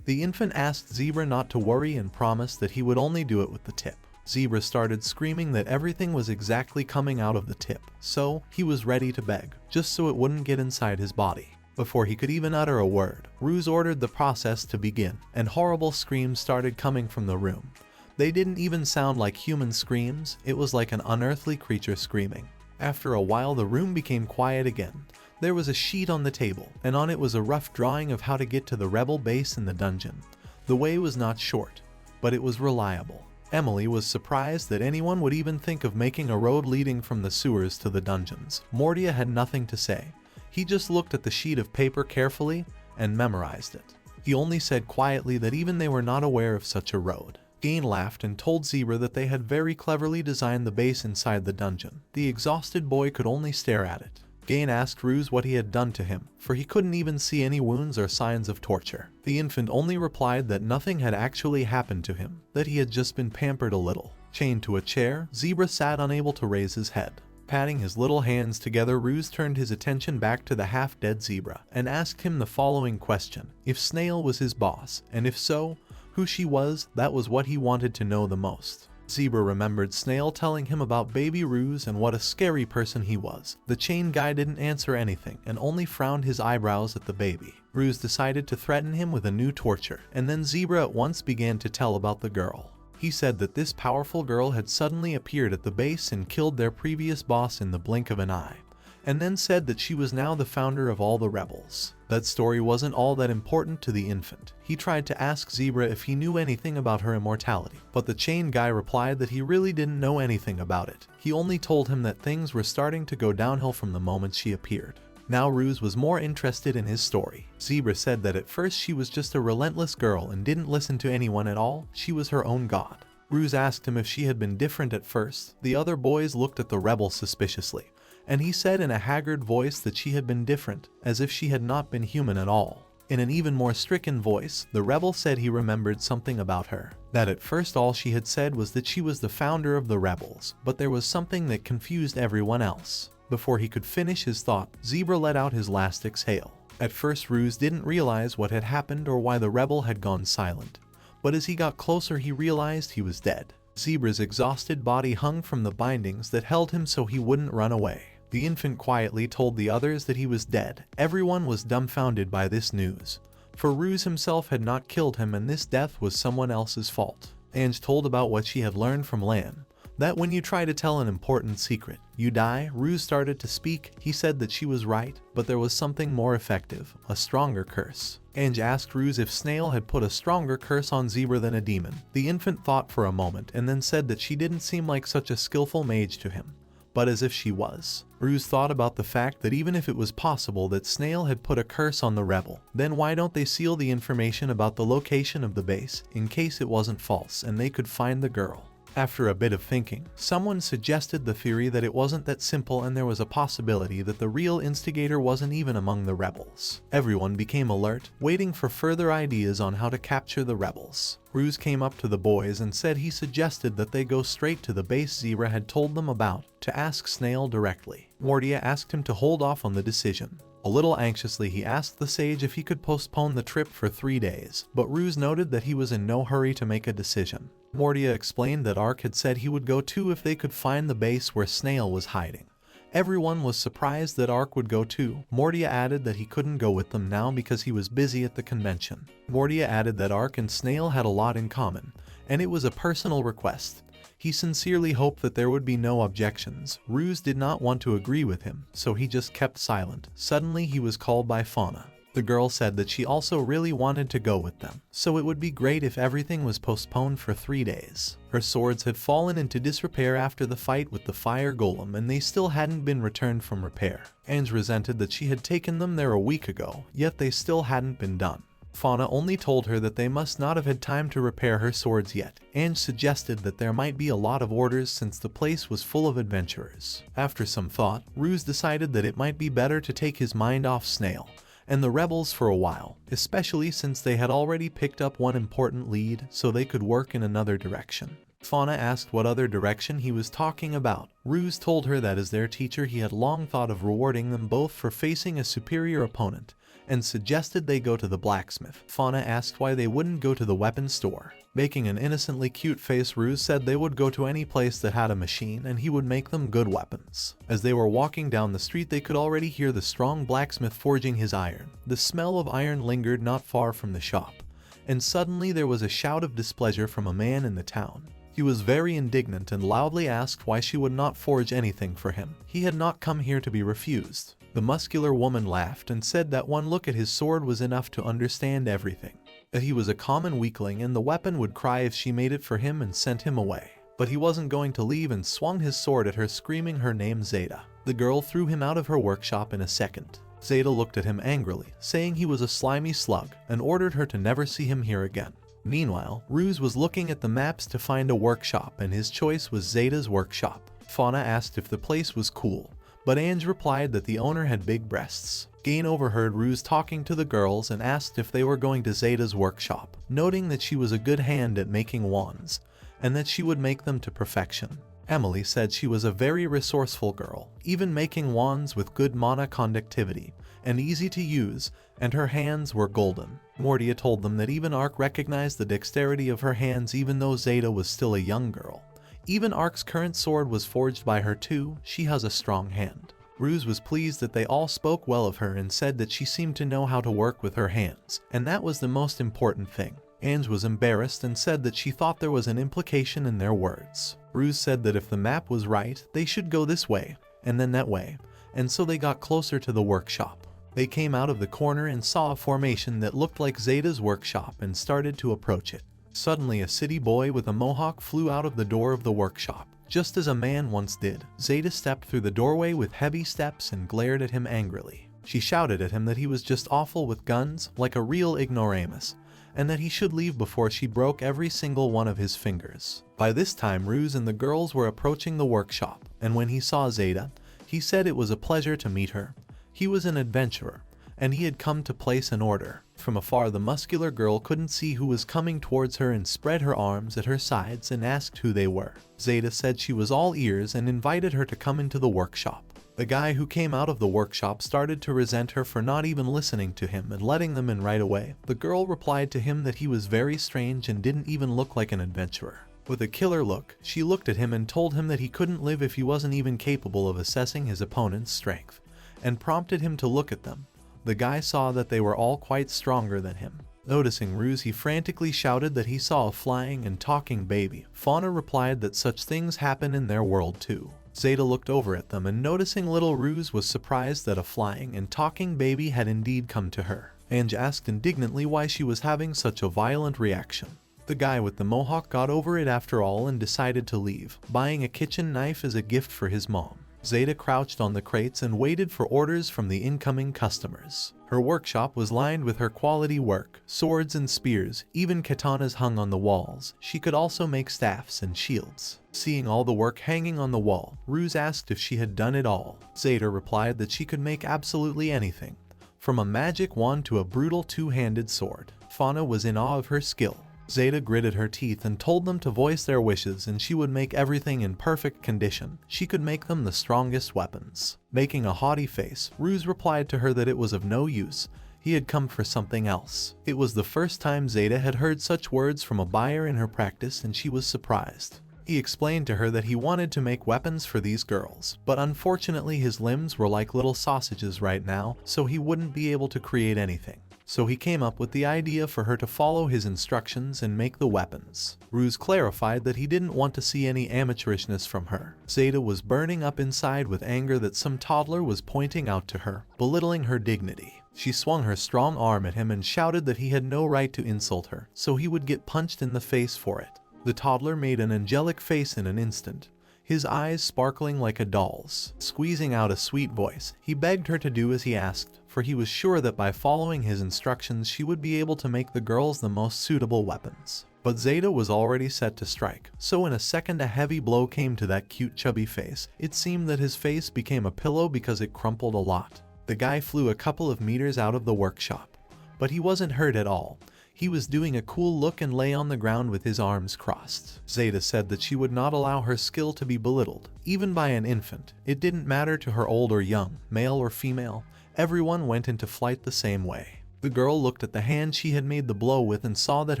The infant asked Zebra not to worry and promised that he would only do it with the tip. Zebra started screaming that everything was exactly coming out of the tip, so he was ready to beg, just so it wouldn't get inside his body. Before he could even utter a word, Ruse ordered the process to begin, and horrible screams started coming from the room. They didn't even sound like human screams, it was like an unearthly creature screaming. After a while, the room became quiet again. There was a sheet on the table, and on it was a rough drawing of how to get to the rebel base in the dungeon. The way was not short, but it was reliable. Emily was surprised that anyone would even think of making a road leading from the sewers to the dungeons. Mordia had nothing to say. He just looked at the sheet of paper carefully and memorized it. He only said quietly that even they were not aware of such a road. Gain laughed and told Zebra that they had very cleverly designed the base inside the dungeon. The exhausted boy could only stare at it. Gain asked Ruse what he had done to him, for he couldn't even see any wounds or signs of torture. The infant only replied that nothing had actually happened to him, that he had just been pampered a little. Chained to a chair, Zebra sat unable to raise his head. Patting his little hands together, Ruse turned his attention back to the half-dead Zebra and asked him the following question. If Snail was his boss, and if so, who she was, that was what he wanted to know the most. Zebra remembered Snail telling him about baby Ruse and what a scary person he was. The chain guy didn't answer anything and only frowned his eyebrows at the baby. Ruse decided to threaten him with a new torture, and then Zebra at once began to tell about the girl. He said that this powerful girl had suddenly appeared at the base and killed their previous boss in the blink of an eye, and then said that she was now the founder of all the rebels. That story wasn't all that important to the infant. He tried to ask Zebra if he knew anything about her immortality, but the chain guy replied that he really didn't know anything about it. He only told him that things were starting to go downhill from the moment she appeared. Now Ruse was more interested in his story. Zebra said that at first she was just a relentless girl and didn't listen to anyone at all. She was her own god. Ruse asked him if she had been different at first. The other boys looked at the rebel suspiciously, and he said in a haggard voice that she had been different, as if she had not been human at all. In an even more stricken voice, the rebel said he remembered something about her. That at first all she had said was that she was the founder of the rebels, but there was something that confused everyone else. Before he could finish his thought, Zebra let out his last exhale. At first Ruse didn't realize what had happened or why the rebel had gone silent, but as he got closer he realized he was dead. Zebra's exhausted body hung from the bindings that held him so he wouldn't run away. The infant quietly told the others that he was dead. Everyone was dumbfounded by this news, for Ruse himself had not killed him and this death was someone else's fault. Ange told about what she had learned from Lan, that when you try to tell an important secret, you die. Ruse started to speak. He said that she was right, but there was something more effective, a stronger curse. Ange asked Ruse if Snail had put a stronger curse on Zebra than a demon. The infant thought for a moment and then said that she didn't seem like such a skillful mage to him, but as if she was. Ruse thought about the fact that even if it was possible that Snail had put a curse on the rebel, then why don't they seal the information about the location of the base in case it wasn't false and they could find the girl? After a bit of thinking, someone suggested the theory that it wasn't that simple and there was a possibility that the real instigator wasn't even among the rebels. Everyone became alert, waiting for further ideas on how to capture the rebels. Ruse came up to the boys and said he suggested that they go straight to the base Zebra had told them about to ask Snail directly. Mordia asked him to hold off on the decision. A little anxiously, he asked the sage if he could postpone the trip for 3 days, but Ruse noted that he was in no hurry to make a decision. Mordia explained that Ark had said he would go too if they could find the base where Snail was hiding. Everyone was surprised that Ark would go too. Mordia added that he couldn't go with them now because he was busy at the convention. Mordia added that Ark and Snail had a lot in common, and it was a personal request. He sincerely hoped that there would be no objections. Ruse did not want to agree with him, so he just kept silent. Suddenly he was called by Fauna. The girl said that she also really wanted to go with them, so it would be great if everything was postponed for 3 days. Her swords had fallen into disrepair after the fight with the fire golem, and they still hadn't been returned from repair. Ange resented that she had taken them there a week ago, yet they still hadn't been done. Fauna only told her that they must not have had time to repair her swords yet. Ange suggested that there might be a lot of orders since the place was full of adventurers. After some thought, Ruse decided that it might be better to take his mind off Snail and the rebels for a while, especially since they had already picked up one important lead so they could work in another direction. Fauna asked what other direction he was talking about. Ruse told her that as their teacher he had long thought of rewarding them both for facing a superior opponent, and suggested they go to the blacksmith. Fauna asked why they wouldn't go to the weapons store. Making an innocently cute face, Ruse said they would go to any place that had a machine and he would make them good weapons. As they were walking down the street, they could already hear the strong blacksmith forging his iron. The smell of iron lingered not far from the shop, and suddenly there was a shout of displeasure from a man in the town. He was very indignant and loudly asked why she would not forge anything for him. He had not come here to be refused. The muscular woman laughed and said that one look at his sword was enough to understand everything. That he was a common weakling and the weapon would cry if she made it for him and sent him away. But he wasn't going to leave and swung his sword at her, screaming her name Zeta. The girl threw him out of her workshop in a second. Zeta looked at him angrily, saying he was a slimy slug, and ordered her to never see him here again. Meanwhile, Ruse was looking at the maps to find a workshop, and his choice was Zeta's workshop. Fauna asked if the place was cool, but Ange replied that the owner had big breasts. Gain overheard Ruse talking to the girls and asked if they were going to Zeta's workshop, noting that she was a good hand at making wands, and that she would make them to perfection. Emily said she was a very resourceful girl, even making wands with good mana conductivity, and easy to use, and her hands were golden. Mordia told them that even Ark recognized the dexterity of her hands even though Zeta was still a young girl. Even Ark's current sword was forged by her too. She has a strong hand. Ruse was pleased that they all spoke well of her and said that she seemed to know how to work with her hands, and that was the most important thing. Ange was embarrassed and said that she thought there was an implication in their words. Ruse said that if the map was right, they should go this way, and then that way, and so they got closer to the workshop. They came out of the corner and saw a formation that looked like Zeta's workshop and started to approach it. Suddenly a city boy with a mohawk flew out of the door of the workshop. Just as a man once did, Zeta stepped through the doorway with heavy steps and glared at him angrily. She shouted at him that he was just awful with guns, like a real ignoramus, and that he should leave before she broke every single one of his fingers. By this time, Ruse and the girls were approaching the workshop, and when he saw Zeta, he said it was a pleasure to meet her. He was an adventurer, and he had come to place an order. From afar, the muscular girl couldn't see who was coming towards her and spread her arms at her sides and asked who they were. Zeta said she was all ears and invited her to come into the workshop. The guy who came out of the workshop started to resent her for not even listening to him and letting them in right away. The girl replied to him that he was very strange and didn't even look like an adventurer. With a killer look, she looked at him and told him that he couldn't live if he wasn't even capable of assessing his opponent's strength, and prompted him to look at them. The guy saw that they were all quite stronger than him. Noticing Ruse, he frantically shouted that he saw a flying and talking baby. Fauna replied that such things happen in their world too. Zeta looked over at them and noticing little Ruse was surprised that a flying and talking baby had indeed come to her. Ange asked indignantly why she was having such a violent reaction. The guy with the mohawk got over it after all and decided to leave, buying a kitchen knife as a gift for his mom. Zeta crouched on the crates and waited for orders from the incoming customers. Her workshop was lined with her quality work, swords and spears, even katanas hung on the walls. She could also make staffs and shields. Seeing all the work hanging on the wall, Ruse asked if she had done it all. Zeta replied that she could make absolutely anything, from a magic wand to a brutal two-handed sword. Fauna was in awe of her skill. Zeta gritted her teeth and told them to voice their wishes and she would make everything in perfect condition. She could make them the strongest weapons. Making a haughty face, Ruse replied to her that it was of no use. He had come for something else. It was the first time Zeta had heard such words from a buyer in her practice and she was surprised. He explained to her that he wanted to make weapons for these girls, but unfortunately his limbs were like little sausages right now, so he wouldn't be able to create anything. So he came up with the idea for her to follow his instructions and make the weapons. Ruse clarified that he didn't want to see any amateurishness from her. Zeta was burning up inside with anger that some toddler was pointing out to her, belittling her dignity. She swung her strong arm at him and shouted that he had no right to insult her, so he would get punched in the face for it. The toddler made an angelic face in an instant, his eyes sparkling like a doll's. Squeezing out a sweet voice, he begged her to do as he asked, for he was sure that by following his instructions she would be able to make the girls the most suitable weapons. But Zeta was already set to strike, so in a second a heavy blow came to that cute chubby face. It seemed that his face became a pillow because it crumpled a lot. The guy flew a couple of meters out of the workshop, but he wasn't hurt at all. He was doing a cool look and lay on the ground with his arms crossed. Zeta said that she would not allow her skill to be belittled, even by an infant. It didn't matter to her old or young, male or female. Everyone went into flight the same way. The girl looked at the hand she had made the blow with and saw that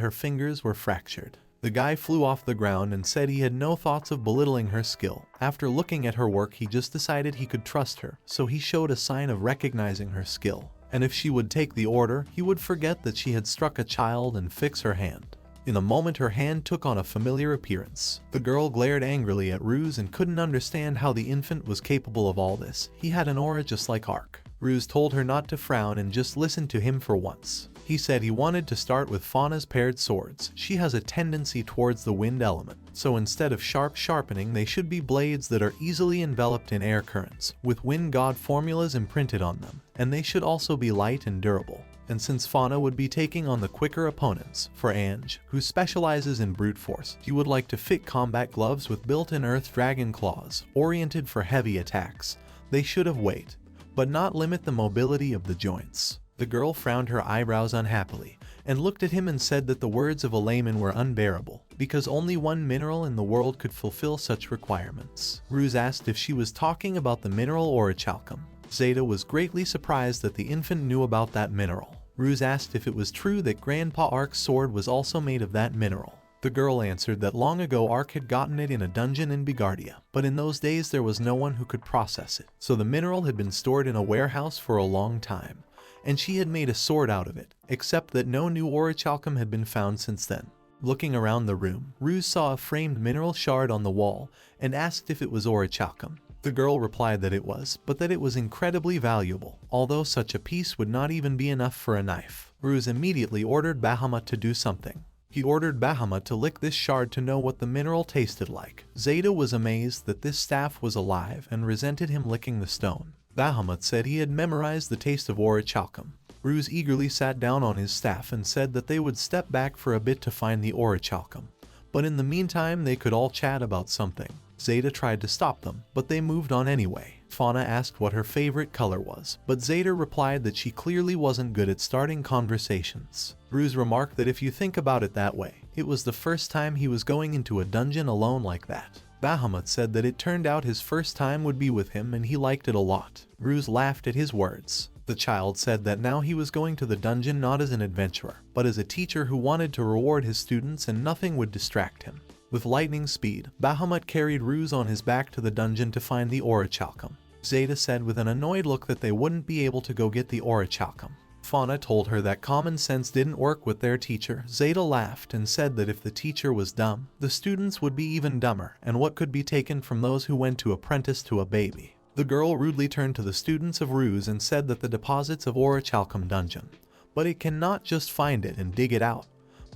her fingers were fractured. The guy flew off the ground and said he had no thoughts of belittling her skill. After looking at her work, he just decided he could trust her, so he showed a sign of recognizing her skill. And if she would take the order, he would forget that she had struck a child and fix her hand. In a moment her hand took on a familiar appearance. The girl glared angrily at Ruse and couldn't understand how the infant was capable of all this. He had an aura just like Ark. Ruse told her not to frown and just listen to him for once. He said he wanted to start with Fauna's paired swords. She has a tendency towards the wind element, so instead of sharpening they should be blades that are easily enveloped in air currents, with wind god formulas imprinted on them, and they should also be light and durable. And since Fauna would be taking on the quicker opponents, for Ange, who specializes in brute force, he would like to fit combat gloves with built-in earth dragon claws, oriented for heavy attacks. They should have weight, but not limit the mobility of the joints. The girl frowned her eyebrows unhappily, and looked at him and said that the words of a layman were unbearable, because only one mineral in the world could fulfill such requirements. Ruse asked if she was talking about the mineral orichalcum. Zeta was greatly surprised that the infant knew about that mineral. Ruse asked if it was true that Grandpa Ark's sword was also made of that mineral. The girl answered that long ago Ark had gotten it in a dungeon in Bigardia, but in those days there was no one who could process it, so the mineral had been stored in a warehouse for a long time, and she had made a sword out of it, except that no new orichalcum had been found since then. Looking around the room, Ruse saw a framed mineral shard on the wall and asked if it was orichalcum. The girl replied that it was, but that it was incredibly valuable, although such a piece would not even be enough for a knife. Ruse immediately ordered Bahamut to do something. He ordered Bahamut to lick this shard to know what the mineral tasted like. Zeta was amazed that this staff was alive and resented him licking the stone. Bahamut said he had memorized the taste of orichalcum. Ruse eagerly sat down on his staff and said that they would step back for a bit to find the orichalcum, but in the meantime they could all chat about something. Zeta tried to stop them, but they moved on anyway. Fauna asked what her favorite color was, but Zeta replied that she clearly wasn't good at starting conversations. Ruse remarked that if you think about it that way, it was the first time he was going into a dungeon alone like that. Bahamut said that it turned out his first time would be with him and he liked it a lot. Ruse laughed at his words. The child said that now he was going to the dungeon not as an adventurer, but as a teacher who wanted to reward his students and nothing would distract him. With lightning speed, Bahamut carried Ruse on his back to the dungeon to find the orichalcum. Zeta said with an annoyed look that they wouldn't be able to go get the orichalcum. Fauna told her that common sense didn't work with their teacher. Zeta laughed and said that if the teacher was dumb, the students would be even dumber, and what could be taken from those who went to apprentice to a baby. The girl rudely turned to the students of Ruse and said that the deposits of orichalcum dungeon, but it cannot just find it and dig it out,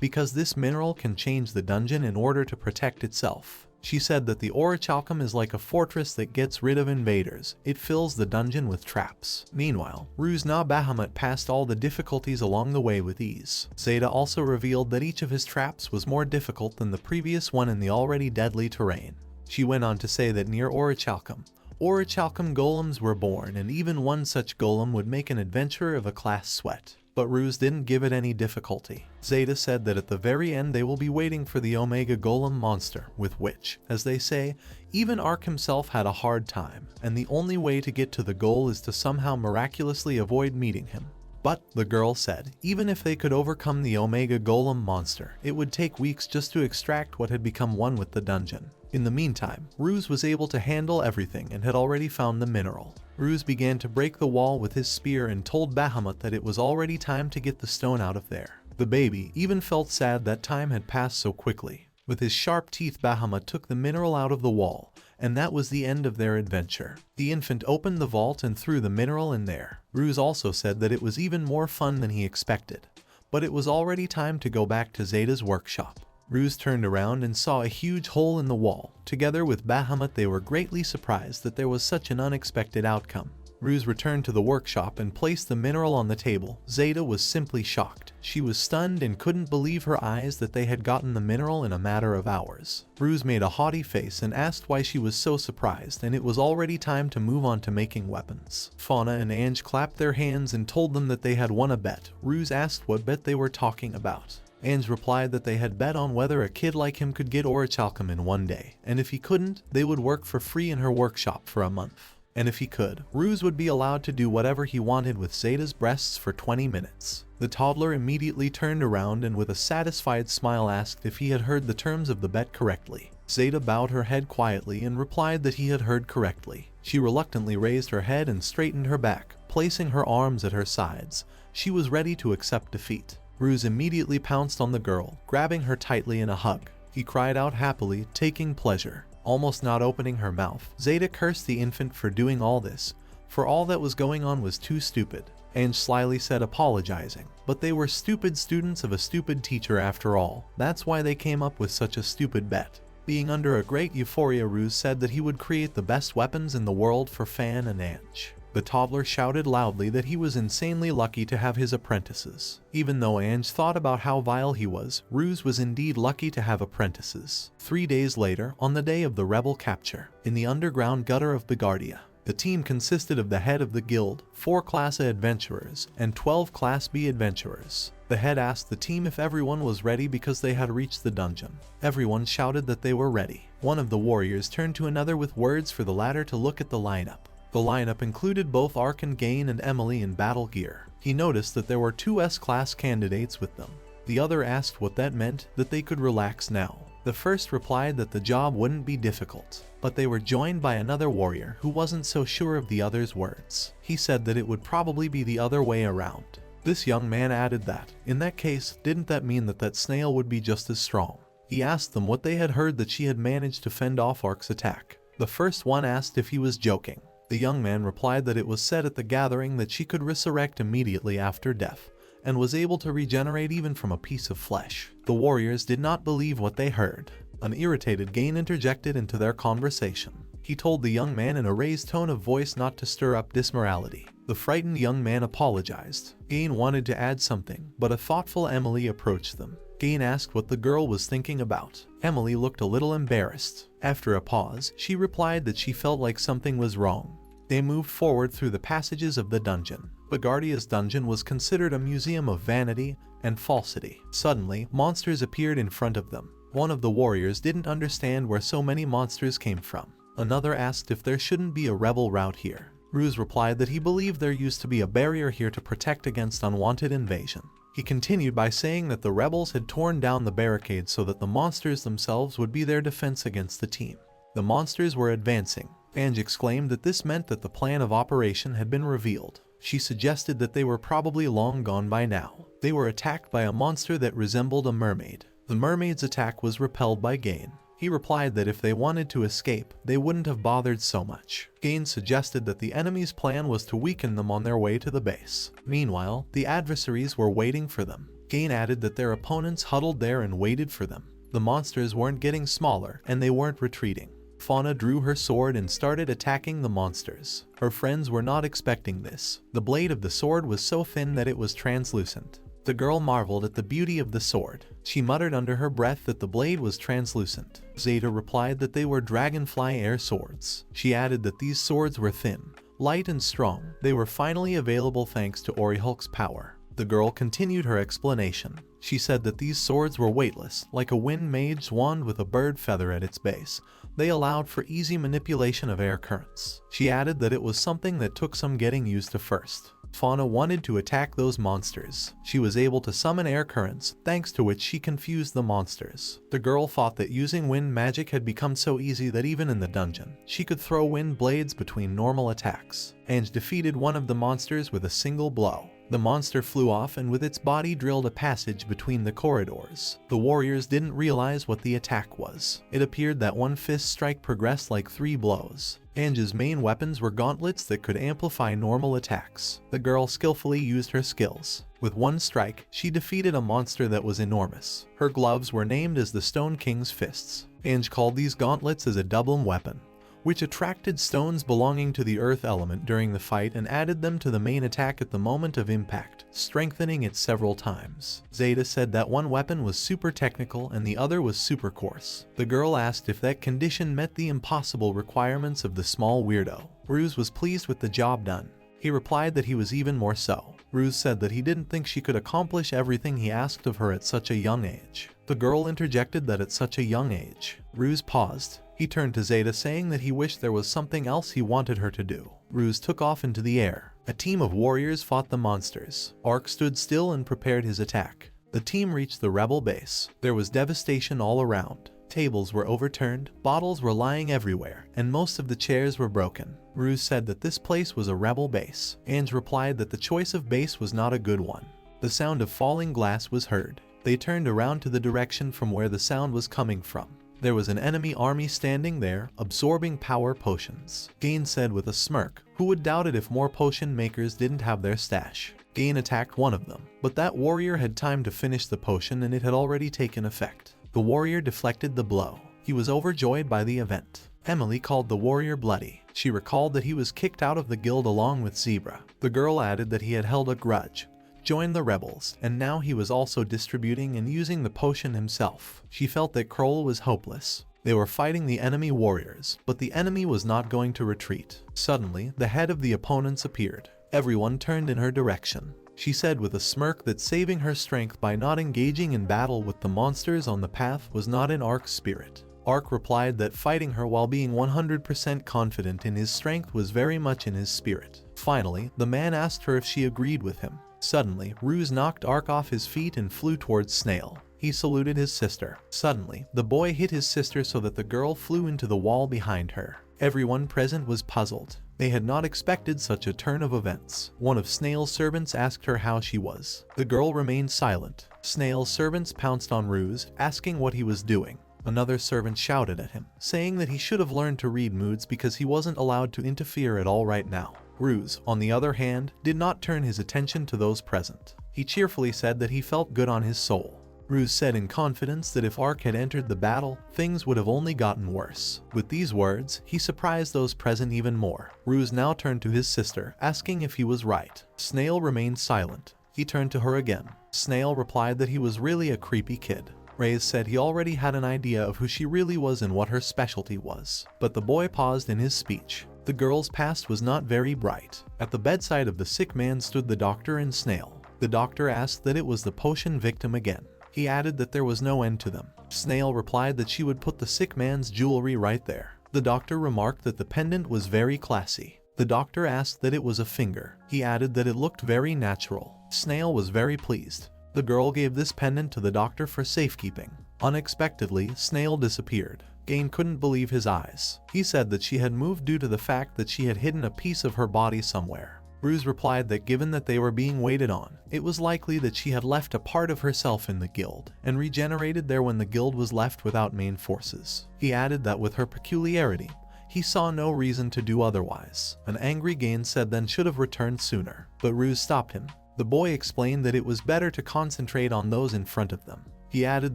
because this mineral can change the dungeon in order to protect itself. She said that the orichalcum is like a fortress that gets rid of invaders. It fills the dungeon with traps. Meanwhile, Ruse na Bahamut passed all the difficulties along the way with ease. Zeta also revealed that each of his traps was more difficult than the previous one in the already deadly terrain. She went on to say that near orichalcum golems were born, and even one such golem would make an adventurer of a class sweat. But Ruse didn't give it any difficulty. Zeta said that at the very end they will be waiting for the Omega Golem monster, with which, as they say, even Ark himself had a hard time, and the only way to get to the goal is to somehow miraculously avoid meeting him. But, the girl said, even if they could overcome the Omega Golem monster, it would take weeks just to extract what had become one with the dungeon. In the meantime, Ruse was able to handle everything and had already found the mineral. Ruse began to break the wall with his spear and told Bahamut that it was already time to get the stone out of there. The baby even felt sad that time had passed so quickly. With his sharp teeth, Bahamut took the mineral out of the wall, and that was the end of their adventure. The infant opened the vault and threw the mineral in there. Ruse also said that it was even more fun than he expected, but it was already time to go back to Zeta's workshop. Ruse turned around and saw a huge hole in the wall. Together with Bahamut, they were greatly surprised that there was such an unexpected outcome. Ruse returned to the workshop and placed the mineral on the table. Zeta was simply shocked. She was stunned and couldn't believe her eyes that they had gotten the mineral in a matter of hours. Ruse made a haughty face and asked why she was so surprised, and it was already time to move on to making weapons. Fauna and Ange clapped their hands and told them that they had won a bet. Ruse asked what bet they were talking about. Ange replied that they had bet on whether a kid like him could get orichalcum in one day, and if he couldn't, they would work for free in her workshop for a month. And if he could, Ruse would be allowed to do whatever he wanted with Zeta's breasts for 20 minutes. The toddler immediately turned around and with a satisfied smile asked if he had heard the terms of the bet correctly. Zeta bowed her head quietly and replied that he had heard correctly. She reluctantly raised her head and straightened her back, placing her arms at her sides. She was ready to accept defeat. Ruse immediately pounced on the girl, grabbing her tightly in a hug. He cried out happily, taking pleasure. Almost not opening her mouth, Zeta cursed the infant for doing all this, for all that was going on was too stupid. Ange slyly said, apologizing, but they were stupid students of a stupid teacher after all. That's why they came up with such a stupid bet. Being under a great euphoria, Ruse said that he would create the best weapons in the world for Fan and Ange. The toddler shouted loudly that he was insanely lucky to have his apprentices. Even though Ange thought about how vile he was, Ruse was indeed lucky to have apprentices. 3 days later, on the day of the rebel capture, in the underground gutter of Bigardia, the team consisted of the head of the guild, 4 Class A adventurers, and 12 Class B adventurers. The head asked the team if everyone was ready because they had reached the dungeon. Everyone shouted that they were ready. One of the warriors turned to another with words for the latter to look at the lineup. The lineup included both Ark and Gain and Emily in battle gear. He noticed that there were 2 S-class candidates with them. The other asked what that meant, that they could relax now. The first replied that the job wouldn't be difficult, but they were joined by another warrior who wasn't so sure of the other's words. He said that it would probably be the other way around. This young man added that, in that case, didn't that mean that Snail would be just as strong? He asked them what they had heard that she had managed to fend off Ark's attack. The first one asked if he was joking. The young man replied that it was said at the gathering that she could resurrect immediately after death, and was able to regenerate even from a piece of flesh. The warriors did not believe what they heard. An irritated Gain interjected into their conversation. He told the young man in a raised tone of voice not to stir up dismorality. The frightened young man apologized. Gain wanted to add something, but a thoughtful Emily approached them. Gain asked what the girl was thinking about. Emily looked a little embarrassed. After a pause, she replied that she felt like something was wrong. They moved forward through the passages of the dungeon. Bigardia's dungeon was considered a museum of vanity and falsity. Suddenly, monsters appeared in front of them. One of the warriors didn't understand where so many monsters came from. Another asked if there shouldn't be a rebel route here. Ruse replied that he believed there used to be a barrier here to protect against unwanted invasion. He continued by saying that the rebels had torn down the barricades so that the monsters themselves would be their defense against the team. The monsters were advancing. Ange exclaimed that this meant that the plan of operation had been revealed. She suggested that they were probably long gone by now. They were attacked by a monster that resembled a mermaid. The mermaid's attack was repelled by Gain. He replied that if they wanted to escape, they wouldn't have bothered so much. Gain suggested that the enemy's plan was to weaken them on their way to the base. Meanwhile, the adversaries were waiting for them. Gain added that their opponents huddled there and waited for them. The monsters weren't getting smaller, and they weren't retreating. Fauna drew her sword and started attacking the monsters. Her friends were not expecting this. The blade of the sword was so thin that it was translucent. The girl marveled at the beauty of the sword. She muttered under her breath that the blade was translucent. Zeta replied that they were dragonfly air swords. She added that these swords were thin, light and strong. They were finally available thanks to Orihulk's power. The girl continued her explanation. She said that these swords were weightless, like a wind mage's wand with a bird feather at its base. They allowed for easy manipulation of air currents. She added that it was something that took some getting used to first. Fauna wanted to attack those monsters. She was able to summon air currents, thanks to which she confused the monsters. The girl thought that using wind magic had become so easy that even in the dungeon, she could throw wind blades between normal attacks. Ange defeated one of the monsters with a single blow. The monster flew off and with its body drilled a passage between the corridors. The warriors didn't realize what the attack was. It appeared that one fist strike progressed like 3 blows. Ange's main weapons were gauntlets that could amplify normal attacks. The girl skillfully used her skills. With one strike, she defeated a monster that was enormous. Her gloves were named as the Stone King's fists. Ange called these gauntlets as a double weapon, which attracted stones belonging to the earth element during the fight and added them to the main attack at the moment of impact, strengthening it several times. Zeta said that one weapon was super technical and the other was super coarse. The girl asked if that condition met the impossible requirements of the small weirdo. Ruse was pleased with the job done. He replied that he was even more so. Ruse said that he didn't think she could accomplish everything he asked of her at such a young age. The girl interjected that at such a young age. Ruse paused. He turned to Zeta saying that he wished there was something else he wanted her to do. Ruse took off into the air. A team of warriors fought the monsters. Ark stood still and prepared his attack. The team reached the rebel base. There was devastation all around. Tables were overturned, bottles were lying everywhere, and most of the chairs were broken. Ruse said that this place was a rebel base. Ange replied that the choice of base was not a good one. The sound of falling glass was heard. They turned around to the direction from where the sound was coming from. There was an enemy army standing there, absorbing power potions. Gain said with a smirk, who would doubt it if more potion makers didn't have their stash. Gain attacked one of them, but that warrior had time to finish the potion and it had already taken effect. The warrior deflected the blow. He was overjoyed by the event. Emily called the warrior bloody. She recalled that he was kicked out of the guild along with Zebra. The girl added that he had held a grudge, joined the rebels, and now he was also distributing and using the potion himself. She felt that Kroll was hopeless. They were fighting the enemy warriors, but the enemy was not going to retreat. Suddenly, the head of the opponents appeared. Everyone turned in her direction. She said with a smirk that saving her strength by not engaging in battle with the monsters on the path was not in Ark's spirit. Ark replied that fighting her while being 100% confident in his strength was very much in his spirit. Finally, the man asked her if she agreed with him. Suddenly, Ruse knocked Ark off his feet and flew towards Snail. He saluted his sister. Suddenly, the boy hit his sister so that the girl flew into the wall behind her. Everyone present was puzzled. They had not expected such a turn of events. One of Snail's servants asked her how she was. The girl remained silent. Snail's servants pounced on Ruse, asking what he was doing. Another servant shouted at him, saying that he should have learned to read moods because he wasn't allowed to interfere at all right now. Ruse, on the other hand, did not turn his attention to those present. He cheerfully said that he felt good on his soul. Ruse said in confidence that if Ark had entered the battle, things would have only gotten worse. With these words, he surprised those present even more. Ruse now turned to his sister, asking if he was right. Snail remained silent. He turned to her again. Snail replied that he was really a creepy kid. Reyes said he already had an idea of who she really was and what her specialty was. But the boy paused in his speech. The girl's past was not very bright. At the bedside of the sick man stood the doctor and Snail. The doctor asked that it was the potion victim again. He added that there was no end to them. Snail replied that she would put the sick man's jewelry right there. The doctor remarked that the pendant was very classy. The doctor asked that it was a finger. He added that it looked very natural. Snail was very pleased. The girl gave this pendant to the doctor for safekeeping. Unexpectedly, Snail disappeared. Gain couldn't believe his eyes. He said that she had moved due to the fact that she had hidden a piece of her body somewhere. Ruse replied that given that they were being waited on, it was likely that she had left a part of herself in the guild, and regenerated there when the guild was left without main forces. He added that with her peculiarity, he saw no reason to do otherwise. An angry Gain said then should have returned sooner, but Ruse stopped him. The boy explained that it was better to concentrate on those in front of them. He added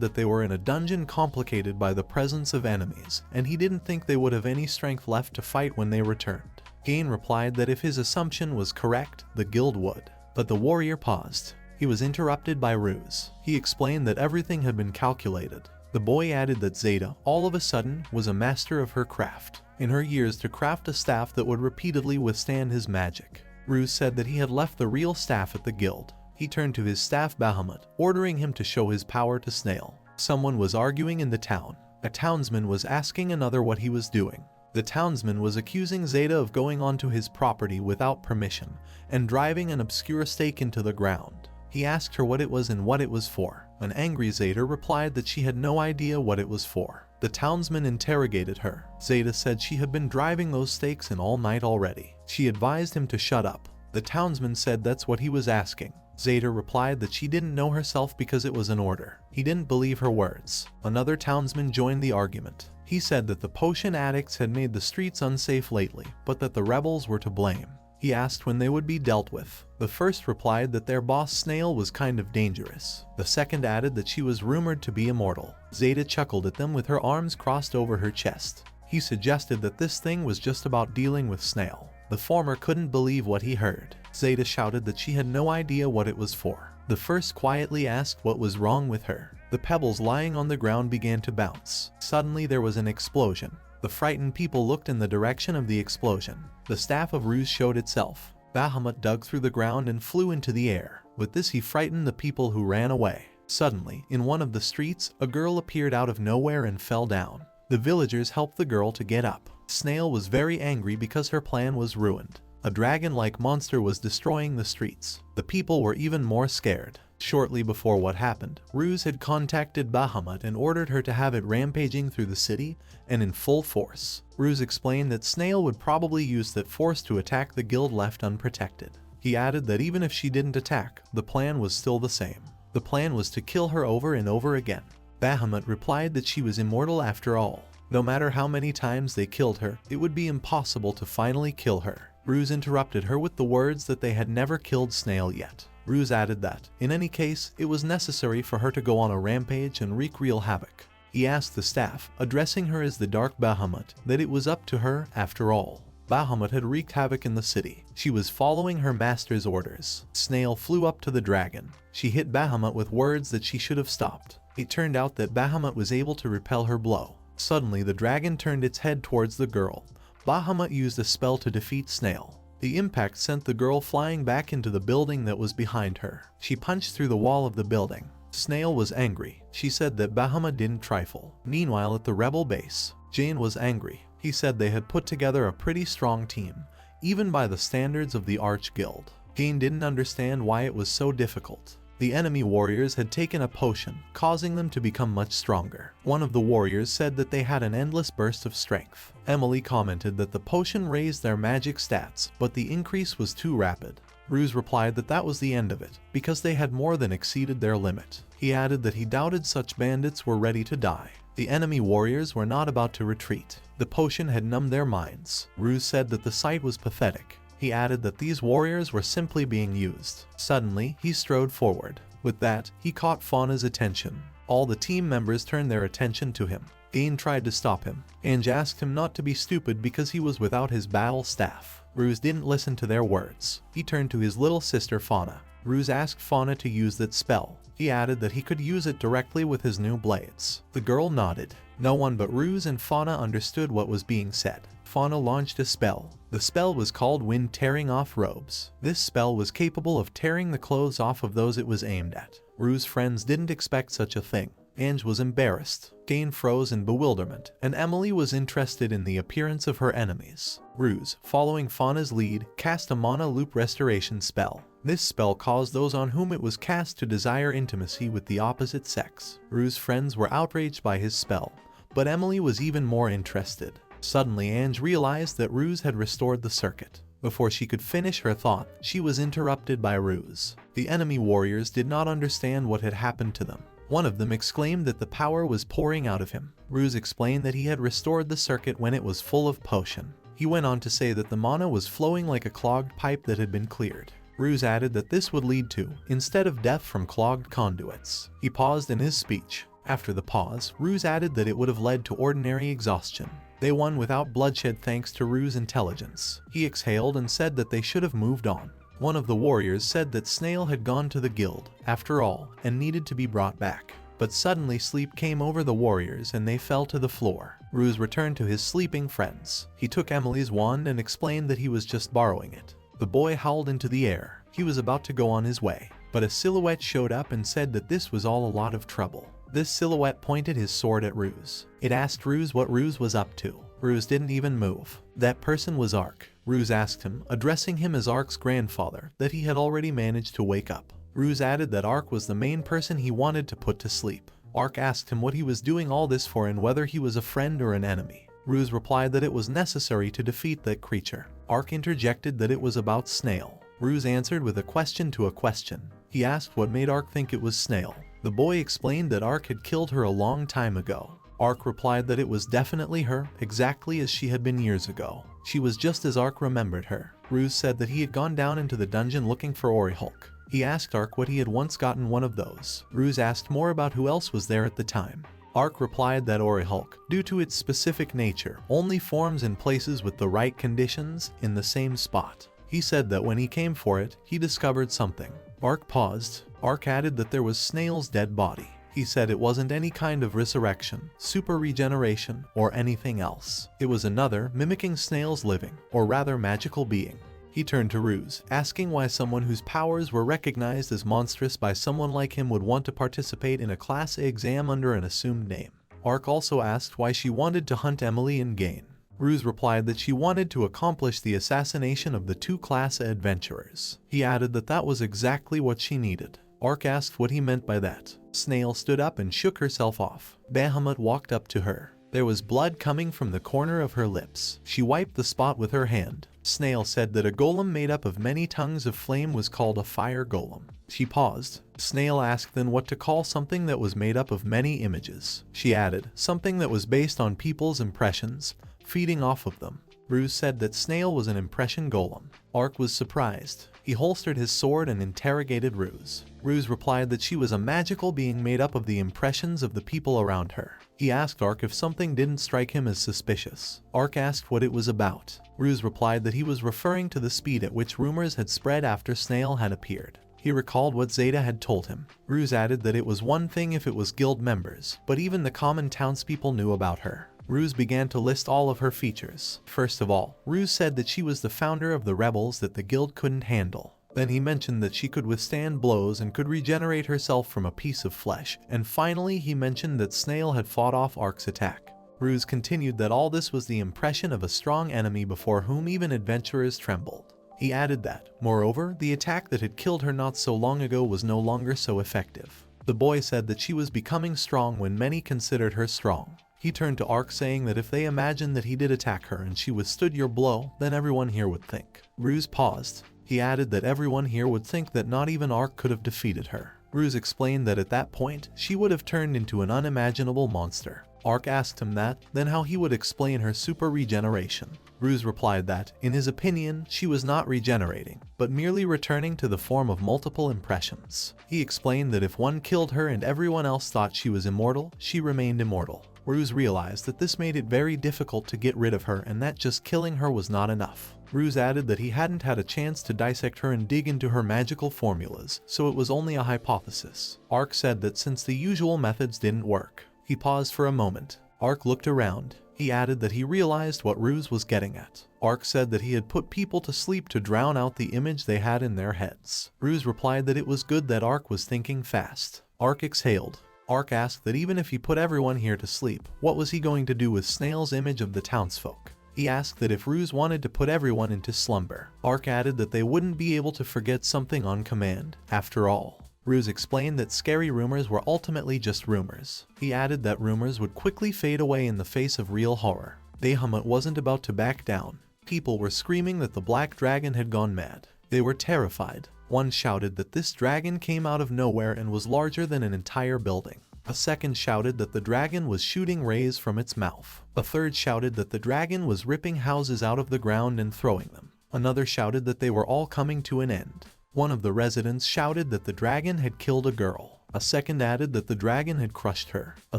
that they were in a dungeon complicated by the presence of enemies, and he didn't think they would have any strength left to fight when they returned. Gain replied that if his assumption was correct, the guild would. But the warrior paused. He was interrupted by Ruse. He explained that everything had been calculated. The boy added that Zeta, all of a sudden, was a master of her craft, in her years to craft a staff that would repeatedly withstand his magic. Ruse said that he had left the real staff at the guild. He turned to his staff Bahamut, ordering him to show his power to Snail. Someone was arguing in the town. A townsman was asking another what he was doing. The townsman was accusing Zeta of going onto his property without permission and driving an obscure stake into the ground. He asked her what it was and what it was for. An angry Zeta replied that she had no idea what it was for. The townsman interrogated her. Zeta said she had been driving those stakes in all night already. She advised him to shut up. The townsman said that's what he was asking. Zeta replied that she didn't know herself because it was an order. He didn't believe her words. Another townsman joined the argument. He said that the potion addicts had made the streets unsafe lately, but that the rebels were to blame. He asked when they would be dealt with. The first replied that their boss Snail was kind of dangerous. The second added that she was rumored to be immortal. Zeta chuckled at them with her arms crossed over her chest. He suggested that this thing was just about dealing with Snail. The former couldn't believe what he heard. Zeta shouted that she had no idea what it was for. The first quietly asked what was wrong with her. The pebbles lying on the ground began to bounce. Suddenly there was an explosion. The frightened people looked in the direction of the explosion. The staff of Ruse showed itself. Bahamut dug through the ground and flew into the air. With this he frightened the people who ran away. Suddenly, in one of the streets, a girl appeared out of nowhere and fell down. The villagers helped the girl to get up. Snail was very angry because her plan was ruined. A dragon-like monster was destroying the streets. The people were even more scared. Shortly before what happened, Ruse had contacted Bahamut and ordered her to have it rampaging through the city and in full force. Ruse explained that Snail would probably use that force to attack the guild left unprotected. He added that even if she didn't attack, the plan was still the same. The plan was to kill her over and over again. Bahamut replied that she was immortal after all. No matter how many times they killed her, it would be impossible to finally kill her. Ruse interrupted her with the words that they had never killed Snail yet. Ruse added that, in any case, it was necessary for her to go on a rampage and wreak real havoc. He asked the staff, addressing her as the Dark Bahamut, that it was up to her after all. Bahamut had wreaked havoc in the city. She was following her master's orders. Snail flew up to the dragon. She hit Bahamut with words that she should have stopped. It turned out that Bahamut was able to repel her blow. Suddenly, the dragon turned its head towards the girl. Bahamut used a spell to defeat Snail. The impact sent the girl flying back into the building that was behind her. She punched through the wall of the building. Snail was angry. She said that Bahamut didn't trifle. Meanwhile, at the rebel base, Jane was angry. He said they had put together a pretty strong team, even by the standards of the Arch Guild. Jane didn't understand why it was so difficult. The enemy warriors had taken a potion, causing them to become much stronger. One of the warriors said that they had an endless burst of strength. Emily commented that the potion raised their magic stats, but the increase was too rapid. Ruse replied that that was the end of it, because they had more than exceeded their limit. He added that he doubted such bandits were ready to die. The enemy warriors were not about to retreat. The potion had numbed their minds. Ruse said that the sight was pathetic. He added that these warriors were simply being used. Suddenly, he strode forward. With that, he caught Fauna's attention. All the team members turned their attention to him. Ain tried to stop him. Ange asked him not to be stupid because he was without his battle staff. Ruse didn't listen to their words. He turned to his little sister Fauna. Ruse asked Fauna to use that spell. He added that he could use it directly with his new blades. The girl nodded. No one but Ruse and Fauna understood what was being said. Fauna launched a spell. The spell was called Wind Tearing Off Robes. This spell was capable of tearing the clothes off of those it was aimed at. Ruse's friends didn't expect such a thing. Ange was embarrassed. Kane froze in bewilderment, and Emily was interested in the appearance of her enemies. Ruse, following Fauna's lead, cast a mana loop restoration spell. This spell caused those on whom it was cast to desire intimacy with the opposite sex. Ruse's friends were outraged by his spell, but Emily was even more interested. Suddenly, Ange realized that Ruse had restored the circuit. Before she could finish her thought, she was interrupted by Ruse. The enemy warriors did not understand what had happened to them. One of them exclaimed that the power was pouring out of him. Ruse explained that he had restored the circuit when it was full of potion. He went on to say that the mana was flowing like a clogged pipe that had been cleared. Ruse added that this would lead to, instead of death from clogged conduits. He paused in his speech. After the pause, Ruse added that it would have led to ordinary exhaustion. They won without bloodshed thanks to Ruse's intelligence. He exhaled and said that they should have moved on. One of the warriors said that Snail had gone to the guild, after all, and needed to be brought back. But suddenly sleep came over the warriors and they fell to the floor. Ruse returned to his sleeping friends. He took Emily's wand and explained that he was just borrowing it. The boy howled into the air. He was about to go on his way, but a silhouette showed up and said that this was all a lot of trouble. This silhouette pointed his sword at Ruse. It asked Ruse what Ruse was up to. Ruse didn't even move. That person was Ark. Ruse asked him, addressing him as Ark's grandfather, that he had already managed to wake up. Ruse added that Ark was the main person he wanted to put to sleep. Ark asked him what he was doing all this for and whether he was a friend or an enemy. Ruse replied that it was necessary to defeat that creature. Ark interjected that it was about Snail. Ruse answered with a question to a question. He asked what made Ark think it was Snail. The boy explained that Ark had killed her a long time ago. Ark replied that it was definitely her, exactly as she had been years ago. She was just as Ark remembered her. Ruse said that he had gone down into the dungeon looking for Orihulk. He asked Ark what he had once gotten one of those. Ruse asked more about who else was there at the time. Ark replied that Orihulk, due to its specific nature, only forms in places with the right conditions, in the same spot. He said that when he came for it, he discovered something. Ark paused. Ark added that there was Snail's dead body. He said it wasn't any kind of resurrection, super regeneration, or anything else. It was another, mimicking Snail's living, or rather magical being. He turned to Ruse, asking why someone whose powers were recognized as monstrous by someone like him would want to participate in a Class A exam under an assumed name. Ark also asked why she wanted to hunt Emily and Gain. Ruse replied that she wanted to accomplish the assassination of the two Class A adventurers. He added that that was exactly what she needed. Ark asked what he meant by that. Snail stood up and shook herself off. Bahamut walked up to her. There was blood coming from the corner of her lips. She wiped the spot with her hand. Snail said that a golem made up of many tongues of flame was called a fire golem. She paused. Snail asked then what to call something that was made up of many images. She added, something that was based on people's impressions, feeding off of them. Ruse said that Snail was an impression golem. Ark was surprised. He holstered his sword and interrogated Ruse. Ruse replied that she was a magical being made up of the impressions of the people around her. He asked Ark if something didn't strike him as suspicious. Ark asked what it was about. Ruse replied that he was referring to the speed at which rumors had spread after Snail had appeared. He recalled what Zeta had told him. Ruse added that it was one thing if it was guild members, but even the common townspeople knew about her. Ruse began to list all of her features. First of all, Ruse said that she was the founder of the rebels that the guild couldn't handle. Then he mentioned that she could withstand blows and could regenerate herself from a piece of flesh, and finally he mentioned that Snail had fought off Ark's attack. Ruse continued that all this was the impression of a strong enemy before whom even adventurers trembled. He added that, moreover, the attack that had killed her not so long ago was no longer so effective. The boy said that she was becoming strong when many considered her strong. He turned to Ark saying that if they imagined that he did attack her and she withstood your blow, then everyone here would think. Ruse paused. He added that everyone here would think that not even Ark could have defeated her. Ruse explained that at that point, she would have turned into an unimaginable monster. Ark asked him that, then how he would explain her super regeneration. Ruse replied that, in his opinion, she was not regenerating, but merely returning to the form of multiple impressions. He explained that if one killed her and everyone else thought she was immortal, she remained immortal. Ruse realized that this made it very difficult to get rid of her and that just killing her was not enough. Ruse added that he hadn't had a chance to dissect her and dig into her magical formulas, so it was only a hypothesis. Ark said that since the usual methods didn't work. He paused for a moment. Ark looked around. He added that he realized what Ruse was getting at. Ark said that he had put people to sleep to drown out the image they had in their heads. Ruse replied that it was good that Ark was thinking fast. Ark exhaled. Ark asked that even if he put everyone here to sleep, what was he going to do with Snail's image of the townsfolk? He asked that if Ruse wanted to put everyone into slumber. Ark added that they wouldn't be able to forget something on command, after all. Ruse explained that scary rumors were ultimately just rumors. He added that rumors would quickly fade away in the face of real horror. Bahamut wasn't about to back down. People were screaming that the black dragon had gone mad. They were terrified. One shouted that this dragon came out of nowhere and was larger than an entire building. A second shouted that the dragon was shooting rays from its mouth. A third shouted that the dragon was ripping houses out of the ground and throwing them. Another shouted that they were all coming to an end. One of the residents shouted that the dragon had killed a girl. A second added that the dragon had crushed her. A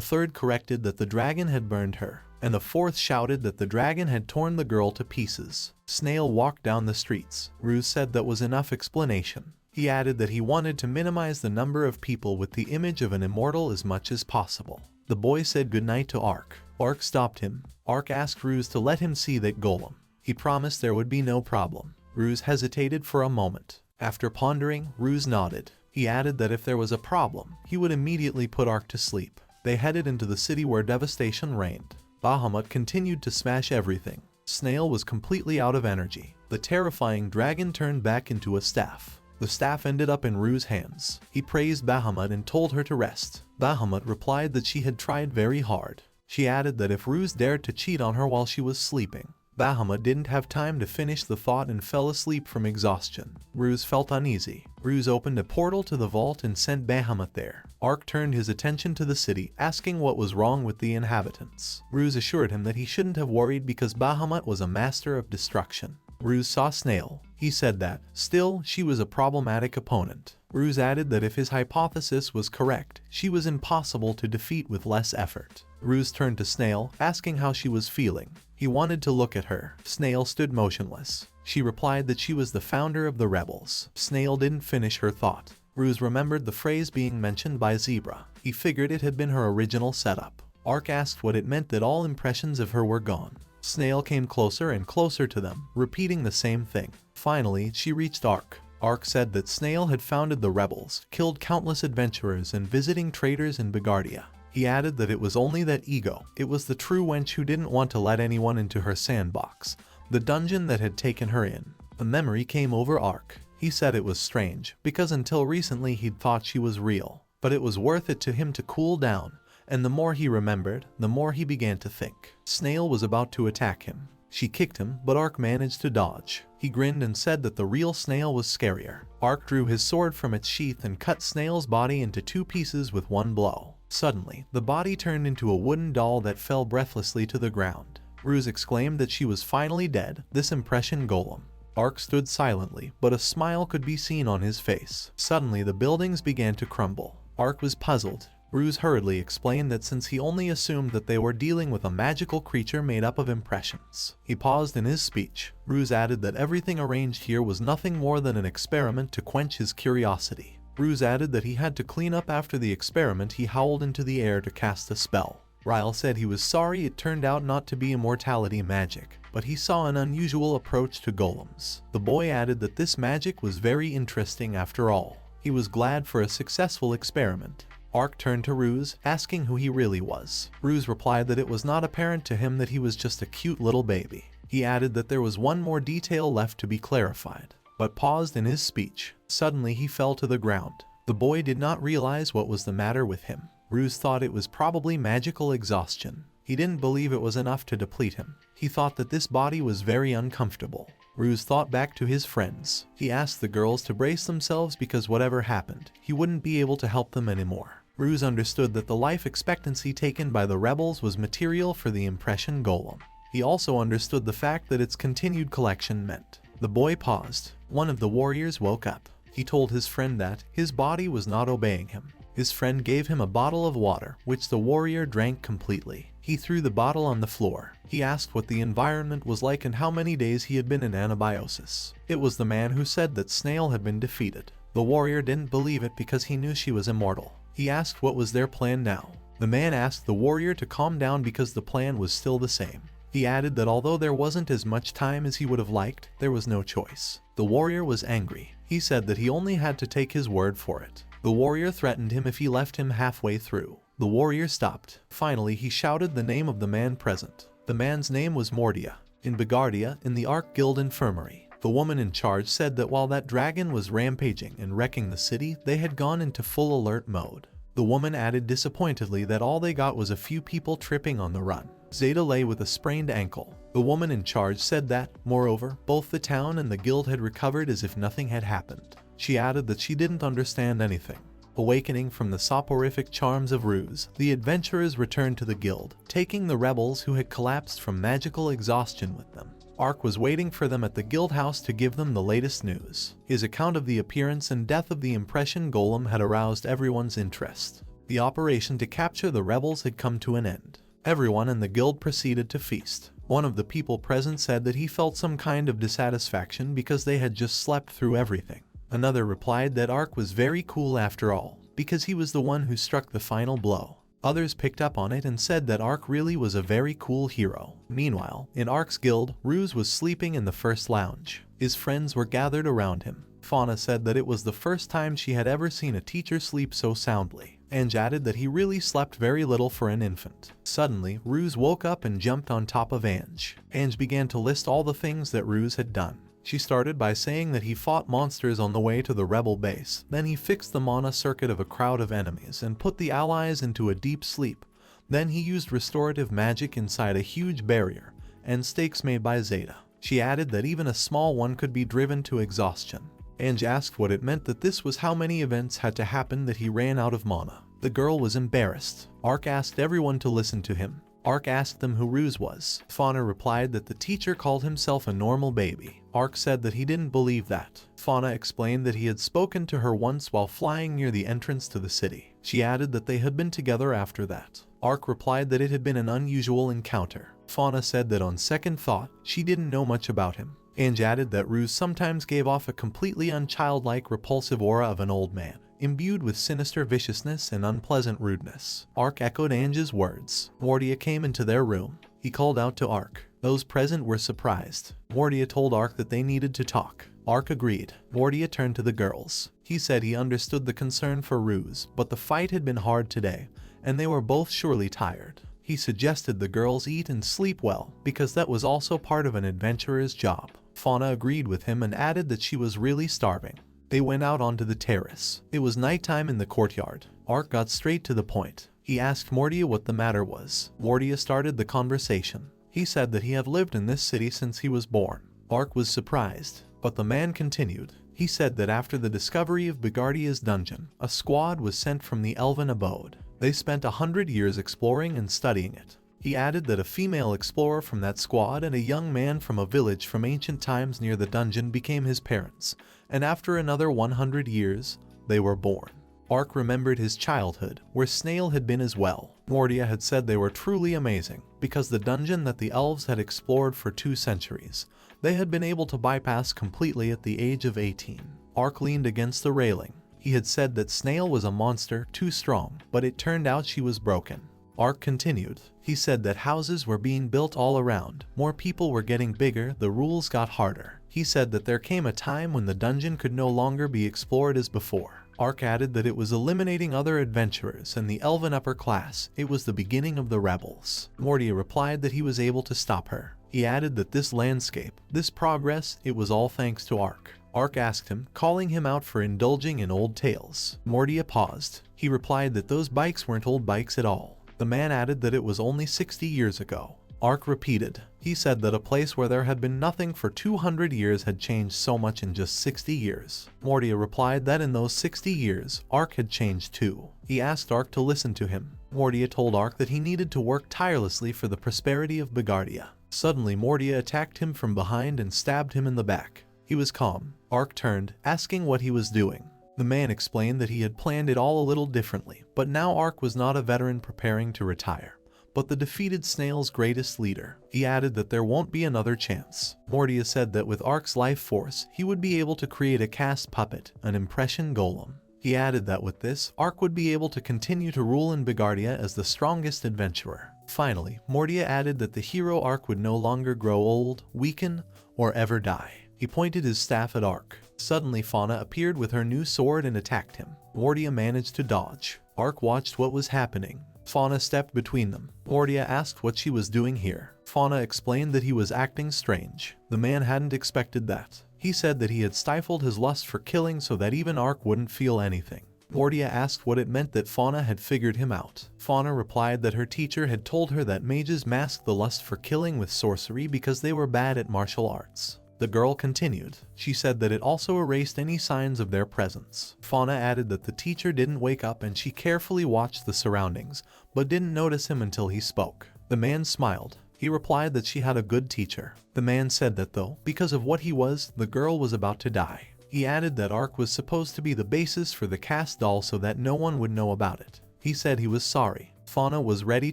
third corrected that the dragon had burned her. And the fourth shouted that the dragon had torn the girl to pieces. Snail walked down the streets. Ruse said that was enough explanation. He added that he wanted to minimize the number of people with the image of an immortal as much as possible. The boy said goodnight to Ark. Ark stopped him. Ark asked Ruse to let him see that golem. He promised there would be no problem. Ruse hesitated for a moment. After pondering, Ruse nodded. He added that if there was a problem, he would immediately put Ark to sleep. They headed into the city where devastation reigned. Bahamut continued to smash everything. Snail was completely out of energy. The terrifying dragon turned back into a staff. The staff ended up in Ruse's hands. He praised Bahamut and told her to rest. Bahamut replied that she had tried very hard. She added that if Ruse dared to cheat on her while she was sleeping. Bahamut didn't have time to finish the thought and fell asleep from exhaustion. Ruse felt uneasy. Ruse opened a portal to the vault and sent Bahamut there. Ark turned his attention to the city, asking what was wrong with the inhabitants. Ruse assured him that he shouldn't have worried because Bahamut was a master of destruction. Ruse saw Snail. He said that, still, she was a problematic opponent. Ruse added that if his hypothesis was correct, she was impossible to defeat with less effort. Ruse turned to Snail, asking how she was feeling. He wanted to look at her. Snail stood motionless. She replied that she was the founder of the rebels. Snail didn't finish her thought. Ruse remembered the phrase being mentioned by Zebra. He figured it had been her original setup. Ark asked what it meant that all impressions of her were gone. Snail came closer and closer to them, repeating the same thing. Finally, she reached Ark. Ark said that Snail had founded the rebels, killed countless adventurers and visiting traders in Bigardia. He added that it was only that ego. It was the true wench who didn't want to let anyone into her sandbox, the dungeon that had taken her in. A memory came over Ark. He said it was strange, because until recently he'd thought she was real. But it was worth it to him to cool down, and the more he remembered, the more he began to think. Snail was about to attack him. She kicked him, but Ark managed to dodge. He grinned and said that the real Snail was scarier. Ark drew his sword from its sheath and cut Snail's body into 2 pieces with one blow. Suddenly, the body turned into a wooden doll that fell breathlessly to the ground. Ruse exclaimed that she was finally dead, this impression golem. Ark stood silently, but a smile could be seen on his face. Suddenly, the buildings began to crumble. Ark was puzzled. Ruse hurriedly explained that since he only assumed that they were dealing with a magical creature made up of impressions. He paused in his speech. Ruse added that everything arranged here was nothing more than an experiment to quench his curiosity. Ruse added that he had to clean up after the experiment. He howled into the air to cast a spell. Ryle said he was sorry it turned out not to be immortality magic, but he saw an unusual approach to golems. The boy added that this magic was very interesting after all. He was glad for a successful experiment. Ark turned to Ruse, asking who he really was. Ruse replied that it was not apparent to him that he was just a cute little baby. He added that there was one more detail left to be clarified, but paused in his speech. Suddenly he fell to the ground. The boy did not realize what was the matter with him. Ruse thought it was probably magical exhaustion. He didn't believe it was enough to deplete him. He thought that this body was very uncomfortable. Ruse thought back to his friends. He asked the girls to brace themselves because whatever happened, he wouldn't be able to help them anymore. Ruse understood that the life expectancy taken by the rebels was material for the impression golem. He also understood the fact that its continued collection meant. The boy paused. One of the warriors woke up. He told his friend that his body was not obeying him. His friend gave him a bottle of water, which the warrior drank completely. He threw the bottle on the floor. He asked what the environment was like and how many days he had been in anabiosis. It was the man who said that Snail had been defeated. The warrior didn't believe it because he knew she was immortal. He asked what was their plan now. The man asked the warrior to calm down because the plan was still the same. He added that although there wasn't as much time as he would have liked, there was no choice. The warrior was angry. He said that he only had to take his word for it. The warrior threatened him if he left him halfway through. The warrior stopped. Finally, he shouted the name of the man present. The man's name was Mordia. In Bigardia, in the Ark Guild Infirmary, the woman in charge said that while that dragon was rampaging and wrecking the city, they had gone into full alert mode. The woman added disappointedly that all they got was a few people tripping on the run. Zeta lay with a sprained ankle. The woman in charge said that, moreover, both the town and the guild had recovered as if nothing had happened. She added that she didn't understand anything. Awakening from the soporific charms of Ruse, the adventurers returned to the guild, taking the rebels who had collapsed from magical exhaustion with them. Ark was waiting for them at the guild house to give them the latest news. His account of the appearance and death of the impression golem had aroused everyone's interest. The operation to capture the rebels had come to an end. Everyone in the guild proceeded to feast. One of the people present said that he felt some kind of dissatisfaction because they had just slept through everything. Another replied that Ark was very cool after all, because he was the one who struck the final blow. Others picked up on it and said that Ark really was a very cool hero. Meanwhile, in Ark's guild, Ruse was sleeping in the first lounge. His friends were gathered around him. Fauna said that it was the first time she had ever seen a teacher sleep so soundly. Ange added that he really slept very little for an infant. Suddenly, Ruse woke up and jumped on top of Ange. Ange began to list all the things that Ruse had done. She started by saying that he fought monsters on the way to the rebel base. Then he fixed the mana circuit of a crowd of enemies and put the allies into a deep sleep. Then he used restorative magic inside a huge barrier and stakes made by Zeta. She added that even a small one could be driven to exhaustion. Ange asked what it meant that this was how many events had to happen that he ran out of mana. The girl was embarrassed. Ark asked everyone to listen to him. Ark asked them who Ruse was. Fauna replied that the teacher called himself a normal baby. Ark said that he didn't believe that. Fauna explained that he had spoken to her once while flying near the entrance to the city. She added that they had been together after that. Ark replied that it had been an unusual encounter. Fauna said that on second thought, she didn't know much about him. Ange added that Ruse sometimes gave off a completely unchildlike, repulsive aura of an old man, imbued with sinister viciousness and unpleasant rudeness. Ark echoed Ange's words. Mordia came into their room. He called out to Ark. Those present were surprised. Mordia told Ark that they needed to talk. Ark agreed. Mordia turned to the girls. He said he understood the concern for Ruse, but the fight had been hard today, and they were both surely tired. He suggested the girls eat and sleep well, because that was also part of an adventurer's job. Fauna agreed with him and added that she was really starving. They went out onto the terrace. It was nighttime in the courtyard. Ark got straight to the point. He asked Mordia what the matter was. Mordia started the conversation. He said that he had lived in this city since he was born. Ark was surprised, but the man continued. He said that after the discovery of Bigardia's dungeon, a squad was sent from the elven abode. They spent 100 years exploring and studying it. He added that a female explorer from that squad and a young man from a village from ancient times near the dungeon became his parents, and after another 100 years, they were born. Ark remembered his childhood, where Snail had been as well. Mordia had said they were truly amazing, because the dungeon that the elves had explored for 2 centuries, they had been able to bypass completely at the age of 18. Ark leaned against the railing. He had said that Snail was a monster, too strong, but it turned out she was broken. Ark continued. He said that houses were being built all around, more people were getting bigger, the rules got harder. He said that there came a time when the dungeon could no longer be explored as before. Ark added that it was eliminating other adventurers and the elven upper class. It was the beginning of the rebels. Mordia replied that he was able to stop her. He added that this landscape, this progress, it was all thanks to Ark. Ark asked him, calling him out for indulging in old tales. Mordia paused. He replied that those bikes weren't old bikes at all. The man added that it was only 60 years ago. Ark repeated. He said that a place where there had been nothing for 200 years had changed so much in just 60 years. Mordia replied that in those 60 years, Ark had changed too. He asked Ark to listen to him. Mordia told Ark that he needed to work tirelessly for the prosperity of Bigardia. Suddenly, Mordia attacked him from behind and stabbed him in the back. He was calm. Ark turned, asking what he was doing. The man explained that he had planned it all a little differently, but now Ark was not a veteran preparing to retire, but the defeated Snail's greatest leader. He added that there won't be another chance. Mordia said that with Ark's life force, he would be able to create a cast puppet, an impression golem. He added that with this, Ark would be able to continue to rule in Bigardia as the strongest adventurer. Finally, Mordia added that the hero Ark would no longer grow old, weaken, or ever die. He pointed his staff at Ark. Suddenly, Fauna appeared with her new sword and attacked him. Mordia managed to dodge. Ark watched what was happening. Fauna stepped between them. Mordia asked what she was doing here. Fauna explained that he was acting strange. The man hadn't expected that. He said that he had stifled his lust for killing so that even Ark wouldn't feel anything. Mordia asked what it meant that Fauna had figured him out. Fauna replied that her teacher had told her that mages masked the lust for killing with sorcery because they were bad at martial arts. The girl continued. She said that it also erased any signs of their presence. Fauna added that the teacher didn't wake up and she carefully watched the surroundings, but didn't notice him until he spoke. The man smiled. He replied that she had a good teacher. The man said that though, because of what he was, the girl was about to die. He added that Ark was supposed to be the basis for the cast doll so that no one would know about it. He said he was sorry. Fauna was ready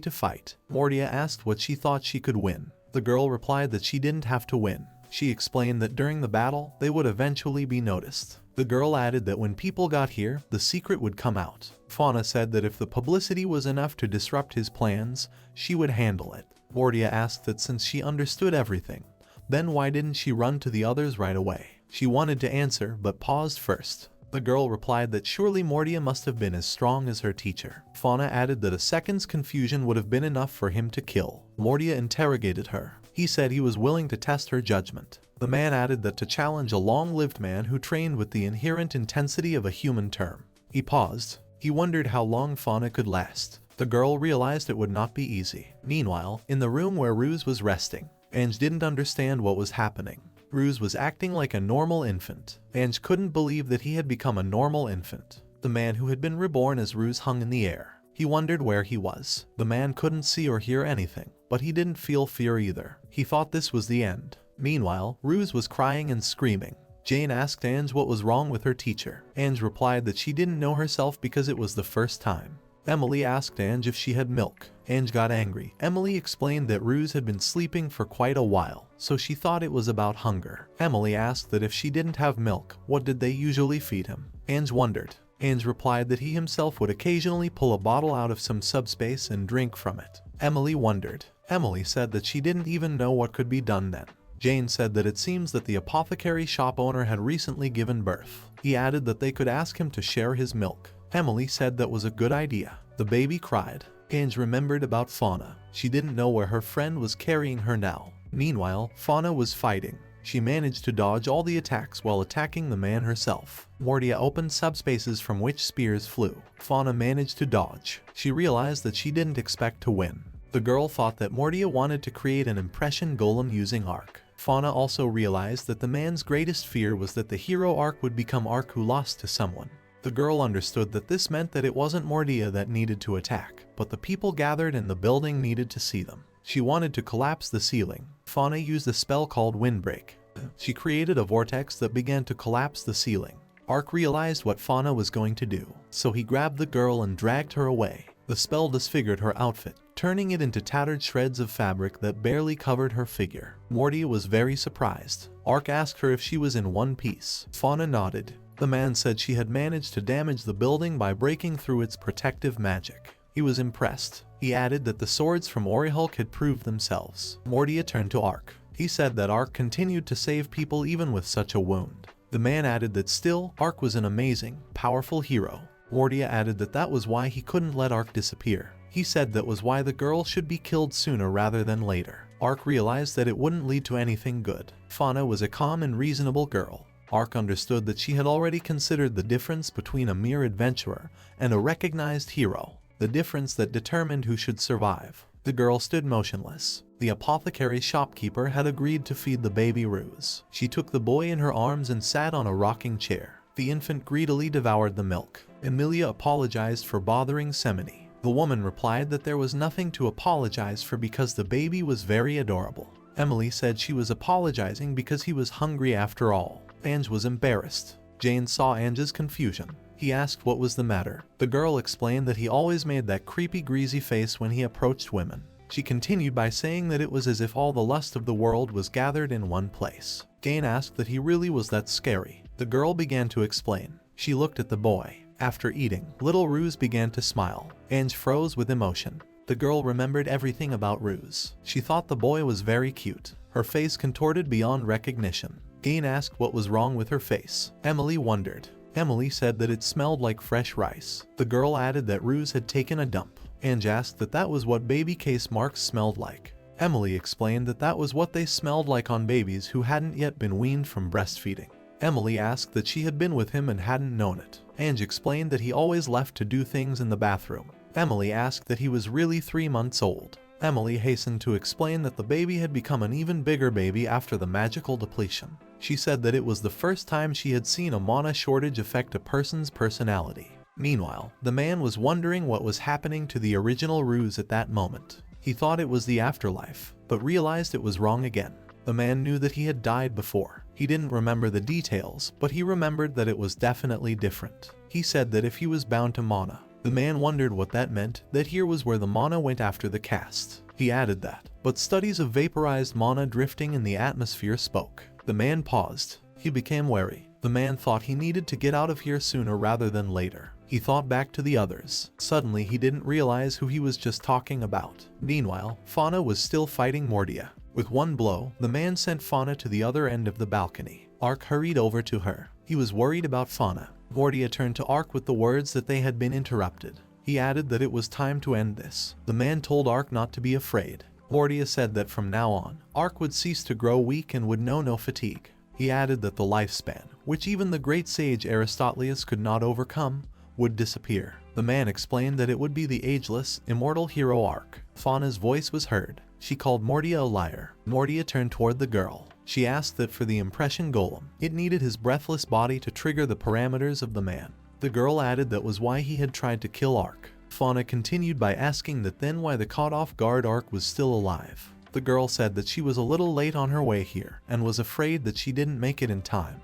to fight. Mordia asked what she thought she could win. The girl replied that she didn't have to win. She explained that during the battle, they would eventually be noticed. The girl added that when people got here, the secret would come out. Fauna said that if the publicity was enough to disrupt his plans, she would handle it. Mordia asked that since she understood everything, then why didn't she run to the others right away? She wanted to answer but paused first. The girl replied that surely Mordia must have been as strong as her teacher. Fauna added that a second's confusion would have been enough for him to kill. Mordia interrogated her. He said he was willing to test her judgment. The man added that to challenge a long-lived man who trained with the inherent intensity of a human term. He paused. He wondered how long Fauna could last. The girl realized it would not be easy. Meanwhile, in the room where Ruse was resting, Ange didn't understand what was happening. Ruse was acting like a normal infant. Ange couldn't believe that he had become a normal infant. The man who had been reborn as Ruse hung in the air. He wondered where he was. The man couldn't see or hear anything, but he didn't feel fear either. He thought this was the end. Meanwhile, Ruse was crying and screaming. Jane asked Ange what was wrong with her teacher. Ange replied that she didn't know herself because it was the first time. Emily asked Ange if she had milk. Ange got angry. Emily explained that Ruse had been sleeping for quite a while, so she thought it was about hunger. Emily asked that if she didn't have milk, what did they usually feed him? Ange wondered. Ange replied that he himself would occasionally pull a bottle out of some subspace and drink from it. Emily wondered. Emily said that she didn't even know what could be done then. Jane said that it seems that the apothecary shop owner had recently given birth. He added that they could ask him to share his milk. Emily said that was a good idea. The baby cried. Ange remembered about Fauna. She didn't know where her friend was carrying her now. Meanwhile, Fauna was fighting. She managed to dodge all the attacks while attacking the man herself. Mordia opened subspaces from which spears flew. Fauna managed to dodge. She realized that she didn't expect to win. The girl thought that Mordia wanted to create an impression golem using Ark. Fauna also realized that the man's greatest fear was that the hero Ark would become Ark who lost to someone. The girl understood that this meant that it wasn't Mordia that needed to attack, but the people gathered in the building needed to see them. She wanted to collapse the ceiling. Fauna used a spell called Windbreak. She created a vortex that began to collapse the ceiling. Ark realized what Fauna was going to do, so he grabbed the girl and dragged her away. The spell disfigured her outfit, turning it into tattered shreds of fabric that barely covered her figure. Mordia was very surprised. Ark asked her if she was in one piece. Fauna nodded. The man said she had managed to damage the building by breaking through its protective magic. He was impressed. He added that the swords from Orihulk had proved themselves. Mordia turned to Ark. He said that Ark continued to save people even with such a wound. The man added that still, Ark was an amazing, powerful hero. Mordia added that that was why he couldn't let Ark disappear. He said that was why the girl should be killed sooner rather than later. Ark realized that it wouldn't lead to anything good. Fauna was a calm and reasonable girl. Ark understood that she had already considered the difference between a mere adventurer and a recognized hero, the difference that determined who should survive. The girl stood motionless. The apothecary shopkeeper had agreed to feed the baby Ruse. She took the boy in her arms and sat on a rocking chair. The infant greedily devoured the milk. Emilia apologized for bothering Semini. The woman replied that there was nothing to apologize for because the baby was very adorable. Emily said she was apologizing because he was hungry after all. Ange was embarrassed. Jane saw Ange's confusion. He asked what was the matter. The girl explained that he always made that creepy greasy face when he approached women. She continued by saying that it was as if all the lust of the world was gathered in one place. Jane asked that he really was that scary. The girl began to explain. She looked at the boy. After eating, little Ruse began to smile. Ange froze with emotion. The girl remembered everything about Ruse. She thought the boy was very cute. Her face contorted beyond recognition. Jane asked what was wrong with her face. Emily wondered. Emily said that it smelled like fresh rice. The girl added that Ruse had taken a dump. Ange asked that that was what baby case marks smelled like. Emily explained that that was what they smelled like on babies who hadn't yet been weaned from breastfeeding. Emily asked that she had been with him and hadn't known it. Ange explained that he always left to do things in the bathroom. Emily asked that he was really 3 months old. Emily hastened to explain that the baby had become an even bigger baby after the magical depletion. She said that it was the first time she had seen a mana shortage affect a person's personality. Meanwhile, the man was wondering what was happening to the original Ruse at that moment. He thought it was the afterlife. but realized it was wrong again. The man knew that he had died before. He didn't remember the details, but he remembered that it was definitely different. He said that if he was bound to mana, the man wondered what that meant, that here was where the mana went after the cast. He added that, but studies of vaporized mana drifting in the atmosphere spoke. The man paused. He became wary. The man thought he needed to get out of here sooner rather than later. He thought back to the others. Suddenly he didn't realize who he was just talking about. Meanwhile, Fauna was still fighting Mordia. With one blow, the man sent Fauna to the other end of the balcony. Ark hurried over to her. He was worried about Fauna. Mordia turned to Ark with the words that they had been interrupted. He added that it was time to end this. The man told Ark not to be afraid. Mordia said that from now on, Ark would cease to grow weak and would know no fatigue. He added that the lifespan, which even the great sage Aristotelius could not overcome, would disappear. The man explained that it would be the ageless, immortal hero Ark. Fauna's voice was heard. She called Mordia a liar. Mordia turned toward the girl. She asked that for the impression golem, it needed his breathless body to trigger the parameters of the man. The girl added that was why he had tried to kill Ark. Fauna continued by asking that then why the caught off guard Ark was still alive. The girl said that she was a little late on her way here and was afraid that she didn't make it in time,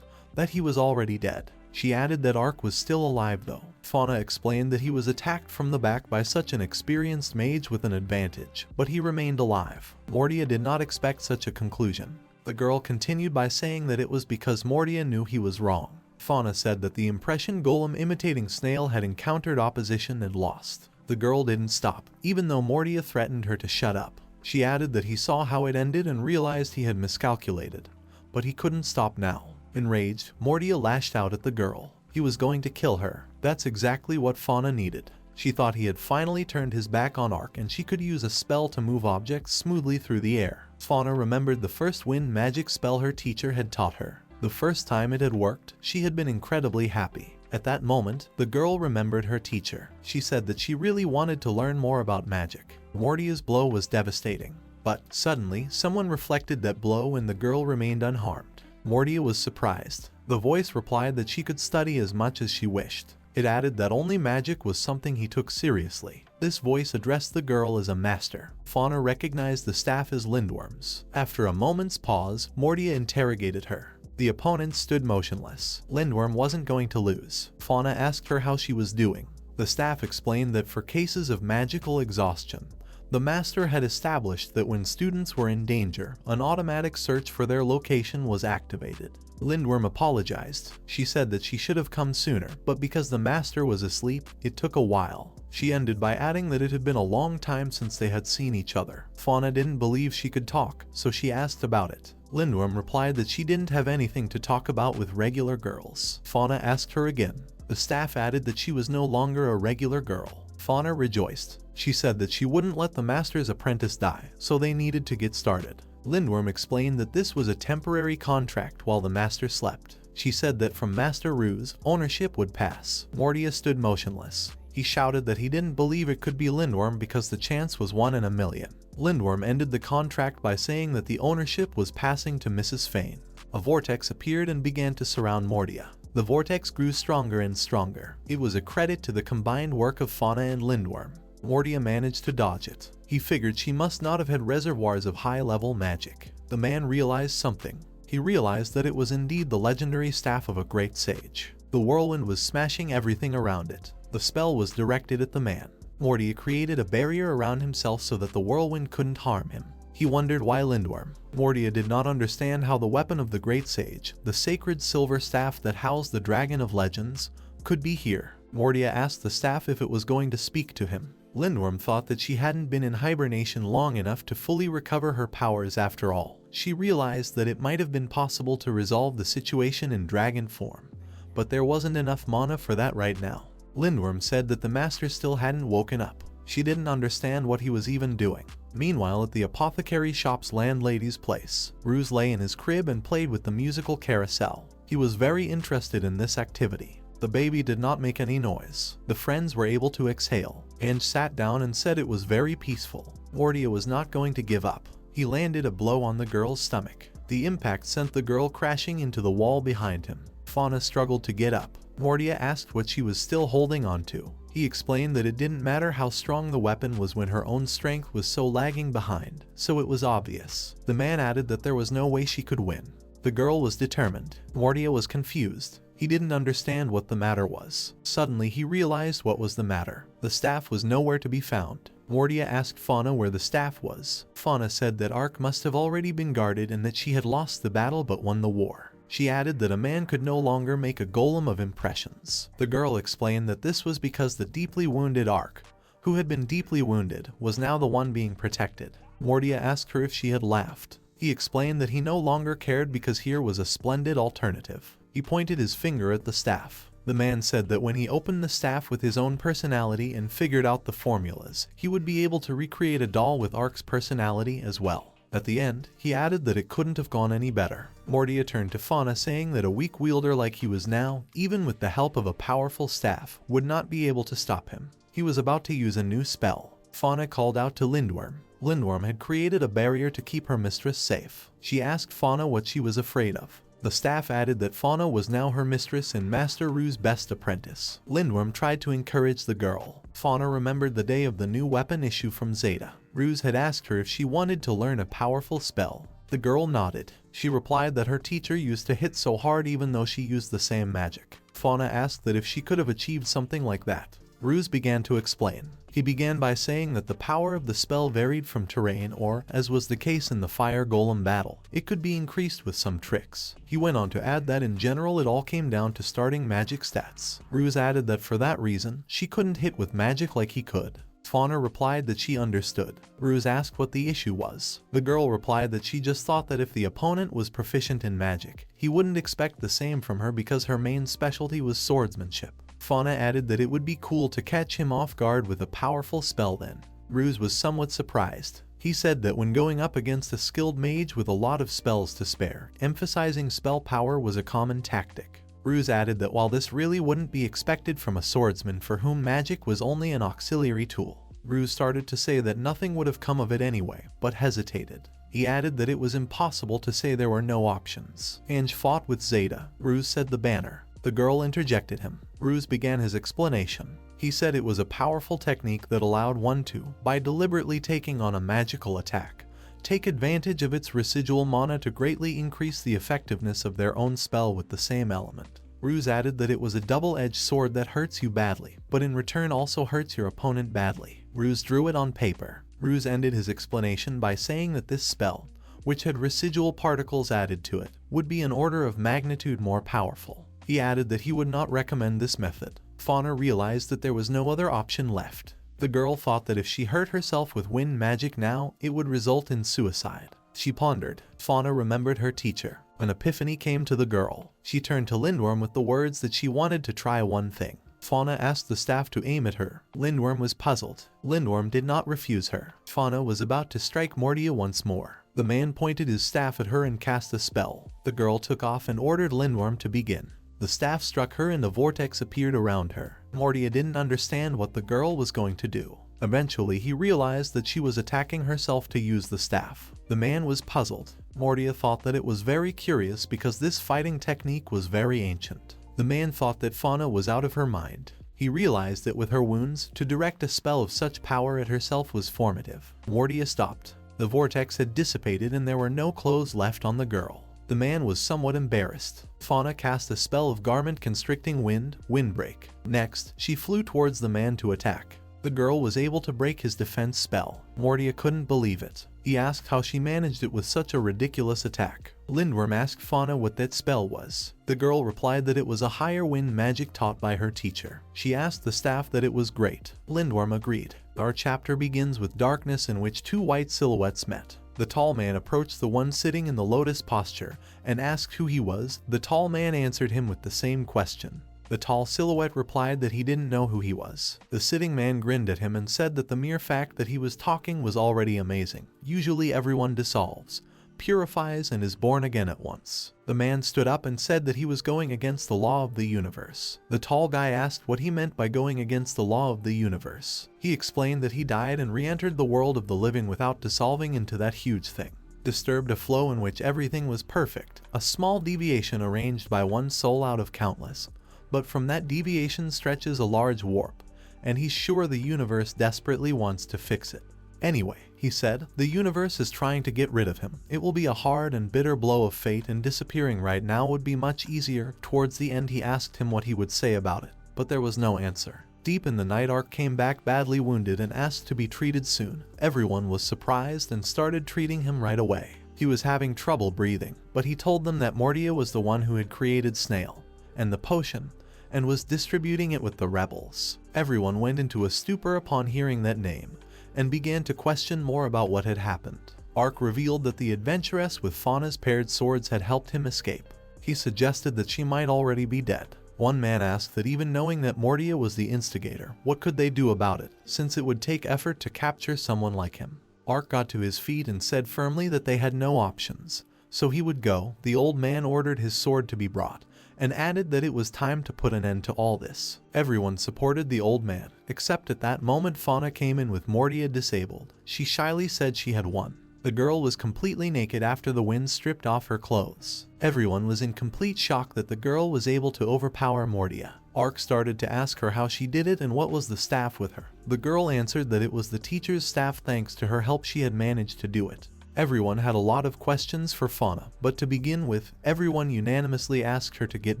that he was already dead. She added that Ark was still alive though. Fauna explained that he was attacked from the back by such an experienced mage with an advantage, but he remained alive. Mordia did not expect such a conclusion. The girl continued by saying that it was because Mordia knew he was wrong. Fauna said that the impression golem imitating Snail had encountered opposition and lost. The girl didn't stop, even though Mordia threatened her to shut up. She added that he saw how it ended and realized he had miscalculated, but he couldn't stop now. Enraged, Mordia lashed out at the girl. He was going to kill her. That's exactly what Fauna needed. She thought he had finally turned his back on Ark and she could use a spell to move objects smoothly through the air. Fauna remembered the first wind magic spell her teacher had taught her. The first time it had worked, she had been incredibly happy. At that moment, the girl remembered her teacher. She said that she really wanted to learn more about magic. Mordia's blow was devastating, but suddenly someone reflected that blow and the girl remained unharmed. Mordia was surprised. The voice replied that she could study as much as she wished. It added that only magic was something he took seriously. This voice addressed the girl as a master. Fauna recognized the staff as Lindworm's. After a moment's pause, Mordia interrogated her. The opponent stood motionless. Lindworm wasn't going to lose. Fauna asked her how she was doing. The staff explained that for cases of magical exhaustion, the master had established that when students were in danger, an automatic search for their location was activated. Lindworm apologized. She said that she should have come sooner, but because the master was asleep, it took a while. She ended by adding that it had been a long time since they had seen each other. Fauna didn't believe she could talk, so she asked about it. Lindworm replied that she didn't have anything to talk about with regular girls. Fauna asked her again. The staff added that she was no longer a regular girl. Fauna rejoiced. She said that she wouldn't let the master's apprentice die, so they needed to get started. Lindworm explained that this was a temporary contract while the master slept. She said that from Master Ruse, ownership would pass. Mordia stood motionless. He shouted that he didn't believe it could be Lindworm because the chance was 1 in a million. Lindworm ended the contract by saying that the ownership was passing to Mrs. Fane. A vortex appeared and began to surround Mordia. The vortex grew stronger and stronger. It was a credit to the combined work of Fauna and Lindworm. Mordia managed to dodge it. He figured she must not have had reservoirs of high-level magic. The man realized something. He realized that it was indeed the legendary staff of a great sage. The whirlwind was smashing everything around it. The spell was directed at the man. Mordia created a barrier around himself so that the whirlwind couldn't harm him. He wondered why Lindworm. Mordia did not understand how the weapon of the great sage, the sacred silver staff that housed the dragon of legends, could be here. Mordia asked the staff if it was going to speak to him. Lindworm thought that she hadn't been in hibernation long enough to fully recover her powers after all. She realized that it might have been possible to resolve the situation in dragon form, but there wasn't enough mana for that right now. Lindworm said that the master still hadn't woken up. She didn't understand what he was even doing. Meanwhile, at the apothecary shop's landlady's place, Ruse lay in his crib and played with the musical carousel. He was very interested in this activity. The baby did not make any noise. The friends were able to exhale. Ange sat down and said it was very peaceful. Mordia was not going to give up. He landed a blow on the girl's stomach. The impact sent the girl crashing into the wall behind him. Fauna struggled to get up. Mordia asked what she was still holding on to. He explained that it didn't matter how strong the weapon was when her own strength was so lagging behind, so it was obvious. The man added that there was no way she could win. The girl was determined. Mordia was confused. He didn't understand what the matter was. Suddenly he realized what was the matter. The staff was nowhere to be found. Mordia asked Fauna where the staff was. Fauna said that Ark must have already been guarded and that she had lost the battle but won the war. She added that a man could no longer make a golem of impressions. The girl explained that this was because the deeply wounded Ark, who had been deeply wounded, was now the one being protected. Mordia asked her if she had laughed. He explained that he no longer cared because here was a splendid alternative. He pointed his finger at the staff. The man said that when he opened the staff with his own personality and figured out the formulas, he would be able to recreate a doll with Ark's personality as well. At the end, he added that it couldn't have gone any better. Mordia turned to Fauna saying that a weak wielder like he was now, even with the help of a powerful staff, would not be able to stop him. He was about to use a new spell. Fauna called out to Lindworm. Lindworm had created a barrier to keep her mistress safe. She asked Fauna what she was afraid of. The staff added that Fauna was now her mistress and Master Ruse's best apprentice. Lindworm tried to encourage the girl. Fauna remembered the day of the new weapon issue from Zeta. Ruse had asked her if she wanted to learn a powerful spell. The girl nodded. She replied that her teacher used to hit so hard even though she used the same magic. Fauna asked that if she could have achieved something like that. Ruse began to explain. He began by saying that the power of the spell varied from terrain or, as was the case in the fire golem battle, it could be increased with some tricks. He went on to add that in general it all came down to starting magic stats. Ruse added that for that reason, she couldn't hit with magic like he could. Fauna replied that she understood. Ruse asked what the issue was. The girl replied that she just thought that if the opponent was proficient in magic, he wouldn't expect the same from her because her main specialty was swordsmanship. Fauna added that it would be cool to catch him off guard with a powerful spell then. Ruse was somewhat surprised. He said that when going up against a skilled mage with a lot of spells to spare, emphasizing spell power was a common tactic. Ruse added that while this really wouldn't be expected from a swordsman for whom magic was only an auxiliary tool, Ruse started to say that nothing would have come of it anyway, but hesitated. He added that it was impossible to say there were no options. Ange fought with Zeta. Ruse said the banner. The girl interjected him. Ruse began his explanation. He said it was a powerful technique that allowed one to, by deliberately taking on a magical attack, take advantage of its residual mana to greatly increase the effectiveness of their own spell with the same element. Ruse added that it was a double-edged sword that hurts you badly, but in return also hurts your opponent badly. Ruse drew it on paper. Ruse ended his explanation by saying that this spell, which had residual particles added to it, would be an order of magnitude more powerful. He added that he would not recommend this method. Fauna realized that there was no other option left. The girl thought that if she hurt herself with wind magic now, it would result in suicide. She pondered. Fauna remembered her teacher. An epiphany came to the girl. She turned to Lindworm with the words that she wanted to try one thing. Fauna asked the staff to aim at her. Lindworm was puzzled. Lindworm did not refuse her. Fauna was about to strike Mordia once more. The man pointed his staff at her and cast a spell. The girl took off and ordered Lindworm to begin. The staff struck her and a vortex appeared around her. Mordia didn't understand what the girl was going to do. Eventually, he realized that she was attacking herself to use the staff. The man was puzzled. Mordia thought that it was very curious because this fighting technique was very ancient. The man thought that Fauna was out of her mind. He realized that with her wounds, to direct a spell of such power at herself was formative. Mordia stopped. The vortex had dissipated and there were no clothes left on the girl. The man was somewhat embarrassed. Fauna cast a spell of garment constricting windbreak. Next, she flew towards the man to attack. The girl was able to break his defense spell. Mordia couldn't believe it. He asked how she managed it with such a ridiculous attack. Lindworm asked Fauna what that spell was. The girl replied that it was a higher wind magic taught by her teacher. She asked the staff that it was great. Lindworm agreed. Our chapter begins with darkness in which two white silhouettes met. The tall man approached the one sitting in the lotus posture and asked who he was. The tall man answered him with the same question. The tall silhouette replied that he didn't know who he was. The sitting man grinned at him and said that the mere fact that he was talking was already amazing. Usually everyone dissolves, purifies, and is born again at once. The man stood up and said that he was going against the law of the universe. The tall guy asked what he meant by going against the law of the universe. He explained that he died and re-entered the world of the living without dissolving into that huge thing. Disturbed a flow in which everything was perfect, a small deviation arranged by one soul out of countless. But from that deviation stretches a large warp, and he's sure the universe desperately wants to fix it. Anyway, he said, the universe is trying to get rid of him. It will be a hard and bitter blow of fate, and disappearing right now would be much easier. Towards the end he asked him what he would say about it, but there was no answer. Deep in the night, Ark came back badly wounded and asked to be treated soon. Everyone was surprised and started treating him right away. He was having trouble breathing, but he told them that Mordia was the one who had created Snail and the potion, and was distributing it with the rebels. Everyone went into a stupor upon hearing that name, and began to question more about what had happened. Ark revealed that the adventuress with Fauna's paired swords had helped him escape. He suggested that she might already be dead. One man asked that even knowing that Mordia was the instigator, what could they do about it, since it would take effort to capture someone like him. Ark got to his feet and said firmly that they had no options, so he would go. The old man ordered his sword to be brought, and added that it was time to put an end to all this. Everyone supported the old man, except at that moment Fauna came in with Mordia disabled. She shyly said she had won. The girl was completely naked after the wind stripped off her clothes. Everyone was in complete shock that the girl was able to overpower Mordia. Ark started to ask her how she did it and what was the staff with her. The girl answered that it was the teacher's staff. Thanks to her help she had managed to do it. Everyone had a lot of questions for Fauna, but to begin with, everyone unanimously asked her to get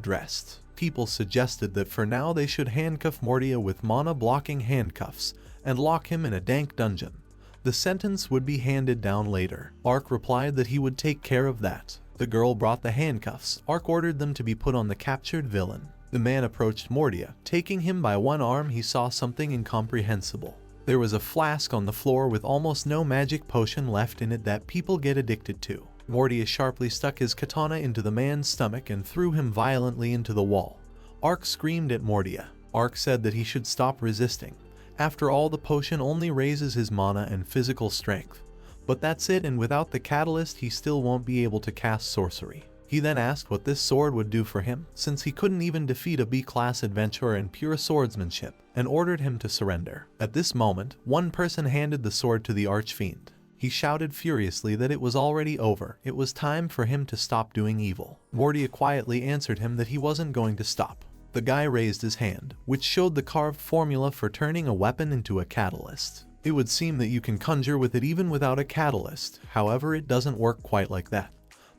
dressed. People suggested that for now they should handcuff Mordia with mana-blocking handcuffs and lock him in a dank dungeon. The sentence would be handed down later. Ark replied that he would take care of that. The girl brought the handcuffs. Ark ordered them to be put on the captured villain. The man approached Mordia. Taking him by one arm, he saw something incomprehensible. There was a flask on the floor with almost no magic potion left in it that people get addicted to. Mordia sharply stuck his katana into the man's stomach and threw him violently into the wall. Ark screamed at Mordia. Ark said that he should stop resisting. After all, the potion only raises his mana and physical strength. But that's it, and without the catalyst he still won't be able to cast sorcery. He then asked what this sword would do for him, since he couldn't even defeat a B-class adventurer in pure swordsmanship, and ordered him to surrender. At this moment, one person handed the sword to the archfiend. He shouted furiously that it was already over. It was time for him to stop doing evil. Mordia quietly answered him that he wasn't going to stop. The guy raised his hand, which showed the carved formula for turning a weapon into a catalyst. It would seem that you can conjure with it even without a catalyst, however it doesn't work quite like that.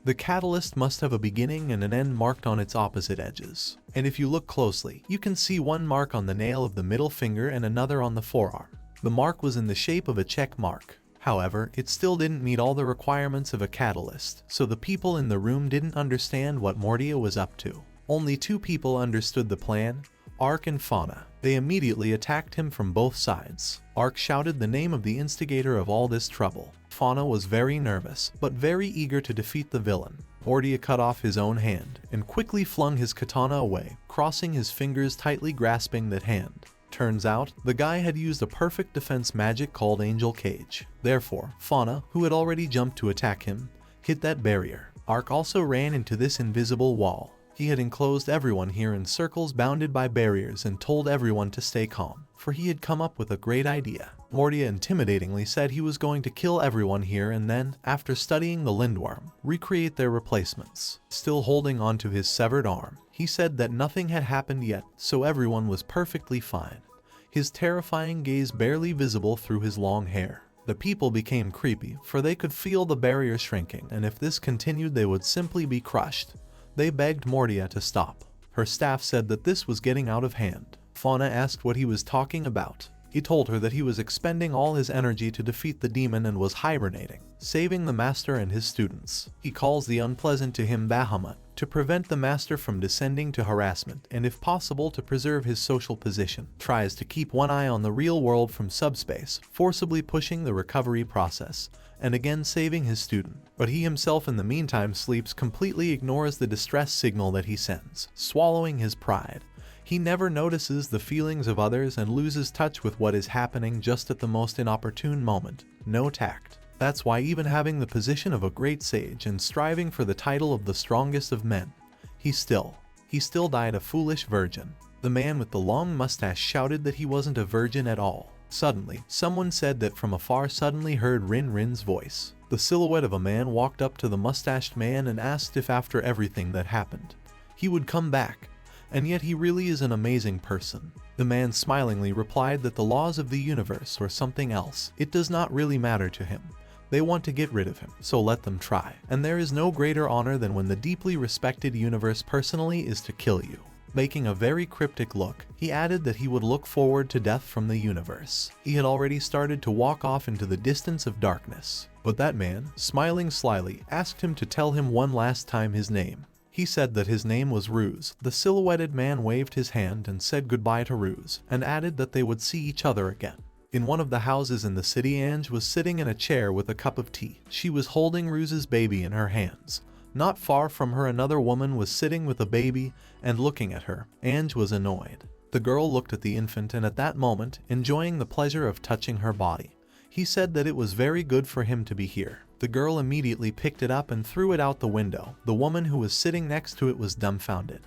The catalyst must have a beginning and an end marked on its opposite edges. And if you look closely, you can see one mark on the nail of the middle finger and another on the forearm. The mark was in the shape of a check mark. However, it still didn't meet all the requirements of a catalyst, so the people in the room didn't understand what Mordia was up to. Only two people understood the plan, Ark and Fauna. They immediately attacked him from both sides. Ark shouted the name of the instigator of all this trouble. Fauna was very nervous, but very eager to defeat the villain. Mordia cut off his own hand, and quickly flung his katana away, crossing his fingers tightly grasping that hand. Turns out, the guy had used a perfect defense magic called Angel Cage. Therefore, Fauna, who had already jumped to attack him, hit that barrier. Ark also ran into this invisible wall. He had enclosed everyone here in circles bounded by barriers and told everyone to stay calm, for he had come up with a great idea. Mordia intimidatingly said he was going to kill everyone here and then, after studying the Lindworm, recreate their replacements. Still holding onto his severed arm, he said that nothing had happened yet, so everyone was perfectly fine. His terrifying gaze barely visible through his long hair. The people became creepy, for they could feel the barrier shrinking, and if this continued they would simply be crushed. They begged Mordia to stop. Her staff said that this was getting out of hand. Fauna asked what he was talking about. He told her that he was expending all his energy to defeat the demon and was hibernating, saving the master and his students. He calls the unpleasant to him Bahamut, to prevent the master from descending to harassment, and if possible to preserve his social position. Tries to keep one eye on the real world from subspace, forcibly pushing the recovery process, and again saving his student. But he himself in the meantime sleeps, completely ignores the distress signal that he sends, swallowing his pride. He never notices the feelings of others and loses touch with what is happening just at the most inopportune moment. No tact. That's why even having the position of a great sage and striving for the title of the strongest of men, he still died a foolish virgin. The man with the long mustache shouted that he wasn't a virgin at all. Suddenly, someone said that from afar suddenly heard Rin's voice. The silhouette of a man walked up to the mustached man and asked if after everything that happened, he would come back. and yet he really is an amazing person. The man smilingly replied that the laws of the universe or something else, it does not really matter to him. They want to get rid of him, so let them try. And there is no greater honor than when the deeply respected universe personally is to kill you. Making a very cryptic look, he added that he would look forward to death from the universe. He had already started to walk off into the distance of darkness, but that man, smiling slyly, asked him to tell him one last time his name. He said that his name was Ruse. The silhouetted man waved his hand and said goodbye to Ruse, and added that they would see each other again. In one of the houses in the city, Ange was sitting in a chair with a cup of tea. She was holding Ruse's baby in her hands. Not far from her, another woman was sitting with a baby and looking at her. Ange was annoyed. The girl looked at the infant and at that moment, enjoying the pleasure of touching her body. He said that it was very good for him to be here. The girl immediately picked it up and threw it out the window. The woman who was sitting next to it was dumbfounded.